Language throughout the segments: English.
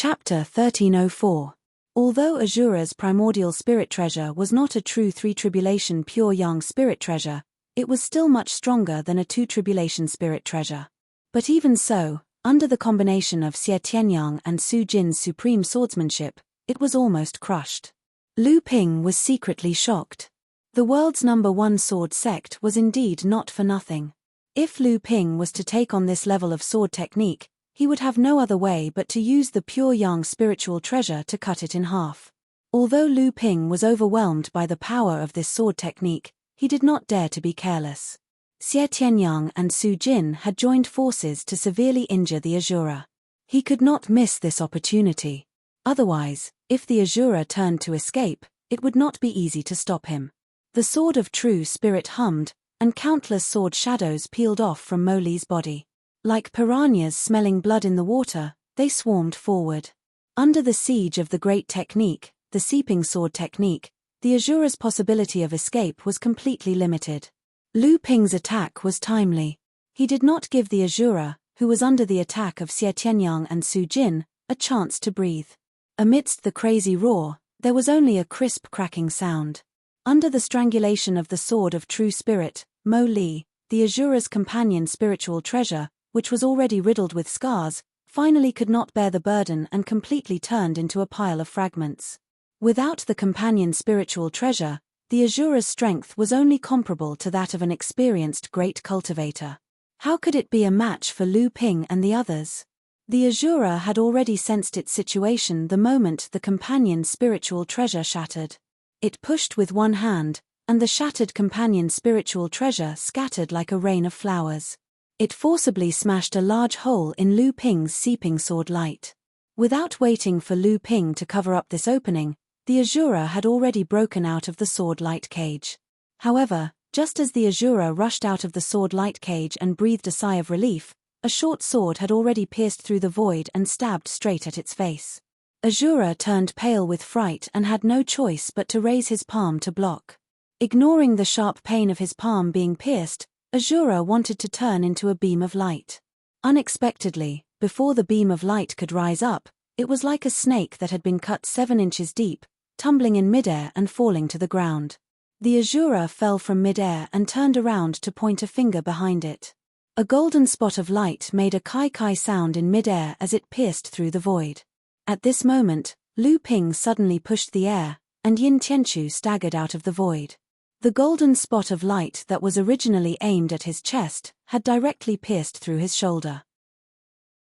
Chapter 1304. Although Azura's primordial spirit treasure was not a true three-tribulation pure yang spirit treasure, it was still much stronger than a two-tribulation spirit treasure. But even so, under the combination of Xie Tianyang and Su Jin's supreme swordsmanship, it was almost crushed. Lu Ping was secretly shocked. The world's #1 sword sect was indeed not for nothing. If Lu Ping was to take on this level of sword technique, he would have no other way but to use the pure yang spiritual treasure to cut it in half. Although Lu Ping was overwhelmed by the power of this sword technique, he did not dare to be careless. Xie Tianyang and Su Jin had joined forces to severely injure the Azura. He could not miss this opportunity. Otherwise, if the Azura turned to escape, it would not be easy to stop him. The sword of true spirit hummed, and countless sword shadows peeled off from Mo Li's body. Like piranhas smelling blood in the water, they swarmed forward. Under the siege of the great technique, the seeping sword technique, the Azura's possibility of escape was completely limited. Lu Ping's attack was timely. He did not give the Azura, who was under the attack of Xie Tianyang and Su Jin, a chance to breathe. Amidst the crazy roar, there was only a crisp cracking sound. Under the strangulation of the sword of true spirit, Mo Li, the Azura's companion spiritual treasure, which was already riddled with scars, finally could not bear the burden and completely turned into a pile of fragments. Without the companion spiritual treasure, the Azura's strength was only comparable to that of an experienced great cultivator. How could it be a match for Lu Ping and the others? The Azura had already sensed its situation the moment the companion spiritual treasure shattered. It pushed with one hand, and the shattered companion spiritual treasure scattered like a rain of flowers. It forcibly smashed a large hole in Lu Ping's seeping sword light. Without waiting for Lu Ping to cover up this opening, the Azura had already broken out of the sword light cage. However, just as the Azura rushed out of the sword light cage and breathed a sigh of relief, a short sword had already pierced through the void and stabbed straight at its face. Azura turned pale with fright and had no choice but to raise his palm to block. Ignoring the sharp pain of his palm being pierced, Azura wanted to turn into a beam of light. Unexpectedly, before the beam of light could rise up, it was like a snake that had been cut 7 inches deep, tumbling in midair and falling to the ground. The Azura fell from midair and turned around to point a finger behind it. A golden spot of light made a kai-kai sound in midair as it pierced through the void. At this moment, Lu Ping suddenly pushed the air, and Yin Tianchu staggered out of the void. The golden spot of light that was originally aimed at his chest had directly pierced through his shoulder.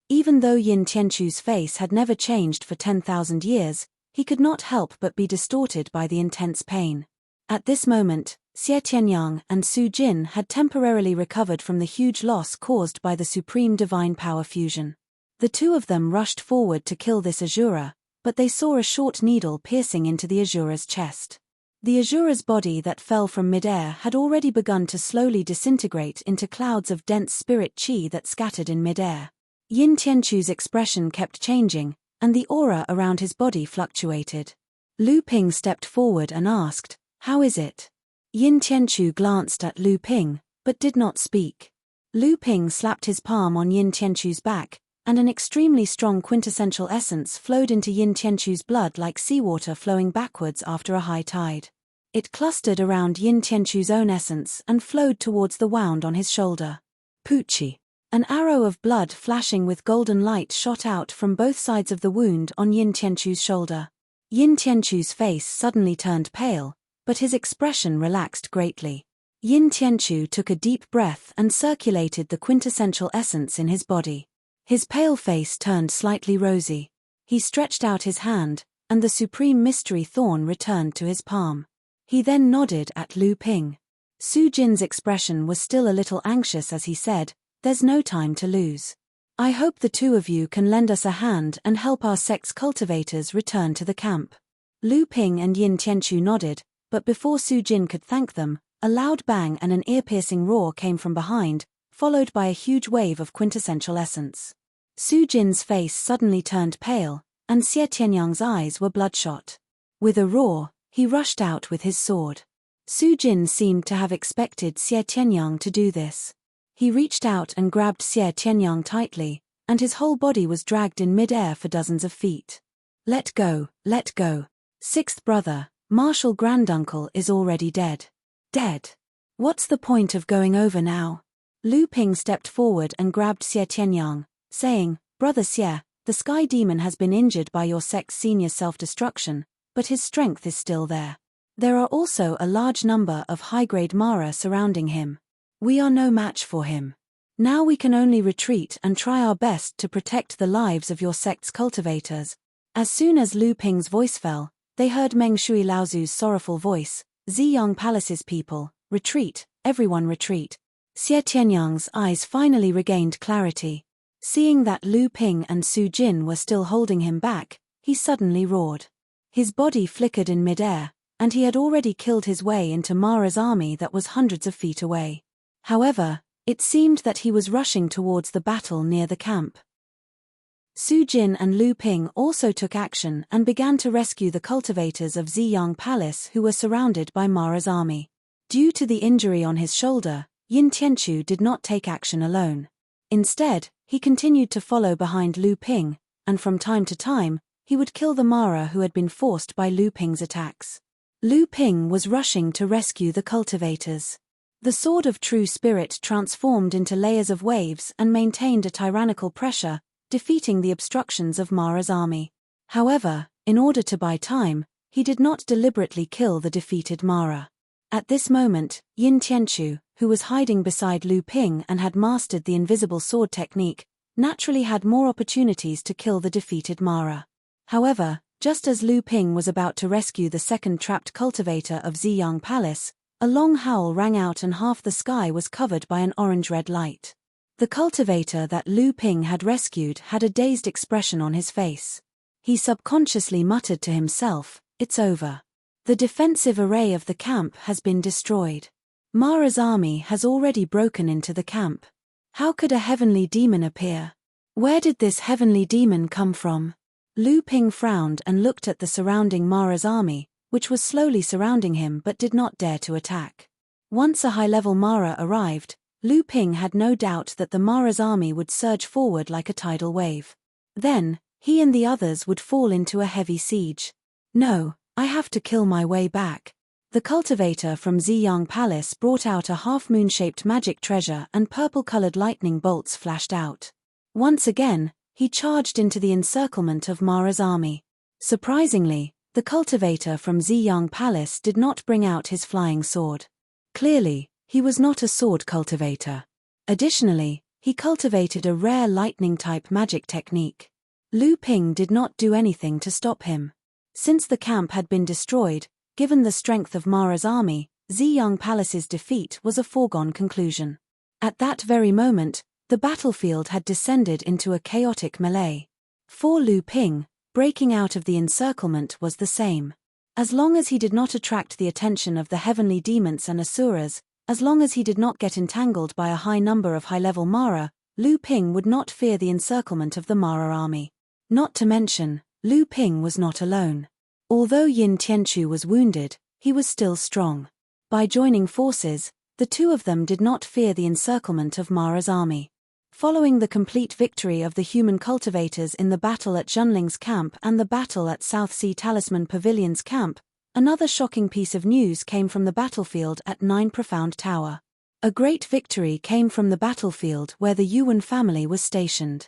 Even though Yin Tianchu's face had never changed for 10,000 years, he could not help but be distorted by the intense pain. At this moment, Xie Tianyang and Su Jin had temporarily recovered from the huge loss caused by the supreme divine power fusion. The two of them rushed forward to kill this Azura, but they saw a short needle piercing into the Azura's chest. The Azura's body that fell from midair had already begun to slowly disintegrate into clouds of dense spirit chi that scattered in midair. Yin Tianchu's expression kept changing, and the aura around his body fluctuated. Lu Ping stepped forward and asked, "How is it?" Yin Tianchu glanced at Lu Ping, but did not speak. Lu Ping slapped his palm on Yin Tianchu's back, and an extremely strong quintessential essence flowed into Yin Tianchu's blood like seawater flowing backwards after a high tide. It clustered around Yin Tianchu's own essence and flowed towards the wound on his shoulder. Poochie. An arrow of blood flashing with golden light shot out from both sides of the wound on Yin Tianchu's shoulder. Yin Tianchu's face suddenly turned pale, but his expression relaxed greatly. Yin Tianchu took a deep breath and circulated the quintessential essence in his body. His pale face turned slightly rosy. He stretched out his hand, and the supreme mystery thorn returned to his palm. He then nodded at Lu Ping. Su Jin's expression was still a little anxious as he said, "There's no time to lose. I hope the two of you can lend us a hand and help our sect's cultivators return to the camp." Lu Ping and Yin Tianchu nodded, but before Su Jin could thank them, a loud bang and an ear-piercing roar came from behind, followed by a huge wave of quintessential essence. Su Jin's face suddenly turned pale, and Xie Tianyang's eyes were bloodshot. With a roar, he rushed out with his sword. Su Jin seemed to have expected Xie Tianyang to do this. He reached out and grabbed Xie Tianyang tightly, and his whole body was dragged in mid-air for dozens of feet. Let go, let go. Sixth brother, martial granduncle is already dead. Dead. What's the point of going over now? Lu Ping stepped forward and grabbed Xie Tianyang, saying, Brother Xie, the sky demon has been injured by your sect's senior self-destruction, but his strength is still there. There are also a large number of high-grade Mara surrounding him. We are no match for him. Now we can only retreat and try our best to protect the lives of your sect's cultivators. As soon as Lu Ping's voice fell, they heard Meng Shui Laozu's sorrowful voice, Ziyang Palace's people, retreat, everyone retreat. Xie Tianyang's eyes finally regained clarity. Seeing that Lu Ping and Su Jin were still holding him back, he suddenly roared. His body flickered in mid-air, and he had already killed his way into Mara's army that was hundreds of feet away. However, it seemed that he was rushing towards the battle near the camp. Su Jin and Lu Ping also took action and began to rescue the cultivators of Ziyang Palace who were surrounded by Mara's army. Due to the injury on his shoulder, Yin Tianchu did not take action alone. Instead, he continued to follow behind Lu Ping, and from time to time, he would kill the Mara who had been forced by Lu Ping's attacks. Lu Ping was rushing to rescue the cultivators. The Sword of True Spirit transformed into layers of waves and maintained a tyrannical pressure, defeating the obstructions of Mara's army. However, in order to buy time, he did not deliberately kill the defeated Mara. At this moment, Yin Tianchu, who was hiding beside Lu Ping and had mastered the invisible sword technique, naturally had more opportunities to kill the defeated Mara. However, just as Lu Ping was about to rescue the second trapped cultivator of Ziyang Palace, a long howl rang out and half the sky was covered by an orange-red light. The cultivator that Lu Ping had rescued had a dazed expression on his face. He subconsciously muttered to himself, "It's over. The defensive array of the camp has been destroyed. Mara's army has already broken into the camp. How could a heavenly demon appear? Where did this heavenly demon come from?" Lu Ping frowned and looked at the surrounding Mara's army, which was slowly surrounding him but did not dare to attack. Once a high-level Mara arrived, Lu Ping had no doubt that the Mara's army would surge forward like a tidal wave. Then, he and the others would fall into a heavy siege. No, I have to kill my way back. The cultivator from Ziyang Palace brought out a half-moon-shaped magic treasure and purple-colored lightning bolts flashed out. Once again, he charged into the encirclement of Mara's army. Surprisingly, the cultivator from Ziyang Palace did not bring out his flying sword. Clearly, he was not a sword cultivator. Additionally, he cultivated a rare lightning-type magic technique. Lu Ping did not do anything to stop him. Since the camp had been destroyed, given the strength of Mara's army, Ziyang Palace's defeat was a foregone conclusion. At that very moment, the battlefield had descended into a chaotic melee. For Lu Ping, breaking out of the encirclement was the same. As long as he did not attract the attention of the heavenly demons and asuras, as long as he did not get entangled by a high number of high-level Mara, Lu Ping would not fear the encirclement of the Mara army. Not to mention, Lu Ping was not alone. Although Yin Tianchu was wounded, he was still strong. By joining forces, the two of them did not fear the encirclement of Mara's army. Following the complete victory of the human cultivators in the battle at Junling's camp and the battle at South Sea Talisman Pavilion's camp, another shocking piece of news came from the battlefield at Nine Profound Tower. A great victory came from the battlefield where the Yuan family was stationed.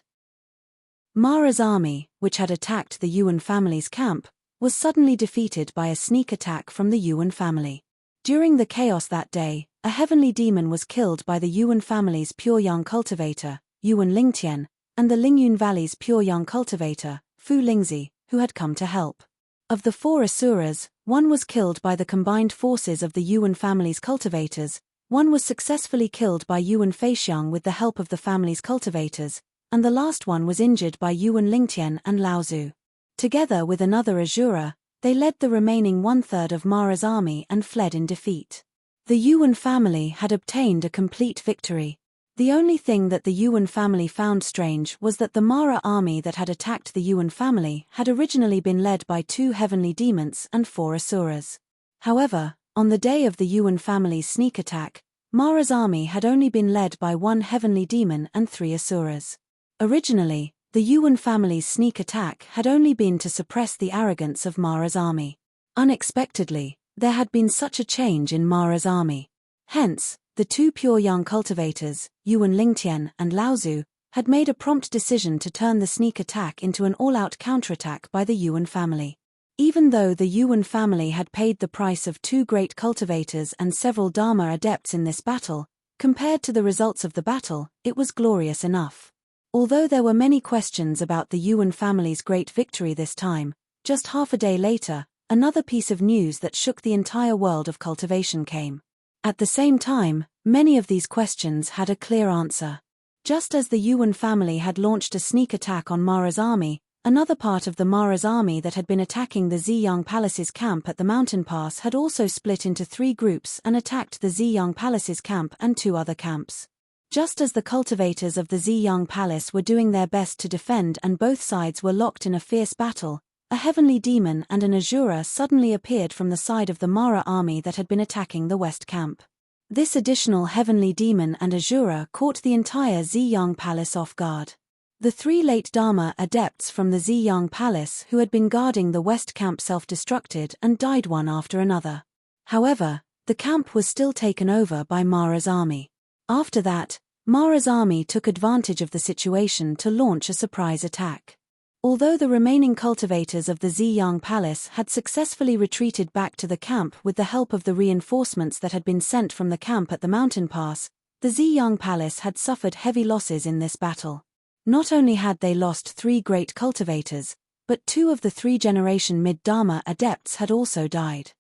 Mara's army, which had attacked the Yuan family's camp, was suddenly defeated by a sneak attack from the Yuan family. During the chaos that day, a heavenly demon was killed by the Yuan family's pure yang cultivator, Yuan Lingtian, and the Lingyun Valley's pure yang cultivator, Fu Lingzi, who had come to help. Of the four asuras, one was killed by the combined forces of the Yuan family's cultivators, one was successfully killed by Yuan Feixiang with the help of the family's cultivators, and the last one was injured by Yuan Lingtian and Laozu. Together with another asura, they led the remaining one-third of Mara's army and fled in defeat. The Yuan family had obtained a complete victory. The only thing that the Yuan family found strange was that the Mara army that had attacked the Yuan family had originally been led by 2 heavenly demons and 4 asuras. However, on the day of the Yuan family's sneak attack, Mara's army had only been led by 1 heavenly demon and 3 asuras. Originally, the Yuan family's sneak attack had only been to suppress the arrogance of Mara's army. Unexpectedly, there had been such a change in Mara's army. Hence, the two pure young cultivators, Yuan Lingtian and Laozu, had made a prompt decision to turn the sneak attack into an all-out counterattack by the Yuan family. Even though the Yuan family had paid the price of 2 great cultivators and several Dharma adepts in this battle, compared to the results of the battle, it was glorious enough. Although there were many questions about the Yuan family's great victory this time, just half a day later, another piece of news that shook the entire world of cultivation came. At the same time, many of these questions had a clear answer. Just as the Yuan family had launched a sneak attack on Mara's army, another part of the Mara's army that had been attacking the Ziyang Palace's camp at the mountain pass had also split into 3 groups and attacked the Ziyang Palace's camp and 2 other camps. Just as the cultivators of the Ziyang Palace were doing their best to defend and both sides were locked in a fierce battle, a heavenly demon and an Asura suddenly appeared from the side of the Mara army that had been attacking the west camp. This additional heavenly demon and Asura caught the entire Ziyang Palace off guard. The 3 late Dharma adepts from the Ziyang Palace who had been guarding the west camp self-destructed and died one after another. However, the camp was still taken over by Mara's army. After that, Mara's army took advantage of the situation to launch a surprise attack. Although the remaining cultivators of the Ziyang Palace had successfully retreated back to the camp with the help of the reinforcements that had been sent from the camp at the mountain pass, the Ziyang Palace had suffered heavy losses in this battle. Not only had they lost 3 great cultivators, but 2 of the 3-generation mid-Dharma adepts had also died.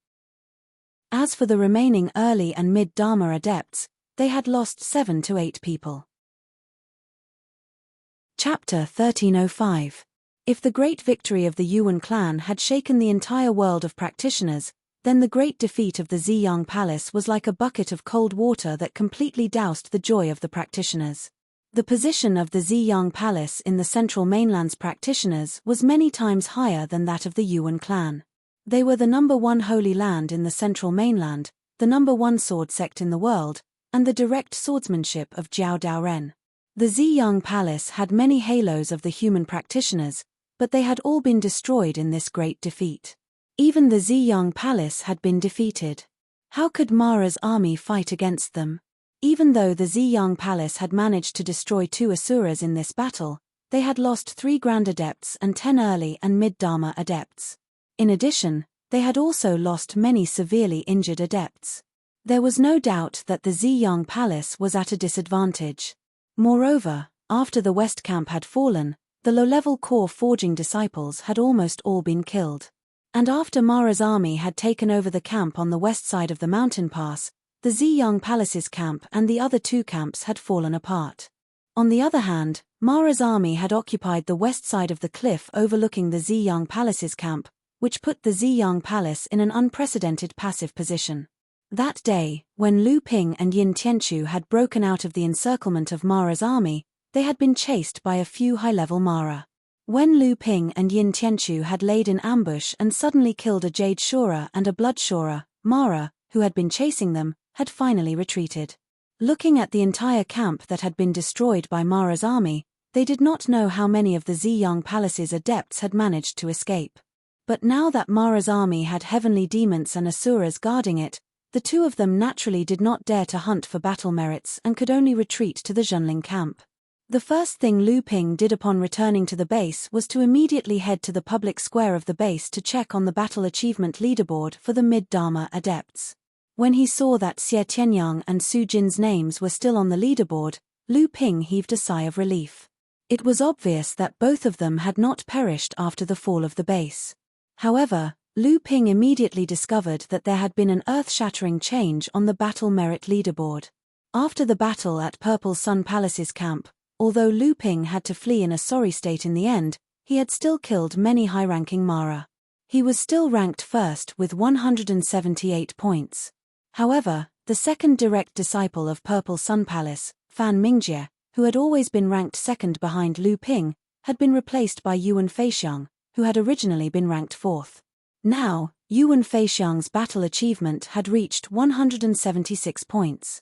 As for the remaining early and mid-Dharma adepts, they had lost 7 to 8 people. Chapter 1305. If the great victory of the Yuan clan had shaken the entire world of practitioners, then the great defeat of the Ziyang Palace was like a bucket of cold water that completely doused the joy of the practitioners. The position of the Ziyang Palace in the central mainland's practitioners was many times higher than that of the Yuan clan. They were the number 1 holy land in the central mainland, the number 1 sword sect in the world, and the direct swordsmanship of Jiao Daoren. The Ziyang Palace had many halos of the human practitioners, but they had all been destroyed in this great defeat. Even the Ziyang Palace had been defeated. How could Mara's army fight against them? Even though the Ziyang Palace had managed to destroy 2 Asuras in this battle, they had lost 3 Grand Adepts and 10 early and mid-Dharma Adepts. In addition, they had also lost many severely injured Adepts. There was no doubt that the Ziyang Palace was at a disadvantage. Moreover, after the West Camp had fallen, the low-level core forging disciples had almost all been killed. And after Mara's army had taken over the camp on the west side of the mountain pass, the Ziyang Palace's camp and the other 2 camps had fallen apart. On the other hand, Mara's army had occupied the west side of the cliff overlooking the Ziyang Palace's camp, which put the Ziyang Palace in an unprecedented passive position. That day, when Lu Ping and Yin Tianchu had broken out of the encirclement of Mara's army, they had been chased by a few high-level Mara. When Lu Ping and Yin Tianchu had laid in ambush and suddenly killed a Jade Shura and a Blood Shura, Mara, who had been chasing them, had finally retreated. Looking at the entire camp that had been destroyed by Mara's army, they did not know how many of the Ziyang Palace's adepts had managed to escape. But now that Mara's army had heavenly demons and asuras guarding it, the 2 of them naturally did not dare to hunt for battle merits and could only retreat to the Zhenling camp. The first thing Lu Ping did upon returning to the base was to immediately head to the public square of the base to check on the battle achievement leaderboard for the mid-Dharma adepts. When he saw that Xie Tianyang and Su Jin's names were still on the leaderboard, Lu Ping heaved a sigh of relief. It was obvious that both of them had not perished after the fall of the base. However, Lu Ping immediately discovered that there had been an earth-shattering change on the battle merit leaderboard. After the battle at Purple Sun Palace's camp, although Lu Ping had to flee in a sorry state in the end, he had still killed many high-ranking Mara. He was still ranked first with 178 points. However, the second direct disciple of Purple Sun Palace, Fan Mingjie, who had always been ranked second behind Lu Ping, had been replaced by Yuan Feixiang, who had originally been ranked fourth. Now, Yuan Feixiang's battle achievement had reached 176 points.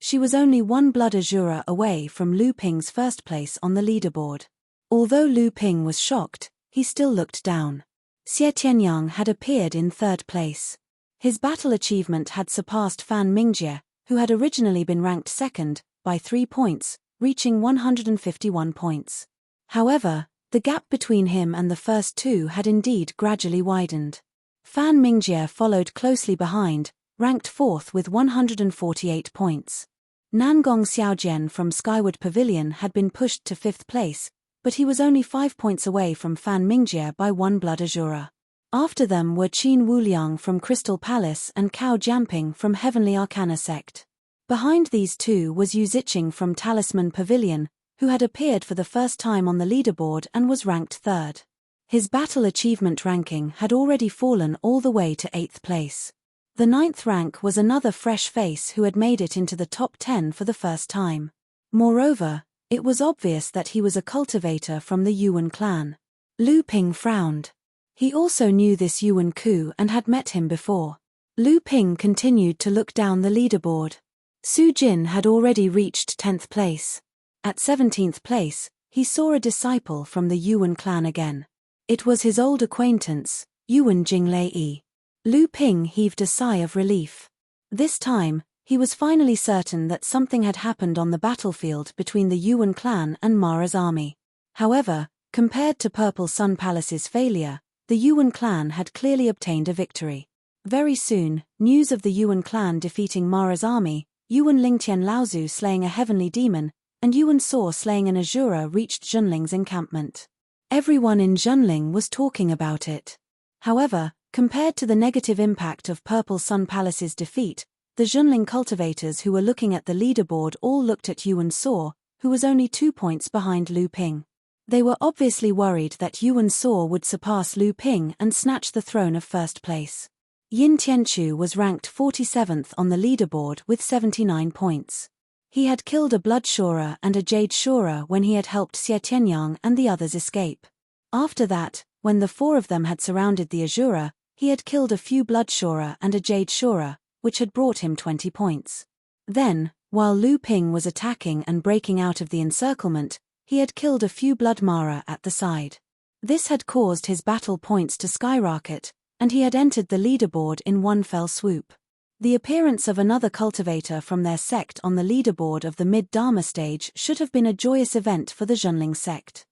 She was only one blood azura away from Lu Ping's first place on the leaderboard. Although Lu Ping was shocked, he still looked down. Xie Tianyang had appeared in third place. His battle achievement had surpassed Fan Mingjie, who had originally been ranked second, by 3 points, reaching 151 points. However, the gap between him and the first two had indeed gradually widened. Fan Mingjie followed closely behind, ranked fourth with 148 points. Nangong Xiaojian from Skyward Pavilion had been pushed to fifth place, but he was only 5 points away from Fan Mingjie by one blood azura. After them were Qin Wuliang from Crystal Palace and Cao Jianping from Heavenly Arcana Sect. Behind these two was Yu Ziqing from Talisman Pavilion, who had appeared for the first time on the leaderboard and was ranked third. His battle achievement ranking had already fallen all the way to 8th place. The 9th rank was another fresh face who had made it into the top 10 for the first time. Moreover, it was obvious that he was a cultivator from the Yuan clan. Lu Ping frowned. He also knew this Yuan Ku and had met him before. Lu Ping continued to look down the leaderboard. Su Jin had already reached 10th place. At 17th place, he saw a disciple from the Yuan clan again. It was his old acquaintance, Yuan Jinglei. Lu Ping heaved a sigh of relief. This time, he was finally certain that something had happened on the battlefield between the Yuan clan and Mara's army. However, compared to Purple Sun Palace's failure, the Yuan clan had clearly obtained a victory. Very soon, news of the Yuan clan defeating Mara's army, Yuan Lingtian Laozu slaying a heavenly demon, and Yuan Saw slaying an azura reached Zhenling's encampment. Everyone in Zhenling was talking about it. However, compared to the negative impact of Purple Sun Palace's defeat, the Zhenling cultivators who were looking at the leaderboard all looked at Yuan Saw, who was only 2 points behind Lu Ping. They were obviously worried that Yuan Saw would surpass Lu Ping and snatch the throne of first place. Yin Tianchu was ranked 47th on the leaderboard with 79 points. He had killed a Blood Shorer and a Jade Shorer when he had helped Xie Tianyang and the others escape. After that, when the 4 of them had surrounded the azura, he had killed a few Blood Shorer and a Jade Shorer, which had brought him 20 points. Then, while Lu Ping was attacking and breaking out of the encirclement, he had killed a few Blood Mara at the side. This had caused his battle points to skyrocket, and he had entered the leaderboard in one fell swoop. The appearance of another cultivator from their sect on the leaderboard of the mid-Dharma stage should have been a joyous event for the Zhenling sect.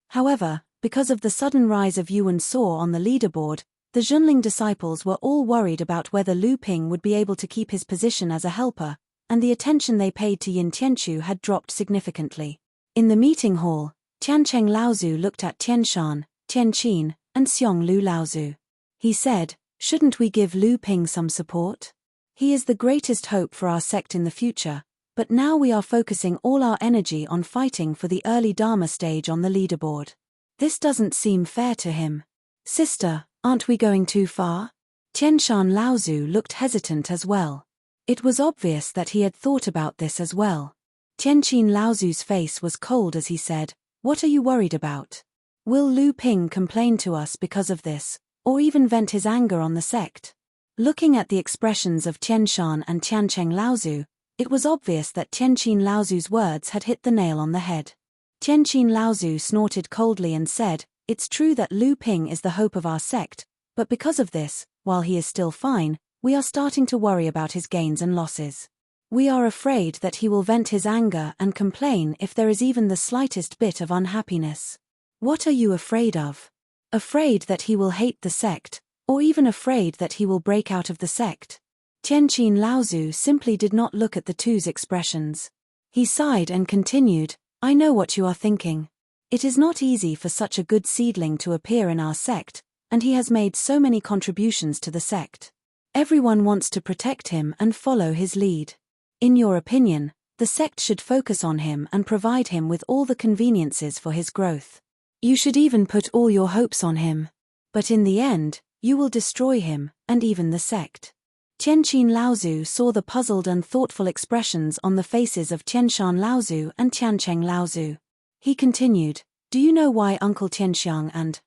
However, because of the sudden rise of Yuan Saw on the leaderboard, the Zhenling disciples were all worried about whether Lu Ping would be able to keep his position as a helper, and the attention they paid to Yin Tianchu had dropped significantly. In the meeting hall, Tiancheng Laozu looked at Tianshan, Tianqin, and Xionglu Laozu. He said, "Shouldn't we give Lu Ping some support? He is the greatest hope for our sect in the future, but now we are focusing all our energy on fighting for the early Dharma stage on the leaderboard. This doesn't seem fair to him. Sister, aren't we going too far?" Tianshan Laozu looked hesitant as well. It was obvious that he had thought about this as well. Tianqin Laozu's face was cold as he said, "What are you worried about? Will Lu Ping complain to us because of this, or even vent his anger on the sect?" Looking at the expressions of Tianshan and Tiancheng Laozu, it was obvious that Tianqin Laozu's words had hit the nail on the head. Tianqin Laozu snorted coldly and said, "It's true that Lu Ping is the hope of our sect, but because of this, while he is still fine, we are starting to worry about his gains and losses. We are afraid that he will vent his anger and complain if there is even the slightest bit of unhappiness." "What are you afraid of? Afraid that he will hate the sect, or even afraid that he will break out of the sect?" Tianqin Laozu simply did not look at the two's expressions. He sighed and continued, "I know what you are thinking. It is not easy for such a good seedling to appear in our sect, and he has made so many contributions to the sect. Everyone wants to protect him and follow his lead. In your opinion, the sect should focus on him and provide him with all the conveniences for his growth. You should even put all your hopes on him. But in the end, you will destroy him, and even the sect." Tianqin Laozu saw the puzzled and thoughtful expressions on the faces of Tianshan Laozu and Tiancheng Laozu. He continued, "Do you know why Uncle Tianxiang and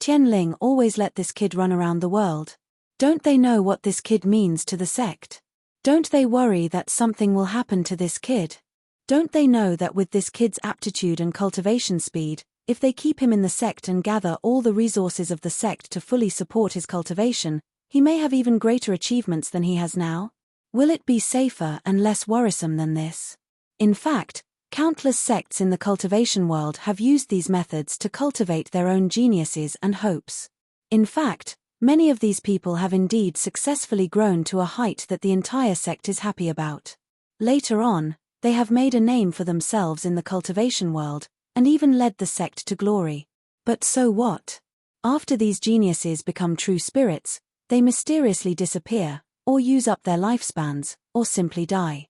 Tianling always let this kid run around the world? Don't they know what this kid means to the sect? Don't they worry that something will happen to this kid? Don't they know that with this kid's aptitude and cultivation speed, if they keep him in the sect and gather all the resources of the sect to fully support his cultivation, he may have even greater achievements than he has now? Will it be safer and less worrisome than this? In fact, countless sects in the cultivation world have used these methods to cultivate their own geniuses and hopes. In fact, many of these people have indeed successfully grown to a height that the entire sect is happy about. Later on, they have made a name for themselves in the cultivation world, and even led the sect to glory. But so what? After these geniuses become true spirits, they mysteriously disappear, or use up their lifespans, or simply die.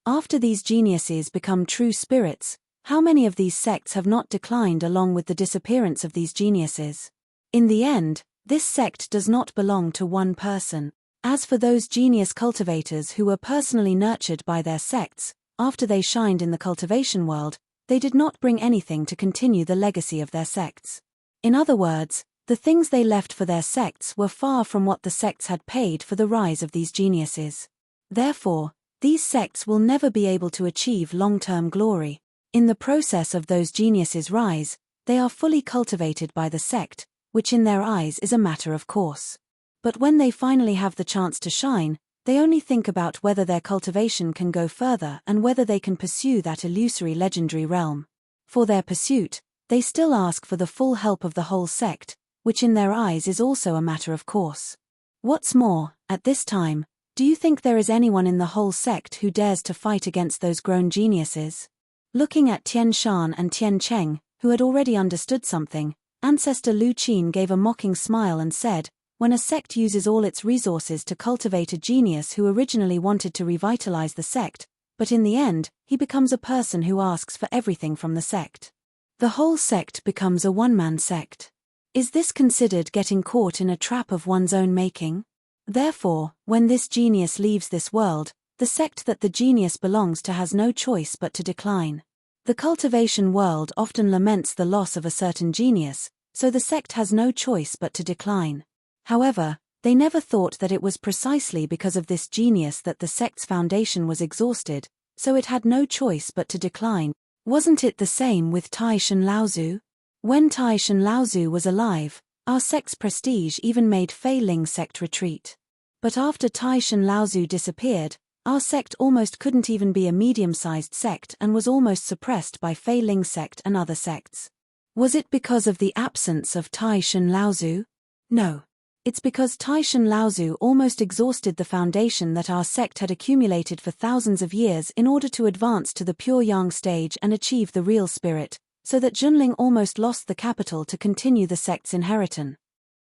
After these geniuses become true spirits, how many of these sects have not declined along with the disappearance of these geniuses? In the end, this sect does not belong to one person. As for those genius cultivators who were personally nurtured by their sects, after they shined in the cultivation world, they did not bring anything to continue the legacy of their sects. In other words, the things they left for their sects were far from what the sects had paid for the rise of these geniuses. Therefore, these sects will never be able to achieve long-term glory. In the process of those geniuses' rise, they are fully cultivated by the sect, which in their eyes is a matter of course. But when they finally have the chance to shine, they only think about whether their cultivation can go further and whether they can pursue that illusory legendary realm. For their pursuit, they still ask for the full help of the whole sect, which in their eyes is also a matter of course. What's more, at this time, do you think there is anyone in the whole sect who dares to fight against those grown geniuses? Looking at Tian Shan and Tian Cheng, who had already understood something, Ancestor Lu Qin gave a mocking smile and said, "When a sect uses all its resources to cultivate a genius who originally wanted to revitalize the sect, but in the end, he becomes a person who asks for everything from the sect. The whole sect becomes a one-man sect. Is this considered getting caught in a trap of one's own making? Therefore, when this genius leaves this world, the sect that the genius belongs to has no choice but to decline. The cultivation world often laments the loss of a certain genius, so the sect has no choice but to decline. However, they never thought that it was precisely because of this genius that the sect's foundation was exhausted, so it had no choice but to decline. Wasn't it the same with Tai Shan Laozu? When Tai Shan Laozu was alive, our sect's prestige even made Fei Ling's sect retreat. But after Tai Shan Laozu disappeared, our sect almost couldn't even be a medium-sized sect and was almost suppressed by Fei Ling's sect and other sects. Was it because of the absence of Tai Shan Laozu? No. It's because Tai Shan Laozu almost exhausted the foundation that our sect had accumulated for thousands of years in order to advance to the pure yang stage and achieve the real spirit, so that Junling almost lost the capital to continue the sect's inheritance.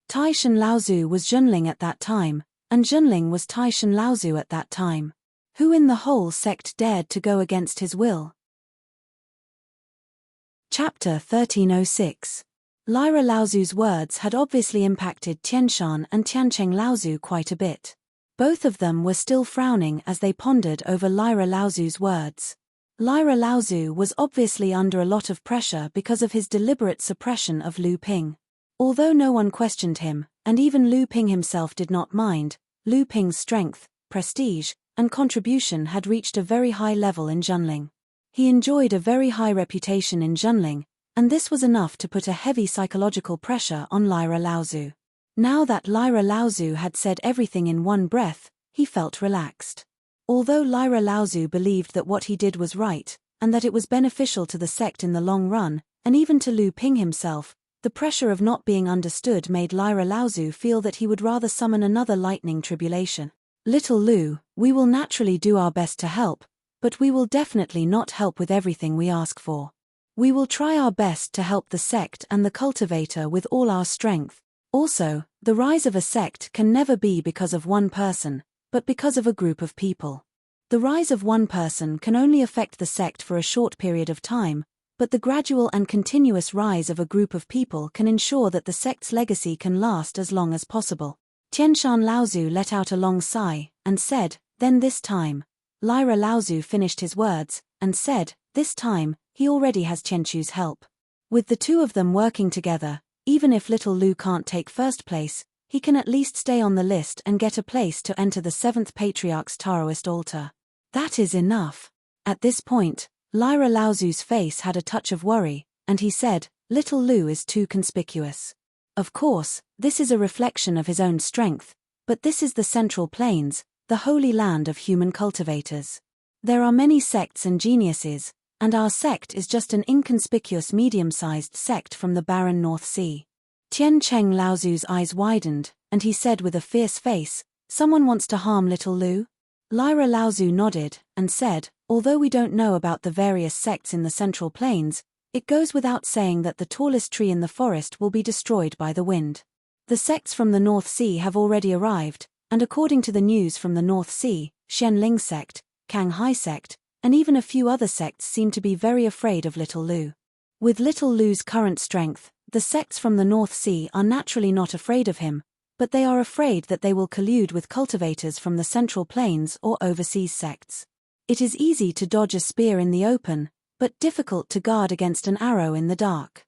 Tai Shan Laozu was Junling at that time, and Junling was Tai Shan Laozu at that time. Who in the whole sect dared to go against his will? Chapter 1306. Lyra Laozu's words had obviously impacted Tianshan and Tiancheng Laozu quite a bit. Both of them were still frowning as they pondered over Lyra Laozu's words. Lyra Laozu was obviously under a lot of pressure because of his deliberate suppression of Lu Ping. Although no one questioned him, and even Lu Ping himself did not mind, Lu Ping's strength, prestige, and contribution had reached a very high level in Junling. He enjoyed a very high reputation in Junling, and this was enough to put a heavy psychological pressure on Lyra Laozu. Now that Lyra Laozu had said everything in one breath, he felt relaxed. Although Lyra Laozu believed that what he did was right, and that it was beneficial to the sect in the long run, and even to Lu Ping himself, the pressure of not being understood made Lyra Laozu feel that he would rather summon another lightning tribulation. Little Lu, we will naturally do our best to help, but we will definitely not help with everything we ask for. We will try our best to help the sect and the cultivator with all our strength. Also, the rise of a sect can never be because of one person, but because of a group of people. The rise of one person can only affect the sect for a short period of time, but the gradual and continuous rise of a group of people can ensure that the sect's legacy can last as long as possible. Tianshan Laozu let out a long sigh, and said, "Then this time." Lyra Laozu finished his words, and said, "This time, he already has Tianchu's help. With the two of them working together, even if little Lu can't take first place, he can at least stay on the list and get a place to enter the 7th Patriarch's Taoist altar. That is enough. At this point, Lyra Laozu's face had a touch of worry, and he said, "Little Lu is too conspicuous." Of course, this is a reflection of his own strength, but this is the Central Plains, the holy land of human cultivators. There are many sects and geniuses, and our sect is just an inconspicuous medium-sized sect from the barren North Sea. Tian Cheng Laozu's eyes widened, and he said with a fierce face, "Someone wants to harm little Lu?" Lyra Laozu nodded, and said, "Although we don't know about the various sects in the Central Plains, it goes without saying that the tallest tree in the forest will be destroyed by the wind. The sects from the North Sea have already arrived, and according to the news from the North Sea, Xianling sect, Canghai sect, and even a few other sects seem to be very afraid of little Lu. With little Lu's current strength, the sects from the North Sea are naturally not afraid of him, but they are afraid that they will collude with cultivators from the Central Plains or overseas sects. It is easy to dodge a spear in the open, but difficult to guard against an arrow in the dark.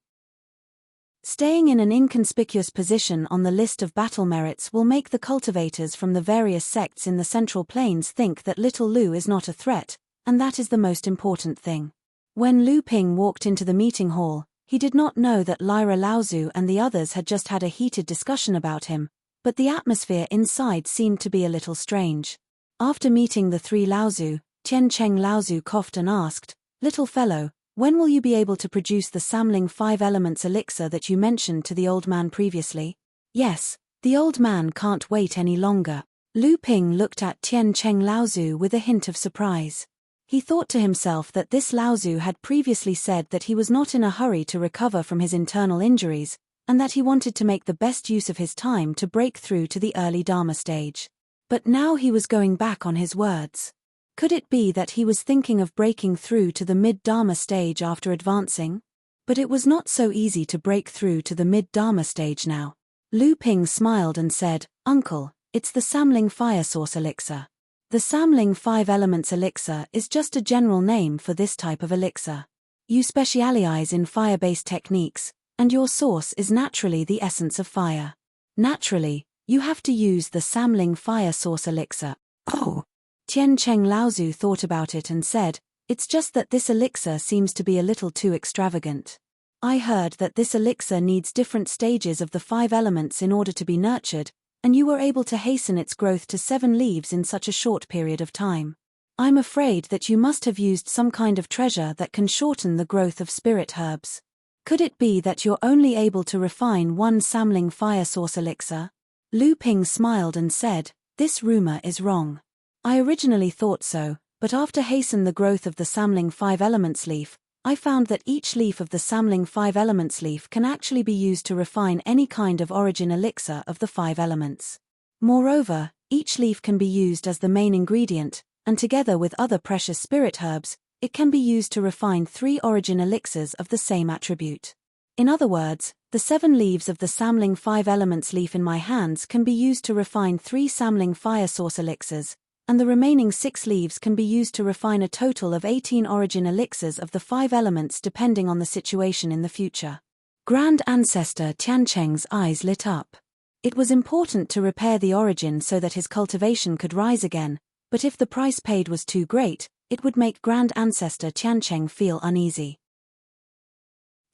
Staying in an inconspicuous position on the list of battle merits will make the cultivators from the various sects in the Central Plains think that little Lu is not a threat, and that is the most important thing. When Lu Ping walked into the meeting hall, he did not know that Lyra Laozu and the others had just had a heated discussion about him, but the atmosphere inside seemed to be a little strange. After meeting the 3 Laozu, Tian Cheng Laozu coughed and asked, "Little fellow, when will you be able to produce the Samling 5 Elements elixir that you mentioned to the old man previously?" "Yes, the old man can't wait any longer." Lu Ping looked at Tian Cheng Laozu with a hint of surprise. He thought to himself that this Laozu had previously said that he was not in a hurry to recover from his internal injuries, and that he wanted to make the best use of his time to break through to the early Dharma stage. But now he was going back on his words. Could it be that he was thinking of breaking through to the mid-Dharma stage after advancing? But it was not so easy to break through to the mid-Dharma stage now. Lu Ping smiled and said, "Uncle, it's the Samling Fire Source elixir." The Samling 5 Elements elixir is just a general name for this type of elixir. You specialize in fire-based techniques, and your source is naturally the essence of fire. Naturally, you have to use the Samling Fire Source elixir. Oh! Tian Cheng Laozu thought about it and said, "It's just that this elixir seems to be a little too extravagant. I heard that this elixir needs different stages of the 5 elements in order to be nurtured, and you were able to hasten its growth to 7 leaves in such a short period of time. I'm afraid that you must have used some kind of treasure that can shorten the growth of spirit herbs. Could it be that you're only able to refine one Samling Fire Source elixir?" Lu Ping smiled and said, "This rumor is wrong. I originally thought so, but after hasten the growth of the Samling 5 Elements leaf, I found that each leaf of the Samling 5 Elements leaf can actually be used to refine any kind of origin elixir of the 5 elements. Moreover, each leaf can be used as the main ingredient, and together with other precious spirit herbs, it can be used to refine 3 origin elixirs of the same attribute. In other words, the 7 leaves of the Samling 5 Elements leaf in my hands can be used to refine 3 Samling Fire Source elixirs, and the remaining 6 leaves can be used to refine a total of 18 origin elixirs of the 5 elements depending on the situation in the future." Grand Ancestor Tiancheng's eyes lit up. It was important to repair the origin so that his cultivation could rise again, but if the price paid was too great, it would make Grand Ancestor Tiancheng feel uneasy.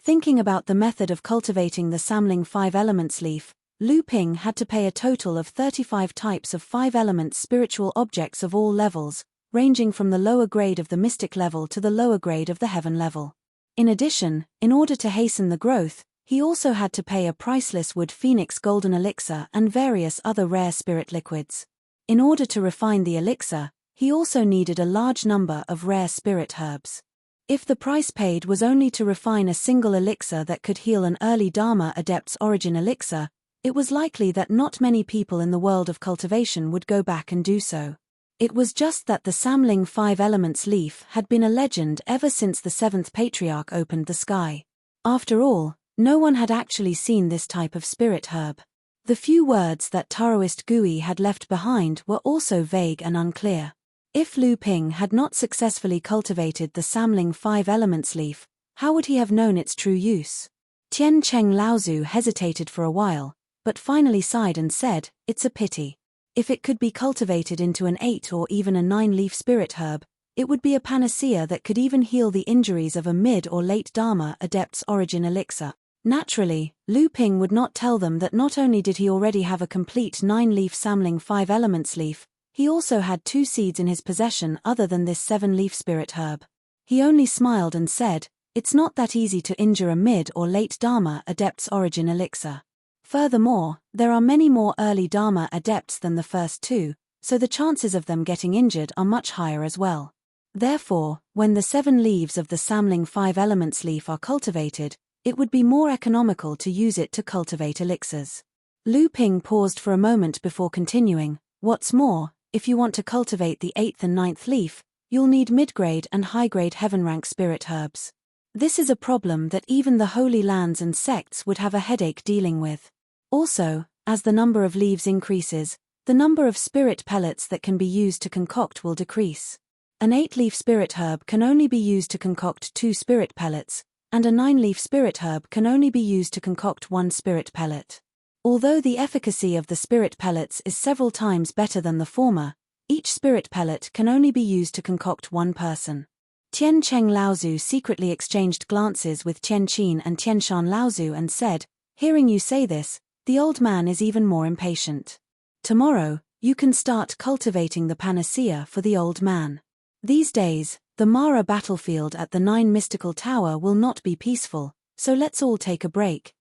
Thinking about the method of cultivating the Samling 5 Elements leaf, Lu Ping had to pay a total of 35 types of 5-element spiritual objects of all levels, ranging from the lower grade of the mystic level to the lower grade of the heaven level. In addition, in order to hasten the growth, he also had to pay a priceless wood phoenix golden elixir and various other rare spirit liquids. In order to refine the elixir, he also needed a large number of rare spirit herbs. If the price paid was only to refine a single elixir that could heal an early Dharma adept's origin elixir, it was likely that not many people in the world of cultivation would go back and do so. It was just that the Samling 5 Elements leaf had been a legend ever since the 7th Patriarch opened the sky. After all, no one had actually seen this type of spirit herb. The few words that Taoist Gui had left behind were also vague and unclear. If Lu Ping had not successfully cultivated the Samling 5 Elements leaf, how would he have known its true use? Tian Cheng Laozu hesitated for a while, but finally sighed and said, "It's a pity. If it could be cultivated into an 8 or even a 9-leaf spirit herb, it would be a panacea that could even heal the injuries of a mid or late Dharma Adept's origin elixir." Naturally, Lu Ping would not tell them that not only did he already have a complete 9-leaf Samling 5 Elements leaf, he also had 2 seeds in his possession other than this 7-leaf spirit herb. He only smiled and said, "It's not that easy to injure a mid or late Dharma Adept's origin elixir. Furthermore, there are many more early Dharma Adepts than the first 2, so the chances of them getting injured are much higher as well. Therefore, when the 7 leaves of the Samling 5 Elements leaf are cultivated, it would be more economical to use it to cultivate elixirs." Lu Ping paused for a moment before continuing, "What's more, if you want to cultivate the 8th and 9th leaf, you'll need mid-grade and high-grade heaven-rank spirit herbs. This is a problem that even the Holy Lands and sects would have a headache dealing with. Also, as the number of leaves increases, the number of spirit pellets that can be used to concoct will decrease. An 8-leaf spirit herb can only be used to concoct 2 spirit pellets, and a 9-leaf spirit herb can only be used to concoct 1 spirit pellet. Although the efficacy of the spirit pellets is several times better than the former, each spirit pellet can only be used to concoct 1 person." Tian Cheng Laozu secretly exchanged glances with Tian Qin and Tian Shan Laozu and said, "Hearing you say this, the old man is even more impatient. Tomorrow, you can start cultivating the panacea for the old man. These days, the Mara battlefield at the 9 Mystical Tower will not be peaceful, so let's all take a break."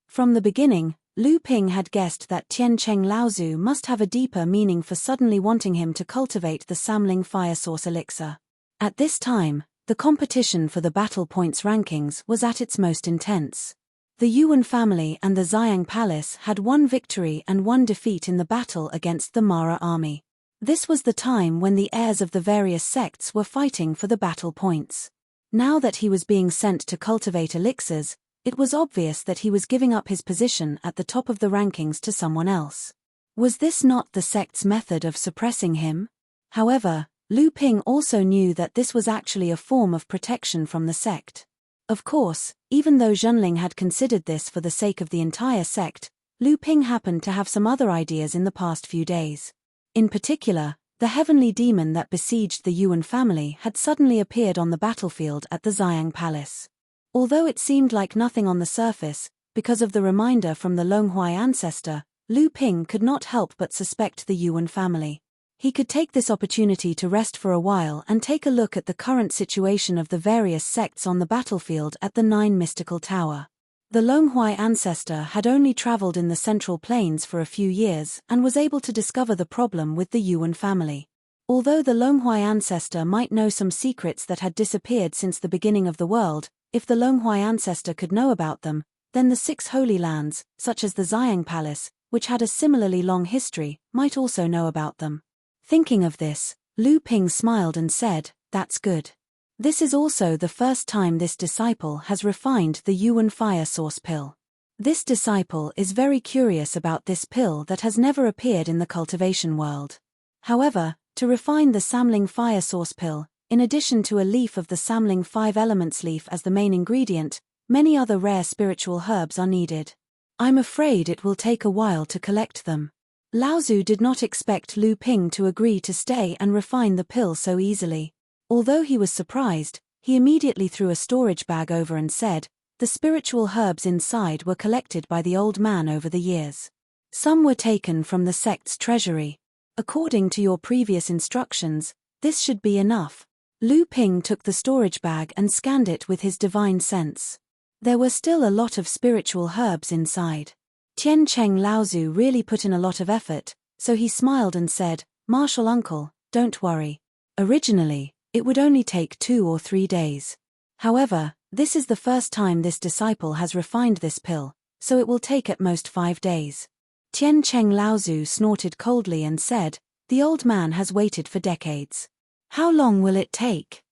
From the beginning, Lu Ping had guessed that Tian Cheng Laozu must have a deeper meaning for suddenly wanting him to cultivate the Samling Fire Source elixir. At this time, the competition for the battle points rankings was at its most intense. The Yuan family and the Xiang Palace had 1 victory and 1 defeat in the battle against the Mara army. This was the time when the heirs of the various sects were fighting for the battle points. Now that he was being sent to cultivate elixirs, it was obvious that he was giving up his position at the top of the rankings to someone else. Was this not the sect's method of suppressing him? However, Lu Ping also knew that this was actually a form of protection from the sect. Of course, even though Zhenling had considered this for the sake of the entire sect, Lu Ping happened to have some other ideas in the past few days. In particular, the heavenly demon that besieged the Yuan family had suddenly appeared on the battlefield at the Xiang Palace. Although it seemed like nothing on the surface, because of the reminder from the Longhuai ancestor, Lu Ping could not help but suspect the Yuan family. He could take this opportunity to rest for a while and take a look at the current situation of the various sects on the battlefield at the 9 Mystical Tower. The Longhuai ancestor had only traveled in the Central Plains for a few years and was able to discover the problem with the Yuan family. Although the Longhuai ancestor might know some secrets that had disappeared since the beginning of the world, if the Longhuai ancestor could know about them, then the 6 Holy Lands, such as the Xiang Palace, which had a similarly long history, might also know about them. Thinking of this, Lu Ping smiled and said, "That's good. This is also the first time this disciple has refined the Yuan Fire Source pill. This disciple is very curious about this pill that has never appeared in the cultivation world. However, to refine the Samling Fire Source pill, in addition to a leaf of the Samling 5 Elements leaf as the main ingredient, many other rare spiritual herbs are needed. I'm afraid it will take a while to collect them." Laozu did not expect Lu Ping to agree to stay and refine the pill so easily. Although he was surprised, he immediately threw a storage bag over and said, "The spiritual herbs inside were collected by the old man over the years. Some were taken from the sect's treasury. According to your previous instructions, this should be enough." Lu Ping took the storage bag and scanned it with his divine sense. There were still a lot of spiritual herbs inside. Tian Cheng Laozu really put in a lot of effort, so he smiled and said, "Martial uncle, don't worry. Originally, it would only take 2 or 3 days. However, this is the first time this disciple has refined this pill, so it will take at most 5 days." Tian Cheng Laozu snorted coldly and said, "The old man has waited for decades. How long will it take?"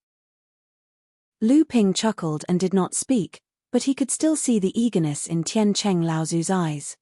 Lu Ping chuckled and did not speak, but he could still see the eagerness in Tian Cheng Laozu's eyes.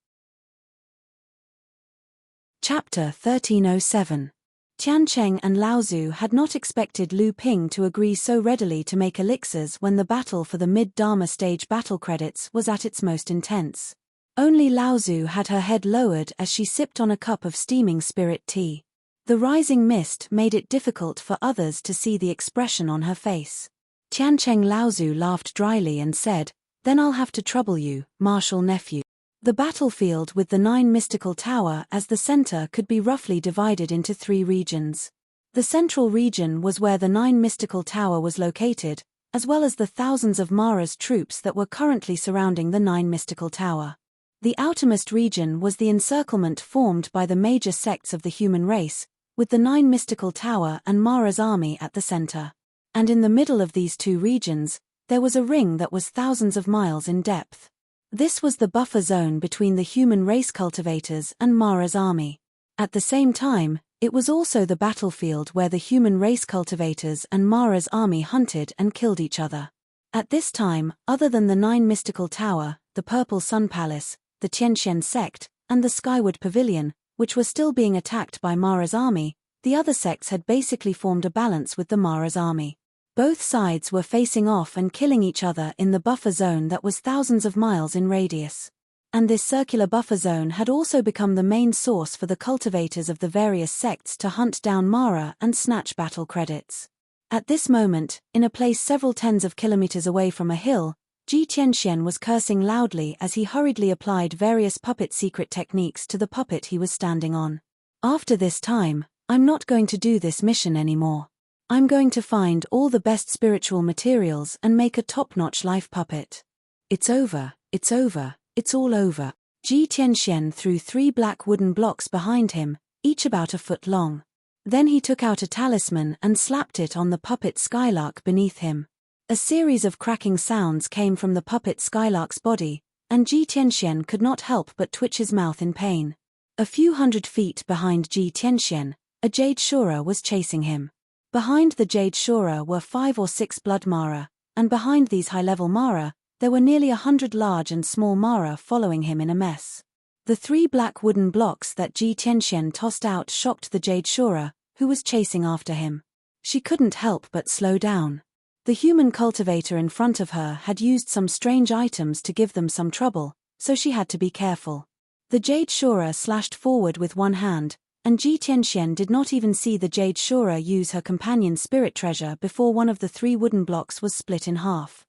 Chapter 1307. Tian Cheng and Laozu had not expected Lu Ping to agree so readily to make elixirs when the battle for the mid-Dharma stage battle credits was at its most intense. Only Laozu had her head lowered as she sipped on a cup of steaming spirit tea. The rising mist made it difficult for others to see the expression on her face. Tiancheng Laozu laughed dryly and said, "Then I'll have to trouble you, martial nephew." The battlefield with the 9 mystical tower as the center could be roughly divided into 3 regions. The central region was where the 9 mystical tower was located, as well as the thousands of Mara's troops that were currently surrounding the 9 mystical tower. The outermost region was the encirclement formed by the major sects of the human race, with the 9 mystical tower and Mara's army at the center. And in the middle of these 2 regions, there was a ring that was thousands of miles in depth. This was the buffer zone between the human race cultivators and Mara's army. At the same time, it was also the battlefield where the human race cultivators and Mara's army hunted and killed each other. At this time, other than the 9 mystical tower, the Purple Sun Palace, the Tianxian sect, and the Skyward Pavilion, which were still being attacked by Mara's army, the other sects had basically formed a balance with the Mara's army. Both sides were facing off and killing each other in the buffer zone that was thousands of miles in radius. And this circular buffer zone had also become the main source for the cultivators of the various sects to hunt down Mara and snatch battle credits. At this moment, in a place several tens of kilometers away from a hill, Ji Tianxian was cursing loudly as he hurriedly applied various puppet secret techniques to the puppet he was standing on. After this time, I'm not going to do this mission anymore. I'm going to find all the best spiritual materials and make a top-notch life puppet. It's over, it's over, it's all over. Ji Tianxian threw 3 black wooden blocks behind him, each about a foot long. Then he took out a talisman and slapped it on the puppet skylark beneath him. A series of cracking sounds came from the puppet skylark's body, and Ji Tianxian could not help but twitch his mouth in pain. A few hundred feet behind Ji Tianxian, a jade Shura was chasing him. Behind the jade Shura were 5 or 6 blood Mara, and behind these high-level Mara, there were nearly 100 large and small Mara following him in a mess. The 3 black wooden blocks that Ji Tianxian tossed out shocked the jade Shura, who was chasing after him. She couldn't help but slow down. The human cultivator in front of her had used some strange items to give them some trouble, so she had to be careful. The jade Shura slashed forward with one hand, and Ji Tianxian did not even see the jade Shura use her companion spirit treasure before one of the 3 wooden blocks was split in half.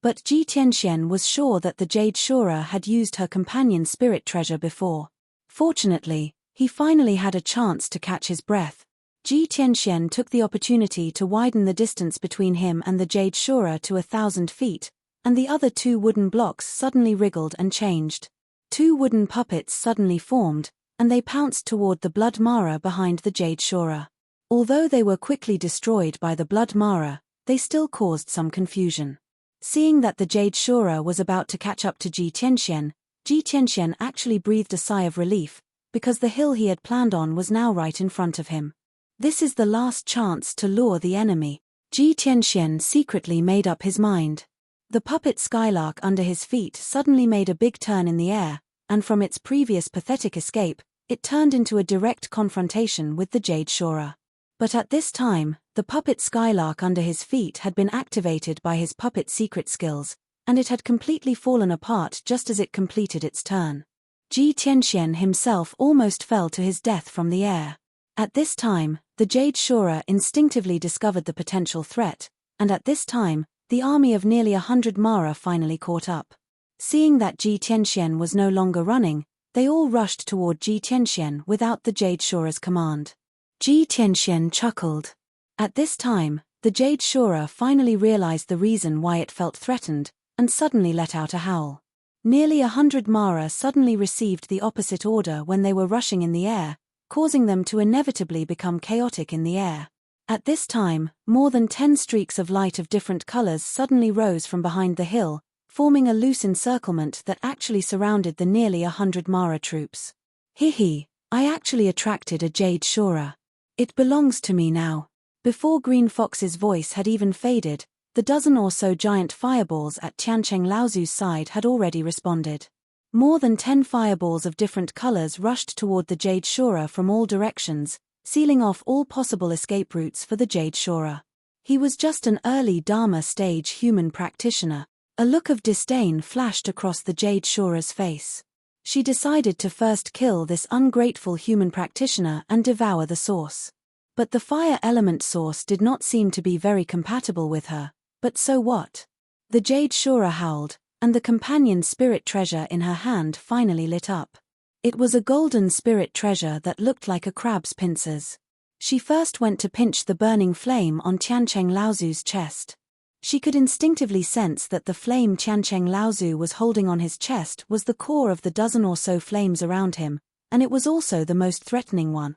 But Ji Tianxian was sure that the jade Shura had used her companion spirit treasure before. Fortunately, he finally had a chance to catch his breath. Ji Tianxian took the opportunity to widen the distance between him and the jade Shura to 1,000 feet, and the other 2 wooden blocks suddenly wriggled and changed. 2 wooden puppets suddenly formed, and they pounced toward the blood Mara behind the jade Shura. Although they were quickly destroyed by the blood Mara, they still caused some confusion. Seeing that the jade Shura was about to catch up to Ji Tianxian actually breathed a sigh of relief, because the hill he had planned on was now right in front of him. This is the last chance to lure the enemy. Ji Tianxian secretly made up his mind. The puppet skylark under his feet suddenly made a big turn in the air, and from its previous pathetic escape, it turned into a direct confrontation with the jade Shura. But at this time, the puppet skylark under his feet had been activated by his puppet secret skills, and it had completely fallen apart just as it completed its turn. Ji Tianxian himself almost fell to his death from the air. At this time, the jade Shura instinctively discovered the potential threat, and at this time, the army of nearly 100 Mara finally caught up. Seeing that Ji Tianxian was no longer running, they all rushed toward Ji Tianxian without the jade Shura's command. Ji Tianxian chuckled. At this time, the jade Shura finally realized the reason why it felt threatened, and suddenly let out a howl. Nearly 100 Mara suddenly received the opposite order when they were rushing in the air, causing them to inevitably become chaotic in the air. At this time, more than 10 streaks of light of different colors suddenly rose from behind the hill, forming a loose encirclement that actually surrounded the nearly 100 Mara troops. "Hihi, I actually attracted a jade Shura. It belongs to me now." Before Green Fox's voice had even faded, the dozen or so giant fireballs at Tiancheng Laozu's side had already responded. More than 10 fireballs of different colors rushed toward the jade Shura from all directions, sealing off all possible escape routes for the jade Shura. He was just an early Dharma stage human practitioner. A look of disdain flashed across the Jade Shora's face. She decided to first kill this ungrateful human practitioner and devour the source. But the fire element source did not seem to be very compatible with her. But so what? The Jade Shora howled, and the companion spirit treasure in her hand finally lit up. It was a golden spirit treasure that looked like a crab's pincers. She first went to pinch the burning flame on Tiancheng Laozu's chest. She could instinctively sense that the flame Tiancheng Laozu was holding on his chest was the core of the dozen or so flames around him, and it was also the most threatening one.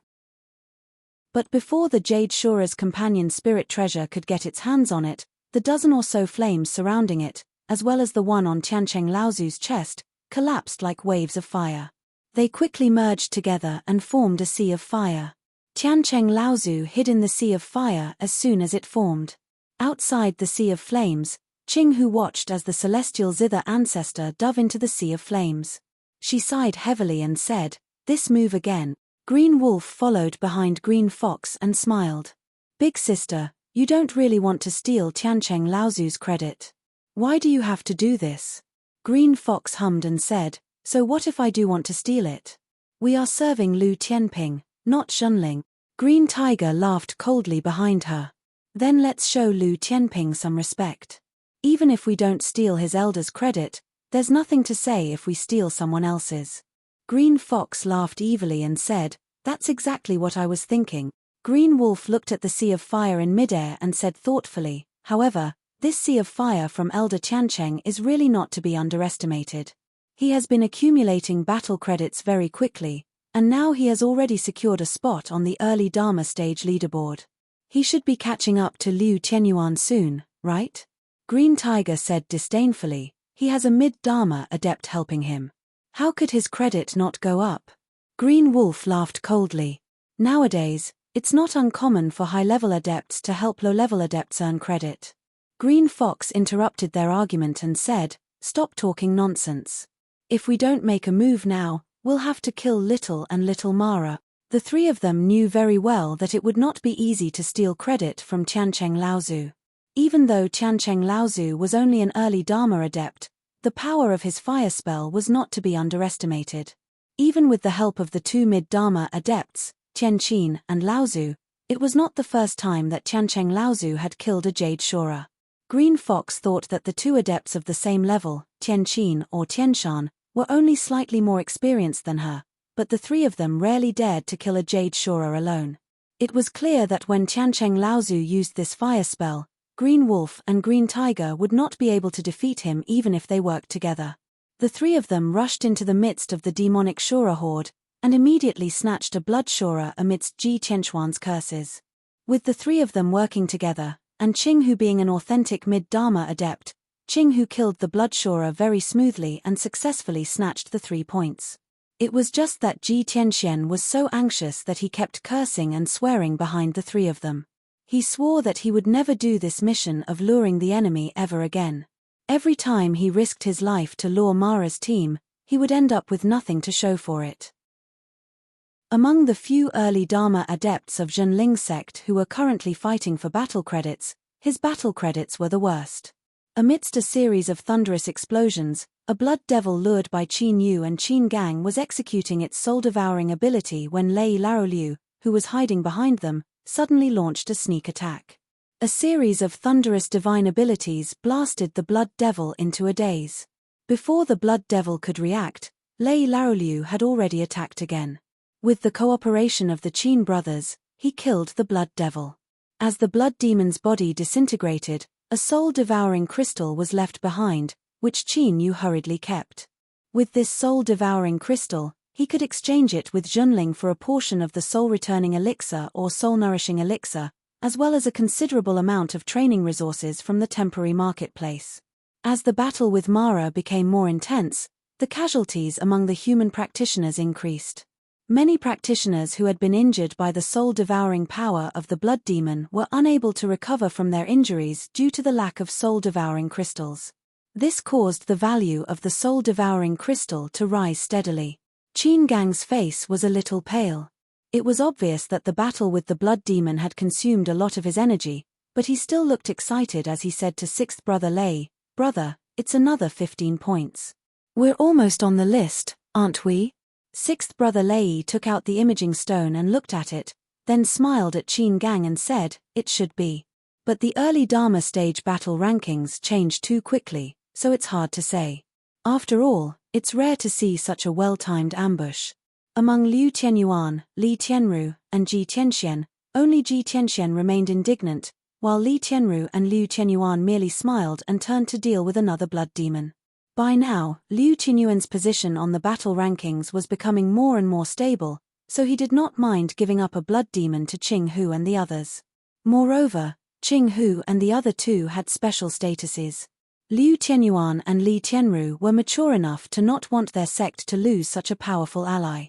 But before the Jade Shora's companion spirit treasure could get its hands on it, the dozen or so flames surrounding it, as well as the one on Tiancheng Laozu's chest, collapsed like waves of fire. They quickly merged together and formed a sea of fire. Tiancheng Laozu hid in the sea of fire as soon as it formed. Outside the sea of flames, Qinghu watched as the celestial zither ancestor dove into the sea of flames. She sighed heavily and said, "This move again." Green Wolf followed behind Green Fox and smiled. "Big sister, you don't really want to steal Tiancheng Laozu's credit. Why do you have to do this?" Green Fox hummed and said, "So what if I do want to steal it? We are serving Lu Tianping, not Zhenling." Green Tiger laughed coldly behind her. "Then let's show Lu Tianping some respect. Even if we don't steal his elder's credit, there's nothing to say if we steal someone else's." Green Fox laughed evilly and said, "That's exactly what I was thinking." Green Wolf looked at the sea of fire in midair and said thoughtfully, "However, this sea of fire from Elder Tiancheng is really not to be underestimated. He has been accumulating battle credits very quickly, and now he has already secured a spot on the early Dharma stage leaderboard. He should be catching up to Liu Tianyuan soon, right?" Green Tiger said disdainfully, "He has a mid-Dharma adept helping him. How could his credit not go up?" Green Wolf laughed coldly. "Nowadays, it's not uncommon for high-level adepts to help low-level adepts earn credit." Green Fox interrupted their argument and said, "Stop talking nonsense. If we don't make a move now, we'll have to kill Little and Little Mara." The three of them knew very well that it would not be easy to steal credit from Tiancheng Laozu. Even though Tiancheng Laozu was only an early Dharma adept, the power of his fire spell was not to be underestimated. Even with the help of the two mid-Dharma adepts, Tianqin and Laozu, it was not the first time that Tiancheng Laozu had killed a Jade Shora. Green Fox thought that the two adepts of the same level, Tianqin or Tianshan, were only slightly more experienced than her, but the three of them rarely dared to kill a Jade Shora alone. It was clear that when Tiancheng Laozu used this fire spell, Green Wolf and Green Tiger would not be able to defeat him even if they worked together. The three of them rushed into the midst of the demonic Shora horde, and immediately snatched a blood Shora amidst Ji Tianchuan's curses. With the three of them working together, and Qinghu being an authentic mid-Dharma adept, Qinghu killed the blood Shora very smoothly and successfully snatched the 3 points. It was just that Ji Tianxian was so anxious that he kept cursing and swearing behind the three of them. He swore that he would never do this mission of luring the enemy ever again. Every time he risked his life to lure Mara's team, he would end up with nothing to show for it. Among the few early Dharma adepts of Zhenling's sect who were currently fighting for battle credits, his battle credits were the worst. Amidst a series of thunderous explosions, a blood devil lured by Qin Yu and Qin Gang was executing its soul-devouring ability when Lei Laoliu, who was hiding behind them, suddenly launched a sneak attack. A series of thunderous divine abilities blasted the blood devil into a daze. Before the blood devil could react, Lei Laoliu had already attacked again. With the cooperation of the Qin brothers, he killed the blood devil. As the blood demon's body disintegrated, a soul-devouring crystal was left behind, which Qin Yu hurriedly kept. With this soul-devouring crystal, he could exchange it with Zhenling for a portion of the soul-returning elixir or soul-nourishing elixir, as well as a considerable amount of training resources from the temporary marketplace. As the battle with Mara became more intense, the casualties among the human practitioners increased. Many practitioners who had been injured by the soul-devouring power of the blood demon were unable to recover from their injuries due to the lack of soul-devouring crystals. This caused the value of the soul-devouring crystal to rise steadily. Qin Gang's face was a little pale. It was obvious that the battle with the blood demon had consumed a lot of his energy, but he still looked excited as he said to sixth brother Lei, "Brother, it's another 15 points. We're almost on the list, aren't we? Sixth brother Lei took out the imaging stone and looked at it, then smiled at Qin Gang and said, it should be. But the early Dharma stage battle rankings change too quickly, so it's hard to say. After all, it's rare to see such a well-timed ambush. Among Liu Tianyuan, Li Tianru, and Ji Tianxian, only Ji Tianxian remained indignant, while Li Tianru and Liu Tianyuan merely smiled and turned to deal with another blood demon. By now, Liu Tianyuan's position on the battle rankings was becoming more and more stable, so he did not mind giving up a blood demon to Qing Hu and the others. Moreover, Qing Hu and the other two had special statuses. Liu Tianyuan and Li Tianru were mature enough to not want their sect to lose such a powerful ally.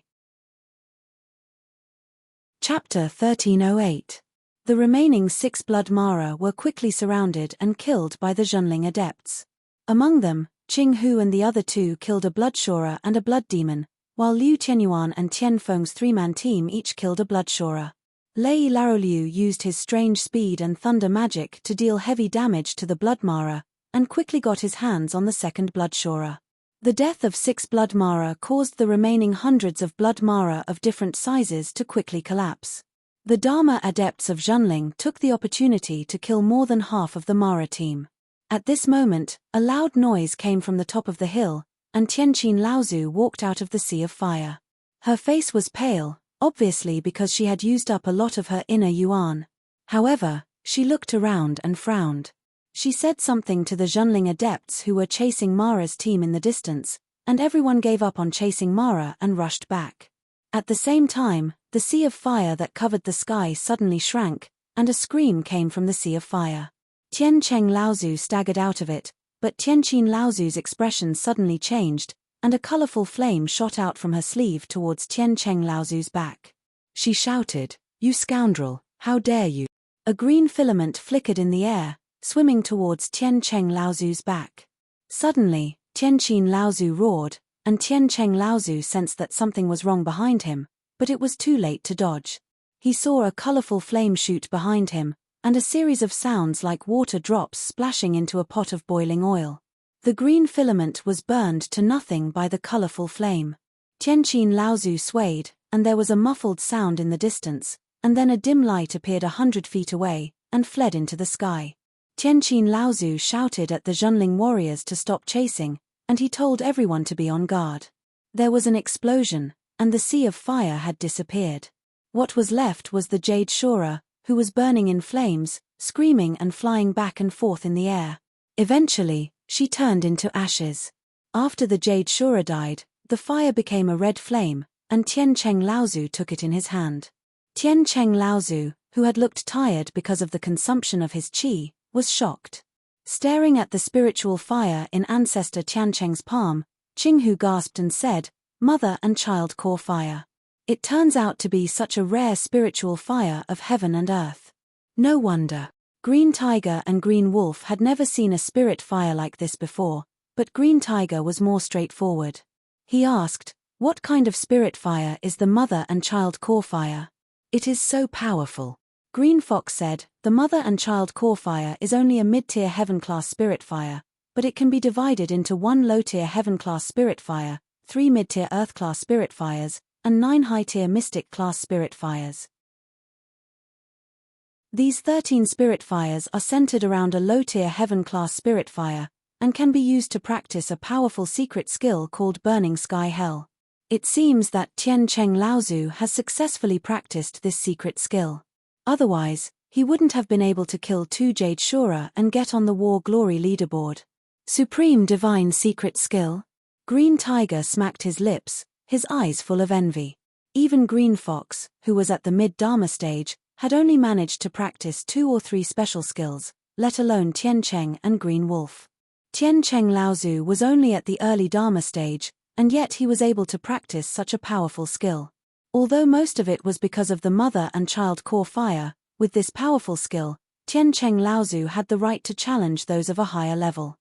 Chapter 1308. The remaining 6 Blood Mara were quickly surrounded and killed by the Zhenling adepts. Among them, Qing Hu and the other two killed a Bloodshorer and a Blood Demon, while Liu Tianyuan and Tianfeng's 3-man team each killed a Bloodshorer. Lei Laroliu used his strange speed and thunder magic to deal heavy damage to the Blood Mara, and quickly got his hands on the second Bloodshorer. The death of 6 Blood Mara caused the remaining hundreds of Blood Mara of different sizes to quickly collapse. The Dharma adepts of Zhenling took the opportunity to kill more than half of the Mara team. At this moment, a loud noise came from the top of the hill, and Tianqin Laozu walked out of the sea of fire. Her face was pale, obviously because she had used up a lot of her inner yuan. However, she looked around and frowned. She said something to the Zhenling adepts who were chasing Mara's team in the distance, and everyone gave up on chasing Mara and rushed back. At the same time, the sea of fire that covered the sky suddenly shrank, and a scream came from the sea of fire. Tiancheng Laozu staggered out of it, but Tianqin Laozu's expression suddenly changed, and a colorful flame shot out from her sleeve towards Tiancheng Laozu's back. She shouted, "You scoundrel, how dare you!" A green filament flickered in the air, swimming towards Tiancheng Laozu's back. Suddenly, Tianqin Laozu roared, and Tiancheng Laozu sensed that something was wrong behind him, but it was too late to dodge. He saw a colorful flame shoot behind him, and a series of sounds like water drops splashing into a pot of boiling oil. The green filament was burned to nothing by the colorful flame. Tianqin Laozu swayed, and there was a muffled sound in the distance, and then a dim light appeared 100 feet away, and fled into the sky. Tianqin Laozu shouted at the Zhenling warriors to stop chasing, and he told everyone to be on guard. There was an explosion, and the sea of fire had disappeared. What was left was the Jade Shorer, who was burning in flames, screaming and flying back and forth in the air. Eventually, she turned into ashes. After the Jade Shorer died, the fire became a red flame, and Tiancheng Laozu took it in his hand. Tiancheng Laozu, who had looked tired because of the consumption of his qi, was shocked. Staring at the spiritual fire in ancestor Tiancheng's palm, Qing Hu gasped and said, "Mother and child core fire. It turns out to be such a rare spiritual fire of heaven and earth." No wonder. Green Tiger and Green Wolf had never seen a spirit fire like this before, but Green Tiger was more straightforward. He asked, "What kind of spirit fire is the mother and child core fire?" "It is so powerful." Green Fox said, "The mother and child core fire is only a mid-tier heaven-class spirit fire, but it can be divided into 1 low-tier heaven-class spirit fire, 3 mid-tier earth-class spirit fires, and 9 high-tier mystic-class spirit fires. These 13 spirit fires are centered around a low-tier heaven-class spirit fire, and can be used to practice a powerful secret skill called Burning Sky Hell. It seems that Tiancheng Laozu has successfully practiced this secret skill. Otherwise, he wouldn't have been able to kill 2 Jade Shorer and get on the War Glory leaderboard. Supreme Divine Secret Skill? Green Tiger smacked his lips, his eyes full of envy. Even Green Fox, who was at the mid-Dharma stage, had only managed to practice 2 or 3 special skills, let alone Tiancheng and Green Wolf. Tiancheng Laozu was only at the early Dharma stage, and yet he was able to practice such a powerful skill. Although most of it was because of the mother and child core fire, with this powerful skill, Tiancheng Laozu had the right to challenge those of a higher level.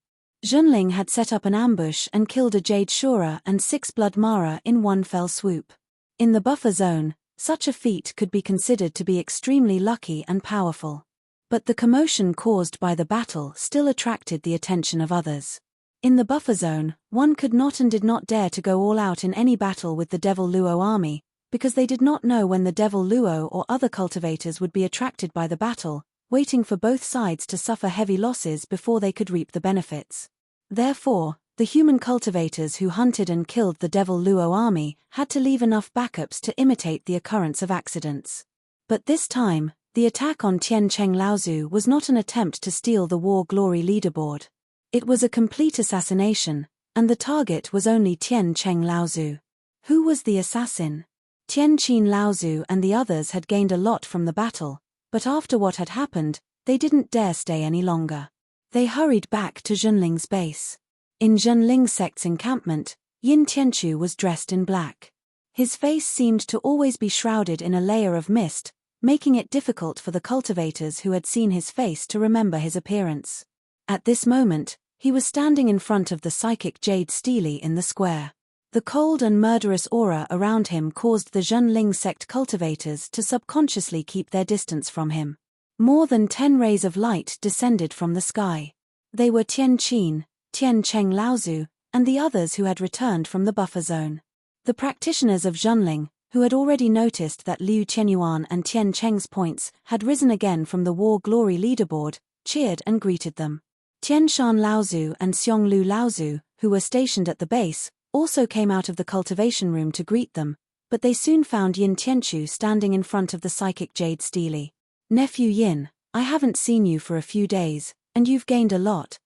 Zhenling had set up an ambush and killed a Jade Shorer and 6 Blood Mara in one fell swoop. In the buffer zone, such a feat could be considered to be extremely lucky and powerful. But the commotion caused by the battle still attracted the attention of others. In the buffer zone, one could not and did not dare to go all out in any battle with the Devil Luo army, because they did not know when the Devil Luo or other cultivators would be attracted by the battle, waiting for both sides to suffer heavy losses before they could reap the benefits. Therefore, the human cultivators who hunted and killed the Devil Luo army had to leave enough backups to imitate the occurrence of accidents. But this time, the attack on Tian Cheng Laozu was not an attempt to steal the War Glory leaderboard. It was a complete assassination, and the target was only Tian Cheng Laozu. Who was the assassin? Tian Qin Laozu and the others had gained a lot from the battle, but after what had happened, they didn't dare stay any longer. They hurried back to Zhenling's base. In Zhenling sect's encampment, Yin Tianchu was dressed in black. His face seemed to always be shrouded in a layer of mist, making it difficult for the cultivators who had seen his face to remember his appearance. At this moment, he was standing in front of the psychic jade stele in the square. The cold and murderous aura around him caused the Zhenling sect cultivators to subconsciously keep their distance from him. More than 10 rays of light descended from the sky. They were Tian Qin, Tian Cheng Laozu, and the others who had returned from the buffer zone. The practitioners of Zhenling, who had already noticed that Liu Qianyuan and Tian Cheng's points had risen again from the War Glory leaderboard, cheered and greeted them. Tian Shan Laozu and Xiong Lu Laozu, who were stationed at the base, also came out of the cultivation room to greet them, but they soon found Yin Tianchu standing in front of the psychic jade stele. "Nephew Yin, I haven't seen you for a few days, and you've gained a lot."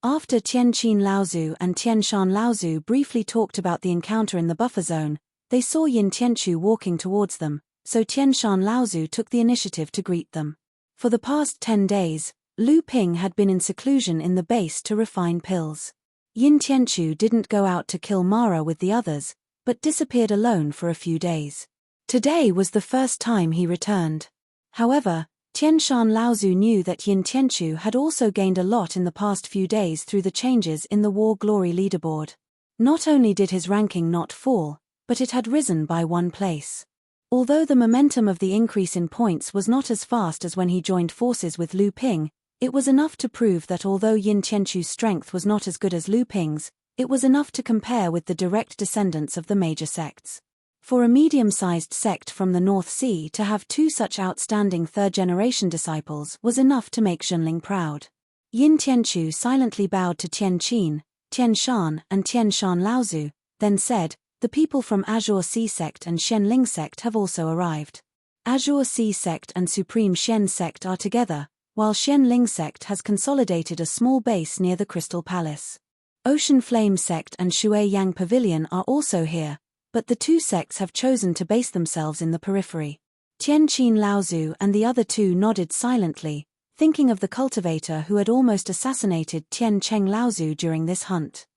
After Tian Qin Laozu and Tian Shan Laozu briefly talked about the encounter in the buffer zone, they saw Yin Tianchu walking towards them, so Tian Shan Laozu took the initiative to greet them. For the past 10 days, Lu Ping had been in seclusion in the base to refine pills. Yin Tianchu didn't go out to kill Mara with the others, but disappeared alone for a few days. Today was the first time he returned. However, Tian Shan Laozu knew that Yin Tianchu had also gained a lot in the past few days through the changes in the War Glory leaderboard. Not only did his ranking not fall, but it had risen by 1 place. Although the momentum of the increase in points was not as fast as when he joined forces with Lu Ping, it was enough to prove that although Yin Tianchu's strength was not as good as Lu Ping's, it was enough to compare with the direct descendants of the major sects. For a medium-sized sect from the North Sea to have 2 such outstanding third-generation disciples was enough to make Zhenling proud. Yin Tianchu silently bowed to Tian Qin, Tian Shan and Tian Shan Laozu, then said, "The people from Azure Sea sect and Shenling sect have also arrived. Azure Sea sect and Supreme Shen sect are together, while Shenling sect has consolidated a small base near the Crystal Palace. Ocean Flame sect and Shui Yang Pavilion are also here, but the 2 sects have chosen to base themselves in the periphery." Tian Qin Laozu and the other 2 nodded silently, thinking of the cultivator who had almost assassinated Tian Cheng Laozu during this hunt.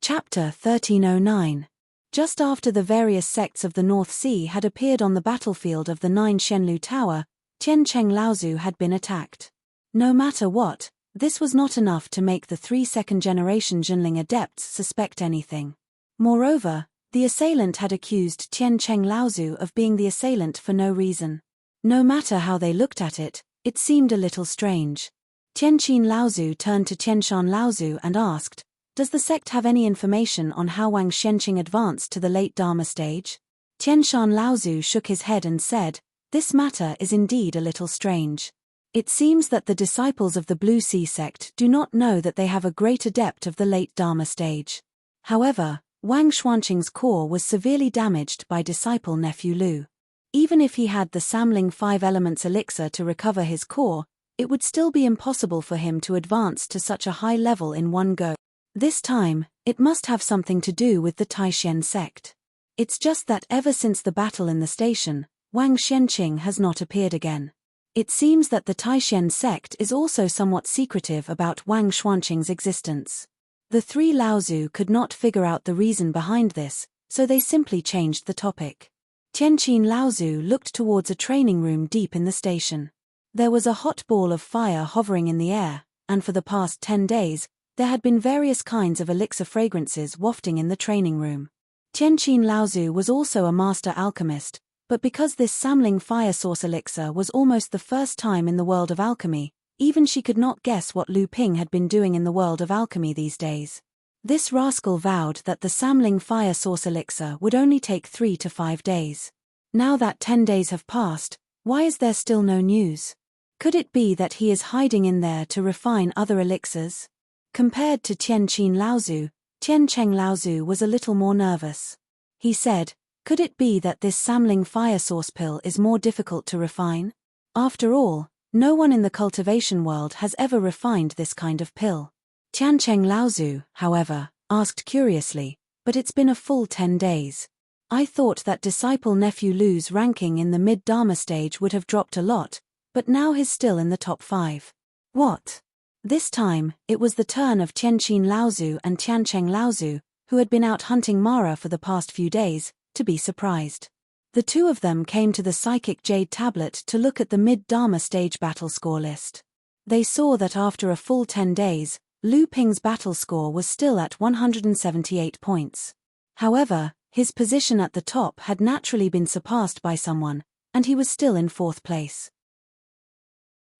Chapter 1309. Just after the various sects of the North Sea had appeared on the battlefield of the 9 Shenlu Tower, Tian Cheng Laozu had been attacked. No matter what, this was not enough to make the 3 second-generation Zhenling adepts suspect anything. Moreover, the assailant had accused Tian Cheng Laozu of being the assailant for no reason. No matter how they looked at it, it seemed a little strange. Tian Qin Laozu turned to Tian Shan Laozu and asked, "Does the sect have any information on how Wang Shenqing advanced to the late Dharma stage?" Tian Shan Laozu shook his head and said, "This matter is indeed a little strange. It seems that the disciples of the Blue Sea sect do not know that they have a great adept of the late Dharma stage. However, Wang Xuanqing's core was severely damaged by disciple nephew Lu. Even if he had the Samling 5 Elements elixir to recover his core, it would still be impossible for him to advance to such a high level in one go. This time, it must have something to do with the Taishen sect. It's just that ever since the battle in the station, Wang Shenqing has not appeared again. It seems that the Taishen sect is also somewhat secretive about Wang Xuanqing's existence." The 3 Laozu could not figure out the reason behind this, so they simply changed the topic. Tian Qin Laozu looked towards a training room deep in the station. There was a hot ball of fire hovering in the air, and for the past 10 days, there had been various kinds of elixir fragrances wafting in the training room. Tian Qin Laozu was also a master alchemist, but because this Samling fire source elixir was almost the first time in the world of alchemy, Even she could not guess what Lu Ping had been doing in the world of alchemy these days. This rascal vowed that the Samling fire source elixir would only take 3 to 5 days. Now that 10 days have passed, why is there still no news? Could it be that he is hiding in there to refine other elixirs? Compared to Tian Qin Laozu, Tian Cheng Laozu was a little more nervous. He said, could it be that this Samling fire source pill is more difficult to refine? After all, no one in the cultivation world has ever refined this kind of pill. Tian Cheng Laozu, however, asked curiously, but it's been a full 10 days. I thought that disciple nephew Lu's ranking in the mid-Dharma stage would have dropped a lot, but now he's still in the top 5. What? This time, it was the turn of Tian Qin Laozu and Tian Cheng Laozu, who had been out hunting Mara for the past few days, to be surprised. The two of them came to the Psychic Jade Tablet to look at the mid-Dharma stage battle score list. They saw that after a full 10 days, Lu Ping's battle score was still at 178 points. However, his position at the top had naturally been surpassed by someone, and he was still in 4th place.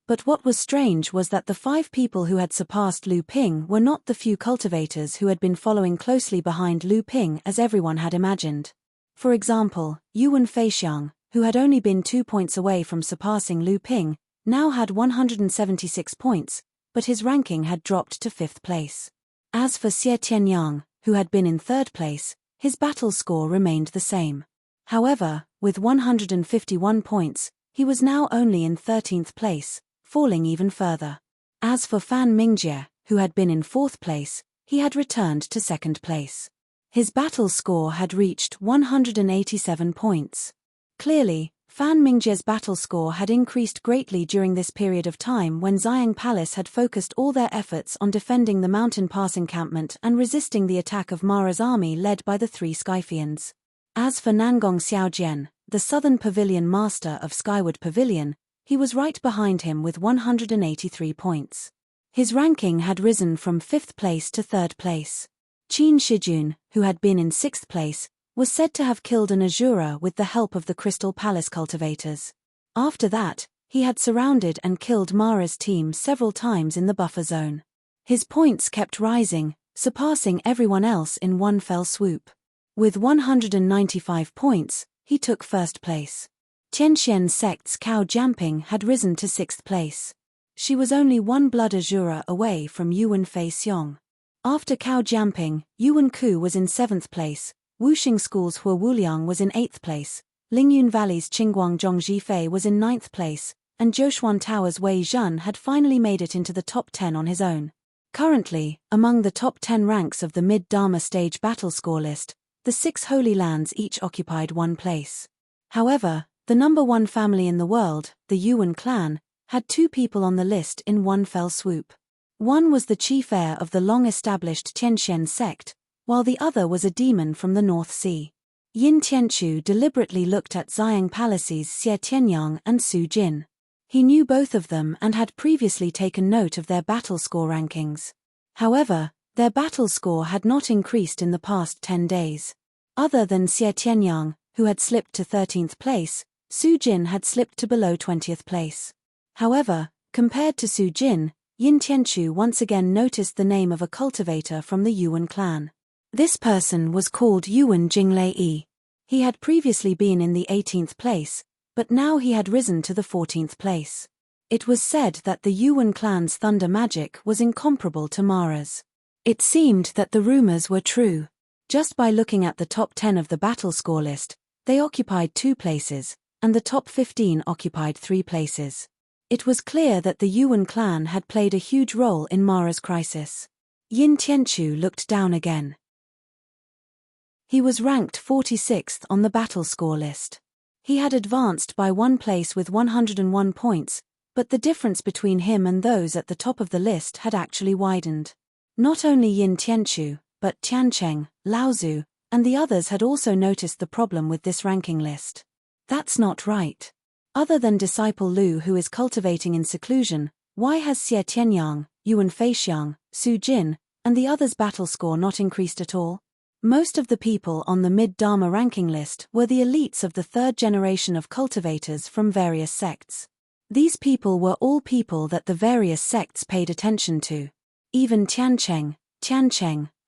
But what was strange was that the 5 people who had surpassed Lu Ping were not the few cultivators who had been following closely behind Lu Ping as everyone had imagined. For example, Yuan Feixiang, who had only been 2 points away from surpassing Lu Ping, now had 176 points, but his ranking had dropped to 5th place. As for Xie Tianyang, who had been in 3rd place, his battle score remained the same. However, with 151 points, he was now only in 13th place, falling even further. As for Fan Mingjie, who had been in 4th place, he had returned to 2nd place. His battle score had reached 187 points. Clearly, Fan Mingjie's battle score had increased greatly during this period of time when Xiang Palace had focused all their efforts on defending the mountain pass encampment and resisting the attack of Mara's army led by the 3 Skyfians. As for Nangong Xiaojian, the southern pavilion master of Skyward Pavilion, he was right behind him with 183 points. His ranking had risen from 5th place to 3rd place. Qin Shijun, who had been in 6th place, was said to have killed an Azura with the help of the Crystal Palace cultivators. After that, he had surrounded and killed Mara's team several times in the buffer zone. His points kept rising, surpassing everyone else in one fell swoop. With 195 points, he took 1st place. Tianxian sect's Cao Jianping had risen to 6th place. She was only 1 blood Azura away from Yuan Feixiang. After Cao Jianping, Yuan Ku was in 7th place, Wuxing School's Hua Wuliang was in 8th place, Lingyun Valley's Qingguang Zhongzhifei was in 9th place, and Zhoushuan Tower's Wei Zhen had finally made it into the top 10 on his own. Currently, among the top 10 ranks of the mid-Dharma stage battle score list, the 6 Holy Lands each occupied 1 place. However, the number 1 family in the world, the Yuan clan, had 2 people on the list in one fell swoop. One was the chief heir of the long-established Tianxian sect, while the other was a demon from the North Sea. Yin Tianchu deliberately looked at Xiang Palace's Xie Tianyang and Su Jin. He knew both of them and had previously taken note of their battle score rankings. However, their battle score had not increased in the past 10 days. Other than Xie Tianyang, who had slipped to 13th place, Su Jin had slipped to below 20th place. However, compared to Su Jin, Yin Tianchu once again noticed the name of a cultivator from the Yuan clan. This person was called Yuan Jinglei. He had previously been in the 18th place, but now he had risen to the 14th place. It was said that the Yuan clan's thunder magic was incomparable to Mara's. It seemed that the rumors were true. Just by looking at the top 10 of the battle score list, they occupied 2 places, and the top 15 occupied 3 places. It was clear that the Yuan clan had played a huge role in Mara's crisis. Yin Tianchu looked down again. He was ranked 46th on the battle score list. He had advanced by 1 place with 101 points, but the difference between him and those at the top of the list had actually widened. Not only Yin Tianchu, but Tiancheng, Laozu, and the others had also noticed the problem with this ranking list. That's not right. Other than disciple Lu, who is cultivating in seclusion, why has Xie Tianyang, Yuan Feixiang, Su Jin, and the others' battle score not increased at all? Most of the people on the mid-Dharma ranking list were the elites of the 3rd generation of cultivators from various sects. These people were all people that the various sects paid attention to. Even Tiancheng,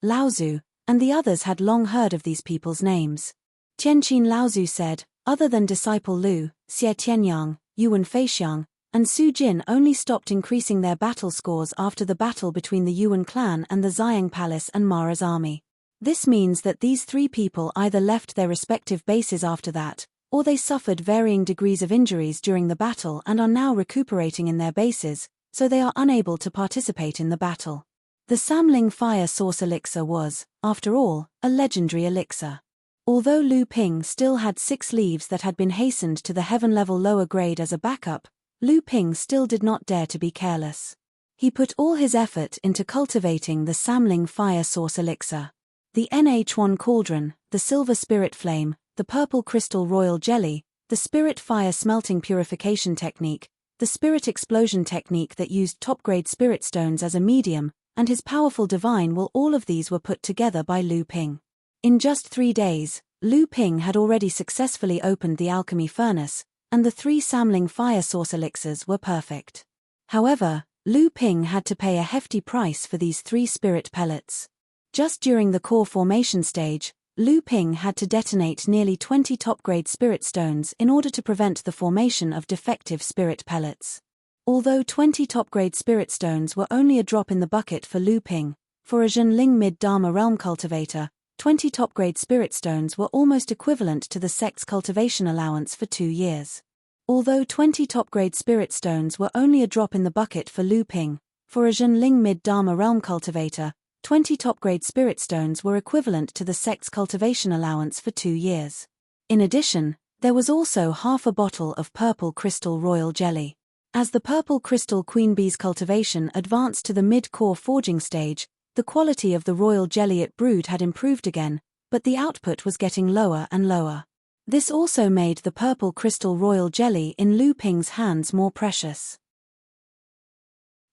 Laozu, and the others had long heard of these people's names. Tianqin Laozu said, other than disciple Lu, Xie Tianyang, Yuan Feixiang, and Su Jin only stopped increasing their battle scores after the battle between the Yuan clan and the Xiang Palace and Mara's army. This means that these three people either left their respective bases after that, or they suffered varying degrees of injuries during the battle and are now recuperating in their bases, so they are unable to participate in the battle. The Samling Fire Source Elixir was, after all, a legendary elixir. Although Lu Ping still had 6 leaves that had been hastened to the heaven-level lower grade as a backup, Lu Ping still did not dare to be careless. He put all his effort into cultivating the Samling Fire Source Elixir. The NH1 Cauldron, the Silver Spirit Flame, the Purple Crystal Royal Jelly, the Spirit Fire Smelting Purification Technique, the Spirit Explosion Technique that used top-grade spirit stones as a medium, and his powerful divine will, all of these were put together by Lu Ping. In just 3 days, Lu Ping had already successfully opened the alchemy furnace, and the 3 Samling Fire Source elixirs were perfect. However, Lu Ping had to pay a hefty price for these 3 spirit pellets. Just during the core formation stage, Lu Ping had to detonate nearly 20 top-grade spirit stones in order to prevent the formation of defective spirit pellets. Although 20 top-grade spirit stones were only a drop in the bucket for Lu Ping, for a Zhenling mid-Dharma realm cultivator, 20 top-grade spirit stones were almost equivalent to the sect's cultivation allowance for 2 years. Although 20 top-grade spirit stones were only a drop in the bucket for Lu Ping, for a Zhenling mid-Dharma realm cultivator, 20 top-grade spirit stones were equivalent to the sect's cultivation allowance for 2 years. In addition, there was also half a bottle of Purple Crystal Royal Jelly. As the Purple Crystal Queen Bee's cultivation advanced to the mid-core forging stage, the quality of the royal jelly it brewed had improved again, but the output was getting lower and lower. This also made the Purple Crystal Royal Jelly in Lu Ping's hands more precious.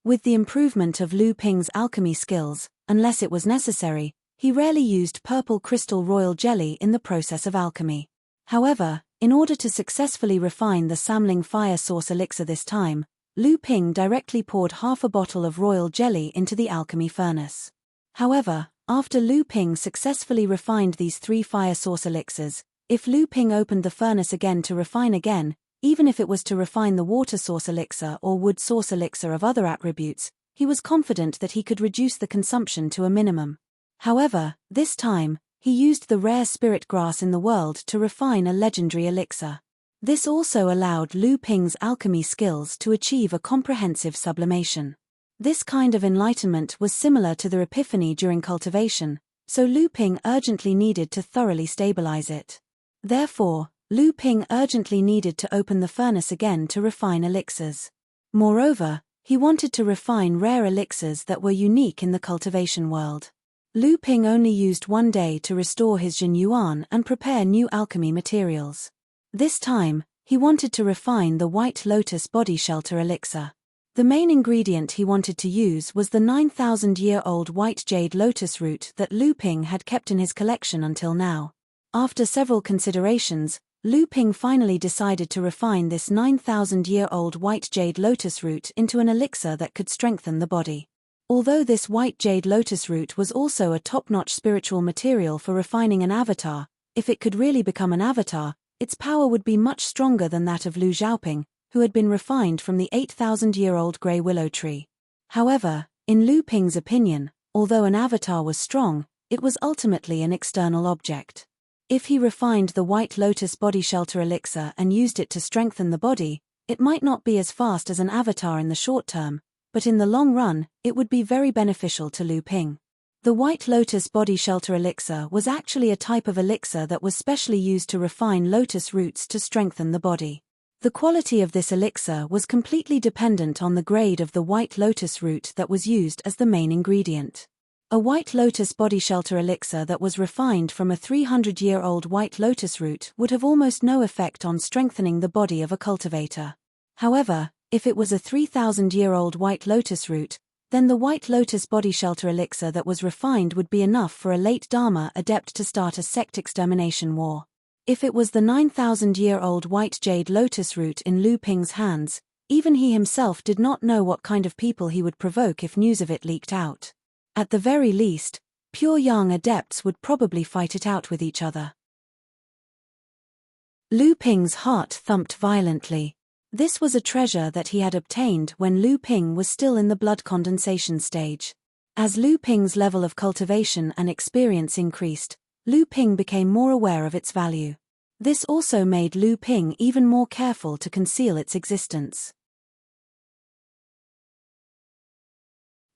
With the improvement of Lu Ping's alchemy skills, unless it was necessary, he rarely used Purple Crystal Royal Jelly in the process of alchemy. However, in order to successfully refine the Samling Fire Source Elixir this time, Lu Ping directly poured half a bottle of royal jelly into the alchemy furnace. However, after Lu Ping successfully refined these 3 fire source elixirs, if Lu Ping opened the furnace again to refine again, even if it was to refine the water source elixir or wood source elixir of other attributes, he was confident that he could reduce the consumption to a minimum. However, this time, he used the rare spirit grass in the world to refine a legendary elixir. This also allowed Lu Ping's alchemy skills to achieve a comprehensive sublimation. This kind of enlightenment was similar to the epiphany during cultivation, so Lu Ping urgently needed to thoroughly stabilize it. Therefore, Lu Ping urgently needed to open the furnace again to refine elixirs. Moreover, he wanted to refine rare elixirs that were unique in the cultivation world. Lu Ping only used 1 day to restore his Jin Yuan and prepare new alchemy materials. This time, he wanted to refine the White Lotus Body Shelter Elixir. The main ingredient he wanted to use was the 9,000-year-old white jade lotus root that Lu Ping had kept in his collection until now. After several considerations, Lu Ping finally decided to refine this 9,000-year-old white jade lotus root into an elixir that could strengthen the body. Although this white jade lotus root was also a top-notch spiritual material for refining an avatar, if it could really become an avatar, its power would be much stronger than that of Lu Xiaoping, who had been refined from the 8,000-year-old grey willow tree. However, in Lu Ping's opinion, although an avatar was strong, it was ultimately an external object. If he refined the White Lotus Body Shelter Elixir and used it to strengthen the body, it might not be as fast as an avatar in the short term, but in the long run, it would be very beneficial to Lu Ping. The White Lotus Body Shelter Elixir was actually a type of elixir that was specially used to refine lotus roots to strengthen the body. The quality of this elixir was completely dependent on the grade of the white lotus root that was used as the main ingredient. A White Lotus Body Shelter Elixir that was refined from a 300-year-old white lotus root would have almost no effect on strengthening the body of a cultivator. However, if it was a 3,000-year-old white lotus root, then the White Lotus Body Shelter Elixir that was refined would be enough for a late Dharma adept to start a sect extermination war. If it was the 9,000-year-old white jade lotus root in Lu Ping's hands, Even he himself did not know what kind of people he would provoke if news of it leaked out. At the very least, pure yang adepts would probably fight it out with each other. Lu Ping's heart thumped violently. This was a treasure that he had obtained when Lu Ping was still in the blood condensation stage. As Lu Ping's level of cultivation and experience increased, Lu Ping became more aware of its value. This also made Lu Ping even more careful to conceal its existence.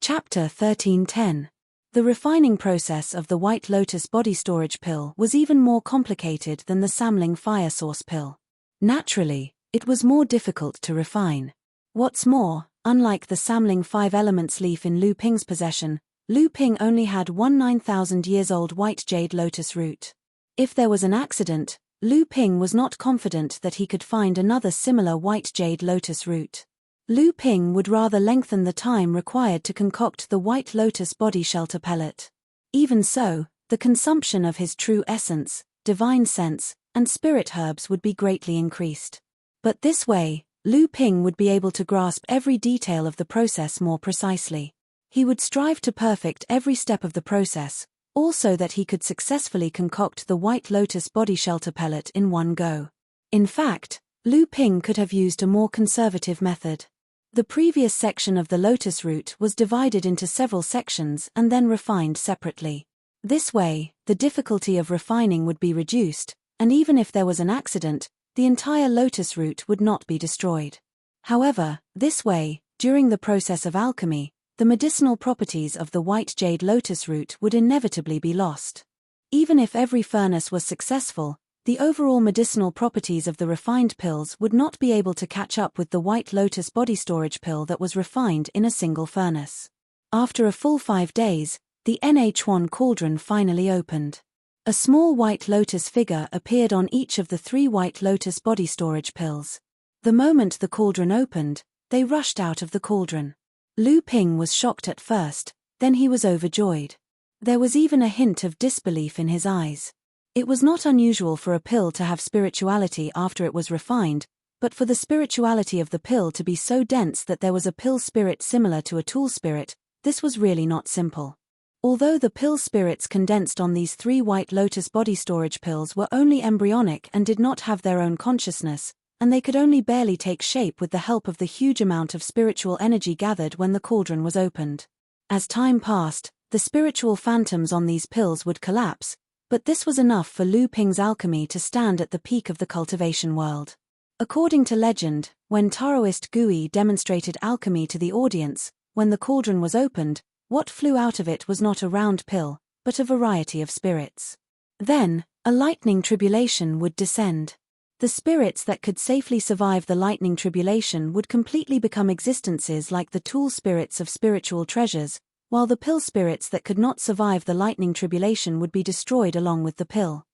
Chapter 1310. The refining process of the White Lotus body storage pill was even more complicated than the Samling fire source pill. Naturally, it was more difficult to refine. What's more, unlike the Samling 5 elements leaf in Lu Ping's possession, Lu Ping only had one 9,000 years old white jade lotus root. If there was an accident, Lu Ping was not confident that he could find another similar white jade lotus root. Lu Ping would rather lengthen the time required to concoct the White Lotus body shelter pellet. Even so, the consumption of his true essence, divine sense, and spirit herbs would be greatly increased. But this way, Lu Ping would be able to grasp every detail of the process more precisely. He would strive to perfect every step of the process, also that he could successfully concoct the White Lotus body shelter pellet in one go. In fact, Lu Ping could have used a more conservative method. The previous section of the lotus root was divided into several sections and then refined separately. This way, the difficulty of refining would be reduced, and even if there was an accident, the entire lotus root would not be destroyed. However, this way, during the process of alchemy, the medicinal properties of the white jade lotus root would inevitably be lost. Even if every furnace was successful, the overall medicinal properties of the refined pills would not be able to catch up with the White Lotus body storage pill that was refined in a single furnace. After a full 5 days, the NH1 cauldron finally opened. A small White Lotus figure appeared on each of the 3 White Lotus body storage pills. The moment the cauldron opened, they rushed out of the cauldron. Lu Ping was shocked at first, then he was overjoyed. There was even a hint of disbelief in his eyes. It was not unusual for a pill to have spirituality after it was refined, but for the spirituality of the pill to be so dense that there was a pill spirit similar to a tool spirit, this was really not simple. Although the pill spirits condensed on these 3 White Lotus body storage pills were only embryonic and did not have their own consciousness, and they could only barely take shape with the help of the huge amount of spiritual energy gathered when the cauldron was opened. As time passed, the spiritual phantoms on these pills would collapse, but this was enough for Lu Ping's alchemy to stand at the peak of the cultivation world. According to legend, when Taoist Gui demonstrated alchemy to the audience, when the cauldron was opened, what flew out of it was not a round pill, but a variety of spirits. Then, a lightning tribulation would descend. The spirits that could safely survive the lightning tribulation would completely become existences like the tool spirits of spiritual treasures, while the pill spirits that could not survive the lightning tribulation would be destroyed along with the pill.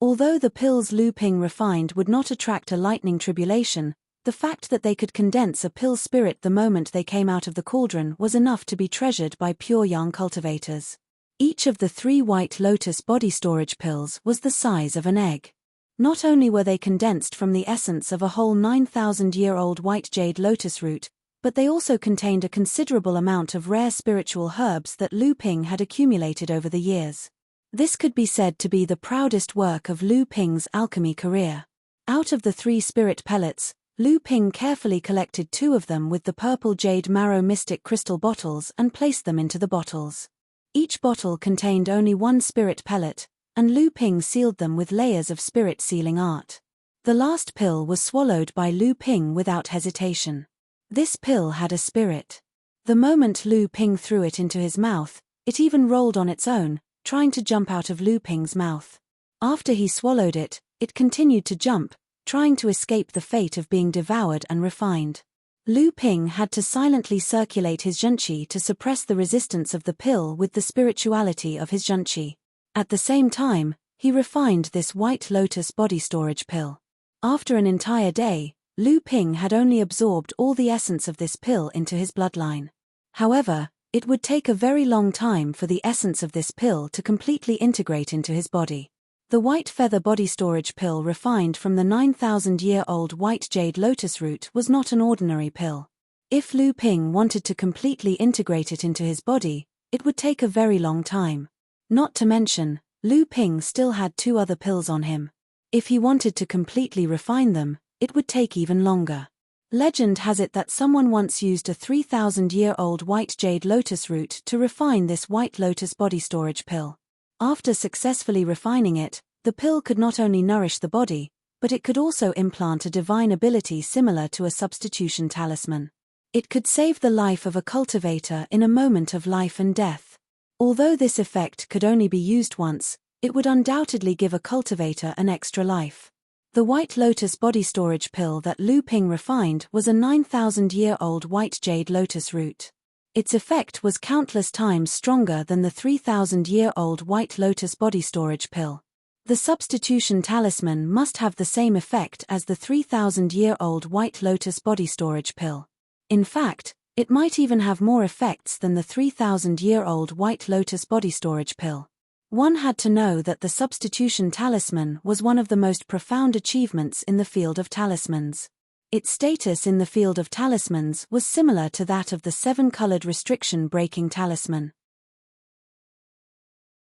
Although the pills Lu Ping refined would not attract a lightning tribulation, the fact that they could condense a pill spirit the moment they came out of the cauldron was enough to be treasured by pure yang cultivators. Each of the 3 White Lotus body storage pills was the size of an egg. Not only were they condensed from the essence of a whole 9,000-year-old white jade lotus root, but they also contained a considerable amount of rare spiritual herbs that Lu Ping had accumulated over the years. This could be said to be the proudest work of Lu Ping's alchemy career. Out of the 3 spirit pellets, Lu Ping carefully collected 2 of them with the purple jade marrow mystic crystal bottles and placed them into the bottles. Each bottle contained only 1 spirit pellet, and Lu Ping sealed them with layers of spirit sealing art. The last pill was swallowed by Lu Ping without hesitation. This pill had a spirit. The moment Lu Ping threw it into his mouth, it even rolled on its own, trying to jump out of Lu Ping's mouth. After he swallowed it, it continued to jump, trying to escape the fate of being devoured and refined. Lu Ping had to silently circulate his zhenqi to suppress the resistance of the pill with the spirituality of his zhenqi. At the same time, he refined this White Lotus body storage pill. After an entire day, Lu Ping had only absorbed all the essence of this pill into his bloodline. However, it would take a very long time for the essence of this pill to completely integrate into his body. The white feather body storage pill refined from the 9,000-year-old white jade lotus root was not an ordinary pill. If Lu Ping wanted to completely integrate it into his body, it would take a very long time. Not to mention, Lu Ping still had 2 other pills on him. If he wanted to completely refine them, it would take even longer. Legend has it that someone once used a 3,000-year-old white jade lotus root to refine this white lotus body storage pill. After successfully refining it, the pill could not only nourish the body, but it could also implant a divine ability similar to a substitution talisman. It could save the life of a cultivator in a moment of life and death. Although this effect could only be used once, it would undoubtedly give a cultivator an extra life. The white lotus body storage pill that Lu Ping refined was a 9,000-year-old white jade lotus root. Its effect was countless times stronger than the 3,000-year-old white lotus body storage pill. The substitution talisman must have the same effect as the 3,000-year-old white lotus body storage pill. In fact, it might even have more effects than the 3,000-year-old white lotus body storage pill. One had to know that the substitution talisman was one of the most profound achievements in the field of talismans. Its status in the field of talismans was similar to that of the 7-colored restriction-breaking talisman.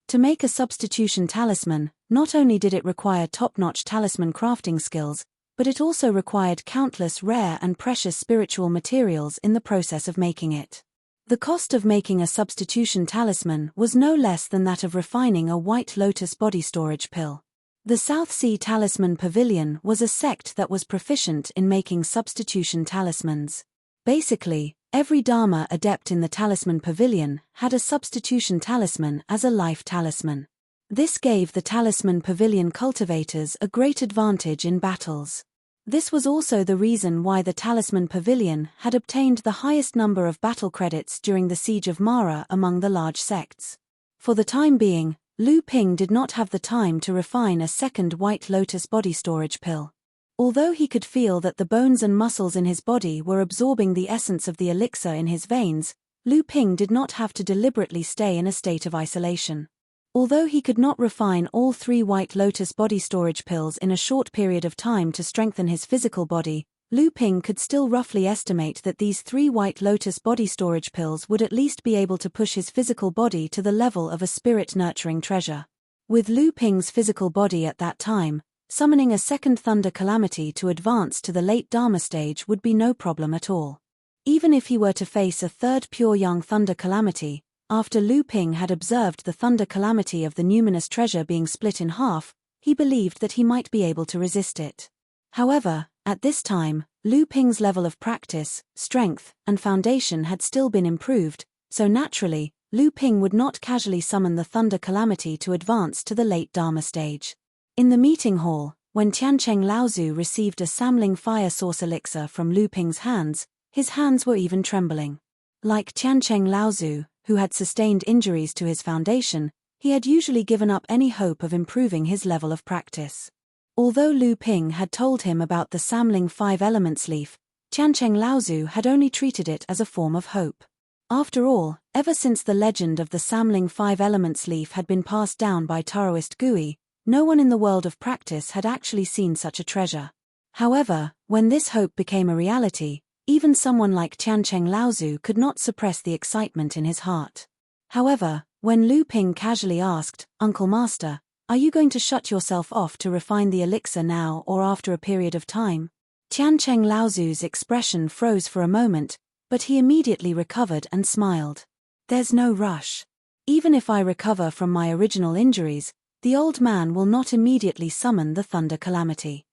To make a substitution talisman, not only did it require top-notch talisman crafting skills, but it also required countless rare and precious spiritual materials in the process of making it. The cost of making a substitution talisman was no less than that of refining a white lotus body storage pill. The South Sea Talisman Pavilion was a sect that was proficient in making substitution talismans. Basically, every Dharma adept in the Talisman Pavilion had a substitution talisman as a life talisman. This gave the Talisman Pavilion cultivators a great advantage in battles. This was also the reason why the Talisman Pavilion had obtained the highest number of battle credits during the Siege of Mara among the large sects. For the time being, Lu Ping did not have the time to refine a second white lotus body storage pill. Although he could feel that the bones and muscles in his body were absorbing the essence of the elixir in his veins, Lu Ping did not have to deliberately stay in a state of isolation. Although he could not refine all 3 white lotus body storage pills in a short period of time to strengthen his physical body, Lu Ping could still roughly estimate that these 3 white lotus body storage pills would at least be able to push his physical body to the level of a spirit-nurturing treasure. With Lu Ping's physical body at that time, summoning a second thunder calamity to advance to the late Dharma stage would be no problem at all. Even if he were to face a third pure young thunder calamity, after Lu Ping had observed the thunder calamity of the numinous treasure being split in half, he believed that he might be able to resist it. However, at this time, Lu Ping's level of practice, strength, and foundation had still been improved, so naturally, Lu Ping would not casually summon the thunder calamity to advance to the late Dharma stage. In the meeting hall, when Tiancheng Laozu received a Samling fire source elixir from Lu Ping's hands, his hands were even trembling. Like Tiancheng Laozu, who had sustained injuries to his foundation, he had usually given up any hope of improving his level of practice. Although Lu Ping had told him about the Samling 5 Elements leaf, Tiancheng Laozu had only treated it as a form of hope. After all, ever since the legend of the Samling 5 Elements leaf had been passed down by Taoist Gui, no one in the world of practice had actually seen such a treasure. However, when this hope became a reality, even someone like Tiancheng Laozu could not suppress the excitement in his heart. However, when Lu Ping casually asked, "Uncle Master, are you going to shut yourself off to refine the elixir now or after a period of time?" Tiancheng Laozu's expression froze for a moment, but he immediately recovered and smiled. "There's no rush. Even if I recover from my original injuries, the old man will not immediately summon the thunder calamity.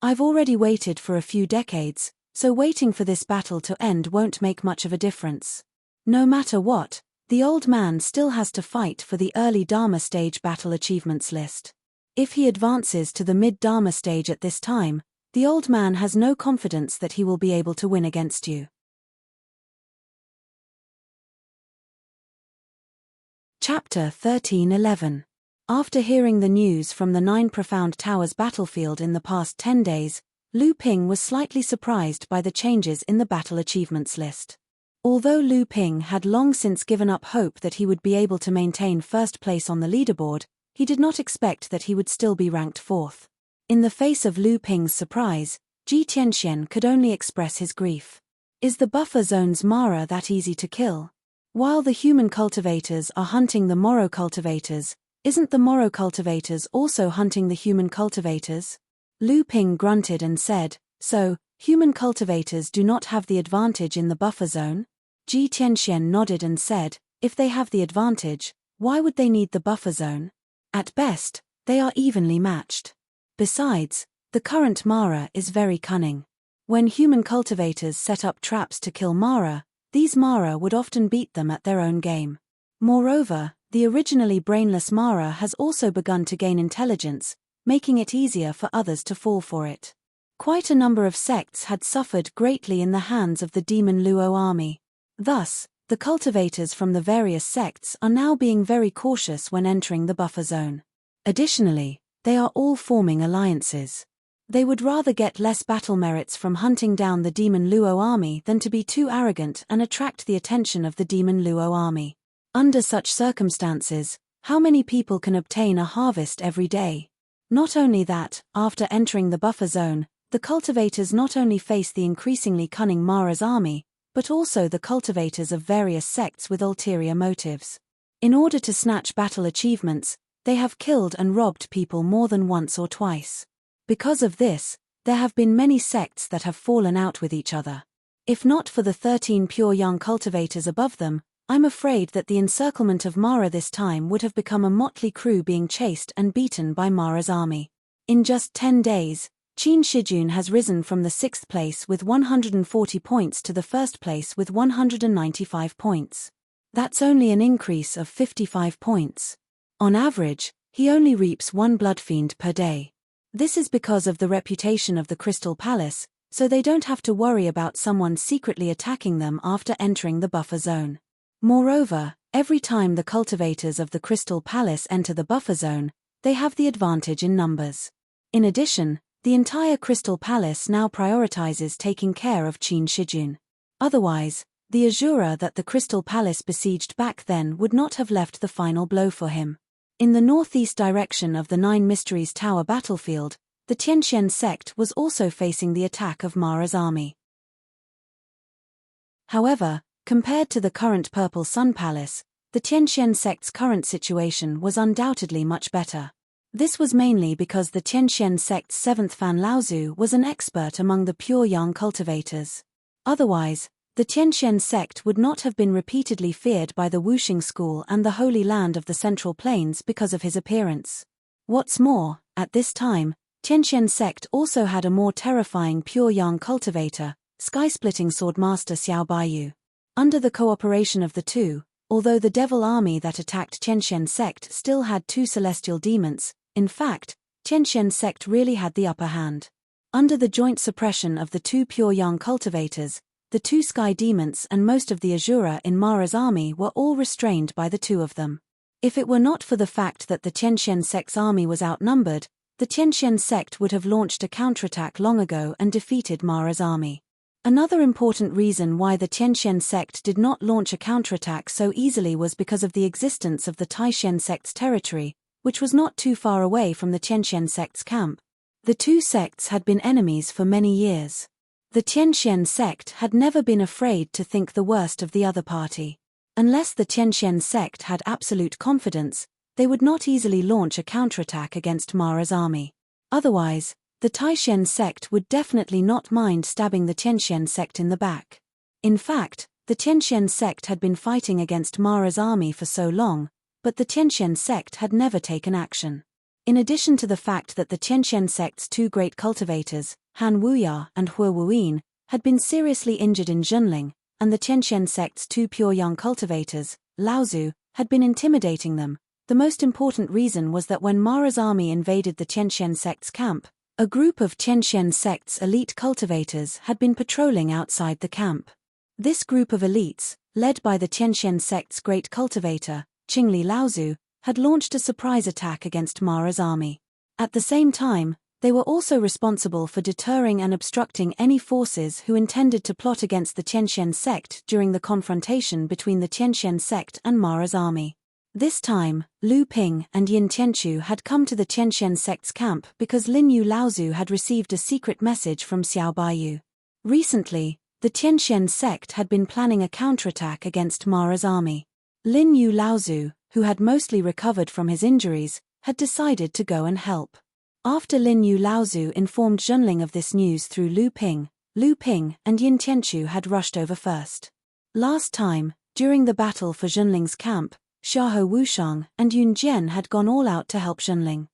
I've already waited for a few decades, so waiting for this battle to end won't make much of a difference. No matter what, the old man still has to fight for the early Dharma stage battle achievements list. If he advances to the mid-Dharma stage at this time, the old man has no confidence that he will be able to win against you." Chapter 13:11. After hearing the news from the 9 Profound Towers battlefield in the past 10 days, Lu Ping was slightly surprised by the changes in the battle achievements list. Although Lu Ping had long since given up hope that he would be able to maintain first place on the leaderboard, he did not expect that he would still be ranked 4th. In the face of Lu Ping's surprise, Ji Tianxian could only express his grief. Is the buffer zone's Mara that easy to kill? While the human cultivators are hunting the Moro cultivators, isn't the Moro cultivators also hunting the human cultivators? Lu Ping grunted and said, so, human cultivators do not have the advantage in the buffer zone? Ji Tianxian nodded and said, if they have the advantage, why would they need the buffer zone? At best, they are evenly matched. Besides, the current Mara is very cunning. When human cultivators set up traps to kill Mara, these Mara would often beat them at their own game. Moreover, the originally brainless Mara has also begun to gain intelligence, making it easier for others to fall for it. Quite a number of sects had suffered greatly in the hands of the demon Luo army. Thus, the cultivators from the various sects are now being very cautious when entering the buffer zone. Additionally, they are all forming alliances. They would rather get less battle merits from hunting down the demon Luo army than to be too arrogant and attract the attention of the demon Luo army. Under such circumstances, how many people can obtain a harvest every day? Not only that, after entering the buffer zone, the cultivators not only face the increasingly cunning Mara's army, but also the cultivators of various sects with ulterior motives. In order to snatch battle achievements, they have killed and robbed people more than once or twice. Because of this, there have been many sects that have fallen out with each other. If not for the 13 pure young cultivators above them, I'm afraid that the encirclement of Mara this time would have become a motley crew being chased and beaten by Mara's army. In just 10 days, Qin Shijun has risen from the 6th place with 140 points to the 1st place with 195 points. That's only an increase of 55 points. On average, he only reaps 1 bloodfiend per day. This is because of the reputation of the Crystal Palace, so they don't have to worry about someone secretly attacking them after entering the buffer zone. Moreover, every time the cultivators of the Crystal Palace enter the buffer zone, they have the advantage in numbers. In addition, the entire Crystal Palace now prioritizes taking care of Qin Shijun. Otherwise, the Azura that the Crystal Palace besieged back then would not have left the final blow for him. In the northeast direction of the Nine Mysteries Tower battlefield, the Tianxian sect was also facing the attack of Mara's army. However, compared to the current Purple Sun Palace, the Tianxian sect's current situation was undoubtedly much better. This was mainly because the Tianxian sect's 7th Fan Laozu was an expert among the pure young cultivators. Otherwise, the Tianxian sect would not have been repeatedly feared by the Wuxing school and the Holy Land of the Central Plains because of his appearance. What's more, at this time, Tianxian sect also had a more terrifying pure young cultivator, sky-splitting swordmaster Xiao Baiyu. Under the cooperation of the two, although the devil army that attacked Tianxian sect still had 2 celestial demons, in fact, Tianxian sect really had the upper hand. Under the joint suppression of the 2 pure young cultivators, the 2 sky demons and most of the Azura in Mara's army were all restrained by the 2 of them. If it were not for the fact that the Tianxian sect's army was outnumbered, the Tianxian sect would have launched a counterattack long ago and defeated Mara's army. Another important reason why the Tianxian sect did not launch a counterattack so easily was because of the existence of the Taishan sect's territory, which was not too far away from the Tianxian sect's camp. The 2 sects had been enemies for many years. The Tianxian sect had never been afraid to think the worst of the other party. Unless the Tianxian sect had absolute confidence, they would not easily launch a counterattack against Mara's army. Otherwise, the Taishan sect would definitely not mind stabbing the Tianxian sect in the back. In fact, the Tianxian sect had been fighting against Mara's army for so long, but the Tianxian sect had never taken action. In addition to the fact that the Tianxian sect's 2 great cultivators, Han Wuya and Hua Wuyin, had been seriously injured in Zhenling, and the Tianxian sect's 2 pure young cultivators, Laozu, had been intimidating them, the most important reason was that when Mara's army invaded the Tianxian sect's camp, a group of Tianxian sect's elite cultivators had been patrolling outside the camp. This group of elites, led by the Tianxian sect's great cultivator, Qingli Laozu, had launched a surprise attack against Mara's army. At the same time, they were also responsible for deterring and obstructing any forces who intended to plot against the Tianxian sect during the confrontation between the Tianxian sect and Mara's army. This time, Lu Ping and Yin Tianchu had come to the Tianxian sect's camp because Lin Yu Laozu had received a secret message from Xiao Baiyu. Recently, the Tianxian sect had been planning a counterattack against Mara's army. Lin Yu Laozu, who had mostly recovered from his injuries, had decided to go and help. After Lin Yu Laozu informed Zhenling of this news through Lu Ping and Yin Tianchu had rushed over first. Last time, during the battle for Zhenling's camp, Xiahou Wushang and Yun Jian had gone all out to help Zhenling.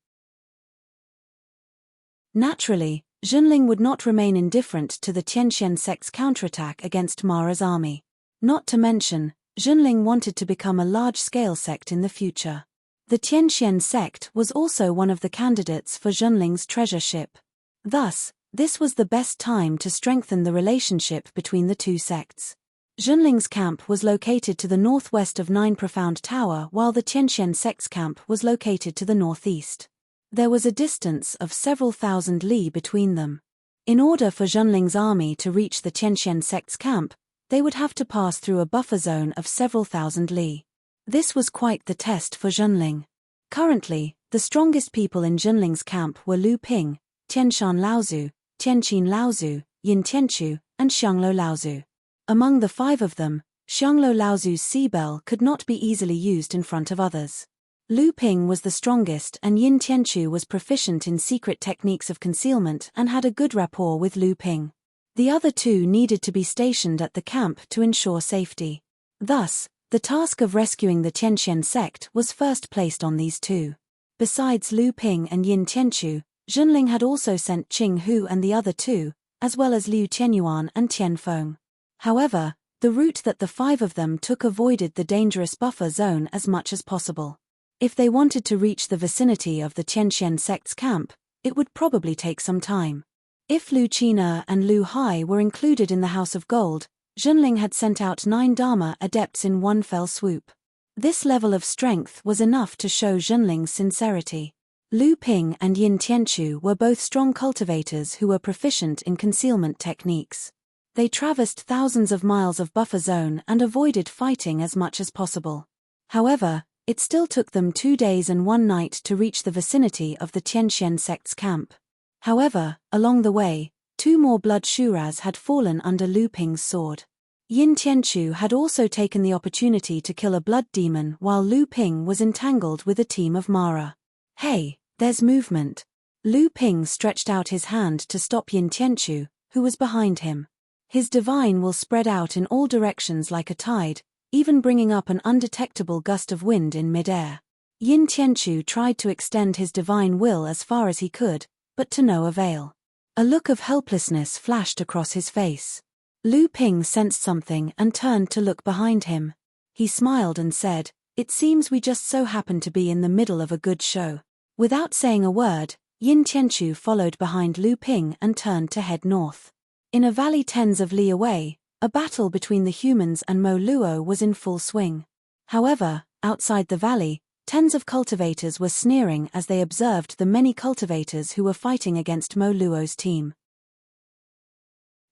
Naturally, Zhenling would not remain indifferent to the Tianxian sect's counterattack against Mara's army. Not to mention, Zhenling wanted to become a large-scale sect in the future. The Tianxian sect was also one of the candidates for Zhenling's treasure ship. Thus, this was the best time to strengthen the relationship between the two sects. Zhenling's camp was located to the northwest of Nine Profound Tower while the Tianxian sect's camp was located to the northeast. There was a distance of several thousand li between them. In order for Zhenling's army to reach the Tianxian sect's camp, they would have to pass through a buffer zone of several thousand li. This was quite the test for Zhenling. Currently, the strongest people in Zhenling's camp were Lu Ping, Tianshan Laozu, Tianqin Laozu, Yin Tianchu, and Xianglo Laozu. Among the five of them, Xianglo Laozu's sea bell could not be easily used in front of others. Lu Ping was the strongest and Yin Tianchu was proficient in secret techniques of concealment and had a good rapport with Lu Ping. The other two needed to be stationed at the camp to ensure safety. Thus, the task of rescuing the Tianxian sect was first placed on these two. Besides Lu Ping and Yin Tianchu, Zhenling had also sent Qing Hu and the other two, as well as Liu Tianyuan and Tian Feng. However, the route that the five of them took avoided the dangerous buffer zone as much as possible. If they wanted to reach the vicinity of the Tianxian sect's camp, it would probably take some time. If Lu Qina and Lu Hai were included in the House of Gold, Zhenling had sent out 9 Dharma adepts in one fell swoop. This level of strength was enough to show Zhenling's sincerity. Lu Ping and Yin Tianchu were both strong cultivators who were proficient in concealment techniques. They traversed thousands of miles of buffer zone and avoided fighting as much as possible. However, it still took them 2 days and 1 night to reach the vicinity of the Tianxian sect's camp. However, along the way, 2 more blood shuras had fallen under Lu Ping's sword. Yin Tianchu had also taken the opportunity to kill a blood demon while Lu Ping was entangled with a team of Mara. Hey, there's movement. Lu Ping stretched out his hand to stop Yin Tianchu, who was behind him. His divine will spread out in all directions like a tide, even bringing up an undetectable gust of wind in midair. Yin Tianchu tried to extend his divine will as far as he could, but to no avail. A look of helplessness flashed across his face. Lu Ping sensed something and turned to look behind him. He smiled and said, "It seems we just so happen to be in the middle of a good show." Without saying a word, Yin Tianchu followed behind Lu Ping and turned to head north. In a valley tens of li away, a battle between the humans and Mo Luo was in full swing. However, outside the valley, tens of cultivators were sneering as they observed the many cultivators who were fighting against Mo Luo's team.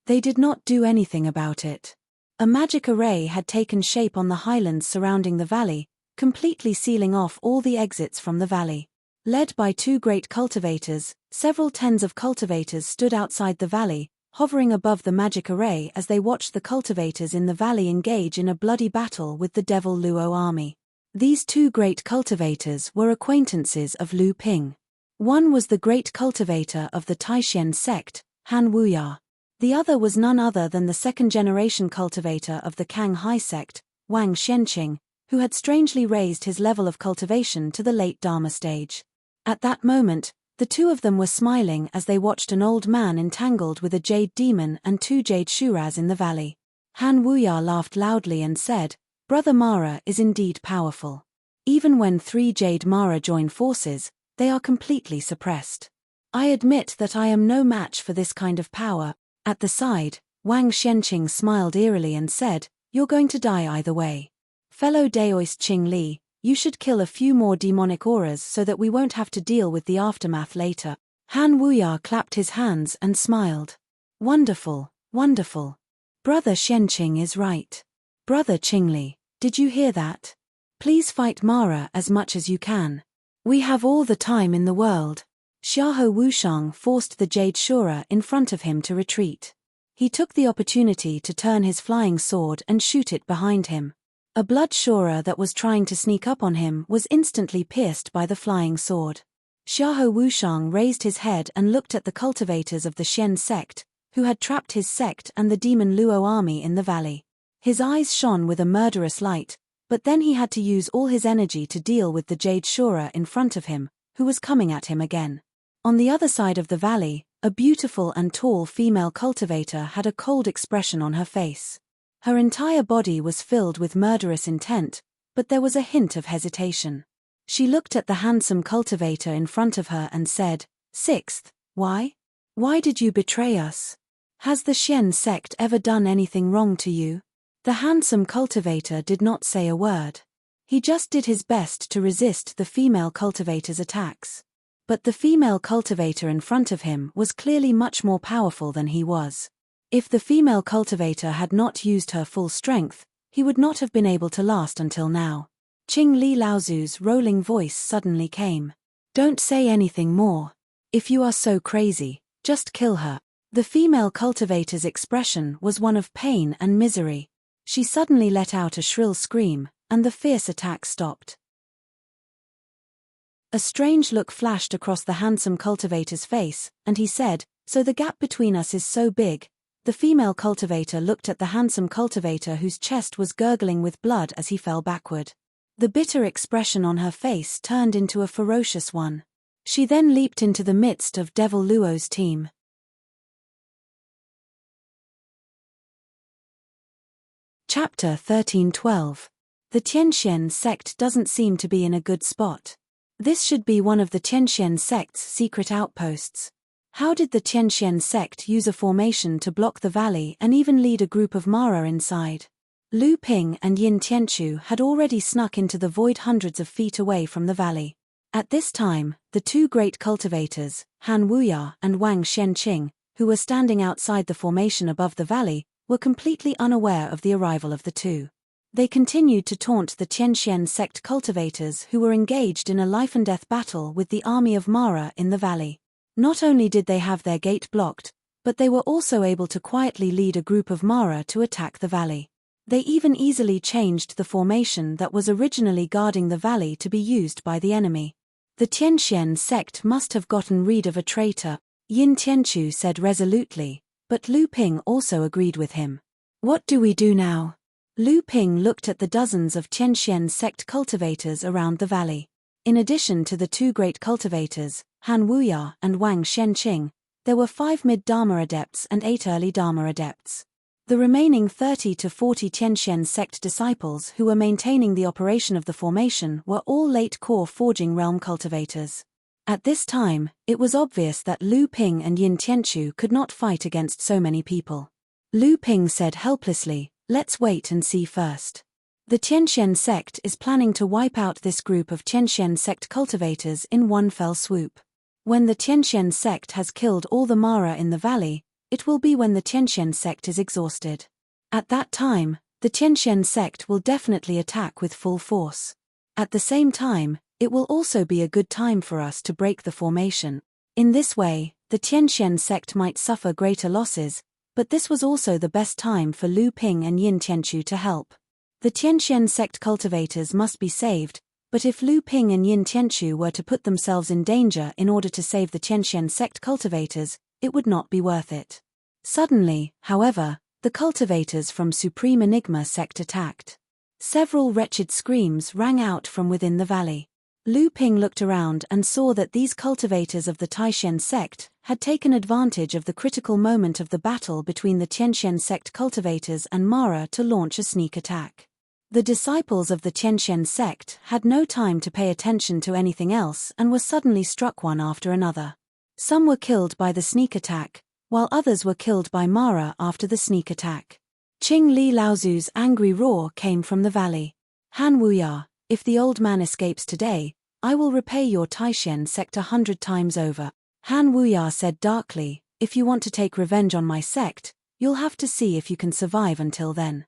They did not do anything about it. A magic array had taken shape on the highlands surrounding the valley, completely sealing off all the exits from the valley. Led by 2 great cultivators, several tens of cultivators stood outside the valley, hovering above the magic array as they watched the cultivators in the valley engage in a bloody battle with the Devil Luo army. These 2 great cultivators were acquaintances of Lu Ping. One was the great cultivator of the Taishan sect, Han Wuya. The other was none other than the second-generation cultivator of the Kang Hai sect, Wang Xianqing, who had strangely raised his level of cultivation to the late Dharma stage. At that moment, the 2 of them were smiling as they watched an old man entangled with a jade demon and 2 jade shuras in the valley. Han Wuya laughed loudly and said, "Brother Mara is indeed powerful. Even when 3 jade Mara join forces, they are completely suppressed. I admit that I am no match for this kind of power." At the side, Wang Xianqing smiled eerily and said, "You're going to die either way. Fellow Daoist Qing Li, you should kill a few more demonic auras so that we won't have to deal with the aftermath later." Han Wuya clapped his hands and smiled. "Wonderful, wonderful. Brother Xianqing is right. Brother Qingli, did you hear that? Please fight Mara as much as you can. We have all the time in the world. Xiahou Wushang forced the Jade Shura in front of him to retreat. He took the opportunity to turn his flying sword and shoot it behind him. A blood Shura that was trying to sneak up on him was instantly pierced by the flying sword. Xiahou Wushang raised his head and looked at the cultivators of the Xian sect, who had trapped his sect and the demon Luo army in the valley. His eyes shone with a murderous light, but then he had to use all his energy to deal with the Jade Shura in front of him, who was coming at him again. On the other side of the valley, a beautiful and tall female cultivator had a cold expression on her face. Her entire body was filled with murderous intent, but there was a hint of hesitation. She looked at the handsome cultivator in front of her and said, "Sixth, why? Why did you betray us? Has the Xian sect ever done anything wrong to you?" The handsome cultivator did not say a word. He just did his best to resist the female cultivator's attacks. But the female cultivator in front of him was clearly much more powerful than he was. If the female cultivator had not used her full strength, he would not have been able to last until now. Qing Li Laozu's rolling voice suddenly came. "Don't say anything more. If you are so crazy, just kill her." The female cultivator's expression was one of pain and misery. She suddenly let out a shrill scream, and the fierce attack stopped. A strange look flashed across the handsome cultivator's face, and he said, "So the gap between us is so big." The female cultivator looked at the handsome cultivator whose chest was gurgling with blood as he fell backward. The bitter expression on her face turned into a ferocious one. She then leaped into the midst of Devil Luo's team. Chapter 13:12. The Tianxian sect doesn't seem to be in a good spot. This should be one of the Tianxian sect's secret outposts. How did the Tianxian sect use a formation to block the valley and even lead a group of Mara inside? Lu Ping and Yin Tianchu had already snuck into the void hundreds of feet away from the valley. At this time, the two great cultivators, Han Wuya and Wang Shenqing, who were standing outside the formation above the valley, were completely unaware of the arrival of the two. They continued to taunt the Tianxian sect cultivators who were engaged in a life-and-death battle with the army of Mara in the valley. Not only did they have their gate blocked, but they were also able to quietly lead a group of Mara to attack the valley. They even easily changed the formation that was originally guarding the valley to be used by the enemy. The Tianxian sect must have gotten rid of a traitor, Yin Tianchu said resolutely, but Lu Ping also agreed with him. "What do we do now?" Lu Ping looked at the dozens of Tianxian sect cultivators around the valley. In addition to the two great cultivators, Han Wuya and Wang Shenqing, there were 5 mid-Dharma adepts and 8 early Dharma adepts. The remaining 30 to 40 Tianxian sect disciples who were maintaining the operation of the formation were all late core forging realm cultivators. At this time, it was obvious that Lu Ping and Yin Tianchu could not fight against so many people. Lu Ping said helplessly, "Let's wait and see first. The Tianxian sect is planning to wipe out this group of Tianxian sect cultivators in one fell swoop. When the Tianxian sect has killed all the Mara in the valley, it will be when the Tianxian sect is exhausted. At that time, the Tianxian sect will definitely attack with full force. At the same time, it will also be a good time for us to break the formation. In this way, the Tianxian sect might suffer greater losses, but this was also the best time for Lu Ping and Yin Tianchu to help. The Tianxian sect cultivators must be saved, but if Lu Ping and Yin Tianchu were to put themselves in danger in order to save the Tianxian sect cultivators, it would not be worth it." Suddenly, however, the cultivators from Supreme Enigma sect attacked. Several wretched screams rang out from within the valley. Lu Ping looked around and saw that these cultivators of the Taishan sect had taken advantage of the critical moment of the battle between the Tianxian sect cultivators and Mara to launch a sneak attack. The disciples of the Tianxian sect had no time to pay attention to anything else and were suddenly struck one after another. Some were killed by the sneak attack, while others were killed by Mara after the sneak attack. Qing Li Laozu's angry roar came from the valley. "Han Wuya, if the old man escapes today, I will repay your Taishan sect 100 times over." Han Wuya said darkly, "If you want to take revenge on my sect, you'll have to see if you can survive until then."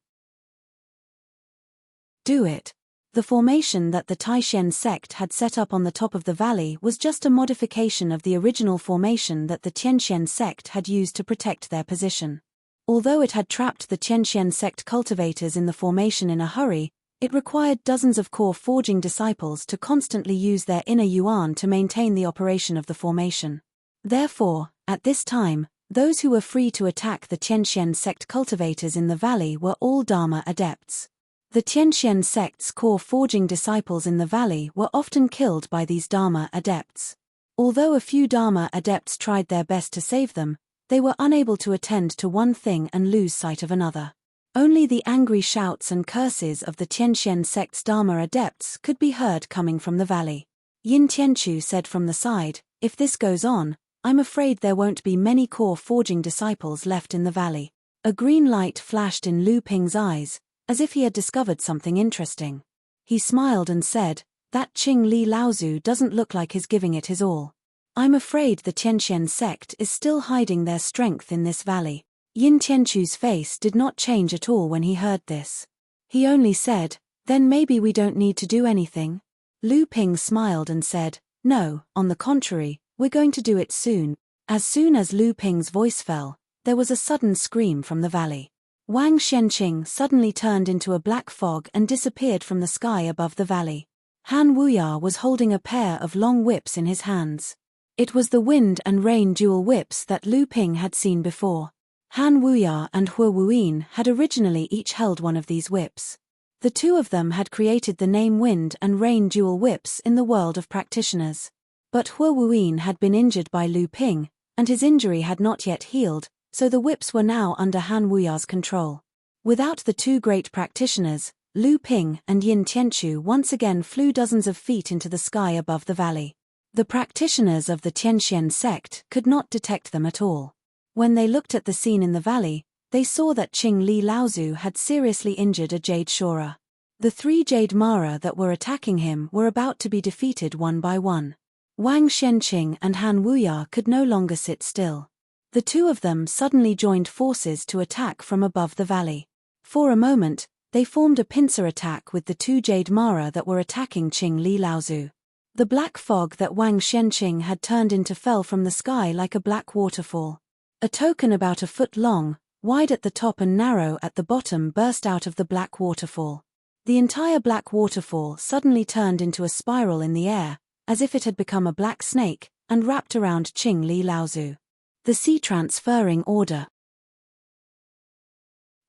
"Do it." The formation that the Taishen sect had set up on the top of the valley was just a modification of the original formation that the Tianxian sect had used to protect their position. Although it had trapped the Tianxian sect cultivators in the formation in a hurry, it required dozens of core forging disciples to constantly use their inner yuan to maintain the operation of the formation. Therefore, at this time, those who were free to attack the Tianxian sect cultivators in the valley were all Dharma adepts. The Tianxian sect's core forging disciples in the valley were often killed by these Dharma adepts. Although a few Dharma adepts tried their best to save them, they were unable to attend to one thing and lose sight of another. Only the angry shouts and curses of the Tianxian sect's Dharma adepts could be heard coming from the valley. Yin Tianchu said from the side, "If this goes on, I'm afraid there won't be many core forging disciples left in the valley." A green light flashed in Lu Ping's eyes, as if he had discovered something interesting. He smiled and said, "That Qing Li Laozu doesn't look like he's giving it his all. I'm afraid the Tianxian sect is still hiding their strength in this valley." Yin Tianchu's face did not change at all when he heard this. He only said, "Then maybe we don't need to do anything?" Lu Ping smiled and said, "No, on the contrary, we're going to do it soon." As soon as Lu Ping's voice fell, there was a sudden scream from the valley. Wang Shenqing suddenly turned into a black fog and disappeared from the sky above the valley. Han Wuya was holding a pair of long whips in his hands. It was the wind and rain dual whips that Lu Ping had seen before. Han Wuya and Hua Wuyin had originally each held one of these whips. The two of them had created the name Wind and Rain dual whips in the world of practitioners. But Hua Wuyin had been injured by Lu Ping, and his injury had not yet healed, so the whips were now under Han Wuya's control. Without the two great practitioners, Lu Ping and Yin Tianchu once again flew dozens of feet into the sky above the valley. The practitioners of the Tianxian sect could not detect them at all. When they looked at the scene in the valley, they saw that Qing Li Laozu had seriously injured a Jade Shora. The three Jade Mara that were attacking him were about to be defeated one by one. Wang Shenqing and Han Wuya could no longer sit still. The two of them suddenly joined forces to attack from above the valley. For a moment, they formed a pincer attack with the two Jade Mara that were attacking Qing Li Laozu. The black fog that Wang Shenqing had turned into fell from the sky like a black waterfall. A token about a foot long, wide at the top and narrow at the bottom burst out of the black waterfall. The entire black waterfall suddenly turned into a spiral in the air, as if it had become a black snake, and wrapped around Qing Li Laozu. The sea transferring order.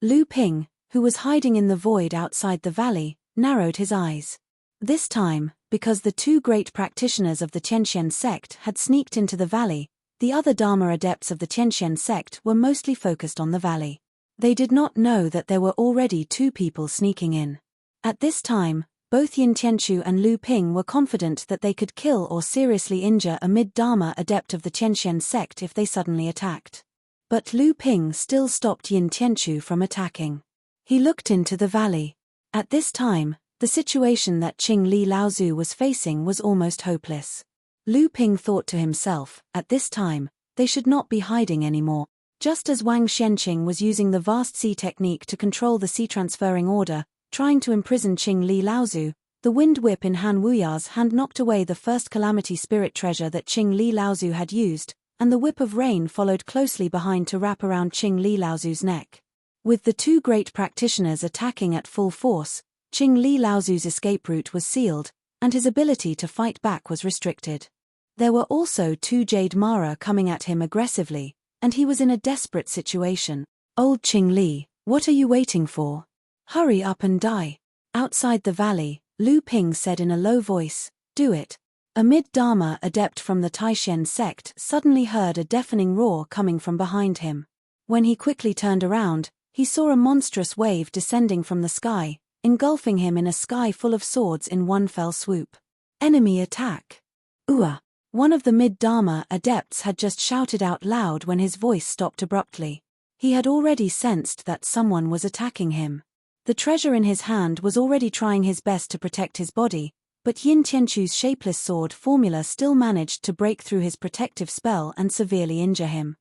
Lu Ping, who was hiding in the void outside the valley, narrowed his eyes. This time, because the two great practitioners of the Tianxian sect had sneaked into the valley, the other Dharma adepts of the Tianxian sect were mostly focused on the valley. They did not know that there were already two people sneaking in. At this time, both Yin Tianchu and Lu Ping were confident that they could kill or seriously injure a mid-Dharma adept of the Tianxian sect if they suddenly attacked. But Lu Ping still stopped Yin Tianchu from attacking. He looked into the valley. At this time, the situation that Qing Li Laozu was facing was almost hopeless. Lu Ping thought to himself, at this time, they should not be hiding anymore. Just as Wang Shenqing was using the vast sea technique to control the sea transferring order, trying to imprison Qing Li Laozu, the wind whip in Han Wuya's hand knocked away the first calamity spirit treasure that Qing Li Laozu had used, and the whip of rain followed closely behind to wrap around Qing Li Laozu's neck. With the two great practitioners attacking at full force, Qing Li Laozu's escape route was sealed, and his ability to fight back was restricted. There were also two Jade Mara coming at him aggressively, and he was in a desperate situation. "Old Qing Li, what are you waiting for? Hurry up and die." Outside the valley, Lu Ping said in a low voice, "Do it." A mid-Dharma adept from the Taishen sect suddenly heard a deafening roar coming from behind him. When he quickly turned around, he saw a monstrous wave descending from the sky, engulfing him in a sky full of swords in one fell swoop. Enemy attack. Ua! One of the mid-Dharma adepts had just shouted out loud when his voice stopped abruptly. He had already sensed that someone was attacking him. The treasure in his hand was already trying his best to protect his body, but Yin Tianchu's shapeless sword formula still managed to break through his protective spell and severely injure him.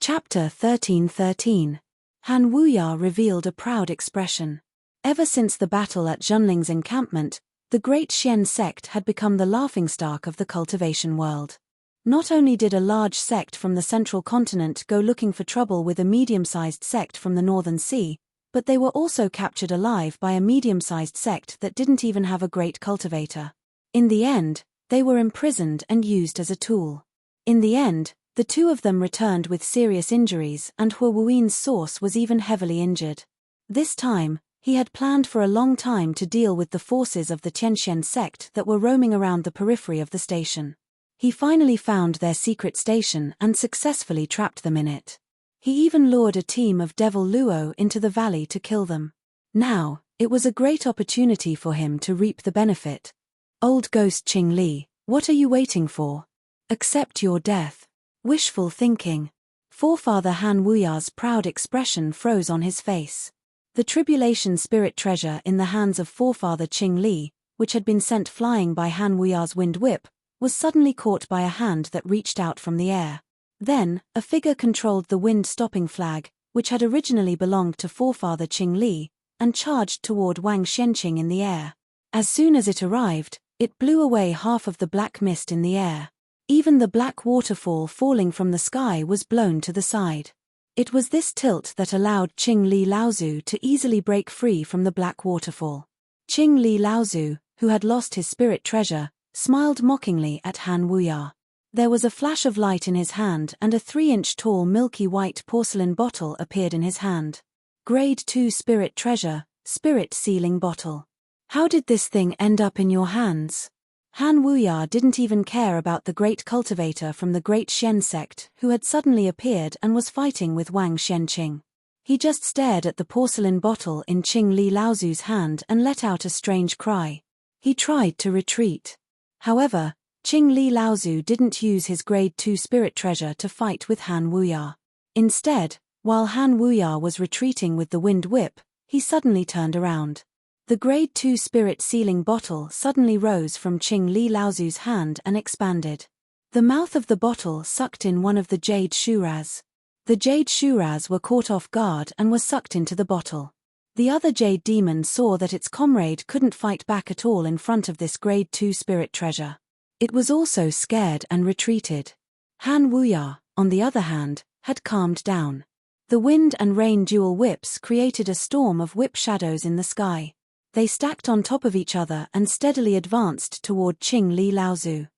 Chapter 13:13. Han Wuya revealed a proud expression. Ever since the battle at Zhonling's encampment, the Great Xian sect had become the laughingstock of the cultivation world. Not only did a large sect from the central continent go looking for trouble with a medium-sized sect from the northern sea, but they were also captured alive by a medium-sized sect that didn't even have a great cultivator. In the end, they were imprisoned and used as a tool. In the end, the two of them returned with serious injuries, and Hua Wuin's source was even heavily injured. This time, he had planned for a long time to deal with the forces of the Tianxian sect that were roaming around the periphery of the station. He finally found their secret station and successfully trapped them in it. He even lured a team of Devil Luo into the valley to kill them. Now, it was a great opportunity for him to reap the benefit. Old ghost Qing Li, what are you waiting for? Accept your death. Wishful thinking. Forefather Han Wuya's proud expression froze on his face. The tribulation spirit treasure in the hands of forefather Qing Li, which had been sent flying by Han Wuya's wind whip, was suddenly caught by a hand that reached out from the air. Then, a figure controlled the wind-stopping flag, which had originally belonged to forefather Qing Li, and charged toward Wang Xianqing in the air. As soon as it arrived, it blew away half of the black mist in the air. Even the black waterfall falling from the sky was blown to the side. It was this tilt that allowed Qing Li Laozu to easily break free from the black waterfall. Qing Li Laozu, who had lost his spirit treasure, smiled mockingly at Han Wuya. There was a flash of light in his hand and a 3-inch tall milky white porcelain bottle appeared in his hand. Grade 2 spirit treasure, spirit sealing bottle. How did this thing end up in your hands? Han Wuya didn't even care about the great cultivator from the Great Xian sect who had suddenly appeared and was fighting with Wang Xianqing. He just stared at the porcelain bottle in Qing Li Laozu's hand and let out a strange cry. He tried to retreat. However, Qing Li Laozu didn't use his grade 2 spirit treasure to fight with Han Wuya. Instead, while Han Wuya was retreating with the wind whip, he suddenly turned around. The grade 2 spirit sealing bottle suddenly rose from Qing Li Laozu's hand and expanded. The mouth of the bottle sucked in one of the jade shuras. The jade shuras were caught off guard and were sucked into the bottle. The other jade demon saw that its comrade couldn't fight back at all in front of this grade 2 spirit treasure. It was also scared and retreated. Han Wuya, on the other hand, had calmed down. The wind and rain dual whips created a storm of whip shadows in the sky. They stacked on top of each other and steadily advanced toward Qing Li Laozu.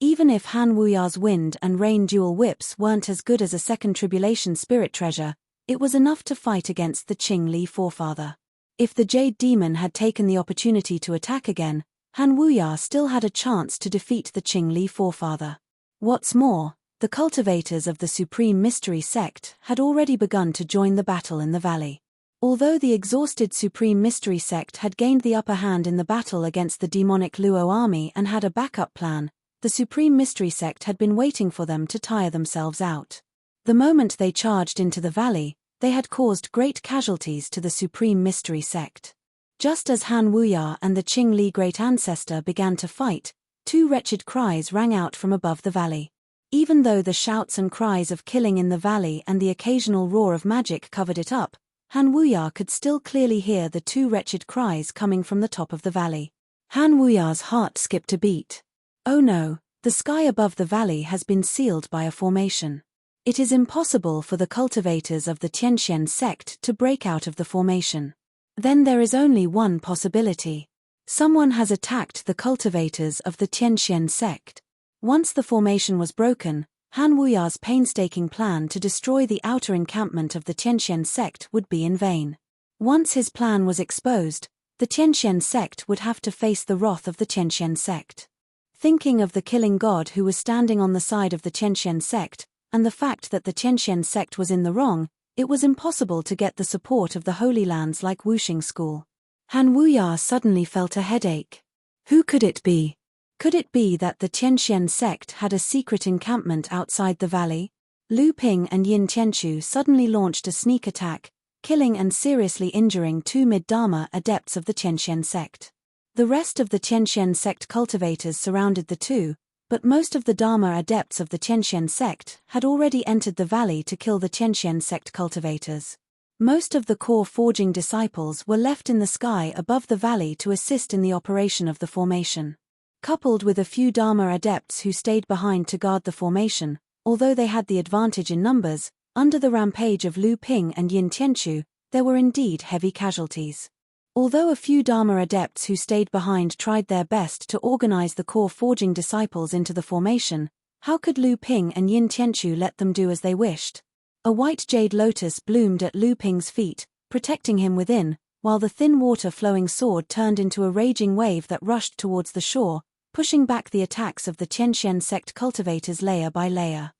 Even if Han Wuya's wind and rain dual whips weren't as good as a second tribulation spirit treasure, it was enough to fight against the Qing Li forefather. If the Jade Demon had taken the opportunity to attack again, Han Wuya still had a chance to defeat the Qing Li forefather. What's more, the cultivators of the Supreme Mystery Sect had already begun to join the battle in the valley. Although the exhausted Supreme Mystery Sect had gained the upper hand in the battle against the demonic Luo army and had a backup plan, the Supreme Mystery Sect had been waiting for them to tire themselves out. The moment they charged into the valley, they had caused great casualties to the Supreme Mystery Sect. Just as Han Wuya and the Qing Li Great Ancestor began to fight, 2 wretched cries rang out from above the valley. Even though the shouts and cries of killing in the valley and the occasional roar of magic covered it up, Han Wuya could still clearly hear the 2 wretched cries coming from the top of the valley. Han Wuya's heart skipped a beat. Oh no, the sky above the valley has been sealed by a formation. It is impossible for the cultivators of the Tianxian sect to break out of the formation. Then there is only one possibility. Someone has attacked the cultivators of the Tianxian sect. Once the formation was broken, Han Wuya's painstaking plan to destroy the outer encampment of the Tianxian sect would be in vain. Once his plan was exposed, the Tianxian sect would have to face the wrath of the Tianxian sect. Thinking of the killing god who was standing on the side of the Tianxian sect, and the fact that the Tianxian sect was in the wrong, it was impossible to get the support of the Holy Lands like Wuxing School. Han Wuya suddenly felt a headache. Who could it be? Could it be that the Tianxian sect had a secret encampment outside the valley? Lu Ping and Yin Tianchu suddenly launched a sneak attack, killing and seriously injuring 2 mid-Dharma adepts of the Tianxian sect. The rest of the Tianxian sect cultivators surrounded the two, But most of the Dharma adepts of the Tianxian sect had already entered the valley to kill the Tianxian sect cultivators. Most of the core forging disciples were left in the sky above the valley to assist in the operation of the formation. Coupled with a few Dharma adepts who stayed behind to guard the formation, although they had the advantage in numbers, under the rampage of Lu Ping and Yin Tianchu, there were indeed heavy casualties. Although a few Dharma adepts who stayed behind tried their best to organize the core forging disciples into the formation, how could Lu Ping and Yin Tianchu let them do as they wished? A white jade lotus bloomed at Lu Ping's feet, protecting him within, while the thin water-flowing sword turned into a raging wave that rushed towards the shore, pushing back the attacks of the Tianxian sect cultivators layer by layer.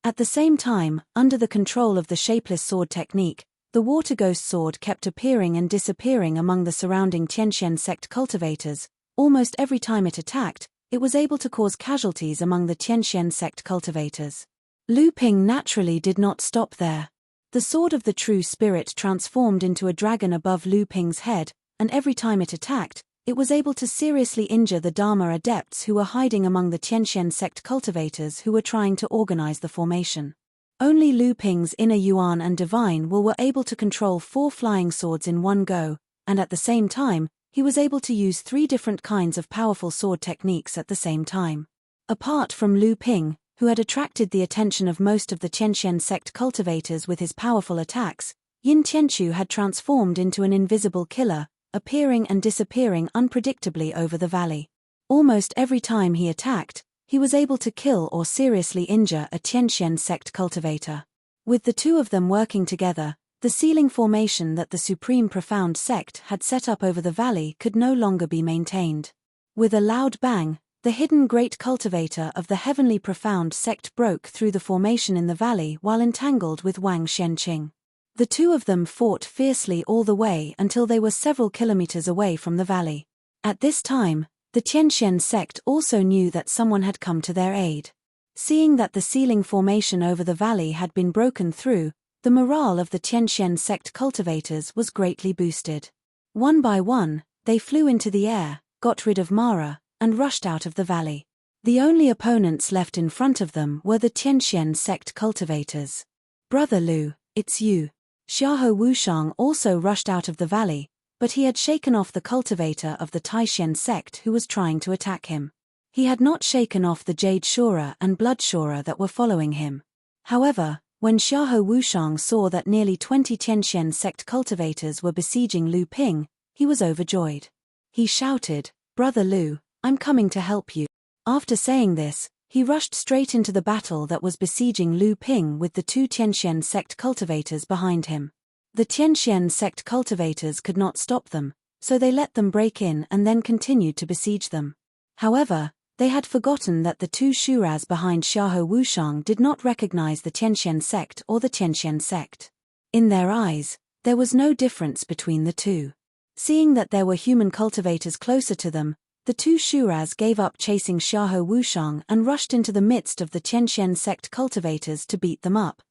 At the same time, under the control of the shapeless sword technique, the water ghost sword kept appearing and disappearing among the surrounding Tianxian sect cultivators. Almost every time it attacked, it was able to cause casualties among the Tianxian sect cultivators. Lu Ping naturally did not stop there. The sword of the true spirit transformed into a dragon above Lu Ping's head, and every time it attacked, it was able to seriously injure the Dharma adepts who were hiding among the Tianxian sect cultivators who were trying to organize the formation. Only Lu Ping's inner Yuan and Divine Will were able to control 4 flying swords in one go, and at the same time, he was able to use 3 different kinds of powerful sword techniques at the same time. Apart from Lu Ping, who had attracted the attention of most of the Tianxian sect cultivators with his powerful attacks, Yin Tianchu had transformed into an invisible killer, appearing and disappearing unpredictably over the valley. Almost every time he attacked, he was able to kill or seriously injure a Tianxian sect cultivator. With the two of them working together, the sealing formation that the Supreme Profound sect had set up over the valley could no longer be maintained. With a loud bang, the hidden great cultivator of the Heavenly Profound sect broke through the formation in the valley while entangled with Wang Shenqing. The two of them fought fiercely all the way until they were several kilometers away from the valley. At this time, the Tianxian sect also knew that someone had come to their aid. Seeing that the sealing formation over the valley had been broken through, the morale of the Tianxian sect cultivators was greatly boosted. One by one, they flew into the air, got rid of Mara, and rushed out of the valley. The only opponents left in front of them were the Tianxian sect cultivators. "Brother Lu, it's you." Xiahou Wushang also rushed out of the valley, but he had shaken off the cultivator of the Taishan sect who was trying to attack him. He had not shaken off the Jade Shura and Blood Shura that were following him. However, when Xiahou Wushang saw that nearly 20 Tianxian sect cultivators were besieging Lu Ping, he was overjoyed. He shouted, "Brother Lu, I'm coming to help you." After saying this, he rushed straight into the battle that was besieging Lu Ping with the 2 Tianxian sect cultivators behind him. The Tianxian sect cultivators could not stop them, so they let them break in and then continued to besiege them. However, they had forgotten that the 2 Shuras behind Xiahou Wushang did not recognize the Tianxian sect or the Tianxian sect. In their eyes, there was no difference between the two. Seeing that there were human cultivators closer to them, the 2 Shuras gave up chasing Xiahou Wushang and rushed into the midst of the Tianxian sect cultivators to beat them up.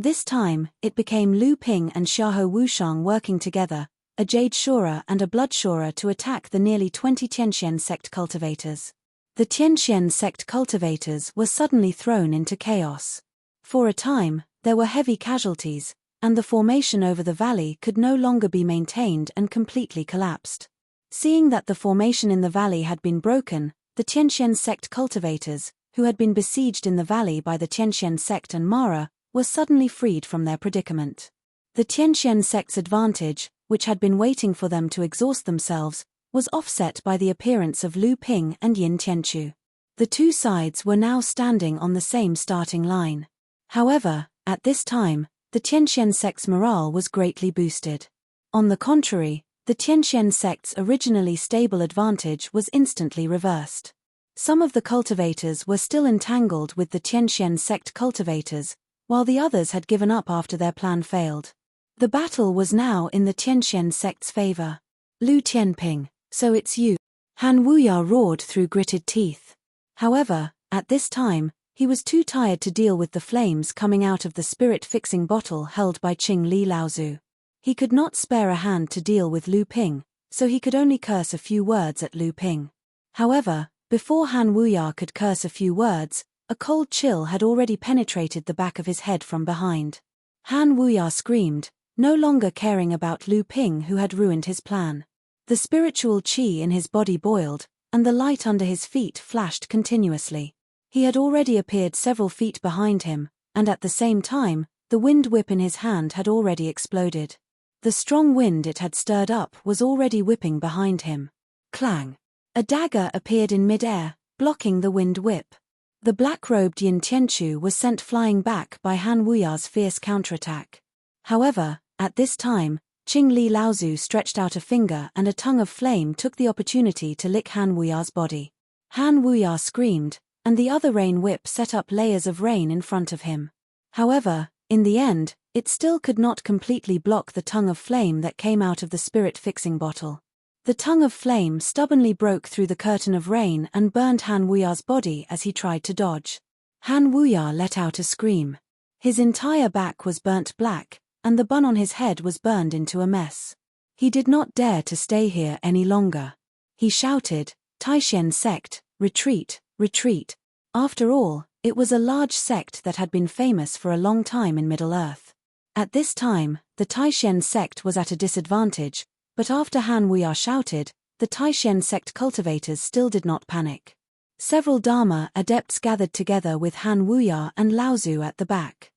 This time, it became Lu Ping and Xiahou Wushang working together, a Jade Shura and a Blood Shura, to attack the nearly 20 Tianxian sect cultivators. The Tianxian sect cultivators were suddenly thrown into chaos. For a time, there were heavy casualties, and the formation over the valley could no longer be maintained and completely collapsed. Seeing that the formation in the valley had been broken, the Tianxian sect cultivators, who had been besieged in the valley by the Tianxian sect and Mara, were suddenly freed from their predicament. The Tianxian sect's advantage, which had been waiting for them to exhaust themselves, was offset by the appearance of Lu Ping and Yin Tianchu. The two sides were now standing on the same starting line. However, at this time, the Tianxian sect's morale was greatly boosted. On the contrary, the Tianxian sect's originally stable advantage was instantly reversed. Some of the cultivators were still entangled with the Tianxian sect cultivators, while the others had given up after their plan failed. The battle was now in the Tianxian sect's favor. "Lu Tianping, so it's you." Han Wuya roared through gritted teeth. However, at this time, he was too tired to deal with the flames coming out of the spirit-fixing bottle held by Qing Li Laozu. He could not spare a hand to deal with Lu Ping, so he could only curse a few words at Lu Ping. However, before Han Wuya could curse a few words, a cold chill had already penetrated the back of his head from behind. Han Wuya screamed, no longer caring about Lu Ping who had ruined his plan. The spiritual qi in his body boiled, and the light under his feet flashed continuously. He had already appeared several feet behind him, and at the same time, the wind whip in his hand had already exploded. The strong wind it had stirred up was already whipping behind him. Clang! A dagger appeared in mid-air, blocking the wind whip. The black-robed Yin Tianchu was sent flying back by Han Wuya's fierce counterattack. However, at this time, Qing Li Laozu stretched out a finger and a tongue of flame took the opportunity to lick Han Wuya's body. Han Wuya screamed, and the other rain whip set up layers of rain in front of him. However, in the end, it still could not completely block the tongue of flame that came out of the spirit-fixing bottle. The tongue of flame stubbornly broke through the curtain of rain and burned Han Wuya's body as he tried to dodge. Han Wuya let out a scream. His entire back was burnt black, and the bun on his head was burned into a mess. He did not dare to stay here any longer. He shouted, "Taishen sect, retreat, retreat." After all, it was a large sect that had been famous for a long time in Middle-earth. At this time, the Taishen sect was at a disadvantage, but after Han Wuya shouted, the Taishen sect cultivators still did not panic. Several Dharma adepts gathered together with Han Wuya and Laozu at the back.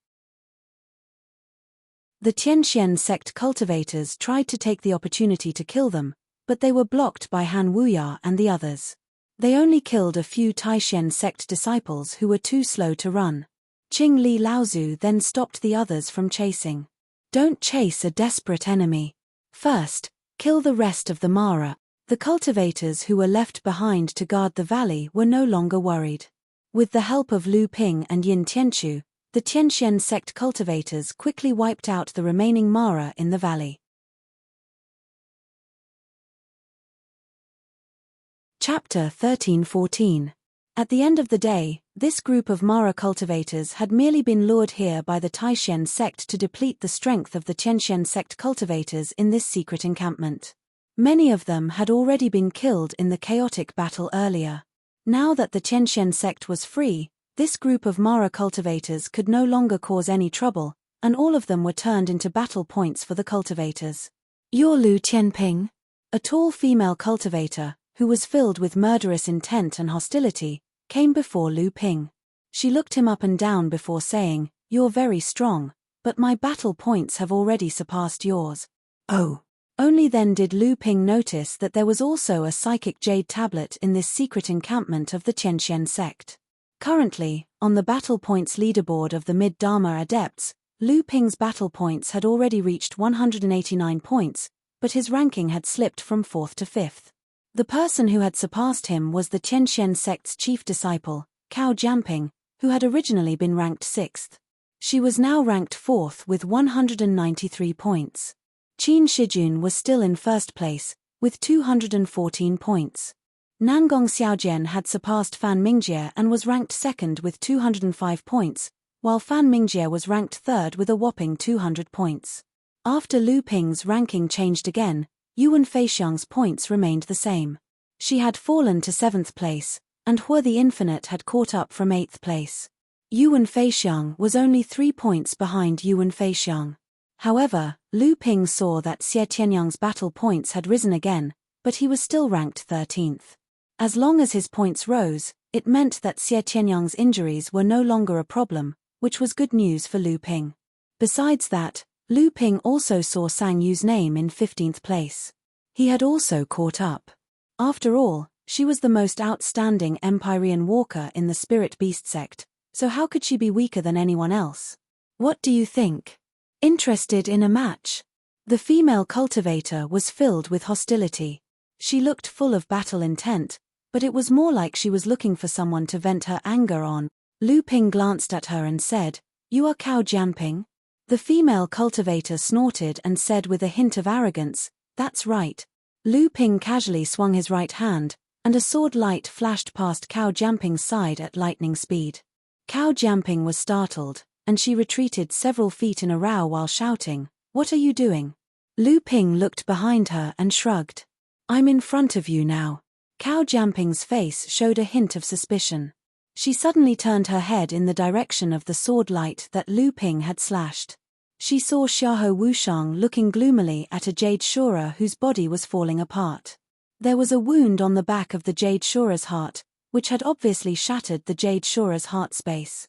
The Tianxian sect cultivators tried to take the opportunity to kill them, but they were blocked by Han Wuya and the others. They only killed a few Taishen sect disciples who were too slow to run. Qing Li Laozu then stopped the others from chasing. Don't chase a desperate enemy. First, kill the rest of the Mara. The cultivators who were left behind to guard the valley were no longer worried. With the help of Lu Ping and Yin Tianchu, the Tianxian sect cultivators quickly wiped out the remaining Mara in the valley. Chapter 13-14. At the end of the day, this group of Mara cultivators had merely been lured here by the Taishen sect to deplete the strength of the Tianxian sect cultivators in this secret encampment. Many of them had already been killed in the chaotic battle earlier. Now that the Tianxian sect was free, this group of Mara cultivators could no longer cause any trouble, and all of them were turned into battle points for the cultivators. You're Lu Tianping? A tall female cultivator, who was filled with murderous intent and hostility, came before Lu Ping. She looked him up and down before saying, "You're very strong, but my battle points have already surpassed yours." Oh. Only then did Lu Ping notice that there was also a psychic jade tablet in this secret encampment of the Tianxian sect. Currently, on the battle points leaderboard of the mid-Dharma adepts, Lu Ping's battle points had already reached 189 points, but his ranking had slipped from 4th to 5th. The person who had surpassed him was the Tianxian sect's chief disciple, Cao Jianping, who had originally been ranked 6th. She was now ranked 4th with 193 points. Qin Shijun was still in first place, with 214 points. Nangong Xiaojian had surpassed Fan Mingjie and was ranked 2nd with 205 points, while Fan Mingjie was ranked 3rd with a whopping 200 points. After Lu Ping's ranking changed again, Yuan Feixiang's points remained the same. She had fallen to 7th place, and Hua the Infinite had caught up from 8th place. Yuan Feixiang was only 3 points behind Yuan Feixiang. However, Lu Ping saw that Xie Tianyang's battle points had risen again, but he was still ranked 13th. As long as his points rose, it meant that Xie Tianyang's injuries were no longer a problem, which was good news for Lu Ping. Besides that, Lu Ping also saw Sang Yu's name in 15th place. He had also caught up. After all, she was the most outstanding Empyrean walker in the Spirit Beast sect, so how could she be weaker than anyone else? What do you think? Interested in a match? The female cultivator was filled with hostility. She looked full of battle intent, but it was more like she was looking for someone to vent her anger on. Lu Ping glanced at her and said, "You are Cao Jianping?" The female cultivator snorted and said with a hint of arrogance, "That's right." Lu Ping casually swung his right hand, and a sword light flashed past Cao Jianping's side at lightning speed. Cao Jianping was startled, and she retreated several feet in a row while shouting, "What are you doing?" Lu Ping looked behind her and shrugged. I'm in front of you now. Cao Jianping's face showed a hint of suspicion. She suddenly turned her head in the direction of the sword light that Lu Ping had slashed. She saw Xiahou Wushang looking gloomily at a jade Shura whose body was falling apart. There was a wound on the back of the jade Shura's heart, which had obviously shattered the jade Shura's heart space.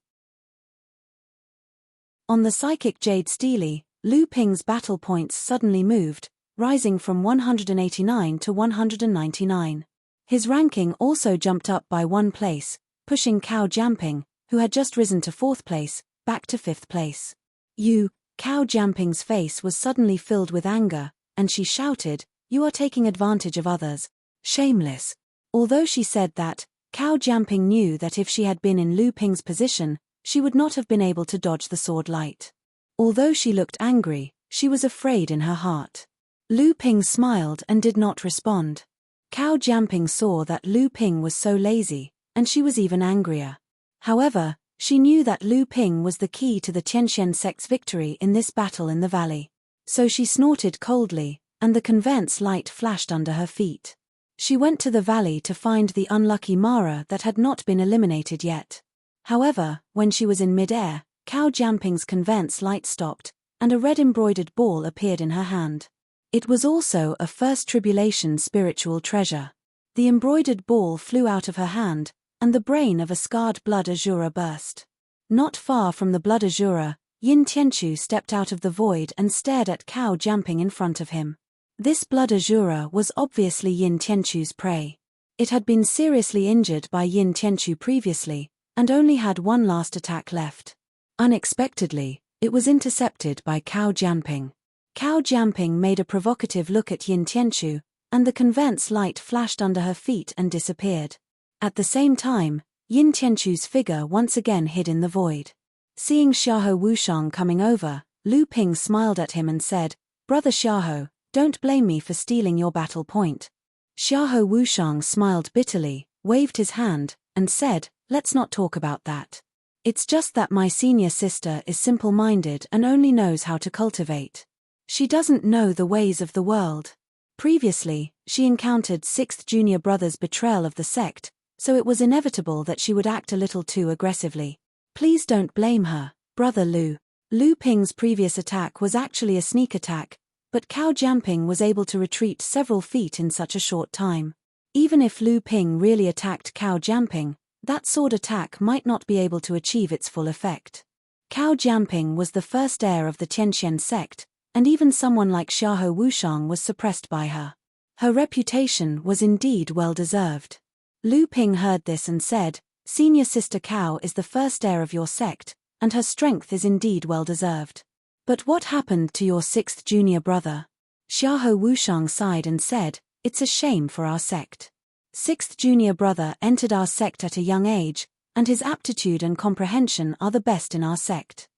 On the psychic jade stele, Lu Ping's battle points suddenly moved, rising from 189 to 199. His ranking also jumped up by 1 place, pushing Cao Jianping, who had just risen to 4th place, back to 5th place. Cao Jianping's face was suddenly filled with anger, and she shouted, "You are taking advantage of others. Shameless." Although she said that, Cao Jianping knew that if she had been in Lu Ping's position, she would not have been able to dodge the sword light. Although she looked angry, she was afraid in her heart. Lu Ping smiled and did not respond. Cao Jianping saw that Lu Ping was so lazy, and she was even angrier. However, she knew that Lu Ping was the key to the Tianxian sect's victory in this battle in the valley. So she snorted coldly, and the convents light flashed under her feet. She went to the valley to find the unlucky Mara that had not been eliminated yet. However, when she was in mid-air, Cao Jianping's convents light stopped, and a red embroidered ball appeared in her hand. It was also a first tribulation spiritual treasure. The embroidered ball flew out of her hand, and the brain of a scarred blood azura burst. Not far from the blood azura, Yin Tianchu stepped out of the void and stared at Cao Jianping in front of him. This blood azura was obviously Yin Tianchu's prey. It had been seriously injured by Yin Tianchu previously, and only had one last attack left. Unexpectedly, it was intercepted by Cao Jianping. Cao Jianping made a provocative look at Yin Tianchu, and the convents light flashed under her feet and disappeared. At the same time, Yin Tianchu's figure once again hid in the void. Seeing Xiahou Wushang coming over, Lu Ping smiled at him and said, "Brother Xiahou, don't blame me for stealing your battle point." Xiahou Wushang smiled bitterly, waved his hand, and said, "Let's not talk about that. It's just that my senior sister is simple-minded and only knows how to cultivate. She doesn't know the ways of the world." Previously, she encountered 6th junior brother's betrayal of the sect, so it was inevitable that she would act a little too aggressively. "Please don't blame her, Brother Lu." Lu Ping's previous attack was actually a sneak attack, but Cao Jianping was able to retreat several feet in such a short time. Even if Lu Ping really attacked Cao Jianping, that sword attack might not be able to achieve its full effect. Cao Jianping was the first heir of the Tianxian sect, and even someone like Xiahou Wushang was suppressed by her. Her reputation was indeed well-deserved. Lu Ping heard this and said, "Senior sister Cao is the first heir of your sect, and her strength is indeed well-deserved. But what happened to your 6th junior brother?" Xiahou Wushang sighed and said, "It's a shame for our sect. 6th junior brother entered our sect at a young age, and his aptitude and comprehension are the best in our sect.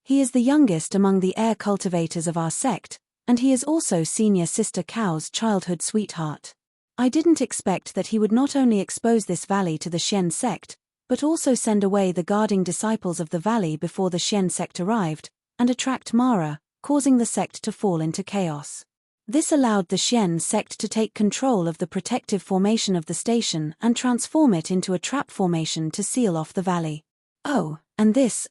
He is the youngest among the heir cultivators of our sect, and he is also senior sister Cao's childhood sweetheart. I didn't expect that he would not only expose this valley to the Xian sect, but also send away the guarding disciples of the valley before the Xian sect arrived, and attract Mara, causing the sect to fall into chaos. This allowed the Xian sect to take control of the protective formation of the station and transform it into a trap formation to seal off the valley. Oh, and this,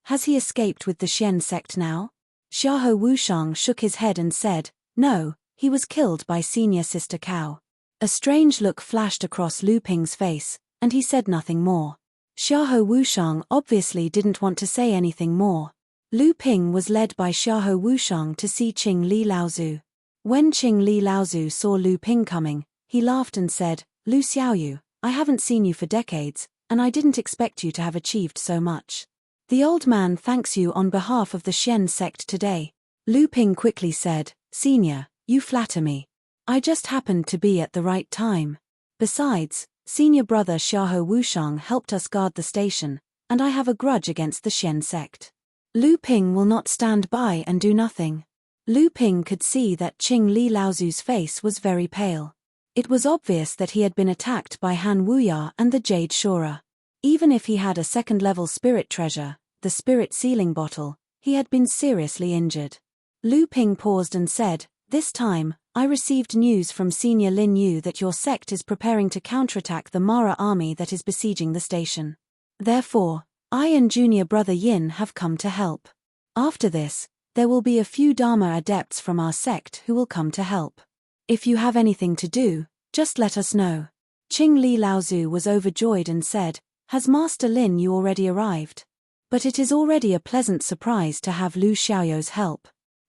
has he escaped with the Xian sect now?" Xiahou Wushang shook his head and said, "No, he was killed by senior sister Cao." A strange look flashed across Lu Ping's face, and he said nothing more. Xiahou Wushang obviously didn't want to say anything more. Lu Ping was led by Xiahou Wushang to see Qing Li Laozu. When Qing Li Laozu saw Lu Ping coming, he laughed and said, "Lu Xiaoyu, I haven't seen you for decades, and I didn't expect you to have achieved so much. The old man thanks you on behalf of the Xian sect today." Lu Ping quickly said, "Senior, you flatter me. I just happened to be at the right time. Besides, senior brother Xiahou Wushang helped us guard the station, and I have a grudge against the Xian sect. Lu Ping will not stand by and do nothing." Lu Ping could see that Qing Li Laozu's face was very pale. It was obvious that he had been attacked by Han Wuya and the Jade Shura. Even if he had a second-level spirit treasure, the spirit sealing bottle, he had been seriously injured. Lu Ping paused and said, "This time, I received news from Senior Lin Yu that your sect is preparing to counterattack the Mara army that is besieging the station. Therefore, I and junior brother Yin have come to help. After this, there will be a few Dharma adepts from our sect who will come to help. If you have anything to do, just let us know. Qing Li Laozu was overjoyed and said, Has Master Lin Yu already arrived? But it is already a pleasant surprise to have Lu Xiaoyou's help.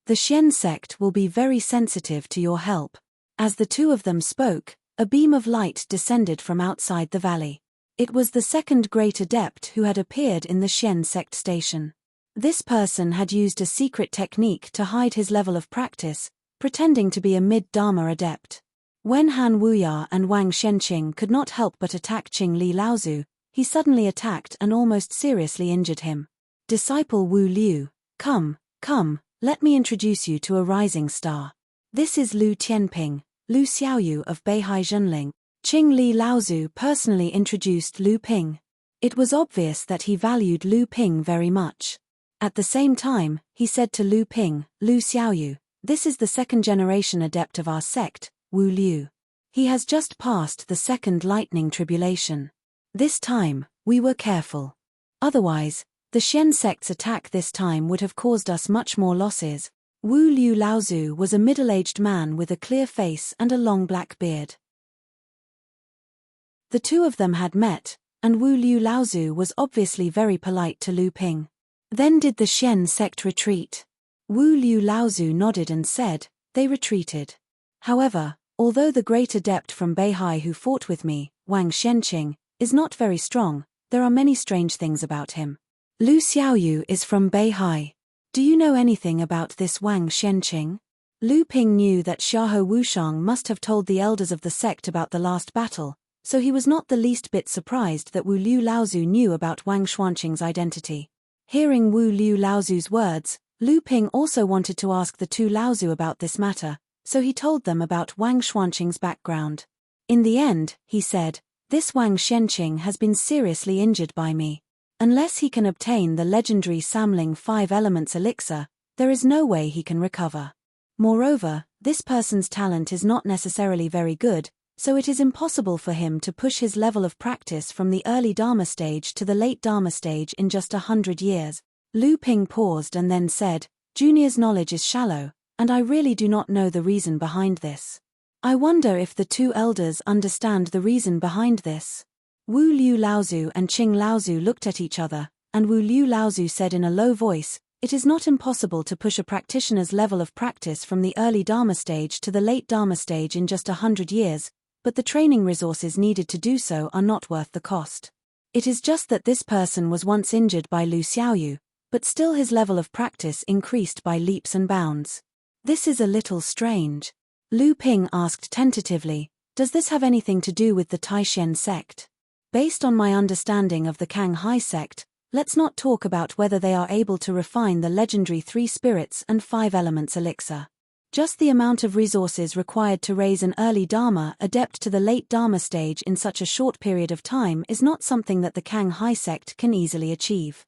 The Xian sect will be very sensitive to your help. As the two of them spoke, a beam of light descended from outside the valley. It was the second great adept who had appeared in the Xian sect station. This person had used a secret technique to hide his level of practice, pretending to be a mid-Dharma adept. When Han Wuya and Wang Shenqing could not help but attack Qing Li Laozu, he suddenly attacked and almost seriously injured him. Disciple Wu Liu, come, let me introduce you to a rising star. This is Lu Tianping, Lu Xiaoyu of Beihai Zhenling. Qing Li Laozu personally introduced Lu Ping. It was obvious that he valued Lu Ping very much. At the same time, he said to Lu Ping, Lu Xiaoyu, this is the second-generation adept of our sect, Wu Liu. He has just passed the second lightning tribulation. This time, we were careful. Otherwise, the Xian sect's attack this time would have caused us much more losses. Wu Liu Laozu was a middle-aged man with a clear face and a long black beard. The two of them had met, and Wu Liu Laozu was obviously very polite to Lu Ping. Then did the Xian sect retreat? Wu Liu Laozu nodded and said, they retreated. However, although the great adept from Beihai who fought with me, Wang Shenqing, is not very strong, there are many strange things about him. Lu Xiaoyu is from Beihai. Do you know anything about this Wang Shenqing? Lu Ping knew that Xiahou Wushang must have told the elders of the sect about the last battle, so he was not the least bit surprised that Wu Liu Laozu knew about Wang Xuanqing's identity. Hearing Wu Liu Laozu's words, Lu Ping also wanted to ask the two Laozu about this matter, so he told them about Wang Xuanqing's background. In the end, he said, this Wang Shenqing has been seriously injured by me. Unless he can obtain the legendary Samling 5 Elements elixir, there is no way he can recover. Moreover, this person's talent is not necessarily very good, so it is impossible for him to push his level of practice from the early Dharma stage to the late Dharma stage in just 100 years. Lu Ping paused and then said, Junior's knowledge is shallow, and I really do not know the reason behind this. I wonder if the two elders understand the reason behind this. Wu Liu Laozu and Qing Laozu looked at each other, and Wu Liu Laozu said in a low voice, it is not impossible to push a practitioner's level of practice from the early Dharma stage to the late Dharma stage in just 100 years, but the training resources needed to do so are not worth the cost. It is just that this person was once injured by Lu Xiaoyu, but still his level of practice increased by leaps and bounds. This is a little strange. Lu Ping asked tentatively, does this have anything to do with the Taishen sect? Based on my understanding of the Kanghai sect, let's not talk about whether they are able to refine the legendary 3 spirits and 5 elements elixir. Just the amount of resources required to raise an early Dharma adept to the late Dharma stage in such a short period of time is not something that the Kanghai sect can easily achieve.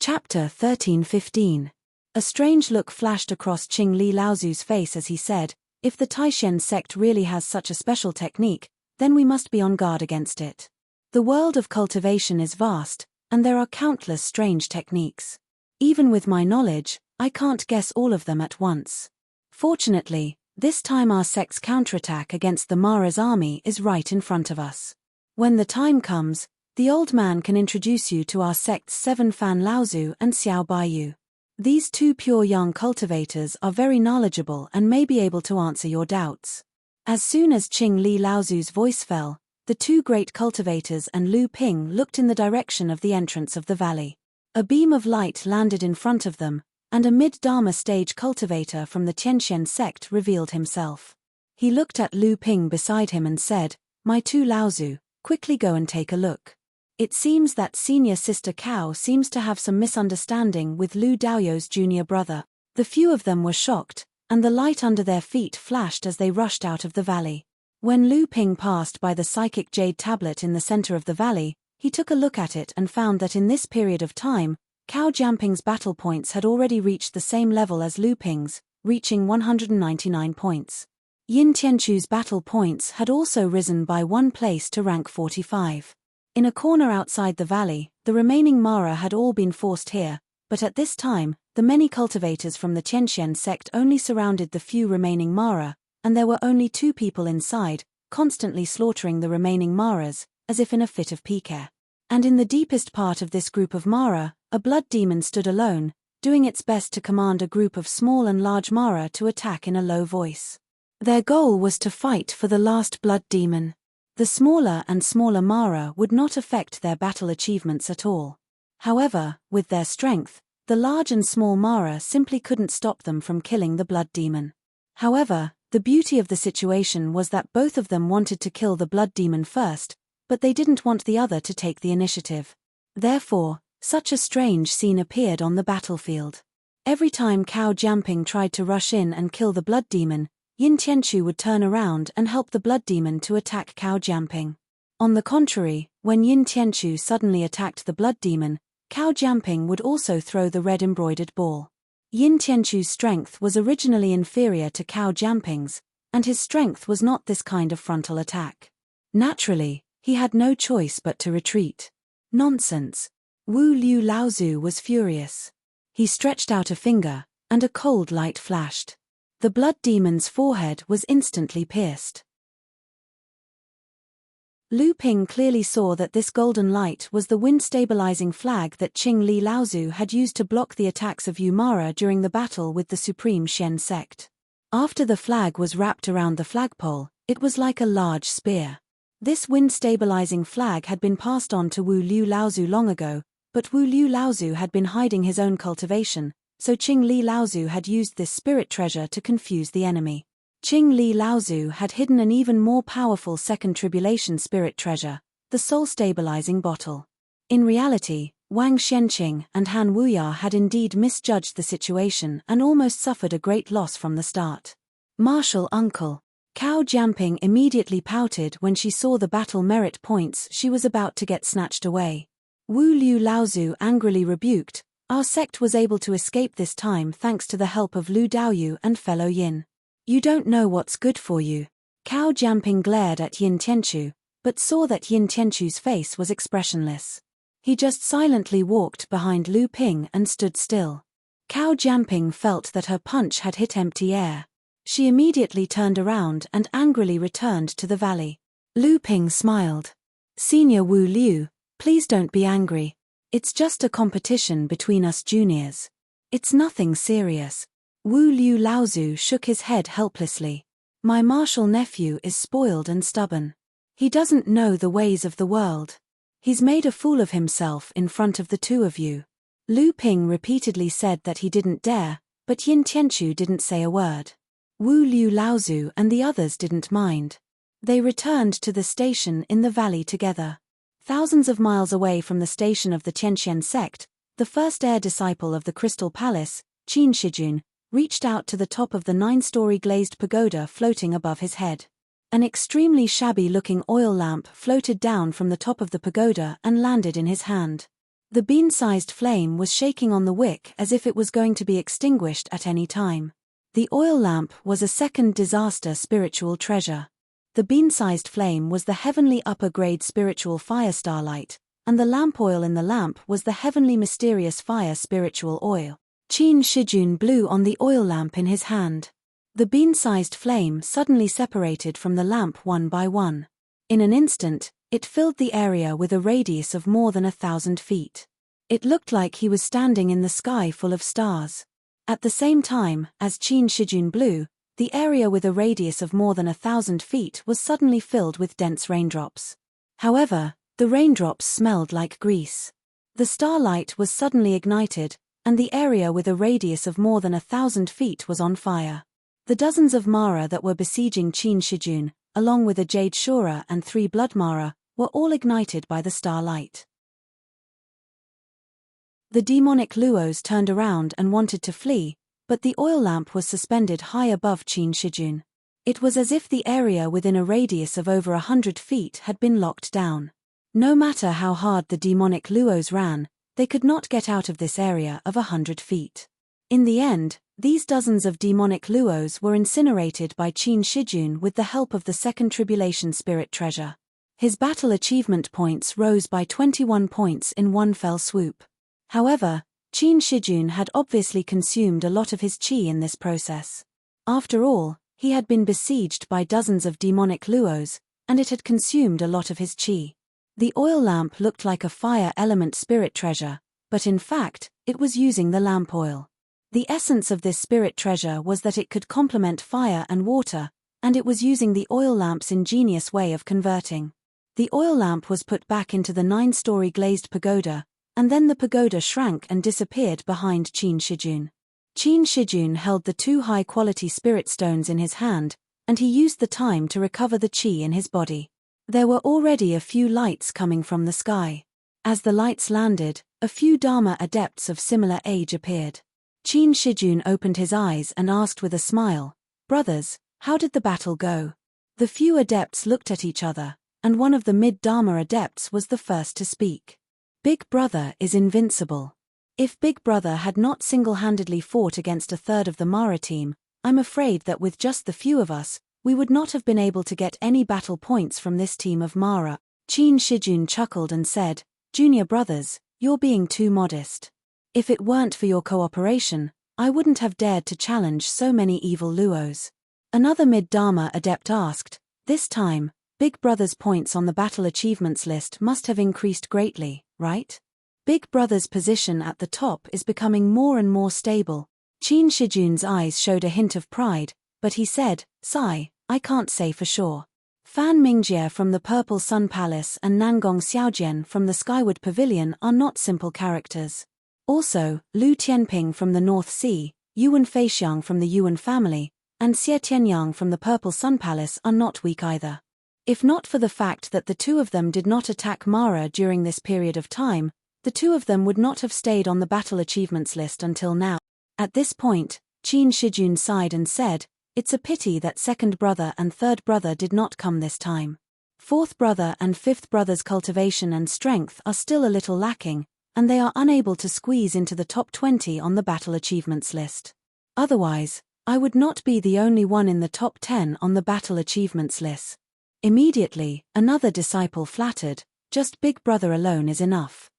Chapter 13-15. A strange look flashed across Qing Li Laozu's face as he said, if the Taishen sect really has such a special technique, then we must be on guard against it. The world of cultivation is vast, and there are countless strange techniques. Even with my knowledge, I can't guess all of them at once. Fortunately, this time our sect's counterattack against the Mara's army is right in front of us. When the time comes, the old man can introduce you to our sect's 7 Fan Laozu and Xiao Baiyu. These 2 pure young cultivators are very knowledgeable and may be able to answer your doubts. As soon as Qing Li Laozu's voice fell, the 2 great cultivators and Lu Ping looked in the direction of the entrance of the valley. A beam of light landed in front of them, and a mid-Dharma stage cultivator from the Tianxian sect revealed himself. He looked at Lu Ping beside him and said, my 2 Laozu, quickly go and take a look. It seems that senior sister Cao seems to have some misunderstanding with Lu Daoyou's junior brother. The few of them were shocked, and the light under their feet flashed as they rushed out of the valley. When Lu Ping passed by the psychic jade tablet in the center of the valley, he took a look at it and found that in this period of time, Cao Jianping's battle points had already reached the same level as Lu Ping's, reaching 199 points. Yin Tianchu's battle points had also risen by 1 place to rank 45. In a corner outside the valley, the remaining Mara had all been forced here, but at this time, the many cultivators from the Tianxian sect only surrounded the few remaining Mara, and there were only 2 people inside, constantly slaughtering the remaining Maras, as if in a fit of pique. And in the deepest part of this group of Mara, a blood demon stood alone, doing its best to command a group of small and large Mara to attack in a low voice. Their goal was to fight for the last blood demon. The smaller and smaller Mara would not affect their battle achievements at all. However, with their strength, the large and small Mara simply couldn't stop them from killing the blood demon. However, the beauty of the situation was that both of them wanted to kill the blood demon first, but they didn't want the other to take the initiative. Therefore, such a strange scene appeared on the battlefield. Every time Cao Jianping tried to rush in and kill the blood demon, Yin Tianchu would turn around and help the blood demon to attack Cao Jianping. On the contrary, when Yin Tianchu suddenly attacked the blood demon, Cao Jianping would also throw the red embroidered ball. Yin Tianchu's strength was originally inferior to Cao Jianping's, and his strength was not this kind of frontal attack. Naturally, he had no choice but to retreat. Nonsense. Wu Liu Laozu was furious. He stretched out a finger, and a cold light flashed. The blood demon's forehead was instantly pierced. Lu Ping clearly saw that this golden light was the wind-stabilizing flag that Qing Li Laozu had used to block the attacks of Yu Mara during the battle with the Supreme Shen sect. After the flag was wrapped around the flagpole, it was like a large spear. This wind-stabilizing flag had been passed on to Wu Liu Laozu long ago, but Wu Liu Laozu had been hiding his own cultivation, so Qing Li Laozu had used this spirit treasure to confuse the enemy. Qing Li Laozu had hidden an even more powerful second tribulation spirit treasure, the soul-stabilizing bottle. In reality, Wang Xianqing and Han Wuya had indeed misjudged the situation and almost suffered a great loss from the start. Martial uncle. Cao Jianping immediately pouted when she saw the battle merit points she was about to get snatched away. Wu Liu Laozu angrily rebuked, "Our sect was able to escape this time thanks to the help of Lu Daoyu and fellow Yin. You don't know what's good for you." Cao Jianping glared at Yin Tianchu, but saw that Yin Tianchu's face was expressionless. He just silently walked behind Lu Ping and stood still. Cao Jianping felt that her punch had hit empty air. She immediately turned around and angrily returned to the valley. Lu Ping smiled. "Senior Wu Liu, please don't be angry. It's just a competition between us juniors. It's nothing serious." Wu Liu Laozu shook his head helplessly. "My martial nephew is spoiled and stubborn. He doesn't know the ways of the world. He's made a fool of himself in front of the 2 of you." Lu Ping repeatedly said that he didn't dare, but Yin Tianchu didn't say a word. Wu Liu Laozu and the others didn't mind. They returned to the station in the valley together. Thousands of miles away from the station of the Tianxian sect, the first heir disciple of the Crystal Palace, Qin Shijun, reached out to the top of the 9-story glazed pagoda floating above his head. An extremely shabby-looking oil lamp floated down from the top of the pagoda and landed in his hand. The bean-sized flame was shaking on the wick as if it was going to be extinguished at any time. The oil lamp was a second disaster spiritual treasure. The bean-sized flame was the heavenly upper-grade spiritual fire starlight, and the lamp oil in the lamp was the heavenly mysterious fire spiritual oil. Qin Shijun blew on the oil lamp in his hand. The bean-sized flame suddenly separated from the lamp one by one. In an instant, it filled the area with a radius of more than 1,000 feet. It looked like he was standing in the sky full of stars. At the same time, as Qin Shijun blew, the area with a radius of more than 1,000 feet was suddenly filled with dense raindrops. However, the raindrops smelled like grease. The starlight was suddenly ignited, and the area with a radius of more than 1,000 feet was on fire. The dozens of Mara that were besieging Qin Shijun, along with a Jade Shura and 3 Blood Mara, were all ignited by the starlight. The demonic Luos turned around and wanted to flee, but the oil lamp was suspended high above Qin Shijun. It was as if the area within a radius of over 100 feet had been locked down. No matter how hard the demonic Luos ran, They could not get out of this area of 100 feet. In the end, these dozens of demonic luos were incinerated by Qin Shijun with the help of the second tribulation spirit treasure. His battle achievement points rose by 21 points in one fell swoop. However, Qin Shijun had obviously consumed a lot of his qi in this process. After all, he had been besieged by dozens of demonic luos, and it had consumed a lot of his qi. The oil lamp looked like a fire element spirit treasure, but in fact, it was using the lamp oil. The essence of this spirit treasure was that it could complement fire and water, and it was using the oil lamp's ingenious way of converting. The oil lamp was put back into the 9-story glazed pagoda, and then the pagoda shrank and disappeared behind Qin Shijun. Qin Shijun held the 2 high-quality spirit stones in his hand, and he used the time to recover the qi in his body. There were already a few lights coming from the sky. As the lights landed, a few Dharma adepts of similar age appeared. Qin Shijun opened his eyes and asked with a smile, "Brothers, how did the battle go?" The few adepts looked at each other, and one of the mid-Dharma adepts was the first to speak. "Big Brother is invincible. If Big Brother had not single-handedly fought against a third of the Mara team, I'm afraid that with just the few of us, we would not have been able to get any battle points from this team of Mara." Qin Shijun chuckled and said, "Junior brothers, you're being too modest. If it weren't for your cooperation, I wouldn't have dared to challenge so many evil luos." Another mid-Dharma adept asked, "This time, Big Brother's points on the battle achievements list must have increased greatly, right? Big Brother's position at the top is becoming more and more stable." Qin Shijun's eyes showed a hint of pride, but he said, "Sigh, I can't say for sure. Fan Mingjie from the Purple Sun Palace and Nangong Xiaojian from the Skyward Pavilion are not simple characters. Also, Lu Tianping from the North Sea, Yuan Feixiang from the Yuan family, and Xie Tianyang from the Purple Sun Palace are not weak either. If not for the fact that the 2 of them did not attack Mara during this period of time, the 2 of them would not have stayed on the battle achievements list until now." At this point, Qin Shijun sighed and said, "It's a pity that second brother and third brother did not come this time. Fourth brother and fifth brother's cultivation and strength are still a little lacking, and they are unable to squeeze into the top 20 on the battle achievements list. Otherwise, I would not be the only one in the top 10 on the battle achievements list." Immediately, another disciple flattered, "Just Big Brother alone is enough.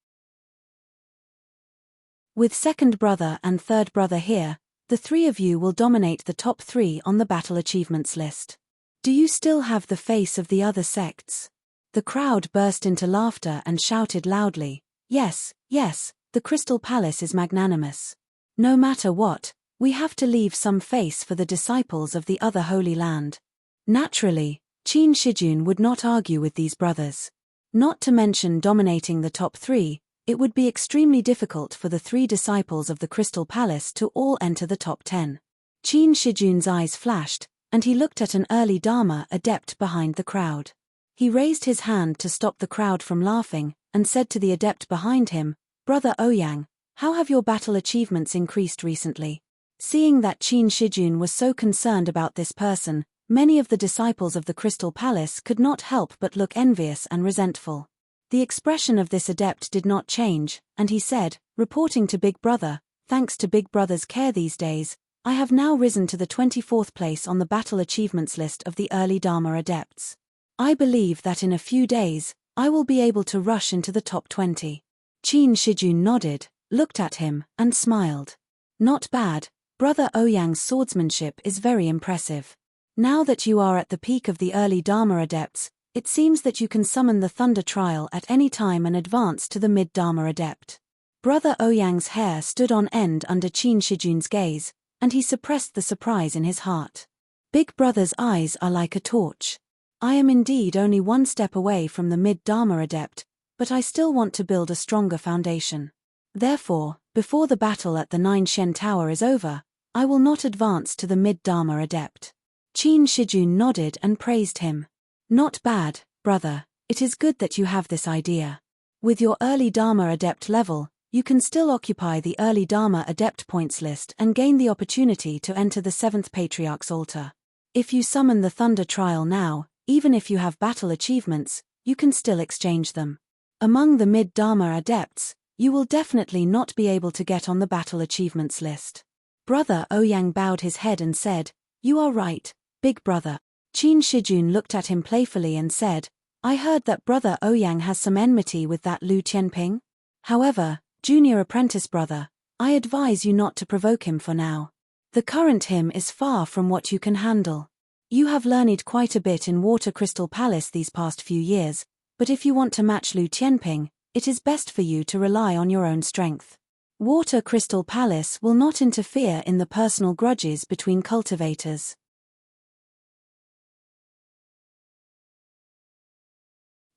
With second brother and third brother here, the 3 of you will dominate the top 3 on the battle achievements list. Do you still have the face of the other sects?" The crowd burst into laughter and shouted loudly, "Yes, yes, the Crystal Palace is magnanimous. No matter what, we have to leave some face for the disciples of the other Holy Land." Naturally, Qin Shijun would not argue with these brothers. Not to mention dominating the top 3, it would be extremely difficult for the 3 disciples of the Crystal Palace to all enter the top 10. Qin Shijun's eyes flashed, and he looked at an early Dharma adept behind the crowd. He raised his hand to stop the crowd from laughing, and said to the adept behind him, "Brother Ouyang, how have your battle achievements increased recently?" Seeing that Qin Shijun was so concerned about this person, many of the disciples of the Crystal Palace could not help but look envious and resentful. The expression of this adept did not change, and he said, reporting to Big Brother, "Thanks to Big Brother's care these days, I have now risen to the 24th place on the battle achievements list of the early Dharma adepts. I believe that in a few days, I will be able to rush into the top 20. Qin Shijun nodded, looked at him, and smiled. "Not bad, Brother Ouyang's swordsmanship is very impressive. Now that you are at the peak of the early Dharma adepts, it seems that you can summon the Thunder Trial at any time and advance to the mid-Dharma adept." Brother Ouyang's hair stood on end under Qin Shijun's gaze, and he suppressed the surprise in his heart. Big Brother's eyes are like a torch. I am indeed only one step away from the mid-Dharma adept, but I still want to build a stronger foundation. Therefore, before the battle at the 9 Shen Tower is over, I will not advance to the mid-Dharma adept. Qin Shijun nodded and praised him. "Not bad, brother, it is good that you have this idea. With your early Dharma adept level, you can still occupy the early Dharma adept points list and gain the opportunity to enter the 7th Patriarch's altar. If you summon the Thunder Trial now, even if you have battle achievements, you can still exchange them. Among the mid-Dharma adepts, you will definitely not be able to get on the battle achievements list. Brother Ouyang bowed his head and said, "You are right, big brother." Qin Shijun looked at him playfully and said, "I heard that Brother Ouyang has some enmity with that Lu Qianping. However, junior apprentice brother, I advise you not to provoke him for now. The current him is far from what you can handle. You have learned quite a bit in Water Crystal Palace these past few years, but if you want to match Lu Qianping, it is best for you to rely on your own strength. Water Crystal Palace will not interfere in the personal grudges between cultivators."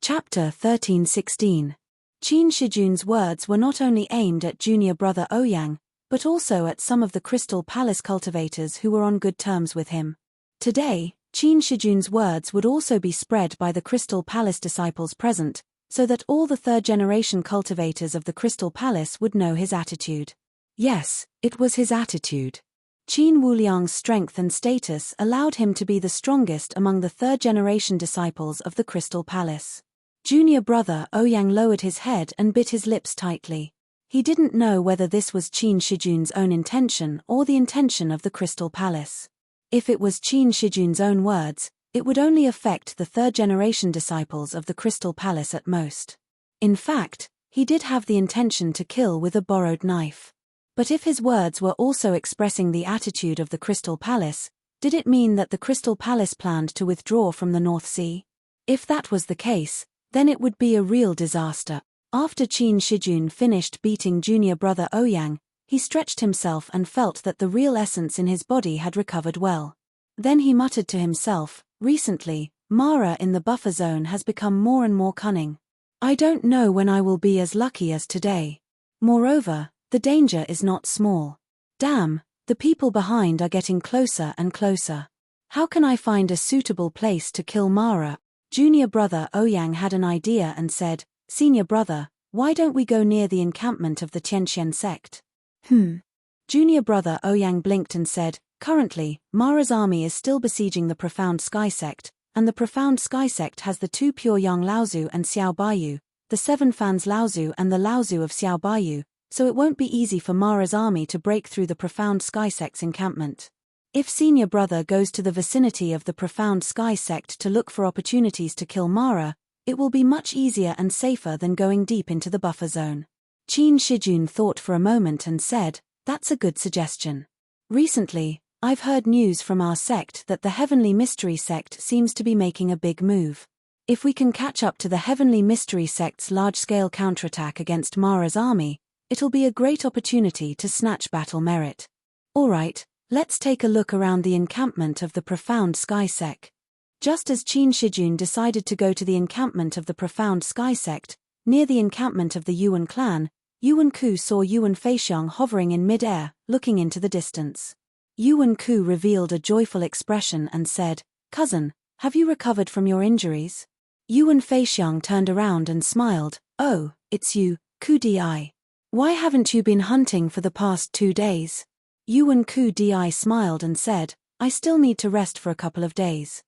Chapter 13:16. Qin Shijun's words were not only aimed at junior brother Ouyang, but also at some of the Crystal Palace cultivators who were on good terms with him. Today, Qin Shijun's words would also be spread by the Crystal Palace disciples present, so that all the third-generation cultivators of the Crystal Palace would know his attitude. Yes, it was his attitude. Qin Wuliang's strength and status allowed him to be the strongest among the third-generation disciples of the Crystal Palace. Junior brother Ouyang lowered his head and bit his lips tightly. He didn't know whether this was Qin Shijun's own intention or the intention of the Crystal Palace. If it was Qin Shijun's own words, it would only affect the third-generation disciples of the Crystal Palace at most. In fact, he did have the intention to kill with a borrowed knife. But if his words were also expressing the attitude of the Crystal Palace, did it mean that the Crystal Palace planned to withdraw from the North Sea? If that was the case, then it would be a real disaster. After Qin Shijun finished beating junior brother Ouyang, he stretched himself and felt that the real essence in his body had recovered well. Then he muttered to himself, "Recently, Mara in the buffer zone has become more and more cunning. I don't know when I will be as lucky as today. Moreover, the danger is not small. Damn, the people behind are getting closer and closer. How can I find a suitable place to kill Mara?" Junior brother Ouyang had an idea and said, "Senior brother, why don't we go near the encampment of the Tianxian sect?" Junior brother Ouyang blinked and said, "Currently, Mara's army is still besieging the Profound Sky sect, and the Profound Sky sect has the two pure Yang Laozu and Xiao Baiyu, the seven fans Laozu and the Laozu of Xiao Baiyu, so it won't be easy for Mara's army to break through the Profound Sky sect's encampment. If senior brother goes to the vicinity of the Profound Sky sect to look for opportunities to kill Mara, it will be much easier and safer than going deep into the buffer zone." Qin Shijun thought for a moment and said, "That's a good suggestion. Recently, I've heard news from our sect that the Heavenly Mystery sect seems to be making a big move. If we can catch up to the Heavenly Mystery sect's large-scale counterattack against Mara's army, it'll be a great opportunity to snatch battle merit. Alright, let's take a look around the encampment of the Profound Sky sect." Just as Qin Shijun decided to go to the encampment of the Profound Sky sect, near the encampment of the Yuan clan, Yuan Ku saw Yuan Feixiang hovering in mid-air, looking into the distance. Yuan Ku revealed a joyful expression and said, "Cousin, have you recovered from your injuries?" Yuan Feixiang turned around and smiled, "Oh, it's you, Ku Di. Why haven't you been hunting for the past 2 days?" Yuan Ku Di smiled and said, "I still need to rest for a couple of days."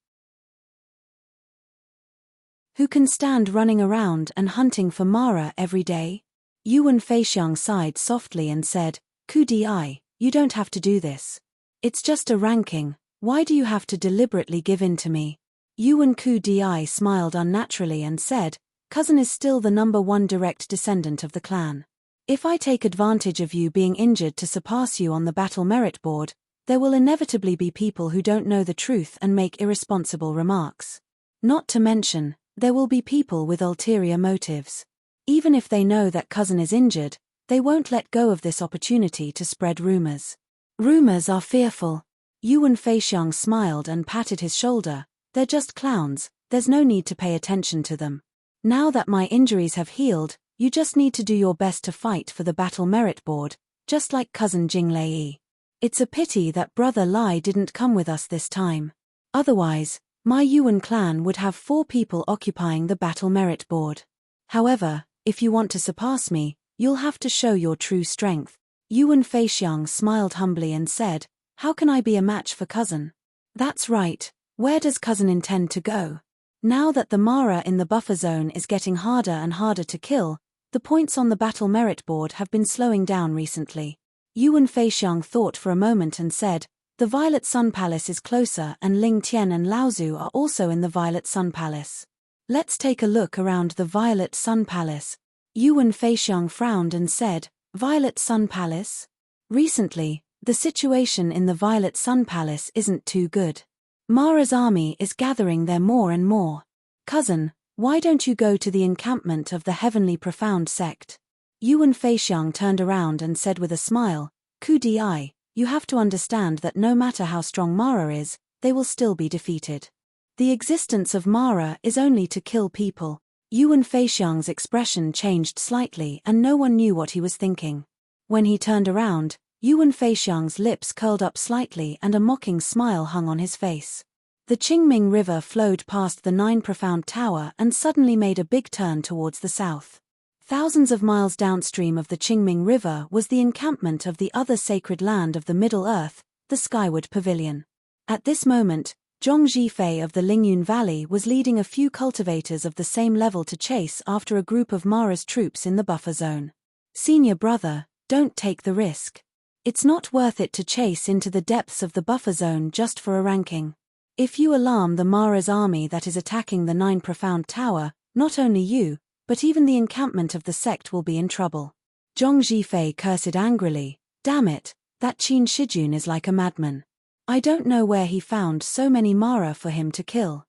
Who can stand running around and hunting for Mara every day? Yuan Feixiang sighed softly and said, "Ku Di, you don't have to do this. It's just a ranking, why do you have to deliberately give in to me?" Yuan Ku Di smiled unnaturally and said, "Cousin is still the #1 direct descendant of the clan. If I take advantage of you being injured to surpass you on the battle merit board, there will inevitably be people who don't know the truth and make irresponsible remarks. Not to mention, there will be people with ulterior motives. Even if they know that cousin is injured, they won't let go of this opportunity to spread rumors. Rumors are fearful." Yuan Feixiang smiled and patted his shoulder, "They're just clowns, there's no need to pay attention to them. Now that my injuries have healed, you just need to do your best to fight for the battle merit board, just like cousin Jing Lei. It's a pity that brother Lai didn't come with us this time. Otherwise, my Yuan clan would have 4 people occupying the battle merit board. However, if you want to surpass me, you'll have to show your true strength." Yuan Feixiang smiled humbly and said, "How can I be a match for cousin?" "That's right, where does cousin intend to go? Now that the Mara in the buffer zone is getting harder and harder to kill, The points on the battle merit board have been slowing down recently. Yuan Feixiang thought for a moment and said, the Violet Sun Palace is closer and Ling Tian and Laozu are also in the Violet Sun Palace. Let's take a look around the Violet Sun Palace. Yuan Feixiang frowned and said, Violet Sun Palace? Recently, the situation in the Violet Sun Palace isn't too good. Mara's army is gathering there more and more. Cousin, why don't you go to the encampment of the Heavenly Profound sect? Yuan Feixiang turned around and said with a smile, Ku Di, you have to understand that no matter how strong Mara is, they will still be defeated. The existence of Mara is only to kill people. Yuan Feixiang's expression changed slightly and no one knew what he was thinking. When he turned around, Yuan Feixiang's lips curled up slightly and a mocking smile hung on his face. The Qingming River flowed past the Nine Profound Tower and suddenly made a big turn towards the south. Thousands of miles downstream of the Qingming River was the encampment of the other sacred land of the Middle Earth, the Skyward Pavilion. At this moment, Zhong Zhifei of the Lingyun Valley was leading a few cultivators of the same level to chase after a group of Mara's troops in the buffer zone. Senior brother, don't take the risk. It's not worth it to chase into the depths of the buffer zone just for a ranking. If you alarm the Mara's army that is attacking the Nine Profound Tower, not only you, but even the encampment of the sect will be in trouble. Zhong Zhifei cursed angrily, damn it, that Qin Shijun is like a madman. I don't know where he found so many Mara for him to kill.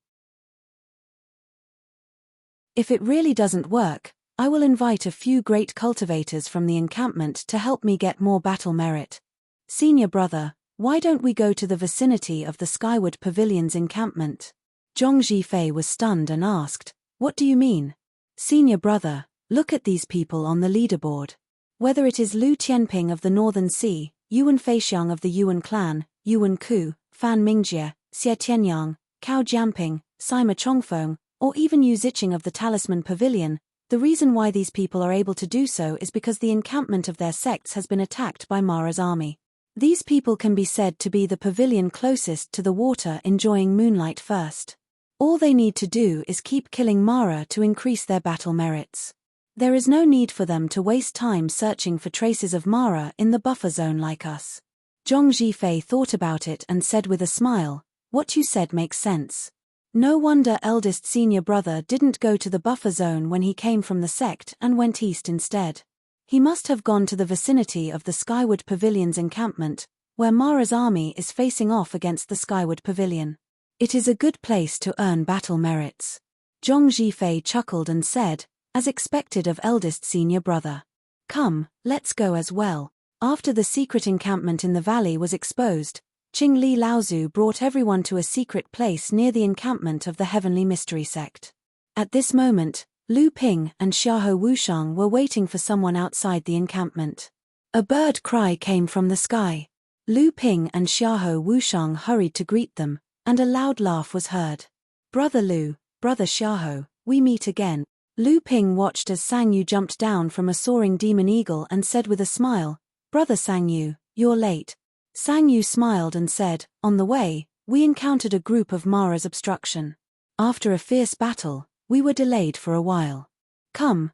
If it really doesn't work, I will invite a few great cultivators from the encampment to help me get more battle merit. Senior brother, why don't we go to the vicinity of the Skyward Pavilion's encampment? Zhong Zhifei was stunned and asked, what do you mean? Senior brother, look at these people on the leaderboard. Whether it is Lu Tianping of the Northern Sea, Yuan Feixiang of the Yuan clan, Yuan Ku, Fan Mingjie, Xie Tianyang, Cao Jianping, Sima Chongfeng, or even Yu Ziqing of the Talisman Pavilion, the reason why these people are able to do so is because the encampment of their sects has been attacked by Mara's army. These people can be said to be the pavilion closest to the water enjoying moonlight first. All they need to do is keep killing Mara to increase their battle merits. There is no need for them to waste time searching for traces of Mara in the buffer zone like us. Zhong Zhifei thought about it and said with a smile, what you said makes sense. No wonder eldest senior brother didn't go to the buffer zone when he came from the sect and went east instead. He must have gone to the vicinity of the Skyward Pavilion's encampment, where Mara's army is facing off against the Skyward Pavilion. It is a good place to earn battle merits. Zhong Zhifei chuckled and said, as expected of eldest senior brother. Come, let's go as well. After the secret encampment in the valley was exposed, Qing Li Laozu brought everyone to a secret place near the encampment of the Heavenly Mystery sect. At this moment, Lu Ping and Xiahou Wushang were waiting for someone outside the encampment. A bird cry came from the sky. Lu Ping and Xiahou Wushang hurried to greet them, and a loud laugh was heard. Brother Lu, Brother Xiahou, we meet again. Lu Ping watched as Sang Yu jumped down from a soaring demon eagle and said with a smile, Brother Sang Yu, you're late. Sang Yu smiled and said, on the way, we encountered a group of Mara's obstruction. After a fierce battle, we were delayed for a while. Come,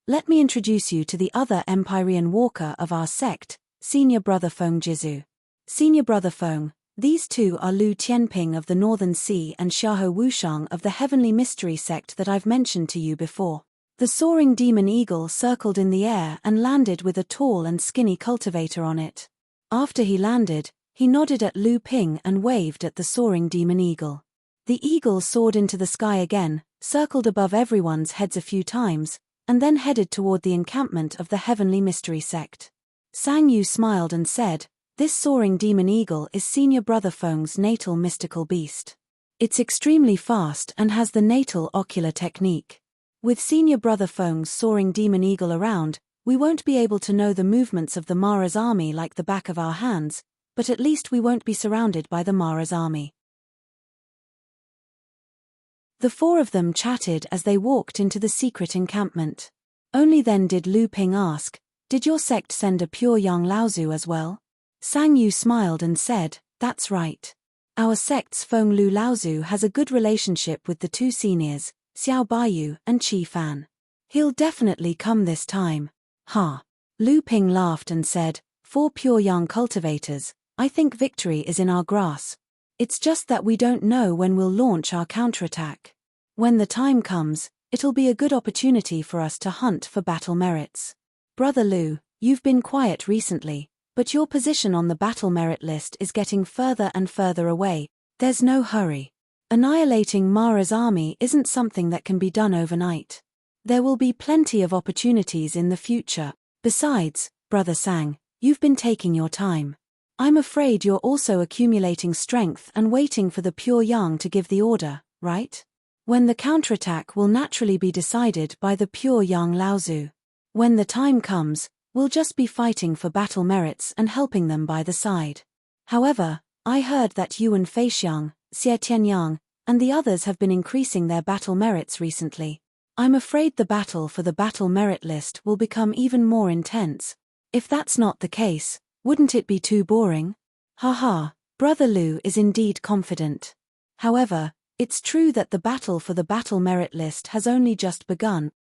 let me introduce you to the other Empyrean walker of our sect, Senior Brother Feng Jizu. Senior Brother Feng, these two are Lu Tianping of the Northern Sea and Xiahou Wushang of the Heavenly Mystery sect that I've mentioned to you before. The soaring demon eagle circled in the air and landed with a tall and skinny cultivator on it. After he landed, he nodded at Lu Ping and waved at the soaring demon eagle. The eagle soared into the sky again, circled above everyone's heads a few times, and then headed toward the encampment of the Heavenly Mystery sect. Sang Yu smiled and said, this soaring demon eagle is Senior Brother Feng's natal mystical beast. It's extremely fast and has the natal ocular technique. With Senior Brother Feng's soaring demon eagle around, we won't be able to know the movements of the Mara's army like the back of our hands, but at least we won't be surrounded by the Mara's army. The four of them chatted as they walked into the secret encampment. Only then did Lu Ping ask, did your sect send a pure young Laozu as well? Sang Yu smiled and said, that's right. Our sect's Feng Lu Laozu has a good relationship with the two seniors, Xiao Baiyu and Qi Fan. He'll definitely come this time. Ha. Lu Ping laughed and said, "For pure young cultivators, I think victory is in our grasp. It's just that we don't know when we'll launch our counterattack. When the time comes, it'll be a good opportunity for us to hunt for battle merits. Brother Lu, you've been quiet recently, but your position on the battle merit list is getting further and further away. There's no hurry. Annihilating Mara's army isn't something that can be done overnight. There will be plenty of opportunities in the future. Besides, Brother Sang, you've been taking your time. I'm afraid you're also accumulating strength and waiting for the pure yang to give the order, right? When the counterattack will naturally be decided by the pure yang Laozu. When the time comes, we'll just be fighting for battle merits and helping them by the side. However, I heard that Yuan Feixiang, Xie Tianyang, and the others have been increasing their battle merits recently. I'm afraid the battle for the battle merit list will become even more intense. If that's not the case, wouldn't it be too boring? Haha, Brother Lu is indeed confident. However, it's true that the battle for the battle merit list has only just begun.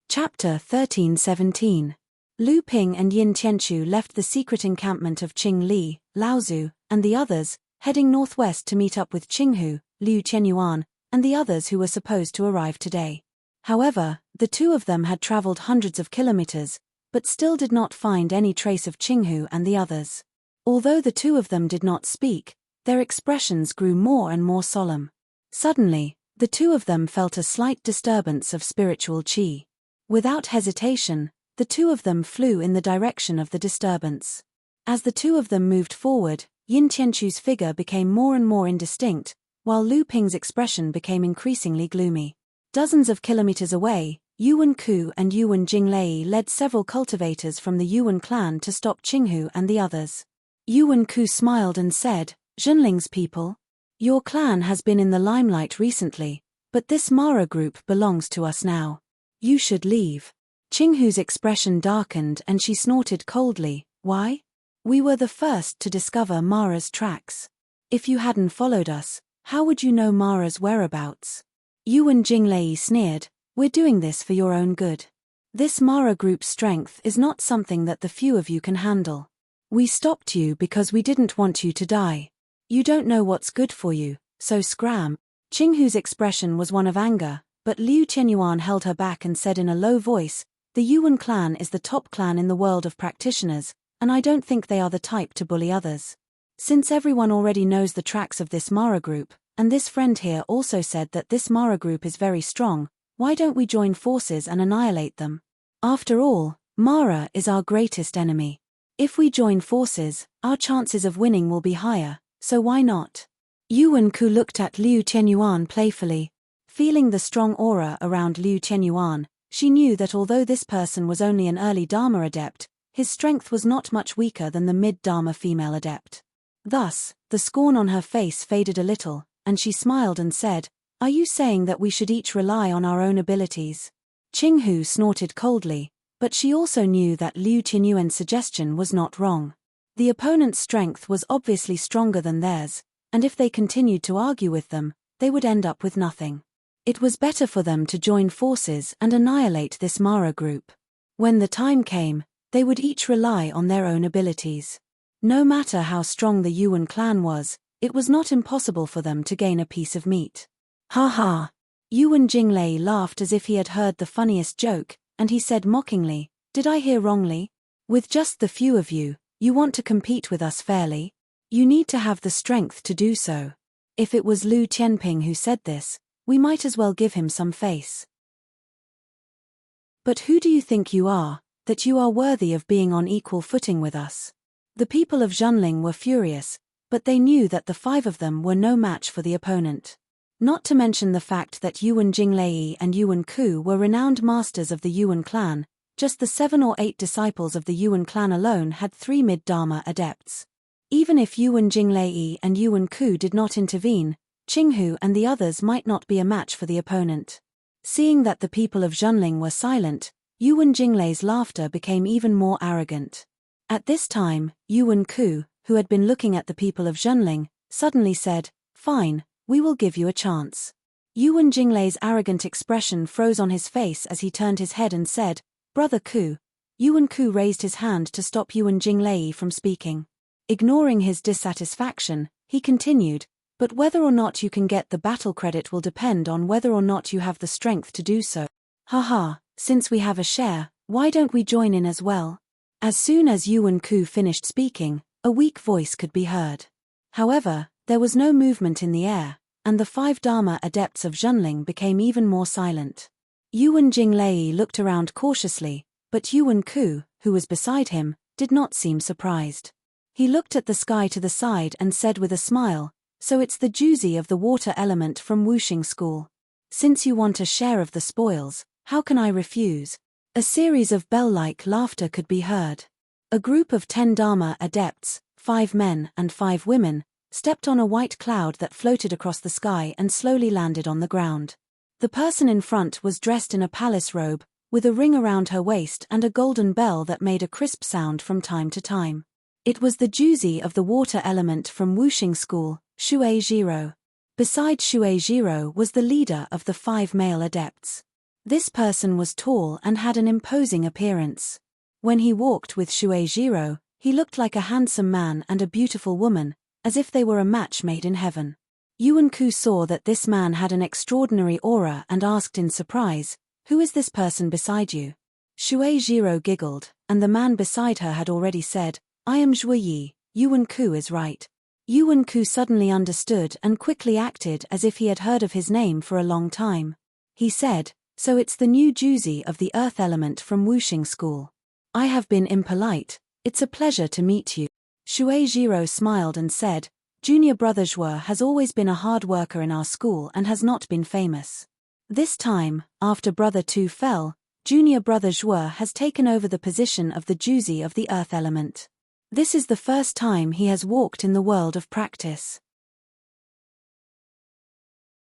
Chapter 13-17. Lu Ping and Yin Tianchu left the secret encampment of Qing Li, Laozu, and the others, heading northwest to meet up with Qinghu, Liu Qianyuan, and the others who were supposed to arrive today. However, the two of them had traveled hundreds of kilometers, but still did not find any trace of Qinghu and the others. Although the two of them did not speak, their expressions grew more and more solemn. Suddenly, the two of them felt a slight disturbance of spiritual qi. Without hesitation, the two of them flew in the direction of the disturbance. As the two of them moved forward, Yin Tianchu's figure became more and more indistinct, while Lu Ping's expression became increasingly gloomy. Dozens of kilometers away, Yuan Ku and Yuan Jinglei led several cultivators from the Yuan clan to stop Qinghu and the others. Yuan Ku smiled and said, "Zhenling's people, your clan has been in the limelight recently, but this Mara group belongs to us now. You should leave." Qinghu's expression darkened and she snorted coldly. "Why? We were the first to discover Mara's tracks. If you hadn't followed us, how would you know Mara's whereabouts?" Yuan Jinglei sneered, "We're doing this for your own good. This Mara group's strength is not something that the few of you can handle. We stopped you because we didn't want you to die. You don't know what's good for you, so scram." Qinghu's expression was one of anger, but Liu Qianyuan held her back and said in a low voice, "The Yuan clan is the top clan in the world of practitioners, and I don't think they are the type to bully others. Since everyone already knows the tracks of this Mara group, and this friend here also said that this Mara group is very strong, why don't we join forces and annihilate them? After all, Mara is our greatest enemy. If we join forces, our chances of winning will be higher, so why not?" Yuan Ku looked at Liu Qianyuan playfully. Feeling the strong aura around Liu Qianyuan, she knew that although this person was only an early Dharma adept, his strength was not much weaker than the mid-Dharma female adept. Thus, the scorn on her face faded a little, and she smiled and said, "Are you saying that we should each rely on our own abilities?" Qinghu snorted coldly, but she also knew that Liu Qianyuan's suggestion was not wrong. The opponent's strength was obviously stronger than theirs, and if they continued to argue with them, they would end up with nothing. It was better for them to join forces and annihilate this Mara group. When the time came, they would each rely on their own abilities. No matter how strong the Yuan clan was, it was not impossible for them to gain a piece of meat. Ha ha! Yuan Jinglei laughed as if he had heard the funniest joke, and he said mockingly, "Did I hear wrongly? With just the few of you, you want to compete with us fairly? You need to have the strength to do so." If it was Lu Tianping who said this, we might as well give him some face. "But who do you think you are, that you are worthy of being on equal footing with us?" The people of Zhenling were furious, but they knew that the five of them were no match for the opponent. Not to mention the fact that Yuan Jinglei and Yuan Ku were renowned masters of the Yuan clan, just the 7 or 8 disciples of the Yuan clan alone had 3 mid-Dharma adepts. Even if Yuan Jinglei and Yuan Ku did not intervene, Qinghu and the others might not be a match for the opponent. Seeing that the people of Zhenling were silent, Yuan Jinglei's laughter became even more arrogant. At this time, Yuan Ku, who had been looking at the people of Zhenling, suddenly said, "Fine, we will give you a chance. Yuan Jinglei's arrogant expression froze on his face as he turned his head and said, Brother Ku. Yuan Ku raised his hand to stop Yuan Jinglei from speaking. Ignoring his dissatisfaction, he continued, but whether or not you can get the battle credit will depend on whether or not you have the strength to do so. Haha, since we have a share, why don't we join in as well? As soon as Yuan Ku finished speaking, a weak voice could be heard. However, there was no movement in the air, and the 5 Dharma adepts of Zhenling became even more silent. Yuan Jinglei looked around cautiously, but Yuan Ku, who was beside him, did not seem surprised. He looked at the sky to the side and said with a smile, so it's the Juzi of the water element from Wuxing School. Since you want a share of the spoils, how can I refuse? A series of bell-like laughter could be heard. A group of 10 Dharma adepts, 5 men and 5 women, stepped on a white cloud that floated across the sky and slowly landed on the ground. The person in front was dressed in a palace robe, with a ring around her waist and a golden bell that made a crisp sound from time to time. It was the Juzi of the water element from Wuxing School, Shui Jiro. Beside Shui Jiro was the leader of the 5 male adepts. This person was tall and had an imposing appearance. When he walked with Shui Jiro, he looked like a handsome man and a beautiful woman, as if they were a match made in heaven. Yuan Ku saw that this man had an extraordinary aura and asked in surprise, "Who is this person beside you?" Shui Jiro giggled, and the man beside her had already said, "I am Zhui Yi, Yuan Ku is right." Yuan Ku suddenly understood and quickly acted as if he had heard of his name for a long time. He said, "So it's the new Juzi of the earth element from Wuxing School. I have been impolite, it's a pleasure to meet you." Shui Jiro smiled and said, "Junior brother Zhuo has always been a hard worker in our school and has not been famous. This time, after brother Tu fell, junior brother Zhuo has taken over the position of the Juzi of the earth element. This is the first time he has walked in the world of practice."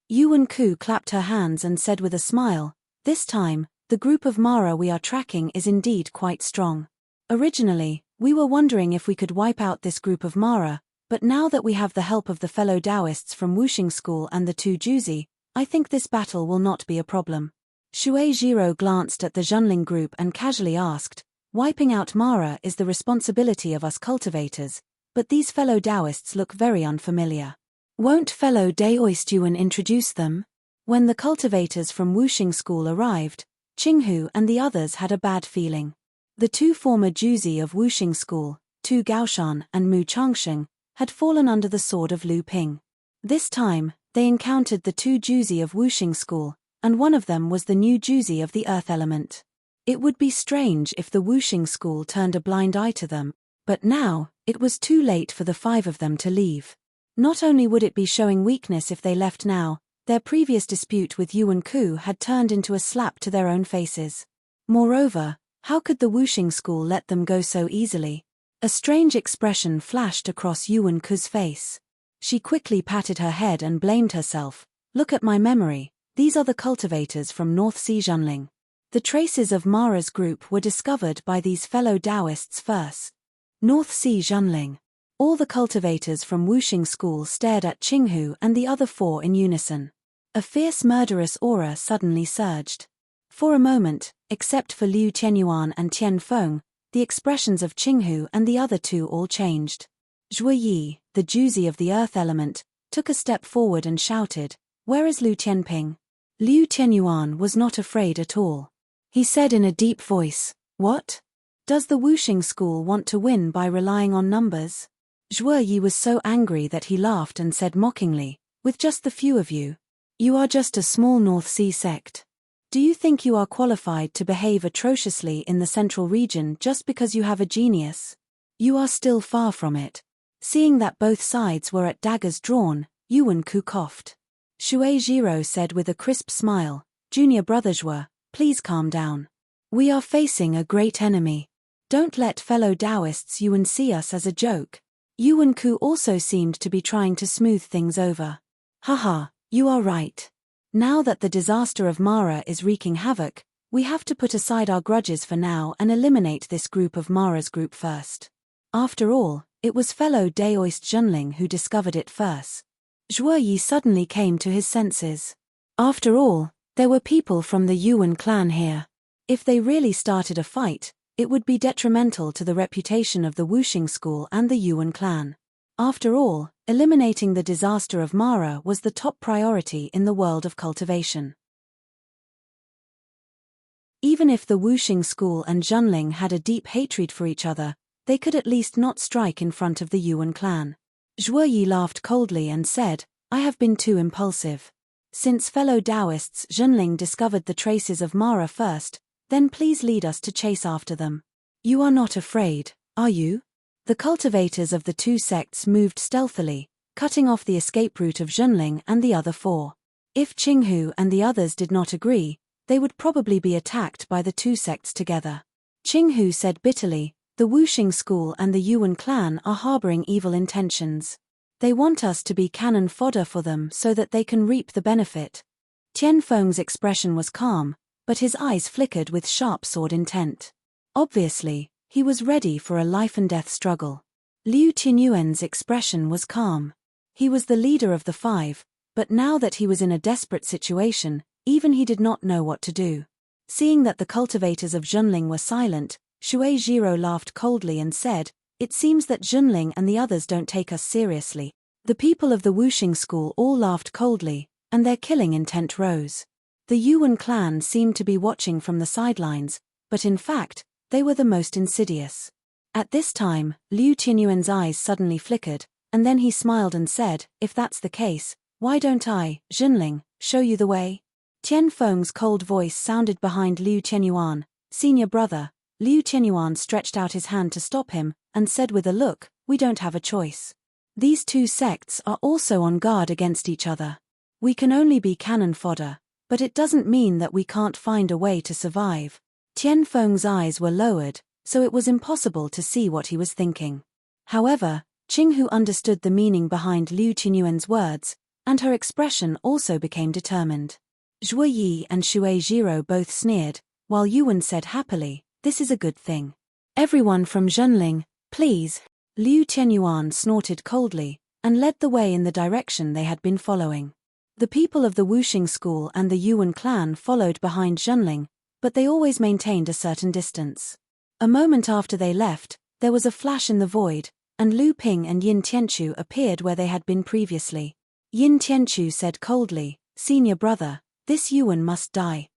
Yuan Ku clapped her hands and said with a smile, "This time, the group of Mara we are tracking is indeed quite strong. Originally, we were wondering if we could wipe out this group of Mara, but now that we have the help of the fellow Taoists from Wuxing School and the 2 Juzi, I think this battle will not be a problem." Shui Jiro glanced at the Zhenling group and casually asked, "Wiping out Mara is the responsibility of us cultivators, but these fellow Taoists look very unfamiliar. Won't fellow Daoist Yuan introduce them?" When the cultivators from Wuxing School arrived, Qinghu and the others had a bad feeling. The 2 former Juzi of Wuxing School, Tu Gaoshan and Mu Changsheng, had fallen under the sword of Lu Ping. This time, they encountered the 2 Juzi of Wuxing School, and one of them was the new Juzi of the earth element. It would be strange if the Wuxing School turned a blind eye to them, but now, it was too late for the 5 of them to leave. Not only would it be showing weakness if they left now, their previous dispute with Yuan Ku had turned into a slap to their own faces. Moreover, how could the Wuxing School let them go so easily? A strange expression flashed across Yuan Ku's face. She quickly patted her head and blamed herself. "Look at my memory, these are the cultivators from North Sea Zhenling. The traces of Mara's group were discovered by these fellow Taoists first." North Sea Zhenling. All the cultivators from Wuxing School stared at Qinghu and the other 4 in unison. A fierce murderous aura suddenly surged. For a moment, except for Liu Qianyuan and Tian Feng, the expressions of Qinghu and the other 2 all changed. Zhui Yi, the Juzi of the earth element, took a step forward and shouted, "Where is Liu Tianping?" Liu Qianyuan was not afraid at all. He said in a deep voice, "What? Does the Wuxing School want to win by relying on numbers?" Zhui Yi was so angry that he laughed and said mockingly, "With just the few of you, you are just a small North Sea sect. Do you think you are qualified to behave atrociously in the central region just because you have a genius? You are still far from it." Seeing that both sides were at daggers drawn, Yuan Ku coughed. Shui Jiro said with a crisp smile, "Junior brother Zhuo, please calm down. We are facing a great enemy. Don't let fellow Taoists Yuan see us as a joke." Yuan Ku also seemed to be trying to smooth things over. "Haha, you are right. Now that the disaster of Mara is wreaking havoc, we have to put aside our grudges for now and eliminate this group of Mara's group first. After all, it was fellow Daoist Zhenling who discovered it first. Zhuyi suddenly came to his senses. After all, there were people from the Yuan clan here. If they really started a fight, it would be detrimental to the reputation of the Wuxing school and the Yuan clan. After all, eliminating the disaster of Mara was the top priority in the world of cultivation. Even if the Wuxing school and Zhenling had a deep hatred for each other, they could at least not strike in front of the Yuan clan. Zhuyi laughed coldly and said, "I have been too impulsive. Since fellow Taoists Zhenling discovered the traces of Mara first, then please lead us to chase after them. You are not afraid, are you?" The cultivators of the two sects moved stealthily, cutting off the escape route of Zhenling and the other four. If Qinghu and the others did not agree, they would probably be attacked by the two sects together. Qinghu said bitterly, "The Wuxing school and the Yuan clan are harboring evil intentions. They want us to be cannon fodder for them so that they can reap the benefit." Tianfeng's expression was calm, but his eyes flickered with sharp sword intent. Obviously, he was ready for a life-and-death struggle. Liu Tianyuan's expression was calm. He was the leader of the five, but now that he was in a desperate situation, even he did not know what to do. Seeing that the cultivators of Zhenling were silent, Shui Jiro laughed coldly and said, "It seems that Zhenling and the others don't take us seriously." The people of the Wuxing school all laughed coldly, and their killing intent rose. The Yuan clan seemed to be watching from the sidelines, but in fact, they were the most insidious. At this time, Liu Tianyuan's eyes suddenly flickered, and then he smiled and said, "If that's the case, why don't I, Zhenling, show you the way?" Tianfeng's cold voice sounded behind Liu Tianyuan, "Senior brother." Liu Tianyuan stretched out his hand to stop him, and said with a look, "We don't have a choice. These two sects are also on guard against each other. We can only be cannon fodder, but it doesn't mean that we can't find a way to survive." Tianfeng's eyes were lowered, so it was impossible to see what he was thinking. However, Qinghu understood the meaning behind Liu Tianyuan's words, and her expression also became determined. Zhuyi and Shui Jiro both sneered, while Yuan said happily, "This is a good thing. Everyone from Zhenling, please." Liu Tianyuan snorted coldly, and led the way in the direction they had been following. The people of the Wuxing school and the Yuan clan followed behind Zhenling, but they always maintained a certain distance. A moment after they left, there was a flash in the void, and Lu Ping and Yin Tianchu appeared where they had been previously. Yin Tianchu said coldly, "Senior brother, this Yuan must die."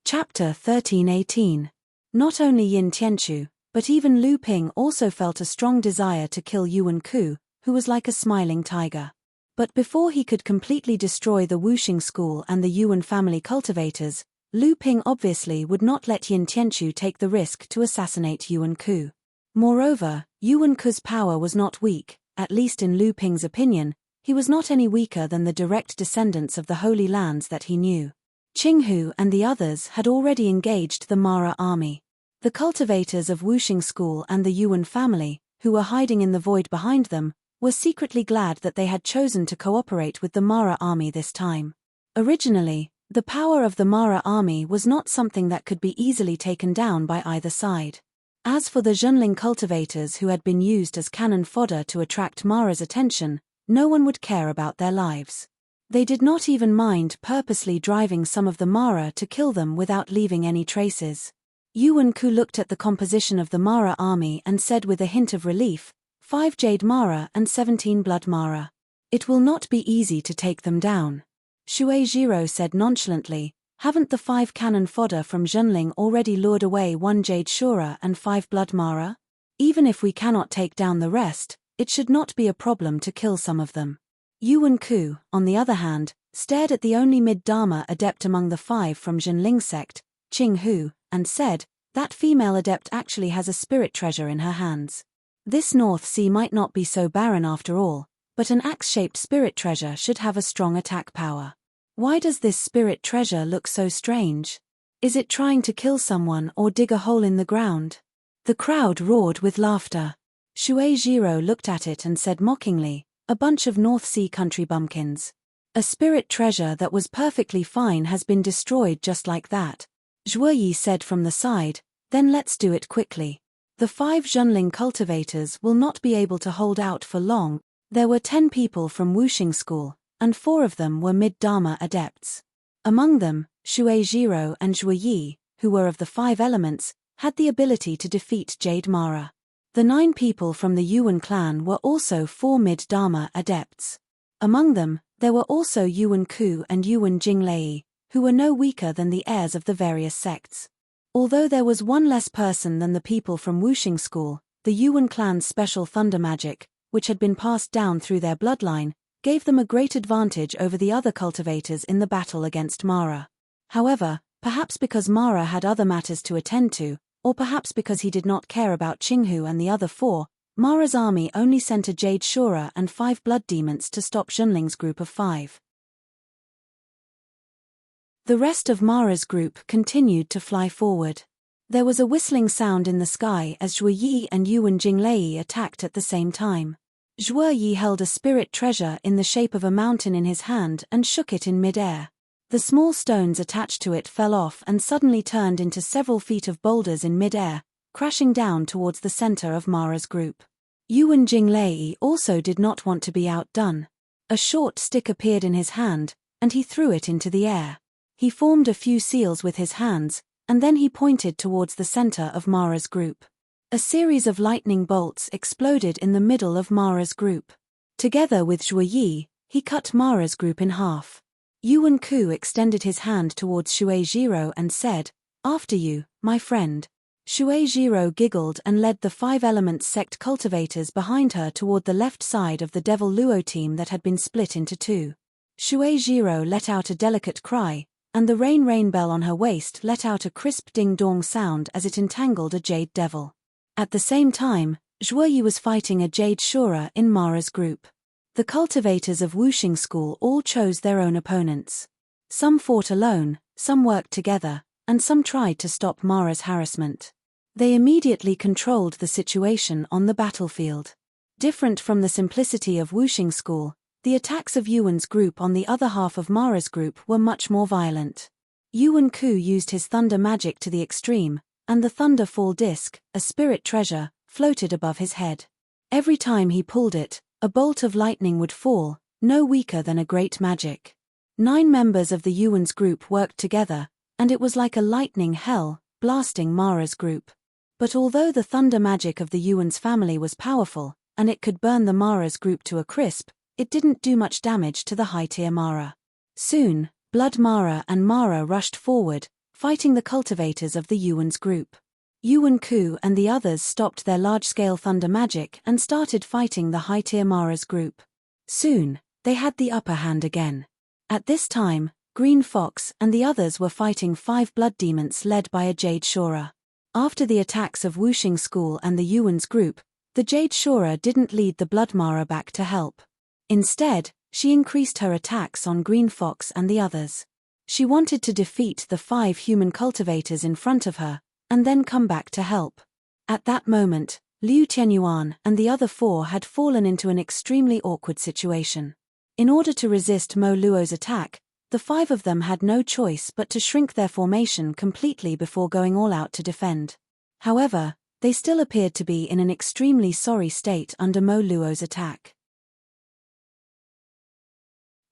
Chapter 13:18. Not only Yin Tianchu, but even Lu Ping also felt a strong desire to kill Yuan Ku, who was like a smiling tiger. But before he could completely destroy the Wuxing school and the Yuan family cultivators, Lu Ping obviously would not let Yin Tianchu take the risk to assassinate Yuan Ku. Moreover, Yuan Ku's power was not weak, at least in Lu Ping's opinion. He was not any weaker than the direct descendants of the Holy Lands that he knew. Qinghu and the others had already engaged the Mara army. The cultivators of Wuxing school and the Yuan family, who were hiding in the void behind them, were secretly glad that they had chosen to cooperate with the Mara army this time. Originally, the power of the Mara army was not something that could be easily taken down by either side. As for the Zhenling cultivators who had been used as cannon fodder to attract Mara's attention, no one would care about their lives. They did not even mind purposely driving some of the Mara to kill them without leaving any traces. Yuan Ku looked at the composition of the Mara army and said with a hint of relief, 5 Jade Mara and 17 Blood Mara. It will not be easy to take them down. Shui Jiro said nonchalantly, "Haven't the 5 cannon fodder from Zhenling already lured away 1 Jade Shura and 5 Blood Mara? Even if we cannot take down the rest, it should not be a problem to kill some of them." Yuan Ku, on the other hand, stared at the only mid-Dharma adept among the 5 from Zhenling sect, Qinghu, and said, "That female adept actually has a spirit treasure in her hands. This North Sea might not be so barren after all, but an axe-shaped spirit treasure should have a strong attack power. Why does this spirit treasure look so strange? Is it trying to kill someone or dig a hole in the ground?" The crowd roared with laughter. Shui Jiro looked at it and said mockingly, "A bunch of North Sea country bumpkins. A spirit treasure that was perfectly fine has been destroyed just like that." Zhuyi said from the side, "Then let's do it quickly." The 5 Zhenling cultivators will not be able to hold out for long. There were 10 people from Wuxing School, and 4 of them were mid-Dharma adepts. Among them, Shui Jiro and Zhuo Yi, who were of the 5 elements, had the ability to defeat Jade Mara. The 9 people from the Yuan clan were also 4 mid-Dharma adepts. Among them, there were also Yuan Ku and Yuan Jinglei, who were no weaker than the heirs of the various sects. Although there was 1 less person than the people from Wuxing School, the Yuan clan's special thunder magic, which had been passed down through their bloodline, gave them a great advantage over the other cultivators in the battle against Mara. However, perhaps because Mara had other matters to attend to, or perhaps because he did not care about Qinghu and the other 4, Mara's army only sent a Jade Shura and 5 blood demons to stop Zhenling's group of 5. The rest of Mara's group continued to fly forward. There was a whistling sound in the sky as Zhuo Yi and Yuan Jinglei attacked at the same time. Zhuo Yi held a spirit treasure in the shape of a mountain in his hand and shook it in mid-air. The small stones attached to it fell off and suddenly turned into several feet of boulders in mid-air, crashing down towards the center of Mara's group. Yuan Jinglei also did not want to be outdone. A short stick appeared in his hand, and he threw it into the air. He formed a few seals with his hands, and then he pointed towards the center of Mara's group. A series of lightning bolts exploded in the middle of Mara's group. Together with Zhuo Yi, he cut Mara's group in half. Yuan Ku extended his hand towards Shui Jiro and said, "After you, my friend." Shui Jiro giggled and led the 5 Elements sect cultivators behind her toward the left side of the Devil Luo team that had been split into 2. Shui Jiro let out a delicate cry, and the rain bell on her waist let out a crisp ding-dong sound as it entangled a Jade Devil. At the same time, Zhuo Yi was fighting a Jade Shura in Mara's group. The cultivators of Wuxing School all chose their own opponents. Some fought alone, some worked together, and some tried to stop Mara's harassment. They immediately controlled the situation on the battlefield. Different from the simplicity of Wuxing School, the attacks of Yuan's group on the other half of Mara's group were much more violent. Yuan Ku used his thunder magic to the extreme, and the thunder fall disc, a spirit treasure, floated above his head. Every time he pulled it, a bolt of lightning would fall, no weaker than a great magic. 9 members of the Yuan's group worked together, and it was like a lightning hell, blasting Mara's group. But although the thunder magic of the Yuan's family was powerful, and it could burn the Mara's group to a crisp, it didn't do much damage to the high-tier Mara. Soon, Blood Mara and Mara rushed forward, fighting the cultivators of the Yuan's group. Yuan Ku and the others stopped their large-scale thunder magic and started fighting the high-tier Mara's group. Soon, they had the upper hand again. At this time, Green Fox and the others were fighting 5 blood demons led by a Jade Shura. After the attacks of Wuxing School and the Yuan's group, the Jade Shura didn't lead the Blood Mara back to help. Instead, she increased her attacks on Green Fox and the others. She wanted to defeat the 5 human cultivators in front of her, and then come back to help. At that moment, Liu Tianyuan and the other 4 had fallen into an extremely awkward situation. In order to resist Mo Luo's attack, the 5 of them had no choice but to shrink their formation completely before going all out to defend. However, they still appeared to be in an extremely sorry state under Mo Luo's attack.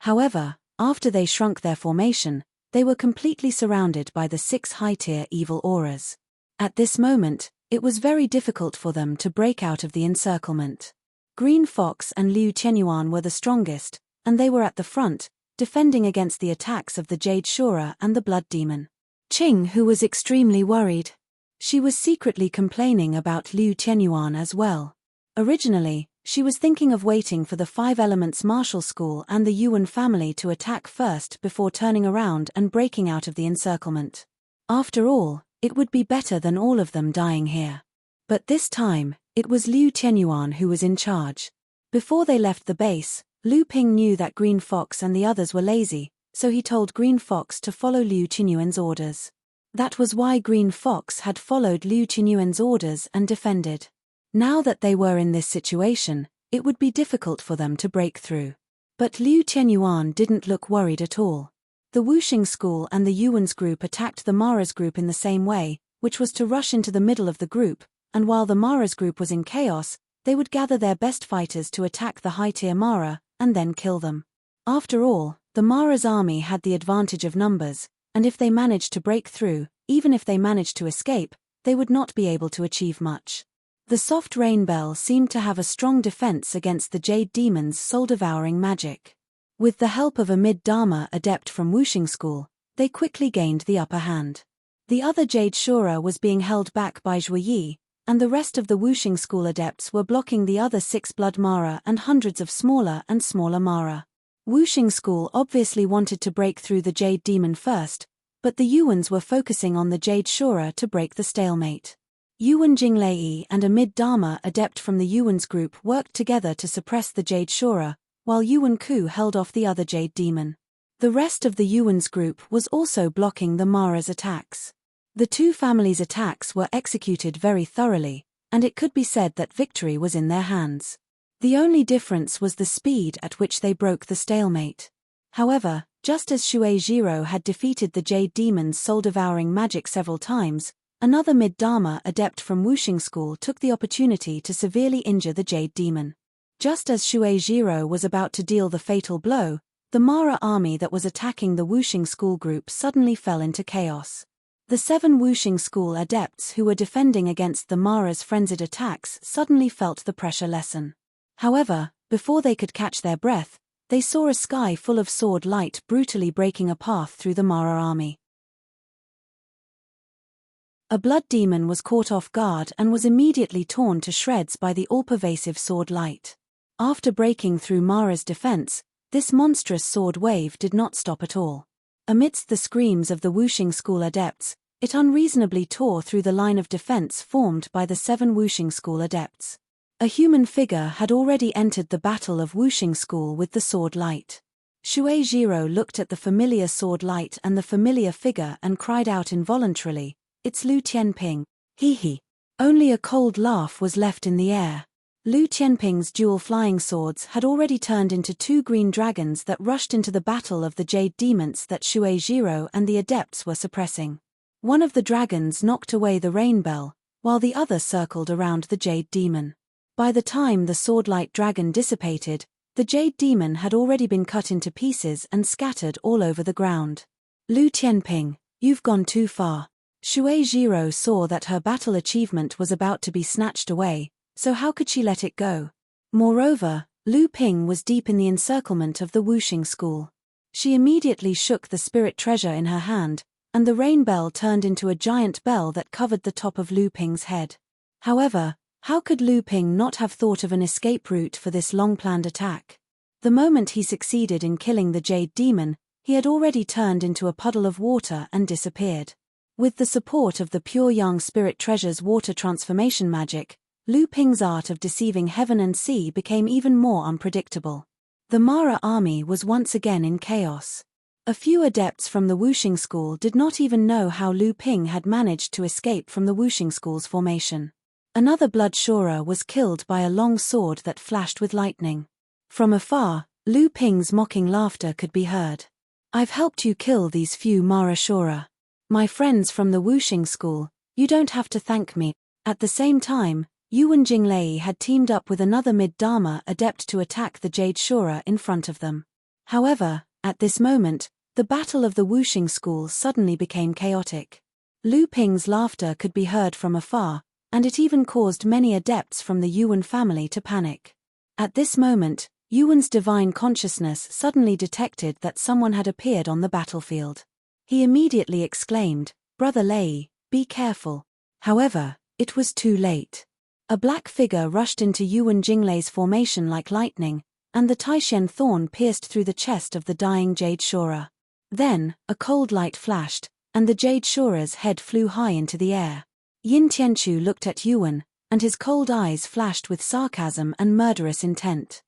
However, after they shrunk their formation, they were completely surrounded by the 6 high-tier evil auras. At this moment, it was very difficult for them to break out of the encirclement. Green Fox and Liu Tianyuan were the strongest, and they were at the front, defending against the attacks of the Jade Shura and the Blood Demon. Qinghu was extremely worried. She was secretly complaining about Liu Tianyuan as well. Originally, she was thinking of waiting for the 5 Elements Martial School and the Yuan family to attack first before turning around and breaking out of the encirclement. After all, it would be better than all of them dying here. But this time, it was Liu Tianyuan who was in charge. Before they left the base, Lu Ping knew that Green Fox and the others were lazy, so he told Green Fox to follow Liu Tianyuan's orders. That was why Green Fox had followed Liu Tianyuan's orders and defended. Now that they were in this situation, it would be difficult for them to break through. But Liu Tianyuan didn't look worried at all. The Wuxing School and the Yuan's group attacked the Mara's group in the same way, which was to rush into the middle of the group, and while the Mara's group was in chaos, they would gather their best fighters to attack the high-tier Mara, and then kill them. After all, the Mara's army had the advantage of numbers, and if they managed to break through, even if they managed to escape, they would not be able to achieve much. The soft rain bell seemed to have a strong defense against the Jade Demon's soul-devouring magic. With the help of a mid-Dharma adept from Wuxing School, they quickly gained the upper hand. The other Jade Shura was being held back by Zhuyi, and the rest of the Wuxing School adepts were blocking the other 6 Blood Mara and hundreds of smaller and smaller Mara. Wuxing School obviously wanted to break through the Jade Demon first, but the Yuans were focusing on the Jade Shura to break the stalemate. Yuan Jinglei and a mid-Dharma adept from the Yuan's group worked together to suppress the Jade Shura, while Yuan Ku held off the other Jade Demon. The rest of the Yuan's group was also blocking the Mara's attacks. The two families' attacks were executed very thoroughly, and it could be said that victory was in their hands. The only difference was the speed at which they broke the stalemate. However, just as Shuei Jiro had defeated the Jade Demon's soul-devouring magic several times, another mid-Dharma adept from Wuxing School took the opportunity to severely injure the Jade Demon. Just as Shuei Jiro was about to deal the fatal blow, the Mara army that was attacking the Wuxing School group suddenly fell into chaos. The 7 Wuxing School adepts who were defending against the Mara's frenzied attacks suddenly felt the pressure lessen. However, before they could catch their breath, they saw a sky full of sword light brutally breaking a path through the Mara army. A blood demon was caught off guard and was immediately torn to shreds by the all-pervasive sword light. After breaking through Mara's defense, this monstrous sword wave did not stop at all. Amidst the screams of the Wuxing School adepts, it unreasonably tore through the line of defense formed by the 7 Wuxing School adepts. A human figure had already entered the battle of Wuxing School with the sword light. Shuei Jiro looked at the familiar sword light and the familiar figure and cried out involuntarily, "It's Lu Tianping, hee hee." Only a cold laugh was left in the air. Lu Tianping's dual flying swords had already turned into 2 green dragons that rushed into the battle of the Jade Demons that Shuei Jiro and the adepts were suppressing. One of the dragons knocked away the rain bell, while the other circled around the Jade Demon. By the time the sword-light dragon dissipated, the Jade Demon had already been cut into pieces and scattered all over the ground. "Lu Tianping, you've gone too far." Shuei Jiro saw that her battle achievement was about to be snatched away, so how could she let it go? Moreover, Lu Ping was deep in the encirclement of the Wuxing School. She immediately shook the spirit treasure in her hand, and the rain bell turned into a giant bell that covered the top of Lu Ping's head. However, how could Lu Ping not have thought of an escape route for this long-planned attack? The moment he succeeded in killing the Jade Demon, he had already turned into a puddle of water and disappeared. With the support of the Pure Yang Spirit Treasure's water transformation magic, Lu Ping's art of deceiving heaven and sea became even more unpredictable. The Mara army was once again in chaos. A few adepts from the Wuxing School did not even know how Lu Ping had managed to escape from the Wuxing School's formation. Another blood Shura was killed by a long sword that flashed with lightning. From afar, Lu Ping's mocking laughter could be heard. "I've helped you kill these few Mara Shura. My friends from the Wuxing School, you don't have to thank me." At the same time, Yuan Jinglei had teamed up with another mid-Dharma adept to attack the Jade Shura in front of them. However, at this moment, the battle of the Wuxing School suddenly became chaotic. Lu Ping's laughter could be heard from afar, and it even caused many adepts from the Yuan family to panic. At this moment, Yuan's divine consciousness suddenly detected that someone had appeared on the battlefield. He immediately exclaimed, "Brother Lei, be careful." However, it was too late. A black figure rushed into Yuan Jinglei's formation like lightning, and the Taishen thorn pierced through the chest of the dying Jade Shura. Then, a cold light flashed, and the Jade Shura's head flew high into the air. Yin Tianchu looked at Yuan, and his cold eyes flashed with sarcasm and murderous intent.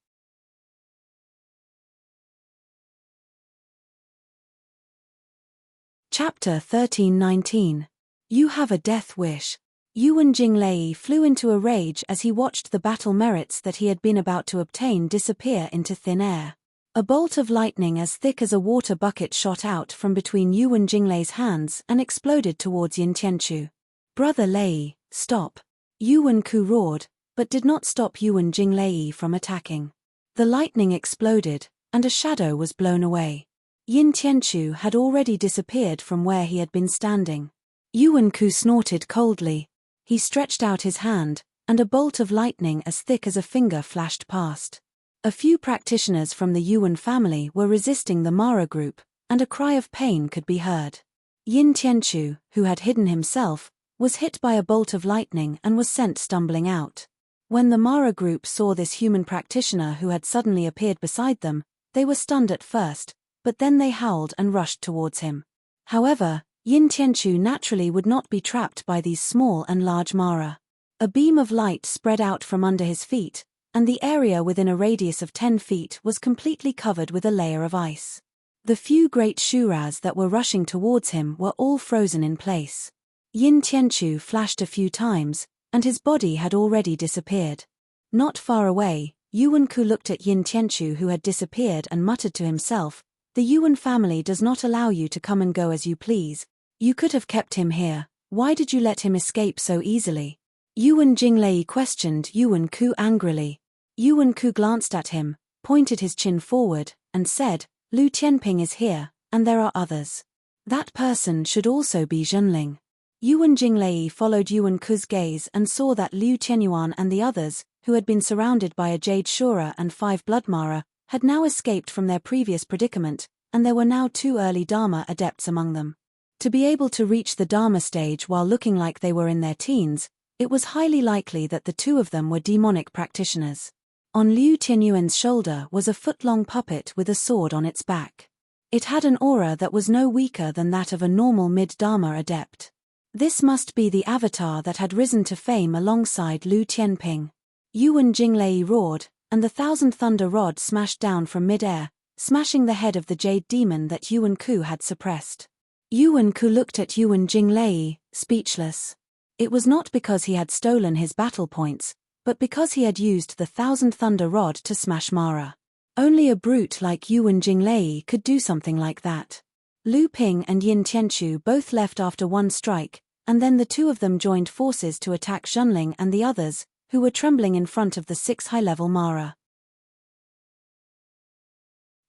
Chapter 13-19. You have a death wish. Yuan Jinglei flew into a rage as he watched the battle merits that he had been about to obtain disappear into thin air. A bolt of lightning as thick as a water bucket shot out from between Yuan Jinglei's hands and exploded towards Yin Tianchu. "Brother Lei, stop." Yuan Ku roared, but did not stop Yuan Jinglei from attacking. The lightning exploded, and a shadow was blown away. Yin Tianchu had already disappeared from where he had been standing. Yuan Ku snorted coldly. He stretched out his hand, and a bolt of lightning as thick as a finger flashed past. A few practitioners from the Yuan family were resisting the Mara group, and a cry of pain could be heard. Yin Tianchu, who had hidden himself, was hit by a bolt of lightning and was sent stumbling out. When the Mara group saw this human practitioner who had suddenly appeared beside them, they were stunned at first, but then they howled and rushed towards him. However, Yin Tianchu naturally would not be trapped by these small and large Mara. A beam of light spread out from under his feet, and the area within a radius of 10 feet was completely covered with a layer of ice. The few great Shuras that were rushing towards him were all frozen in place. Yin Tianchu flashed a few times, and his body had already disappeared. Not far away, Yuan Ku looked at Yin Tianchu who had disappeared and muttered to himself, "The Yuan family does not allow you to come and go as you please. You could have kept him here, why did you let him escape so easily?" Yuan Jinglei questioned Yuan Ku angrily. Yuan Ku glanced at him, pointed his chin forward, and said, "Lu Tianping is here, and there are others. That person should also be Zhenling." Yuan Jinglei followed Yuan Ku's gaze and saw that Liu Tianyuan and the others, who had been surrounded by a Jade Shura and 5 Blood Mara, had now escaped from their previous predicament, and there were now 2 early Dharma adepts among them. To be able to reach the Dharma stage while looking like they were in their teens, it was highly likely that the 2 of them were demonic practitioners. On Liu Tianyuan's shoulder was a foot-long puppet with a sword on its back. It had an aura that was no weaker than that of a normal mid-Dharma adept. This must be the avatar that had risen to fame alongside Lu Tianping. Yuan Jinglei roared, and the 1,000 thunder rod smashed down from mid-air, smashing the head of the jade demon that Yuan Ku had suppressed. Yuan Ku looked at Yuan Jinglei, speechless. It was not because he had stolen his battle points, but because he had used the 1,000 thunder rod to smash Mara. Only a brute like Yuan Jinglei could do something like that. Lu Ping and Yin Tianchu both left after 1 strike, and then the 2 of them joined forces to attack Zhenling and the others, who were trembling in front of the 6 high-level Mara.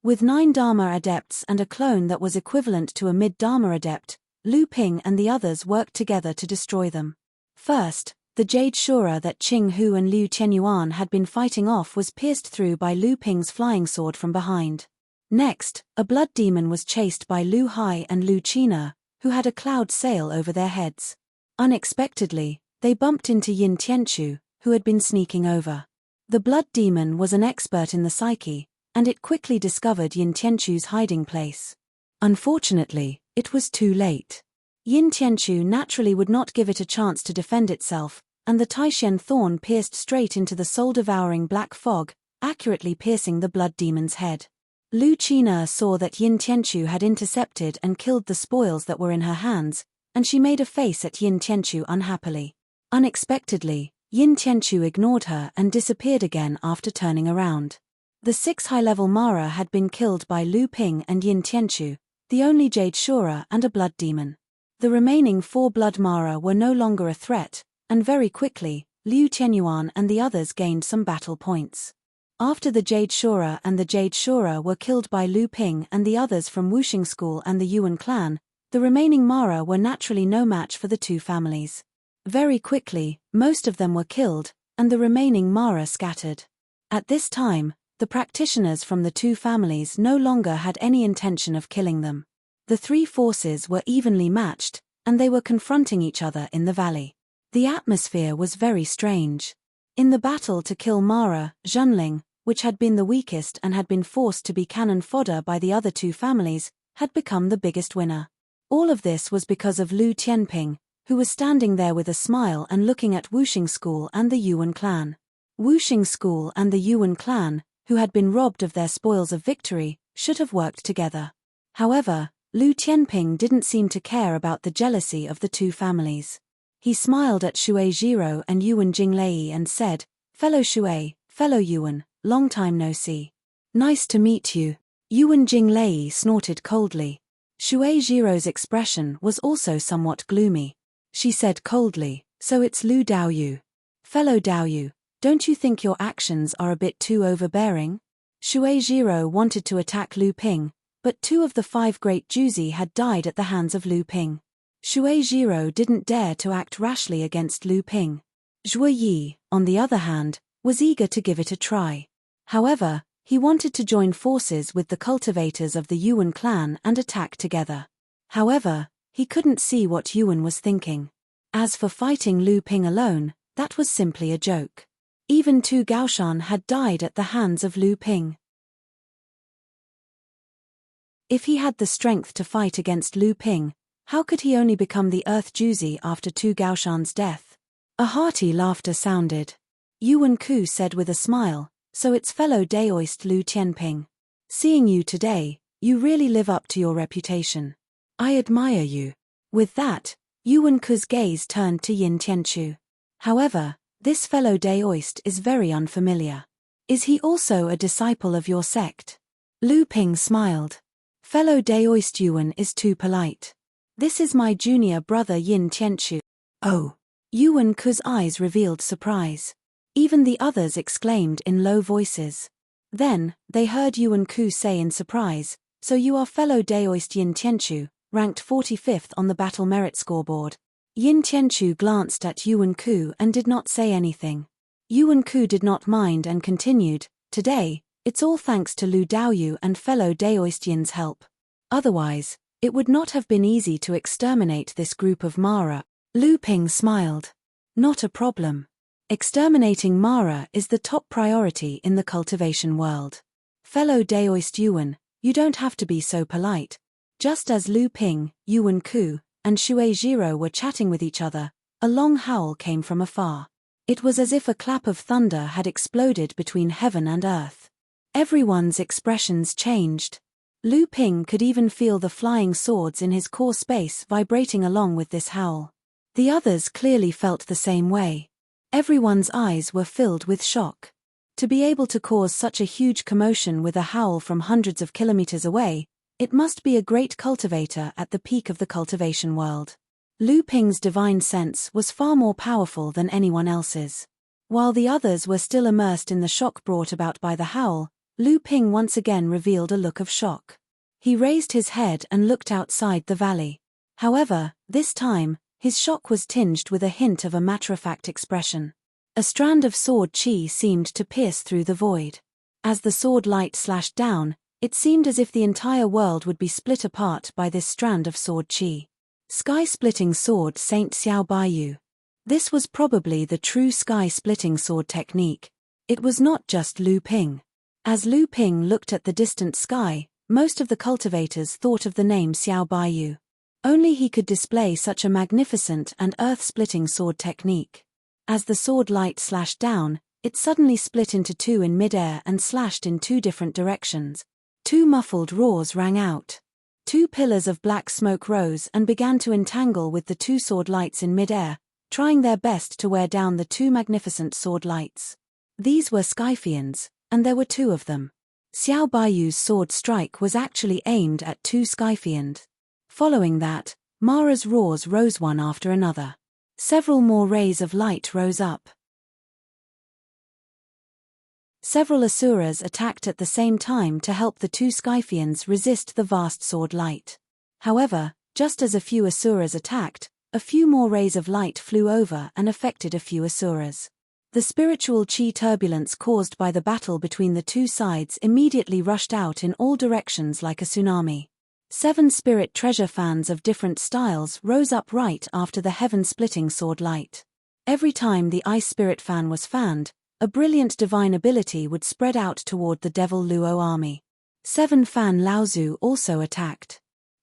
With 9 Dharma adepts and a clone that was equivalent to a mid-Dharma adept, Lu Ping and the others worked together to destroy them. First, the Jade Shura that Qing Hu and Liu Tianyuan had been fighting off was pierced through by Lu Ping's flying sword from behind. Next, a blood demon was chased by Lu Hai and Lu Qina, who had a cloud sail over their heads. Unexpectedly, they bumped into Yin Tianchu, who had been sneaking over. The blood demon was an expert in the psyche, and it quickly discovered Yin Tianchu's hiding place. Unfortunately, it was too late. Yin Tianchu naturally would not give it a chance to defend itself, and the Taishen thorn pierced straight into the soul-devouring black fog, accurately piercing the blood demon's head. Lu Qina saw that Yin Tianchu had intercepted and killed the spoils that were in her hands, and she made a face at Yin Tianchu unhappily. Unexpectedly, Yin Tianchu ignored her and disappeared again after turning around. The 6 high-level Mara had been killed by Lu Ping and Yin Tianchu, the only Jade Shura and a blood demon. The remaining 4 blood Mara were no longer a threat, and very quickly, Liu Tianyuan and the others gained some battle points. After the Jade Shura and the Jade Shura were killed by Lu Ping and the others from Wuxing School and the Yuan clan, the remaining Mara were naturally no match for the 2 families. Very quickly, most of them were killed, and the remaining Mara scattered. At this time, the practitioners from the 2 families no longer had any intention of killing them. The 3 forces were evenly matched, and they were confronting each other in the valley. The atmosphere was very strange. In the battle to kill Mara, Zhenling, which had been the weakest and had been forced to be cannon fodder by the other 2 families, had become the biggest winner. All of this was because of Lu Tianping, who was standing there with a smile and looking at Wuxing School and the Yuan clan. Wuxing School and the Yuan clan, who had been robbed of their spoils of victory, should have worked together. However, Lu Tianping didn't seem to care about the jealousy of the 2 families. He smiled at Shui Jiro and Yuan Jinglei and said, "Fellow Shui, fellow Yuan, long time no see." "Nice to meet you." Yuan Jinglei snorted coldly. Shui Jiro's expression was also somewhat gloomy. She said coldly, "So it's Lu Daoyu." Fellow Daoyu, don't you think your actions are a bit too overbearing? Shueijiro wanted to attack Lu Ping, but 2 of the 5 great Juzi had died at the hands of Lu Ping. Shueijiro didn't dare to act rashly against Lu Ping. Zhuo Yi, on the other hand, was eager to give it a try. However, he wanted to join forces with the cultivators of the Yuan clan and attack together. However, he couldn't see what Yuan was thinking. As for fighting Lu Ping alone, that was simply a joke. Even 2 Gaoshan had died at the hands of Lu Ping. If he had the strength to fight against Lu Ping, how could he only become the Earth Juzi after 2 Gaoshan's death? A hearty laughter sounded. Yuan Ku said with a smile, "So it's fellow Daoist Lu Tianping. Seeing you today, you really live up to your reputation. I admire you." With that, Yuan Ku's gaze turned to Yin Tianchu. "However, this fellow Daoist is very unfamiliar. Is he also a disciple of your sect?" Lu Ping smiled. "Fellow Daoist Yuan is too polite. This is my junior brother Yin Tianchu." "Oh." Yuan Ku's eyes revealed surprise. Even the others exclaimed in low voices. Then, they heard Yuan Ku say in surprise, "So you are fellow Daoist Yin Tianchu, ranked 45th on the battle merit scoreboard." Yin Tianchu glanced at Yuan Ku and did not say anything. Yuan Ku did not mind and continued, "Today, it's all thanks to Lu Daoyu and fellow Daoist Yin's help. Otherwise, it would not have been easy to exterminate this group of Mara." Lu Ping smiled. "Not a problem. Exterminating Mara is the top priority in the cultivation world. Fellow Daoist Yuan, you don't have to be so polite." Just as Lu Ping, Yuan Ku, and Shueijiro were chatting with each other, a long howl came from afar. It was as if a clap of thunder had exploded between heaven and earth. Everyone's expressions changed. Lu Ping could even feel the flying swords in his core space vibrating along with this howl. The others clearly felt the same way. Everyone's eyes were filled with shock. To be able to cause such a huge commotion with a howl from hundreds of kilometers away, it must be a great cultivator at the peak of the cultivation world. Lu Ping's divine sense was far more powerful than anyone else's. While the others were still immersed in the shock brought about by the howl, Lu Ping once again revealed a look of shock. He raised his head and looked outside the valley. However, this time, his shock was tinged with a hint of a matter-of-fact expression. A strand of sword chi seemed to pierce through the void. As the sword light slashed down, it seemed as if the entire world would be split apart by this strand of sword chi. Sky-splitting sword Saint Xiao Baiyu. This was probably the true sky-splitting sword technique. It was not just Lu Ping. As Lu Ping looked at the distant sky, most of the cultivators thought of the name Xiao Baiyu. Only he could display such a magnificent and earth-splitting sword technique. As the sword light slashed down, it suddenly split into 2 in mid-air and slashed in 2 different directions. 2 muffled roars rang out. 2 pillars of black smoke rose and began to entangle with the 2 sword lights in mid-air, trying their best to wear down the 2 magnificent sword lights. These were Skyfians, and there were 2 of them. Xiao Baiyu's sword strike was actually aimed at 2 Skyfians. Following that, Mara's roars rose one after another. Several more rays of light rose up. Several Asuras attacked at the same time to help the 2 Skyfians resist the vast sword light. However, just as a few Asuras attacked, a few more rays of light flew over and affected a few Asuras. The spiritual chi turbulence caused by the battle between the 2 sides immediately rushed out in all directions like a tsunami. 7 spirit treasure fans of different styles rose up right after the heaven-splitting sword light. Every time the ice spirit fan was fanned, a brilliant divine ability would spread out toward the Devil Luo army. 7 Fan Laozu also attacked.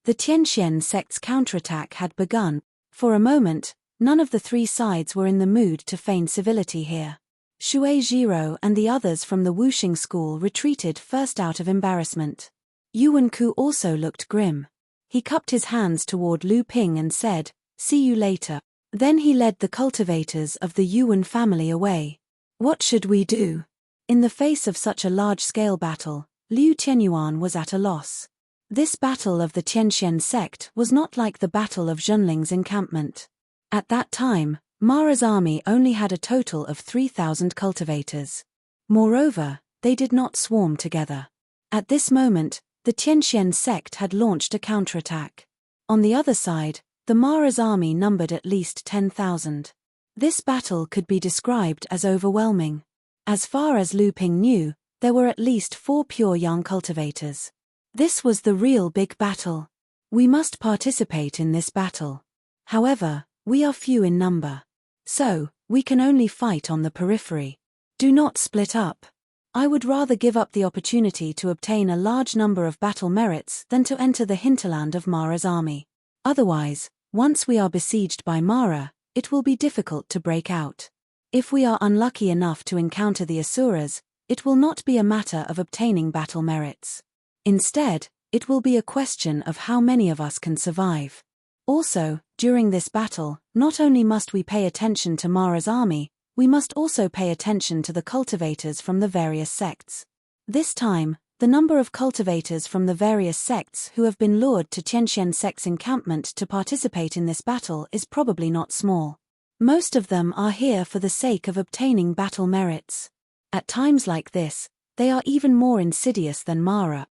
The Tianxian sect's counterattack had begun. For a moment, none of the 3 sides were in the mood to feign civility here. Shueijiro and the others from the Wuxing school retreated first out of embarrassment. Yuan Ku also looked grim. He cupped his hands toward Lu Ping and said, "See you later." Then he led the cultivators of the Yuan family away. What should we do? In the face of such a large-scale battle, Liu Tianyuan was at a loss. This battle of the Tianxian sect was not like the battle of Zhenling's encampment. At that time, Mara's army only had a total of 3,000 cultivators. Moreover, they did not swarm together. At this moment, the Tianxian sect had launched a counterattack. On the other side, the Mara's army numbered at least 10,000. This battle could be described as overwhelming. As far as Lu Ping knew, there were at least 4 pure young cultivators. This was the real big battle. We must participate in this battle. However, we are few in number. So, we can only fight on the periphery. Do not split up. I would rather give up the opportunity to obtain a large number of battle merits than to enter the hinterland of Mara's army. Otherwise, once we are besieged by Mara, it will be difficult to break out. If we are unlucky enough to encounter the Asuras, it will not be a matter of obtaining battle merits. Instead, it will be a question of how many of us can survive. Also, during this battle, not only must we pay attention to Mara's army, we must also pay attention to the cultivators from the various sects. This time, the number of cultivators from the various sects who have been lured to Tianxian sect's encampment to participate in this battle is probably not small. Most of them are here for the sake of obtaining battle merits. At times like this, they are even more insidious than Mara.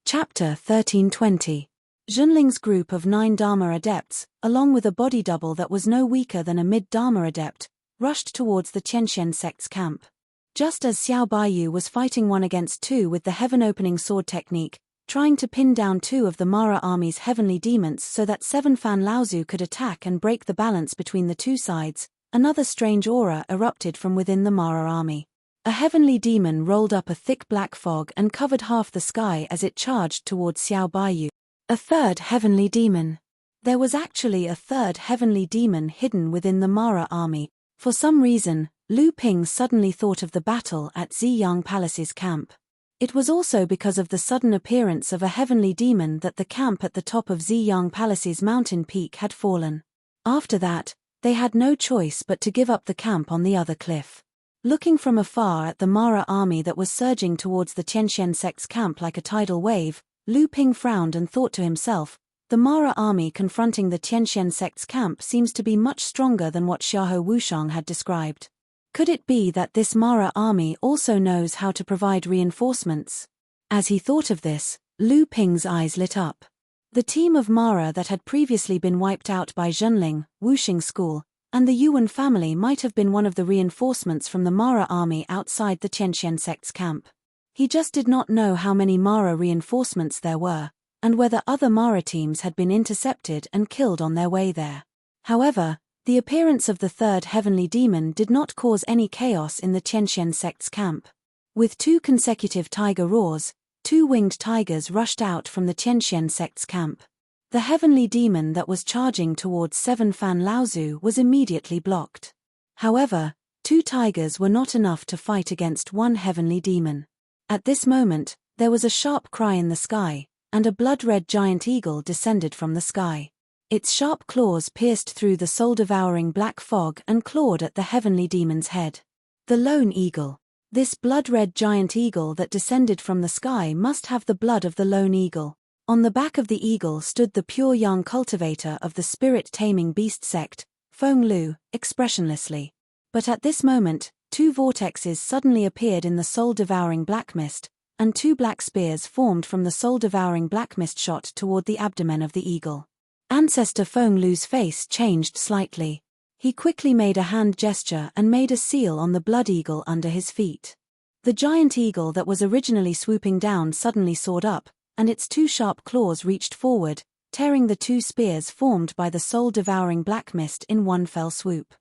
Chapter 1320. Zhenling's group of 9 Dharma adepts, along with a body double that was no weaker than a mid-Dharma adept, rushed towards the Tianxian sect's camp. Just as Xiao Baiyu was fighting 1 against 2 with the heaven-opening sword technique, trying to pin down 2 of the Mara army's heavenly demons so that 7 Fan Laozu could attack and break the balance between the 2 sides, another strange aura erupted from within the Mara army. A heavenly demon rolled up a thick black fog and covered half the sky as it charged towards Xiao Baiyu. A third heavenly demon. There was actually a third heavenly demon hidden within the Mara army. For some reason, Lu Ping suddenly thought of the battle at Ziyang Palace's camp. It was also because of the sudden appearance of a heavenly demon that the camp at the top of Ziyang Palace's mountain peak had fallen. After that, they had no choice but to give up the camp on the other cliff. Looking from afar at the Mara army that was surging towards the Tianxian sect's camp like a tidal wave, Lu Ping frowned and thought to himself, the Mara army confronting the Tianxian sect's camp seems to be much stronger than what Xiahou Wushang had described. Could it be that this Mara army also knows how to provide reinforcements? As he thought of this, Lu Ping's eyes lit up. The team of Mara that had previously been wiped out by Zhenling, Wuxing School, and the Yuan family might have been one of the reinforcements from the Mara army outside the Tianxian sect's camp. He just did not know how many Mara reinforcements there were, and whether other Mara teams had been intercepted and killed on their way there. However, the appearance of the third heavenly demon did not cause any chaos in the Tianxian sect's camp. With 2 consecutive tiger roars, 2 winged tigers rushed out from the Tianxian sect's camp. The heavenly demon that was charging towards 7 Fan Laozu was immediately blocked. However, 2 tigers were not enough to fight against 1 heavenly demon. At this moment, there was a sharp cry in the sky, and a blood-red giant eagle descended from the sky. Its sharp claws pierced through the soul-devouring black fog and clawed at the heavenly demon's head. The lone eagle. This blood-red giant eagle that descended from the sky must have the blood of the lone eagle. On the back of the eagle stood the pure young cultivator of the spirit-taming beast sect, Feng Lu, expressionlessly. But at this moment, 2 vortexes suddenly appeared in the soul-devouring black mist, and 2 black spears formed from the soul-devouring black mist shot toward the abdomen of the eagle. Ancestor Feng Lu's face changed slightly. He quickly made a hand gesture and made a seal on the blood eagle under his feet. The giant eagle that was originally swooping down suddenly soared up, and its 2 sharp claws reached forward, tearing the 2 spears formed by the soul-devouring black mist in one fell swoop.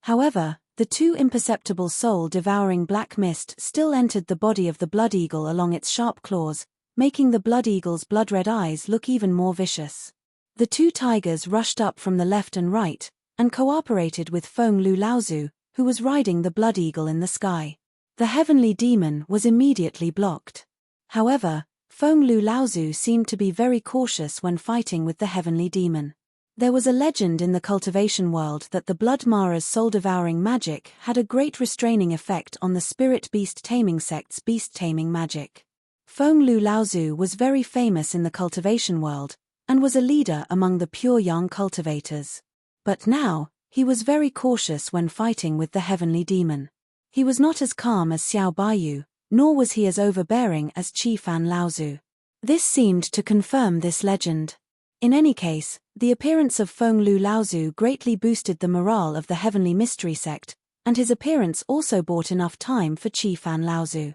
However, the 2 imperceptible soul-devouring black mist still entered the body of the blood eagle along its sharp claws, making the blood eagle's blood-red eyes look even more vicious. The 2 tigers rushed up from the left and right, and cooperated with Feng Lu Laozu, who was riding the blood eagle in the sky. The heavenly demon was immediately blocked. However, Feng Lu Laozu seemed to be very cautious when fighting with the heavenly demon. There was a legend in the cultivation world that the Blood Mara's soul-devouring magic had a great restraining effect on the spirit beast taming sect's beast taming magic. Feng Lu Laozu was very famous in the cultivation world, and was a leader among the pure yang cultivators. But now, he was very cautious when fighting with the heavenly demon. He was not as calm as Xiao Baiyu, nor was he as overbearing as Qi Fan Laozu. This seemed to confirm this legend. In any case, the appearance of Feng Lu Laozu greatly boosted the morale of the heavenly mystery sect, and his appearance also bought enough time for Qi Fan Laozu.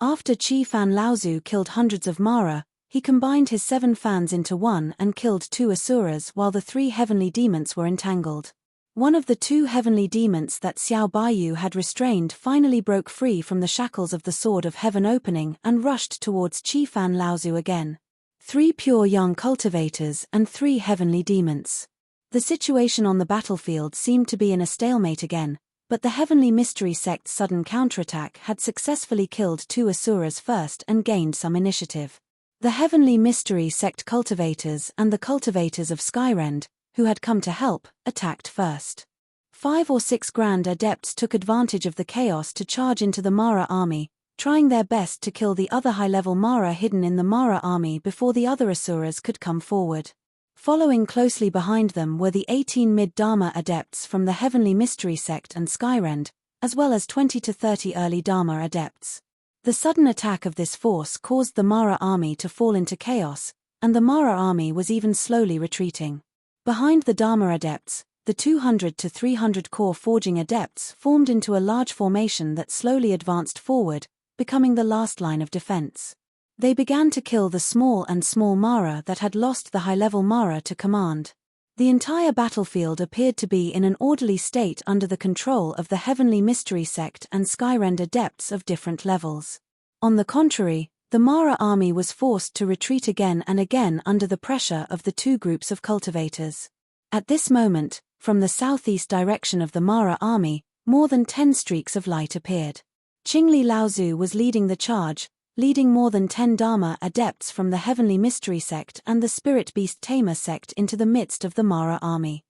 After Qi Fan Laozu killed hundreds of Mara, he combined his 7 fans into one and killed 2 asuras while the 3 heavenly demons were entangled. One of the 2 heavenly demons that Xiao Baiyu had restrained finally broke free from the shackles of the Sword of Heaven opening and rushed towards Qi Fan Laozu again. 3 pure yang cultivators and 3 heavenly demons. The situation on the battlefield seemed to be in a stalemate again, but the heavenly mystery sect's sudden counterattack had successfully killed 2 asuras first and gained some initiative. The heavenly mystery sect cultivators and the cultivators of Skyrend, who had come to help, attacked first. 5 or 6 grand adepts took advantage of the chaos to charge into the Mara army, trying their best to kill the other high-level Mara hidden in the Mara army before the other asuras could come forward. Following closely behind them were the 18 mid-Dharma adepts from the heavenly mystery sect and Skyrend, as well as 20 to 30 early Dharma adepts. The sudden attack of this force caused the Mara army to fall into chaos, and the Mara army was even slowly retreating. Behind the Dharma adepts, the 200 to 300 core forging adepts formed into a large formation that slowly advanced forward, becoming the last line of defense. They began to kill the small Mara that had lost the high-level Mara to command. The entire battlefield appeared to be in an orderly state under the control of the heavenly mystery sect and Skyrend adepts of different levels. On the contrary, the Mara army was forced to retreat again and again under the pressure of the 2 groups of cultivators. At this moment, from the southeast direction of the Mara army, more than 10 streaks of light appeared. Qingli Laozu was leading the charge, leading more than 10 Dharma adepts from the heavenly mystery sect and the spirit beast tamer sect into the midst of the Mara army.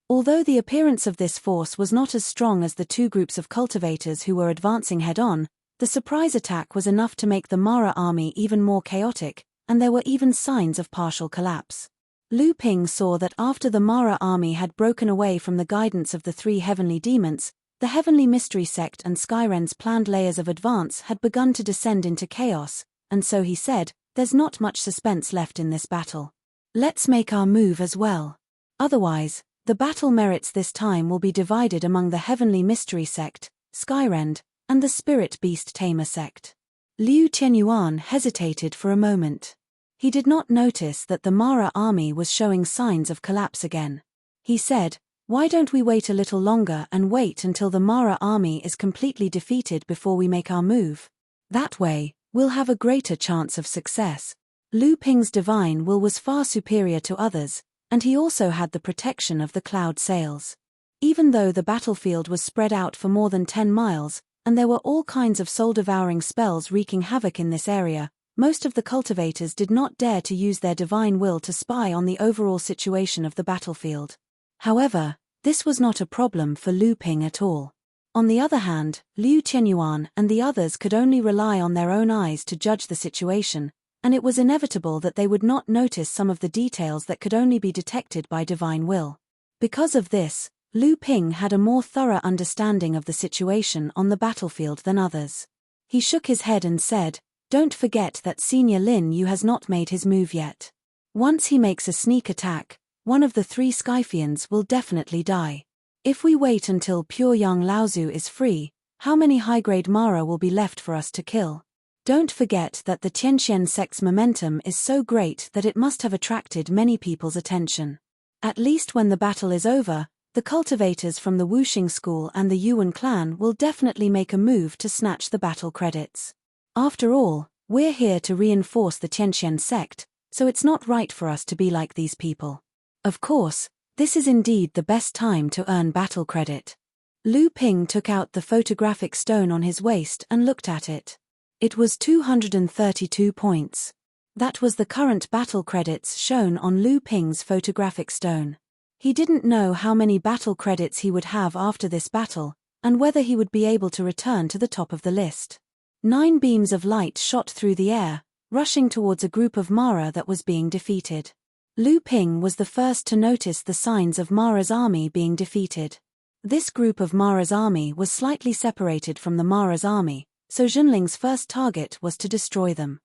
Although the appearance of this force was not as strong as the 2 groups of cultivators who were advancing head-on, the surprise attack was enough to make the Mara army even more chaotic, and there were even signs of partial collapse. Lu Ping saw that after the Mara army had broken away from the guidance of the 3 heavenly demons, the heavenly mystery sect and Skyrend's planned layers of advance had begun to descend into chaos, and so he said, "There's not much suspense left in this battle. Let's make our move as well. Otherwise, the battle merits this time will be divided among the heavenly mystery sect, Skyrend, and the spirit beast tamer sect." Liu Qianyuan hesitated for a moment. He did not notice that the Mara army was showing signs of collapse again. He said, "Why don't we wait a little longer and wait until the Mara army is completely defeated before we make our move? That way, we'll have a greater chance of success." Lu Ping's divine will was far superior to others, and he also had the protection of the cloud sails. Even though the battlefield was spread out for more than 10 miles, and there were all kinds of soul-devouring spells wreaking havoc in this area, most of the cultivators did not dare to use their divine will to spy on the overall situation of the battlefield. However, this was not a problem for Lu Ping at all. On the other hand, Liu Qianyuan and the others could only rely on their own eyes to judge the situation, and it was inevitable that they would not notice some of the details that could only be detected by divine will. Because of this, Lu Ping had a more thorough understanding of the situation on the battlefield than others. He shook his head and said, "Don't forget that Senior Lin Yu has not made his move yet. Once he makes a sneak attack, one of the 3 Skyfians will definitely die. If we wait until pure Yang Laozu is free, how many high-grade Mara will be left for us to kill? Don't forget that the Tianxian sect's momentum is so great that it must have attracted many people's attention. At least when the battle is over, the cultivators from the Wuxing school and the Yuan clan will definitely make a move to snatch the battle credits. After all, we're here to reinforce the Tianxian sect, so it's not right for us to be like these people. Of course, this is indeed the best time to earn battle credit." Lu Ping took out the photographic stone on his waist and looked at it. It was 232 points. That was the current battle credits shown on Lu Ping's photographic stone. He didn't know how many battle credits he would have after this battle, and whether he would be able to return to the top of the list. 9 beams of light shot through the air, rushing towards a group of Mara that was being defeated. Lu Ping was the first to notice the signs of Mara's army being defeated. This group of Mara's army was slightly separated from the Mara's army, so Junling's first target was to destroy them.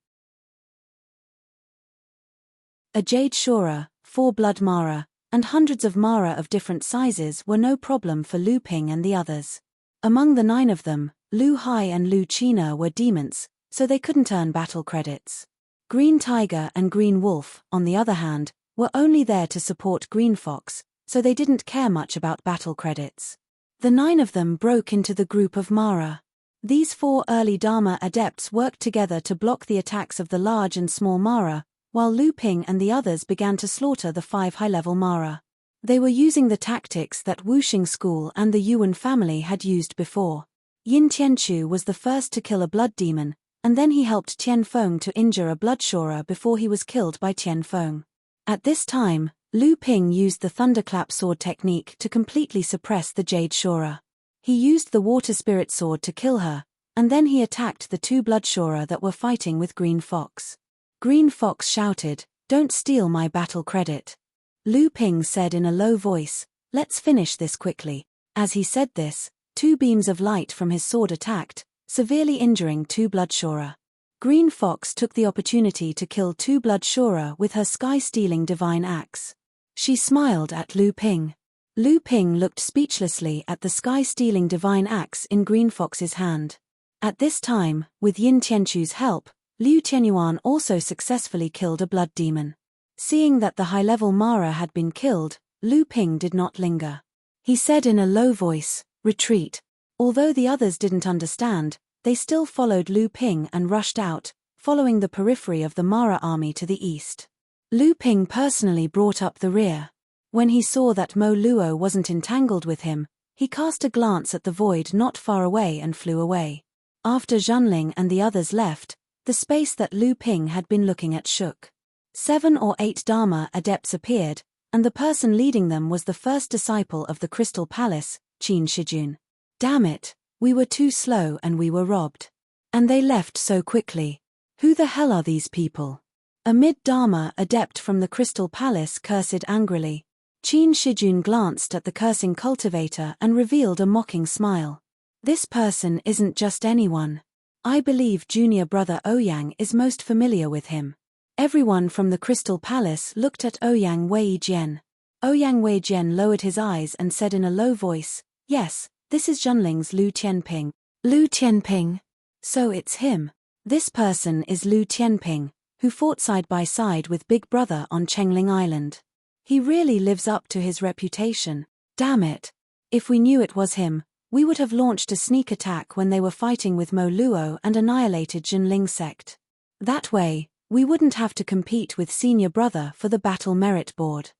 A Jade Shura, 4 blood Mara, and hundreds of Mara of different sizes were no problem for Lu Ping and the others. Among the 9 of them, Lu Hai and Lu China were demons, so they couldn't earn battle credits. Green Tiger and Green Wolf, on the other hand, were only there to support Green Fox, so they didn't care much about battle credits. The 9 of them broke into the group of Mara. These 4 early Dharma adepts worked together to block the attacks of the large and small Mara, while Lu Ping and the others began to slaughter the 5 high-level Mara. They were using the tactics that Wuxing School and the Yuan family had used before. Yin Tianchu was the first to kill a blood demon, and then he helped Tianfeng to injure a blood Shura before he was killed by Tianfeng. At this time, Lu Ping used the thunderclap sword technique to completely suppress the Jade Shura. He used the water spirit sword to kill her, and then he attacked the 2 blood Shura that were fighting with Green Fox. Green Fox shouted, "Don't steal my battle credit." Lu Ping said in a low voice, "Let's finish this quickly." As he said this, 2 beams of light from his sword attacked, severely injuring 2 blood Shura. Green Fox took the opportunity to kill 2 blood Shura with her sky-stealing divine axe. She smiled at Lu Ping. Lu Ping looked speechlessly at the sky-stealing divine axe in Green Fox's hand. At this time, with Yin Tianchu's help, Liu Tianyuan also successfully killed a blood demon. Seeing that the high-level Mara had been killed, Lu Ping did not linger. He said in a low voice, "Retreat." Although the others didn't understand, they still followed Lu Ping and rushed out, following the periphery of the Mara army to the east. Lu Ping personally brought up the rear. When he saw that Mo Luo wasn't entangled with him, he cast a glance at the void not far away and flew away. After Junling and the others left, the space that Lu Ping had been looking at shook. 7 or 8 Dharma adepts appeared, and the person leading them was the first disciple of the Crystal Palace, Qin Shijun. "Damn it, we were too slow and we were robbed. And they left so quickly. Who the hell are these people?" A mid-Dharma adept from the Crystal Palace cursed angrily. Qin Shijun glanced at the cursing cultivator and revealed a mocking smile. "This person isn't just anyone. I believe junior brother Ouyang is most familiar with him." Everyone from the Crystal Palace looked at Ouyang Weijian. Ouyang Weijian lowered his eyes and said in a low voice, "Yes, this is Junling's Lu Tianping." Lu Tianping? So it's him. This person is Lu Tianping, who fought side by side with Big Brother on Chengling Island. He really lives up to his reputation. Damn it. If we knew it was him, we would have launched a sneak attack when they were fighting with Mo Luo and annihilated Junling sect. That way, we wouldn't have to compete with senior brother for the battle merit board.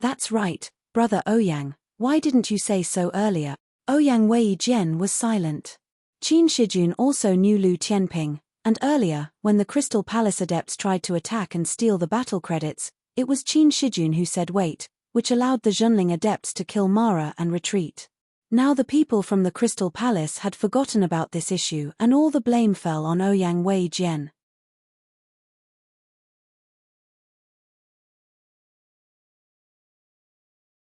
That's right, brother Ouyang, why didn't you say so earlier? Ouyang Weijian was silent. Qin Shijun also knew Lu Tianping, and earlier, when the Crystal Palace adepts tried to attack and steal the battle credits, it was Qin Shijun who said wait, which allowed the Junling adepts to kill Mara and retreat. Now the people from the Crystal Palace had forgotten about this issue and all the blame fell on Ouyang Weijian.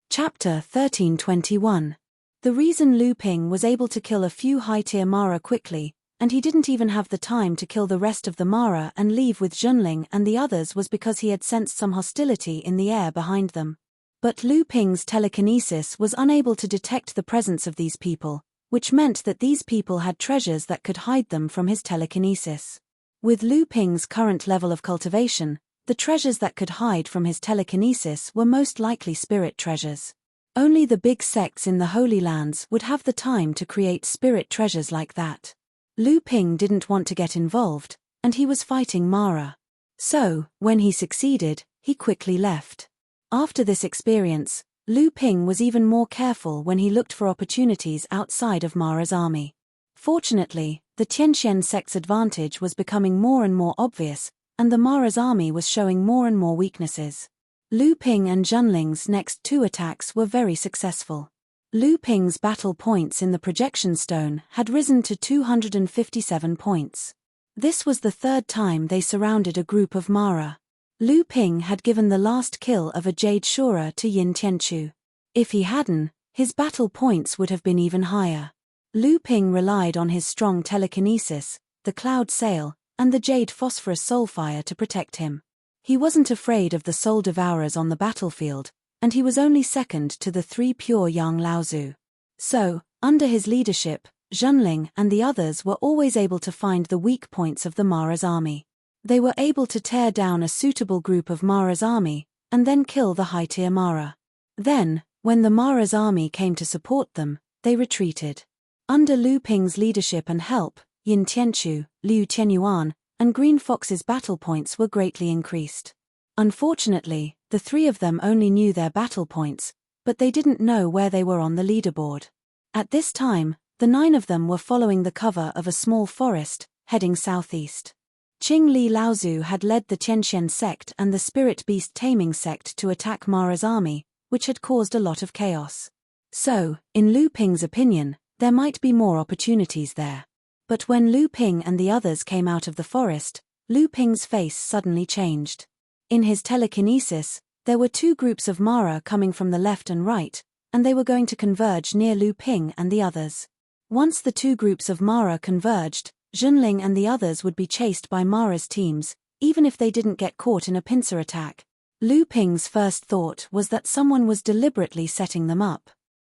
Chapter 1321. The reason Lu Ping was able to kill a few high-tier Mara quickly, and he didn't even have the time to kill the rest of the Mara and leave with Junling and the others was because he had sensed some hostility in the air behind them. But Lu Ping's telekinesis was unable to detect the presence of these people, which meant that these people had treasures that could hide them from his telekinesis. With Lu Ping's current level of cultivation, the treasures that could hide from his telekinesis were most likely spirit treasures. Only the big sects in the Holy Lands would have the time to create spirit treasures like that. Lu Ping didn't want to get involved, and he was fighting Mara. So, when he succeeded, he quickly left. After this experience, Lu Ping was even more careful when he looked for opportunities outside of Mara's army. Fortunately, the Tianxian sect's advantage was becoming more and more obvious, and the Mara's army was showing more and more weaknesses. Lu Ping and Junling's next 2 attacks were very successful. Lu Ping's battle points in the projection stone had risen to 257 points. This was the third time they surrounded a group of Mara. Lu Ping had given the last kill of a Jade Shura to Yin Tianchu. If he hadn't, his battle points would have been even higher. Lu Ping relied on his strong telekinesis, the cloud sail, and the Jade Phosphorus Soulfire to protect him. He wasn't afraid of the soul devourers on the battlefield, and he was only second to the 3 pure Yang Laozu. So, under his leadership, Zhenling and the others were always able to find the weak points of the Mara's army. They were able to tear down a suitable group of Mara's army, and then kill the high-tier Mara. Then, when the Mara's army came to support them, they retreated. Under Lu Ping's leadership and help, Yin Tianchu, Liu Tianyuan, and Green Fox's battle points were greatly increased. Unfortunately, the 3 of them only knew their battle points, but they didn't know where they were on the leaderboard. At this time, the 9 of them were following the cover of a small forest, heading southeast. Qing Li Laozu had led the Tianxian sect and the Spirit Beast Taming sect to attack Mara's army, which had caused a lot of chaos. So, in Lu Ping's opinion, there might be more opportunities there. But when Lu Ping and the others came out of the forest, Lu Ping's face suddenly changed. In his telekinesis, there were 2 groups of Mara coming from the left and right, and they were going to converge near Lu Ping and the others. Once the 2 groups of Mara converged, Zhenling and the others would be chased by Mara's teams, even if they didn't get caught in a pincer attack. Lu Ping's first thought was that someone was deliberately setting them up.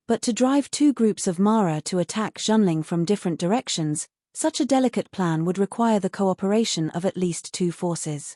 But to drive 2 groups of Mara to attack Zhenling from different directions, such a delicate plan would require the cooperation of at least 2 forces.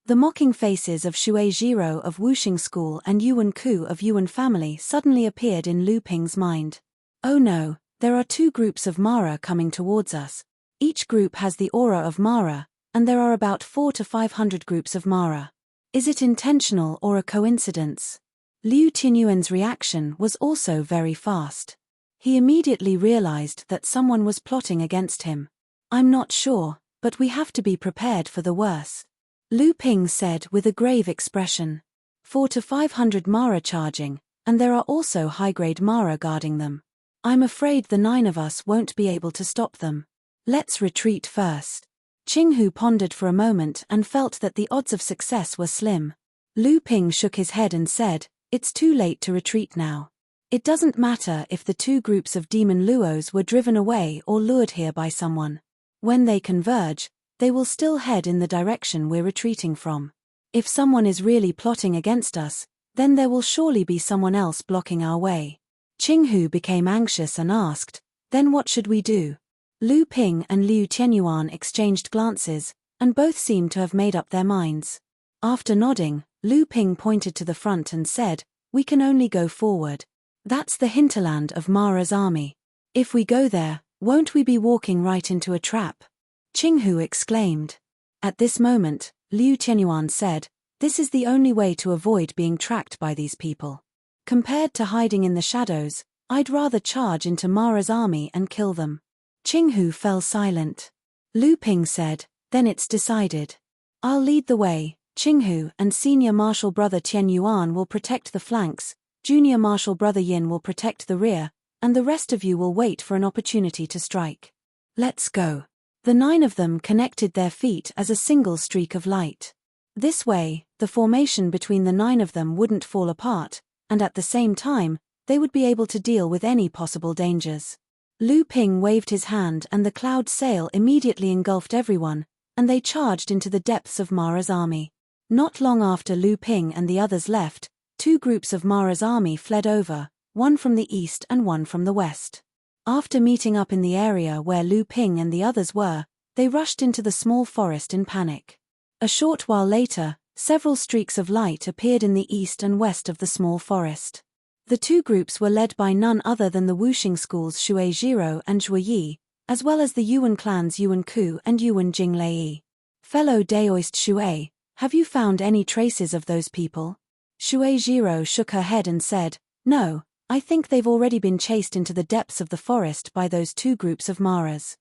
The mocking faces of Xue Jiro of Wuxing School and Yuan Ku of Yuan family suddenly appeared in Lu Ping's mind. Oh no, there are 2 groups of Mara coming towards us. Each group has the aura of Mara, and there are about 400 to 500 groups of Mara. Is it intentional or a coincidence? Liu Tianyuan's reaction was also very fast. He immediately realized that someone was plotting against him. I'm not sure, but we have to be prepared for the worst. Lu Ping said with a grave expression. 400 to 500 Mara charging, and there are also high-grade Mara guarding them. I'm afraid the 9 of us won't be able to stop them. Let's retreat first. Qinghu pondered for a moment and felt that the odds of success were slim. Lu Ping shook his head and said, it's too late to retreat now. It doesn't matter if the 2 groups of demon Luos were driven away or lured here by someone. When they converge, they will still head in the direction we're retreating from. If someone is really plotting against us, then there will surely be someone else blocking our way. Qinghu became anxious and asked, then what should we do? Lu Ping and Liu Tianyuan exchanged glances, and both seemed to have made up their minds. After nodding, Lu Ping pointed to the front and said, we can only go forward. That's the hinterland of Mara's army. If we go there, won't we be walking right into a trap? Qinghu exclaimed. At this moment, Liu Tianyuan said, this is the only way to avoid being tracked by these people. Compared to hiding in the shadows, I'd rather charge into Mara's army and kill them. Qinghu fell silent. Lu Ping said, then it's decided. I'll lead the way. Qinghu and Senior Marshal Brother Tian Yuan will protect the flanks, Junior Marshal Brother Yin will protect the rear, and the rest of you will wait for an opportunity to strike. Let's go. The 9 of them connected their feet as a single streak of light. This way, the formation between the 9 of them wouldn't fall apart, and at the same time, they would be able to deal with any possible dangers. Lu Ping waved his hand and the cloud sail immediately engulfed everyone, and they charged into the depths of Mara's army. Not long after Lu Ping and the others left, 2 groups of Mara's army fled over, one from the east and one from the west. After meeting up in the area where Lu Ping and the others were, they rushed into the small forest in panic. A short while later, several streaks of light appeared in the east and west of the small forest. The 2 groups were led by none other than the Wuxing School's Xue Jiro and Zhuo Yi, as well as the Yuan clan's Yuan Ku and Yuan Jinglei. Fellow Daoist Xue, have you found any traces of those people? Xue Jiro shook her head and said, no, I think they've already been chased into the depths of the forest by those 2 groups of Maras.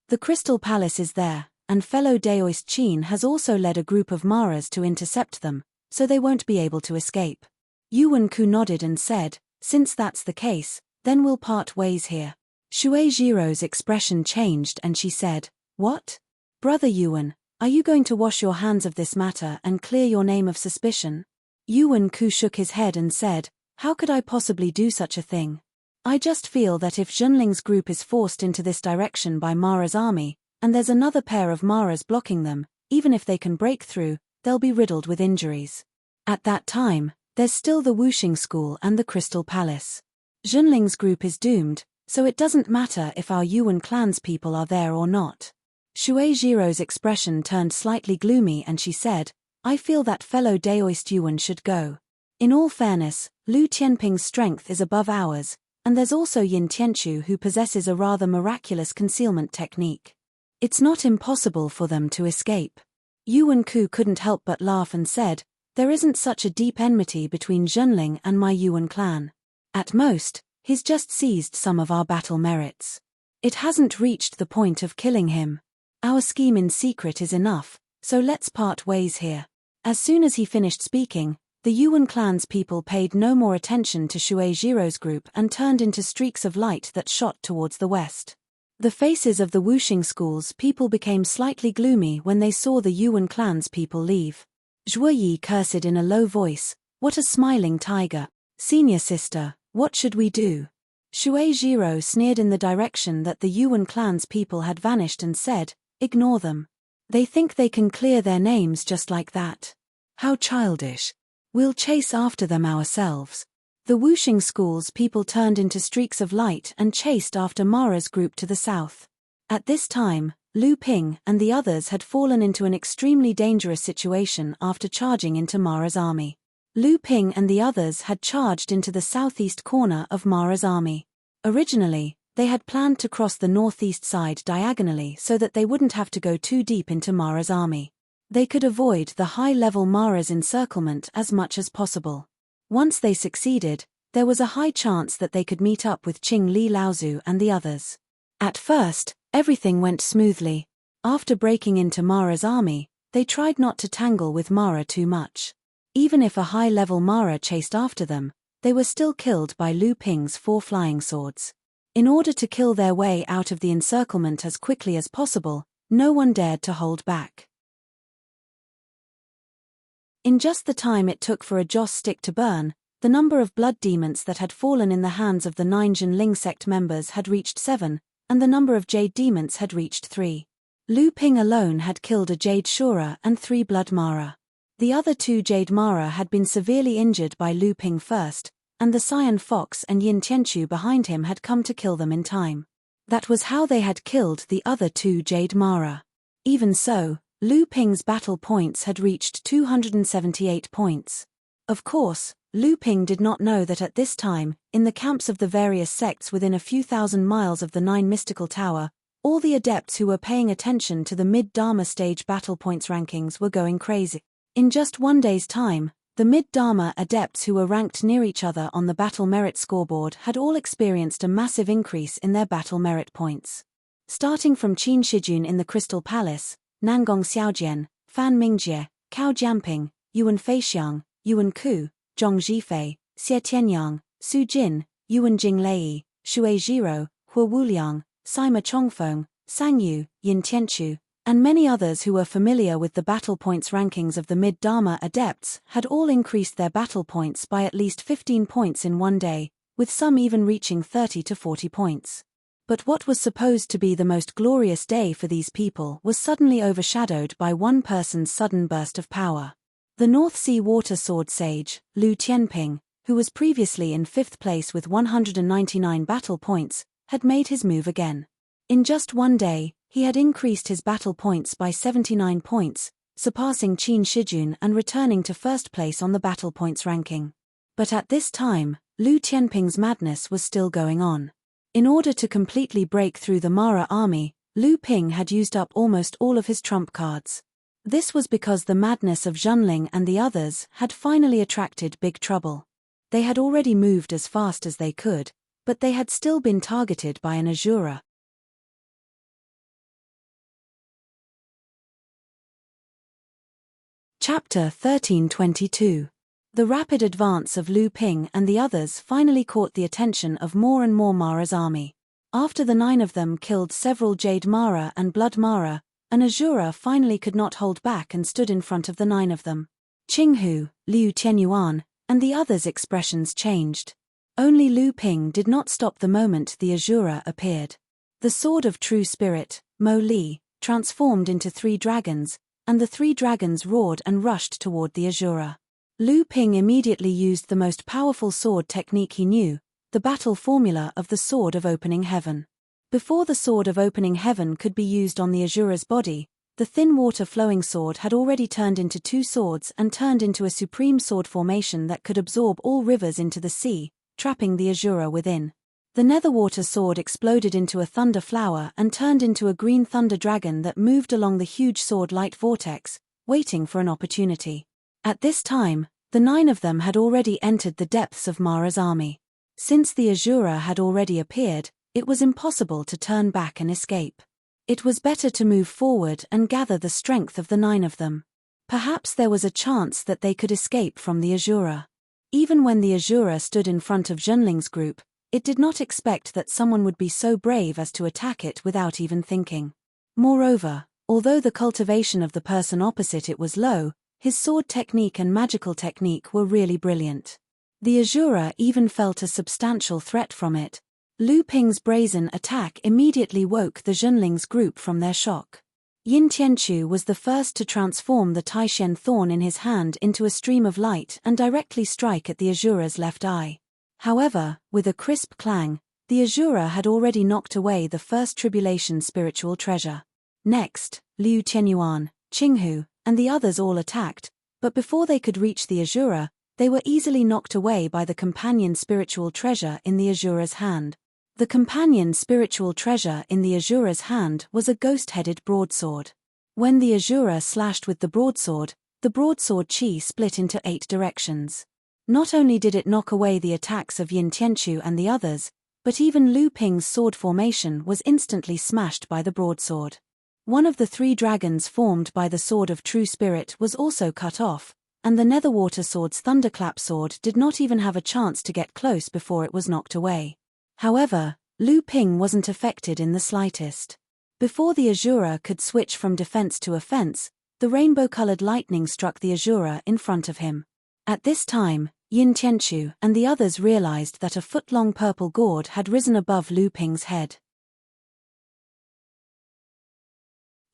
The Crystal Palace is there, and fellow Daoist Qin has also led a group of Maras to intercept them, so they won't be able to escape. Yuan Ku nodded and said, "Since that's the case, then we'll part ways here." Shui Jiro's expression changed and she said, "What? Brother Yuan, are you going to wash your hands of this matter and clear your name of suspicion?" Yuan Ku shook his head and said, "How could I possibly do such a thing? I just feel that if Zhenling's group is forced into this direction by Mara's army, and there's another pair of Maras blocking them, even if they can break through, they'll be riddled with injuries. At that time, there's still the Wuxing School and the Crystal Palace. Zhenling's group is doomed, so it doesn't matter if our Yuan clan's people are there or not." Shui Jiro's expression turned slightly gloomy and she said, "I feel that fellow Daoist Yuan should go. In all fairness, Lu Tianping's strength is above ours, and there's also Yin Tianchu who possesses a rather miraculous concealment technique. It's not impossible for them to escape." Yuan Ku couldn't help but laugh and said, "There isn't such a deep enmity between Zhenling and my Yuan clan. At most, he's just seized some of our battle merits. It hasn't reached the point of killing him. Our scheme in secret is enough, so let's part ways here." As soon as he finished speaking, the Yuan clan's people paid no more attention to Shui Jiro's group and turned into streaks of light that shot towards the west. The faces of the Wuxing School's people became slightly gloomy when they saw the Yuan clan's people leave. Zhuo Yi cursed in a low voice, "What a smiling tiger. Senior sister, what should we do?" Shui Jiro sneered in the direction that the Yuan clan's people had vanished and said, "Ignore them. They think they can clear their names just like that. How childish. We'll chase after them ourselves." The Wuxing School's people turned into streaks of light and chased after Mara's group to the south. At this time, Lu Ping and the others had fallen into an extremely dangerous situation after charging into Mara's army. Lu Ping and the others had charged into the southeast corner of Mara's army. Originally, they had planned to cross the northeast side diagonally so that they wouldn't have to go too deep into Mara's army. They could avoid the high-level Mara's encirclement as much as possible. Once they succeeded, there was a high chance that they could meet up with Qing Li Laozu and the others. At first, everything went smoothly. After breaking into Mara's army, they tried not to tangle with Mara too much. Even if a high-level Mara chased after them, they were still killed by Lu Ping's 4 flying swords. In order to kill their way out of the encirclement as quickly as possible, no one dared to hold back. In just the time it took for a joss stick to burn, the number of blood demons that had fallen in the hands of the 9 Zhenling sect members had reached 7, and the number of jade demons had reached 3. Lu Ping alone had killed a jade Shura and 3 blood Mara. The other 2 jade Mara had been severely injured by Lu Ping first, and the Cyan Fox and Yin Tianchu behind him had come to kill them in time. That was how they had killed the other 2 jade Mara. Even so, Lu Ping's battle points had reached 278 points. Of course, Lu Ping did not know that at this time, in the camps of the various sects within a few thousand miles of the 9 Mystical Tower, all the adepts who were paying attention to the mid-Dharma stage battle points rankings were going crazy. In just one day's time, the mid-Dharma adepts who were ranked near each other on the battle merit scoreboard had all experienced a massive increase in their battle merit points. Starting from Qin Shijun in the Crystal Palace, Nangong Xiaojian, Fan Mingjie, Cao Jianping, Yuan Feixiang, Yuan Ku, Zhong Zhifei, Xie Tianyang, Su Jin, Yuan Jinglei, Shui Jiro, Hua Wuliang, Sima Chongfeng, Sang Yu, Yin Tianchu, and many others who were familiar with the battle points rankings of the mid-Dharma adepts had all increased their battle points by at least 15 points in one day, with some even reaching 30 to 40 points. But what was supposed to be the most glorious day for these people was suddenly overshadowed by one person's sudden burst of power. The North Sea Water Sword Sage, Lu Tianping, who was previously in 5th place with 199 battle points, had made his move again. In just one day, he had increased his battle points by 79 points, surpassing Qin Shijun and returning to 1st place on the battle points ranking. But at this time, Lu Tianping's madness was still going on. In order to completely break through the Mara army, Lu Ping had used up almost all of his trump cards. This was because the madness of Zhenling and the others had finally attracted big trouble. They had already moved as fast as they could, but they had still been targeted by an Azura. Chapter 1322. The rapid advance of Lu Ping and the others finally caught the attention of more and more Mara's army. After the 9 of them killed several Jade Mara and Blood Mara, an Azura finally could not hold back and stood in front of the 9 of them. Qinghu, Liu Tianyuan, and the others' expressions changed. Only Lu Ping did not stop the moment the Azura appeared. The sword of true spirit, Mo Li, transformed into 3 dragons, and the 3 dragons roared and rushed toward the Azura. Lu Ping immediately used the most powerful sword technique he knew, the battle formula of the Sword of Opening Heaven. Before the Sword of Opening Heaven could be used on the Azura's body, the thin water-flowing sword had already turned into 2 swords and turned into a supreme sword formation that could absorb all rivers into the sea, trapping the Azura within. The netherwater sword exploded into a thunder flower and turned into a green thunder dragon that moved along the huge sword-light vortex, waiting for an opportunity. At this time, the 9 of them had already entered the depths of Mara's army. Since the Azura had already appeared, it was impossible to turn back and escape. It was better to move forward and gather the strength of the 9 of them. Perhaps there was a chance that they could escape from the Azura. Even when the Azura stood in front of Zhenling's group, it did not expect that someone would be so brave as to attack it without even thinking. Moreover, although the cultivation of the person opposite it was low, his sword technique and magical technique were really brilliant. The Azura even felt a substantial threat from it. Lu Ping's brazen attack immediately woke the Zhenling's group from their shock. Yin Tianchu was the first to transform the Taishen thorn in his hand into a stream of light and directly strike at the Azura's left eye. However, with a crisp clang, the Azura had already knocked away the first tribulation spiritual treasure. Next, Liu Tianyuan, Qinghu, and the others all attacked, but before they could reach the Azura, they were easily knocked away by the companion spiritual treasure in the Azura's hand. The companion spiritual treasure in the Azura's hand was a ghost-headed broadsword. When the Azura slashed with the broadsword chi split into 8 directions. Not only did it knock away the attacks of Yin Tianchu and the others, but even Lu Ping's sword formation was instantly smashed by the broadsword. One of the 3 dragons formed by the Sword of True Spirit was also cut off, and the Netherwater Sword's Thunderclap sword did not even have a chance to get close before it was knocked away. However, Lu Ping wasn't affected in the slightest. Before the Azura could switch from defense to offense, the rainbow-colored lightning struck the Azura in front of him. At this time, Yin Tianchu and the others realized that a foot-long purple gourd had risen above Lu Ping's head.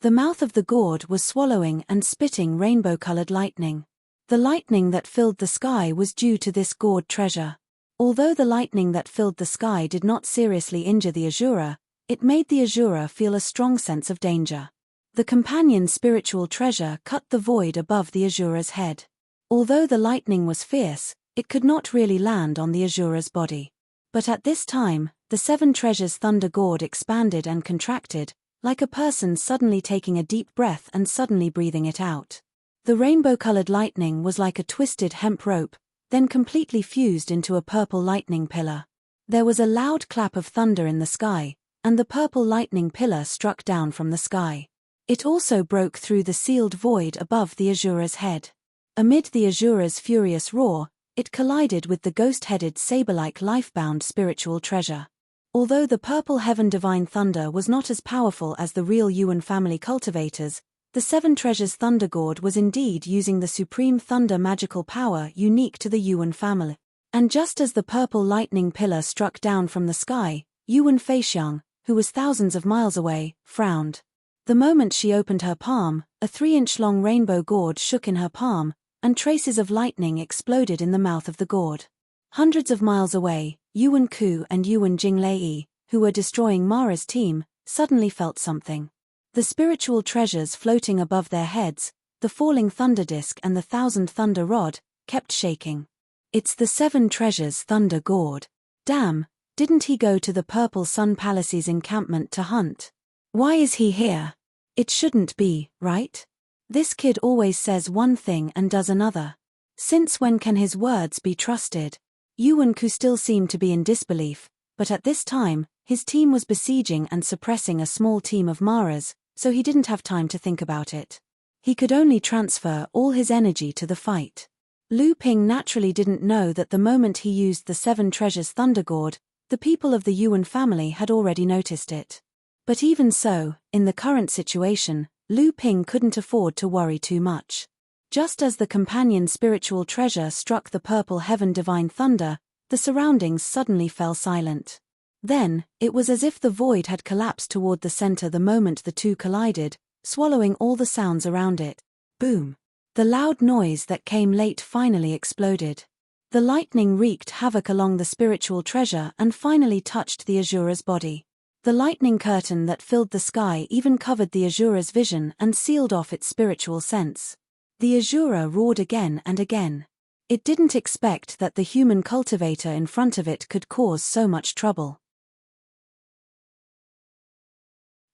The mouth of the gourd was swallowing and spitting rainbow-colored lightning. The lightning that filled the sky was due to this gourd treasure. Although the lightning that filled the sky did not seriously injure the Azura, it made the Azura feel a strong sense of danger. The companion spiritual treasure cut the void above the Azura's head. Although the lightning was fierce, it could not really land on the Azura's body. But at this time, the 7 treasures thunder gourd expanded and contracted, like a person suddenly taking a deep breath and suddenly breathing it out. The rainbow-colored lightning was like a twisted hemp rope, then completely fused into a purple lightning pillar. There was a loud clap of thunder in the sky, and the purple lightning pillar struck down from the sky. It also broke through the sealed void above the Azura's head. Amid the Azura's furious roar, it collided with the ghost-headed saber-like life-bound spiritual treasure. Although the purple heaven divine thunder was not as powerful as the real Yuan family cultivators, the 7 treasures thunder gourd was indeed using the supreme thunder magical power unique to the Yuan family. And just as the purple lightning pillar struck down from the sky, Yuan Feixiang, who was thousands of miles away, frowned. The moment she opened her palm, a 3-inch-long rainbow gourd shook in her palm, and traces of lightning exploded in the mouth of the gourd. Hundreds of miles away, Yuan Ku and Yuan Jinglei, who were destroying Mara's team, suddenly felt something. The spiritual treasures floating above their heads, the falling thunder disk and the 1,000 thunder rod, kept shaking. It's the 7 treasures thunder gourd. Damn, didn't he go to the Purple Sun Palace's encampment to hunt? Why is he here? It shouldn't be, right? This kid always says one thing and does another. Since when can his words be trusted? Yuan Ku still seemed to be in disbelief, but at this time, his team was besieging and suppressing a small team of Maras, so he didn't have time to think about it. He could only transfer all his energy to the fight. Lu Ping naturally didn't know that the moment he used the 7 treasures Thunder Gourd, the people of the Yuan family had already noticed it. But even so, in the current situation, Lu Ping couldn't afford to worry too much. Just as the companion spiritual treasure struck the purple heaven divine thunder, the surroundings suddenly fell silent. Then, it was as if the void had collapsed toward the center the moment the two collided, swallowing all the sounds around it. Boom! The loud noise that came late finally exploded. The lightning wreaked havoc along the spiritual treasure and finally touched the Asura's body. The lightning curtain that filled the sky even covered the Asura's vision and sealed off its spiritual sense. The Asura roared again and again. It didn't expect that the human cultivator in front of it could cause so much trouble.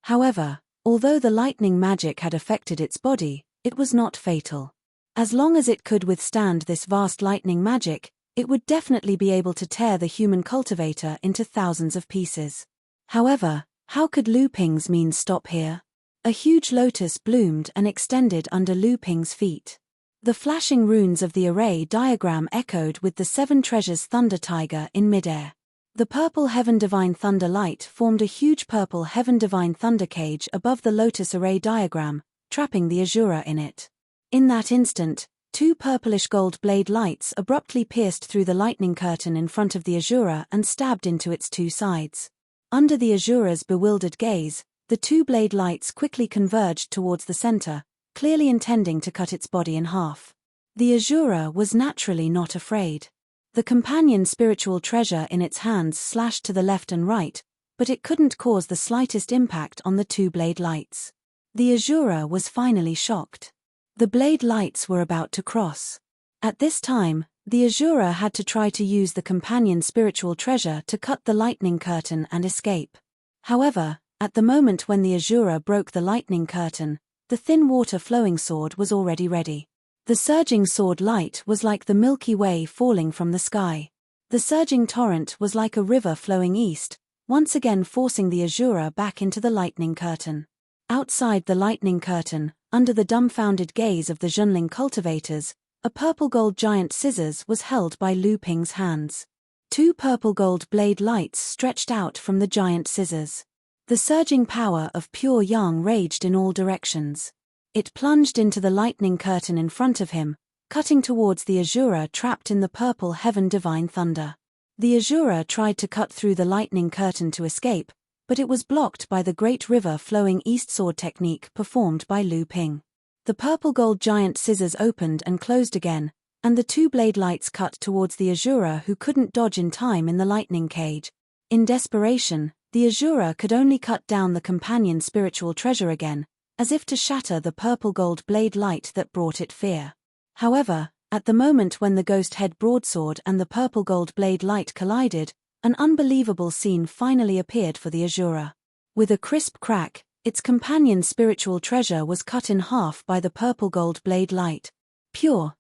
However, although the lightning magic had affected its body, it was not fatal. As long as it could withstand this vast lightning magic, it would definitely be able to tear the human cultivator into thousands of pieces. However, how could Lu Ping's means stop here? A huge lotus bloomed and extended under Lu Ping's feet. The flashing runes of the array diagram echoed with the 7 treasures thunder tiger in midair. The purple heaven divine thunder light formed a huge purple heaven divine thunder cage above the lotus array diagram, trapping the Asura in it. In that instant, 2 purplish gold blade lights abruptly pierced through the lightning curtain in front of the Asura and stabbed into its 2 sides. Under the Asura's bewildered gaze, the 2 blade lights quickly converged towards the center, clearly intending to cut its body in half. The Asura was naturally not afraid. The companion spiritual treasure in its hands slashed to the left and right, but it couldn't cause the slightest impact on the 2 blade lights. The Asura was finally shocked. The blade lights were about to cross. At this time, the Asura had to try to use the companion spiritual treasure to cut the lightning curtain and escape. However, at the moment when the Asura broke the lightning curtain, the thin water-flowing sword was already ready. The surging sword light was like the Milky Way falling from the sky. The surging torrent was like a river flowing east, once again forcing the Asura back into the lightning curtain. Outside the lightning curtain, under the dumbfounded gaze of the Zhenling cultivators, a purple gold giant scissors was held by Lu Ping's hands. 2 purple gold blade lights stretched out from the giant scissors. The surging power of pure yang raged in all directions. It plunged into the lightning curtain in front of him, cutting towards the Asura trapped in the purple heaven divine thunder. The Asura tried to cut through the lightning curtain to escape, but it was blocked by the great river flowing east sword technique performed by Lu Ping. The purple gold giant scissors opened and closed again, and the 2 blade lights cut towards the Asura who couldn't dodge in time in the lightning cage. In desperation, the Asura could only cut down the companion spiritual treasure again, as if to shatter the purple gold blade light that brought it fear. However, at the moment when the ghost head broadsword and the purple gold blade light collided, an unbelievable scene finally appeared for the Asura. With a crisp crack, its companion spiritual treasure was cut in half by the purple gold blade light. Pure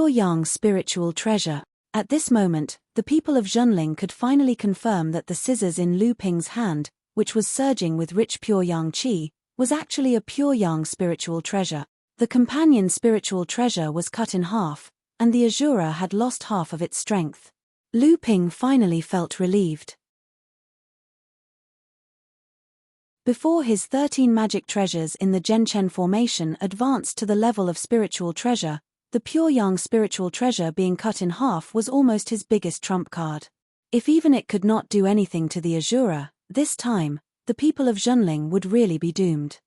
yang spiritual treasure. At this moment, the people of Zhenling could finally confirm that the scissors in Lu Ping's hand, which was surging with rich pure yang qi, was actually a pure yang spiritual treasure. The companion spiritual treasure was cut in half, and the Asura had lost half of its strength. Lu Ping finally felt relieved. Before his 13 magic treasures in the Zhenchen formation advanced to the level of spiritual treasure, the pure yang spiritual treasure being cut in half was almost his biggest trump card. If even it could not do anything to the Asura, this time, the people of Zhenling would really be doomed.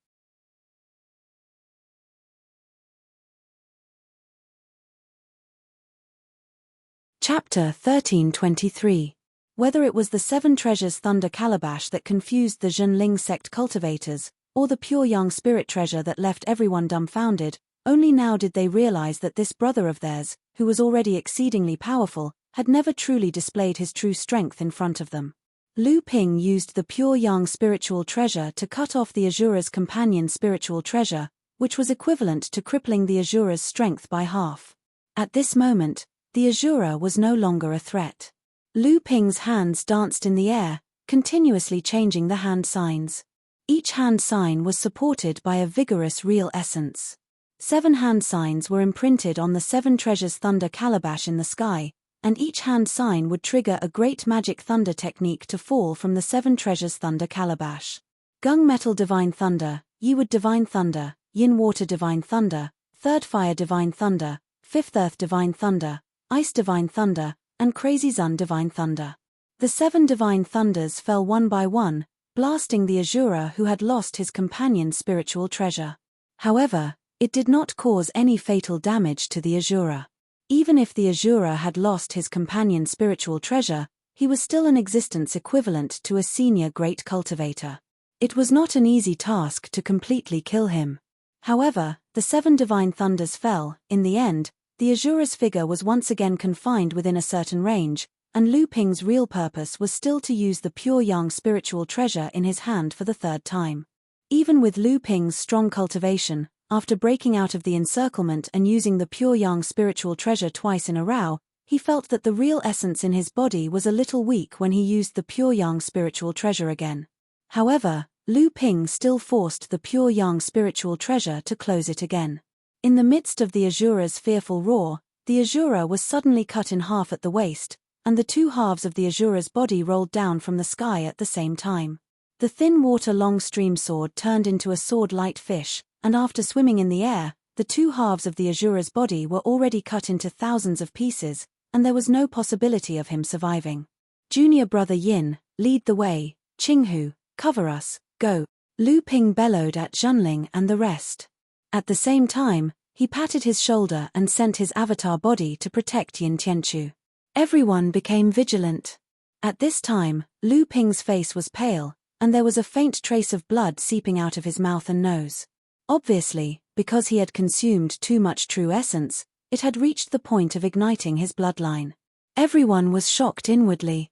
Chapter 1323. Whether it was the 7 treasures thunder calabash that confused the Zhenling sect cultivators, or the pure yang spirit treasure that left everyone dumbfounded, only now did they realize that this brother of theirs, who was already exceedingly powerful, had never truly displayed his true strength in front of them. Lu Ping used the pure yang spiritual treasure to cut off the Asura's companion spiritual treasure, which was equivalent to crippling the Asura's strength by half. At this moment, the Asura was no longer a threat. Lu Ping's hands danced in the air, continuously changing the hand signs. Each hand sign was supported by a vigorous real essence. 7 hand signs were imprinted on the 7 treasures thunder calabash in the sky, and each hand sign would trigger a great magic thunder technique to fall from the 7 treasures thunder calabash. Gung metal divine thunder, Yiwood divine thunder, Yin water divine thunder, 3rd fire divine thunder, 5th earth divine thunder, ice divine thunder, and crazy Zun divine thunder. The 7 divine thunders fell one by one, blasting the Asura who had lost his companion's spiritual treasure. However, it did not cause any fatal damage to the Asura. Even if the Asura had lost his companion's spiritual treasure, he was still an existence equivalent to a senior great cultivator. It was not an easy task to completely kill him. However, the 7 divine thunders fell. In the end, the Asura's figure was once again confined within a certain range, and Lu Ping's real purpose was still to use the pure yang spiritual treasure in his hand for the 3rd time. Even with Lu Ping's strong cultivation, after breaking out of the encirclement and using the pure yang spiritual treasure twice in a row, he felt that the real essence in his body was a little weak when he used the pure yang spiritual treasure again. However, Lu Ping still forced the pure yang spiritual treasure to close it again. In the midst of the Asura's fearful roar, the Asura was suddenly cut in half at the waist, and the 2 halves of the Asura's body rolled down from the sky at the same time. The thin water long stream sword turned into a sword-light fish, and after swimming in the air, the 2 halves of the Asura's body were already cut into thousands of pieces, and there was no possibility of him surviving. Junior brother Yin, lead the way. Qinghu, cover us, go. Lu Ping bellowed at Zhenling and the rest. At the same time, he patted his shoulder and sent his avatar body to protect Yin Tianchu. Everyone became vigilant. At this time, Lu Ping's face was pale, and there was a faint trace of blood seeping out of his mouth and nose. Obviously, because he had consumed too much true essence, it had reached the point of igniting his bloodline. Everyone was shocked inwardly.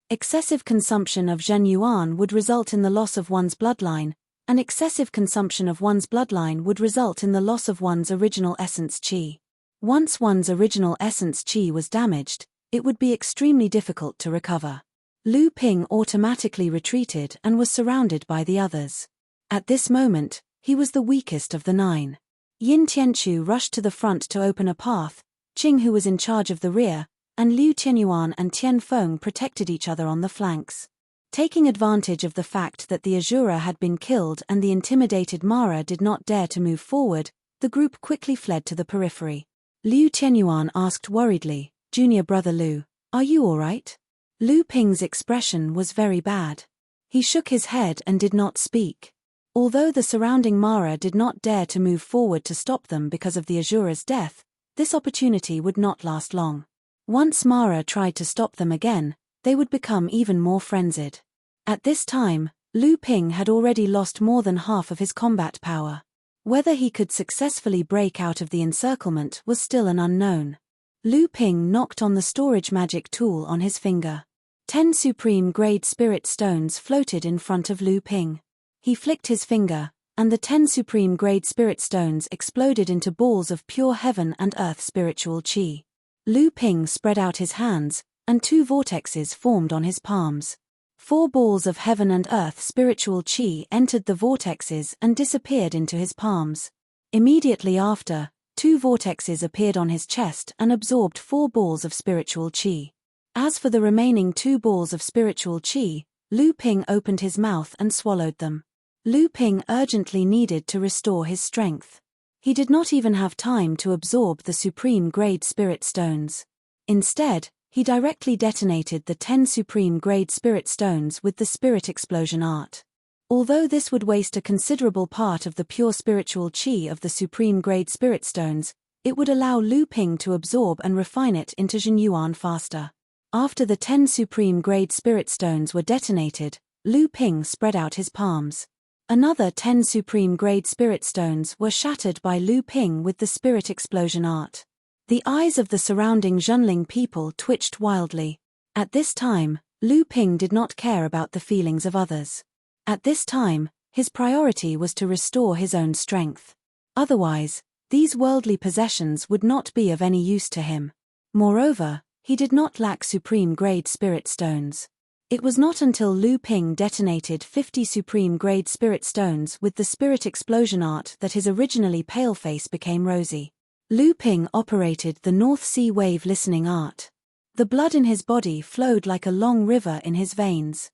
Excessive consumption of Zhen Yuan would result in the loss of one's bloodline, and excessive consumption of one's bloodline would result in the loss of one's original essence qi. Once one's original essence qi was damaged, it would be extremely difficult to recover. Lu Ping automatically retreated and was surrounded by the others. At this moment, he was the weakest of the 9. Yin Tianchu rushed to the front to open a path, Qinghu was in charge of the rear, and Liu Tianyuan and Tian Feng protected each other on the flanks. Taking advantage of the fact that the Asura had been killed and the intimidated Mara did not dare to move forward, the group quickly fled to the periphery. Liu Tianyuan asked worriedly, "Junior brother Liu, are you all right?" Lu Ping's expression was very bad. He shook his head and did not speak. Although the surrounding Mara did not dare to move forward to stop them because of the Asura's death, this opportunity would not last long. Once Mara tried to stop them again, they would become even more frenzied. At this time, Lu Ping had already lost more than half of his combat power. Whether he could successfully break out of the encirclement was still an unknown. Lu Ping knocked on the storage magic tool on his finger. 10 supreme-grade spirit stones floated in front of Lu Ping. He flicked his finger, and the 10 supreme-grade spirit stones exploded into balls of pure heaven and earth spiritual qi. Lu Ping spread out his hands, and 2 vortexes formed on his palms. 4 balls of heaven and earth spiritual qi entered the vortexes and disappeared into his palms. Immediately after, 2 vortexes appeared on his chest and absorbed 4 balls of spiritual qi. As for the remaining 2 balls of spiritual qi, Lu Ping opened his mouth and swallowed them. Lu Ping urgently needed to restore his strength. He did not even have time to absorb the supreme-grade spirit stones. Instead, he directly detonated the 10 supreme-grade spirit stones with the spirit explosion art. Although this would waste a considerable part of the pure spiritual qi of the supreme-grade spirit stones, it would allow Lu Ping to absorb and refine it into Zhen Yuan faster. After the 10 supreme-grade spirit stones were detonated, Lu Ping spread out his palms. Another 10 supreme-grade spirit stones were shattered by Lu Ping with the spirit explosion art. The eyes of the surrounding Zhenling people twitched wildly. At this time, Lu Ping did not care about the feelings of others. At this time, his priority was to restore his own strength. Otherwise, these worldly possessions would not be of any use to him. Moreover, he did not lack supreme-grade spirit stones. It was not until Lu Ping detonated 50 supreme-grade spirit stones with the spirit explosion art that his originally pale face became rosy. Lu Ping operated the North Sea wave listening art. The blood in his body flowed like a long river in his veins.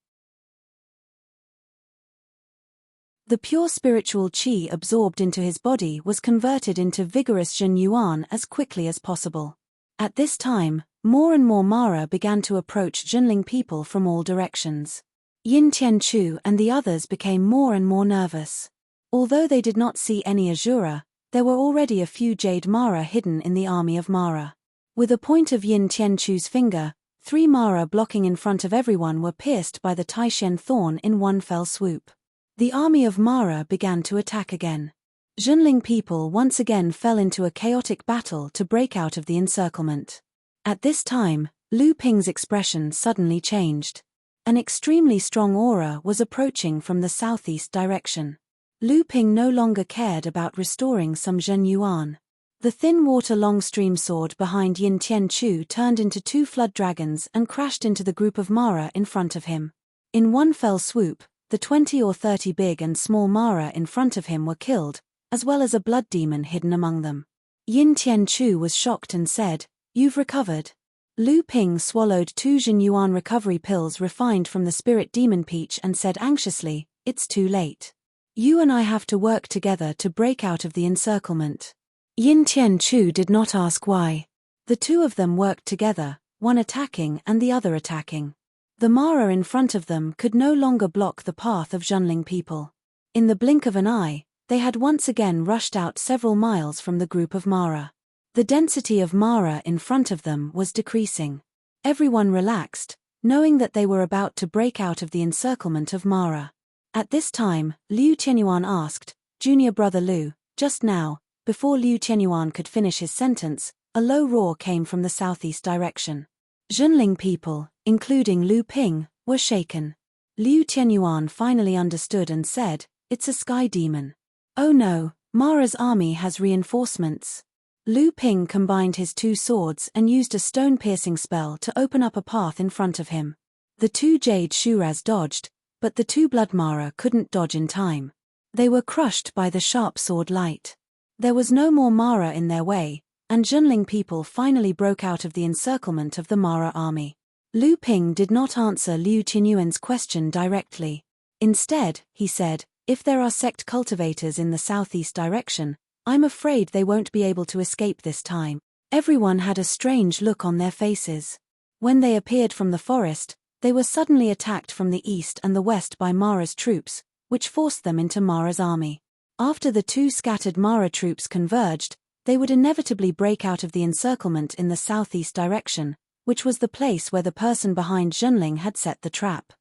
The pure spiritual qi absorbed into his body was converted into vigorous Zhen Yuan as quickly as possible. At this time, more and more Mara began to approach Zhenling people from all directions. Yin Tianchu and the others became more and more nervous. Although they did not see any Azura, there were already a few Jade Mara hidden in the army of Mara. With a point of Yin Tianchu's finger, 3 Mara blocking in front of everyone were pierced by the Taishen thorn in one fell swoop. The army of Mara began to attack again. Zhenling people once again fell into a chaotic battle to break out of the encirclement. At this time, Lu Ping's expression suddenly changed. An extremely strong aura was approaching from the southeast direction. Lu Ping no longer cared about restoring some Zhen Yuan. The thin water-long stream sword behind Yin Tianchu turned into 2 flood dragons and crashed into the group of Mara in front of him. In one fell swoop, the 20 or 30 big and small Mara in front of him were killed, as well as a blood demon hidden among them. Yin Tianchu was shocked and said, "You've recovered." Lu Ping swallowed 2 Zhen Yuan recovery pills refined from the spirit demon peach and said anxiously, "It's too late. You and I have to work together to break out of the encirclement." Yin Tianchu did not ask why. The 2 of them worked together, one attacking and the other attacking. The Mara in front of them could no longer block the path of Zhenling people. In the blink of an eye, they had once again rushed out several miles from the group of Mara. The density of Mara in front of them was decreasing. Everyone relaxed, knowing that they were about to break out of the encirclement of Mara. At this time, Liu Tianyuan asked, "Junior brother Liu, just now," before Liu Tianyuan could finish his sentence, a low roar came from the southeast direction. Zhenling people, including Lu Ping, were shaken. Liu Tianyuan finally understood and said, "It's a sky demon." "Oh no, Mara's army has reinforcements." Lu Ping combined his 2 swords and used a stone-piercing spell to open up a path in front of him. The 2 Jade Shuras dodged, but the 2 Blood Mara couldn't dodge in time. They were crushed by the sharp sword light. There was no more Mara in their way, and Zhenling people finally broke out of the encirclement of the Mara army. Lu Ping did not answer Liu Tianyuan's question directly. Instead, he said, "If there are sect cultivators in the southeast direction, I'm afraid they won't be able to escape this time." Everyone had a strange look on their faces. When they appeared from the forest, they were suddenly attacked from the east and the west by Mara's troops, which forced them into Mara's army. After the 2 scattered Mara troops converged, they would inevitably break out of the encirclement in the southeast direction, which was the place where the person behind Zhenling had set the trap.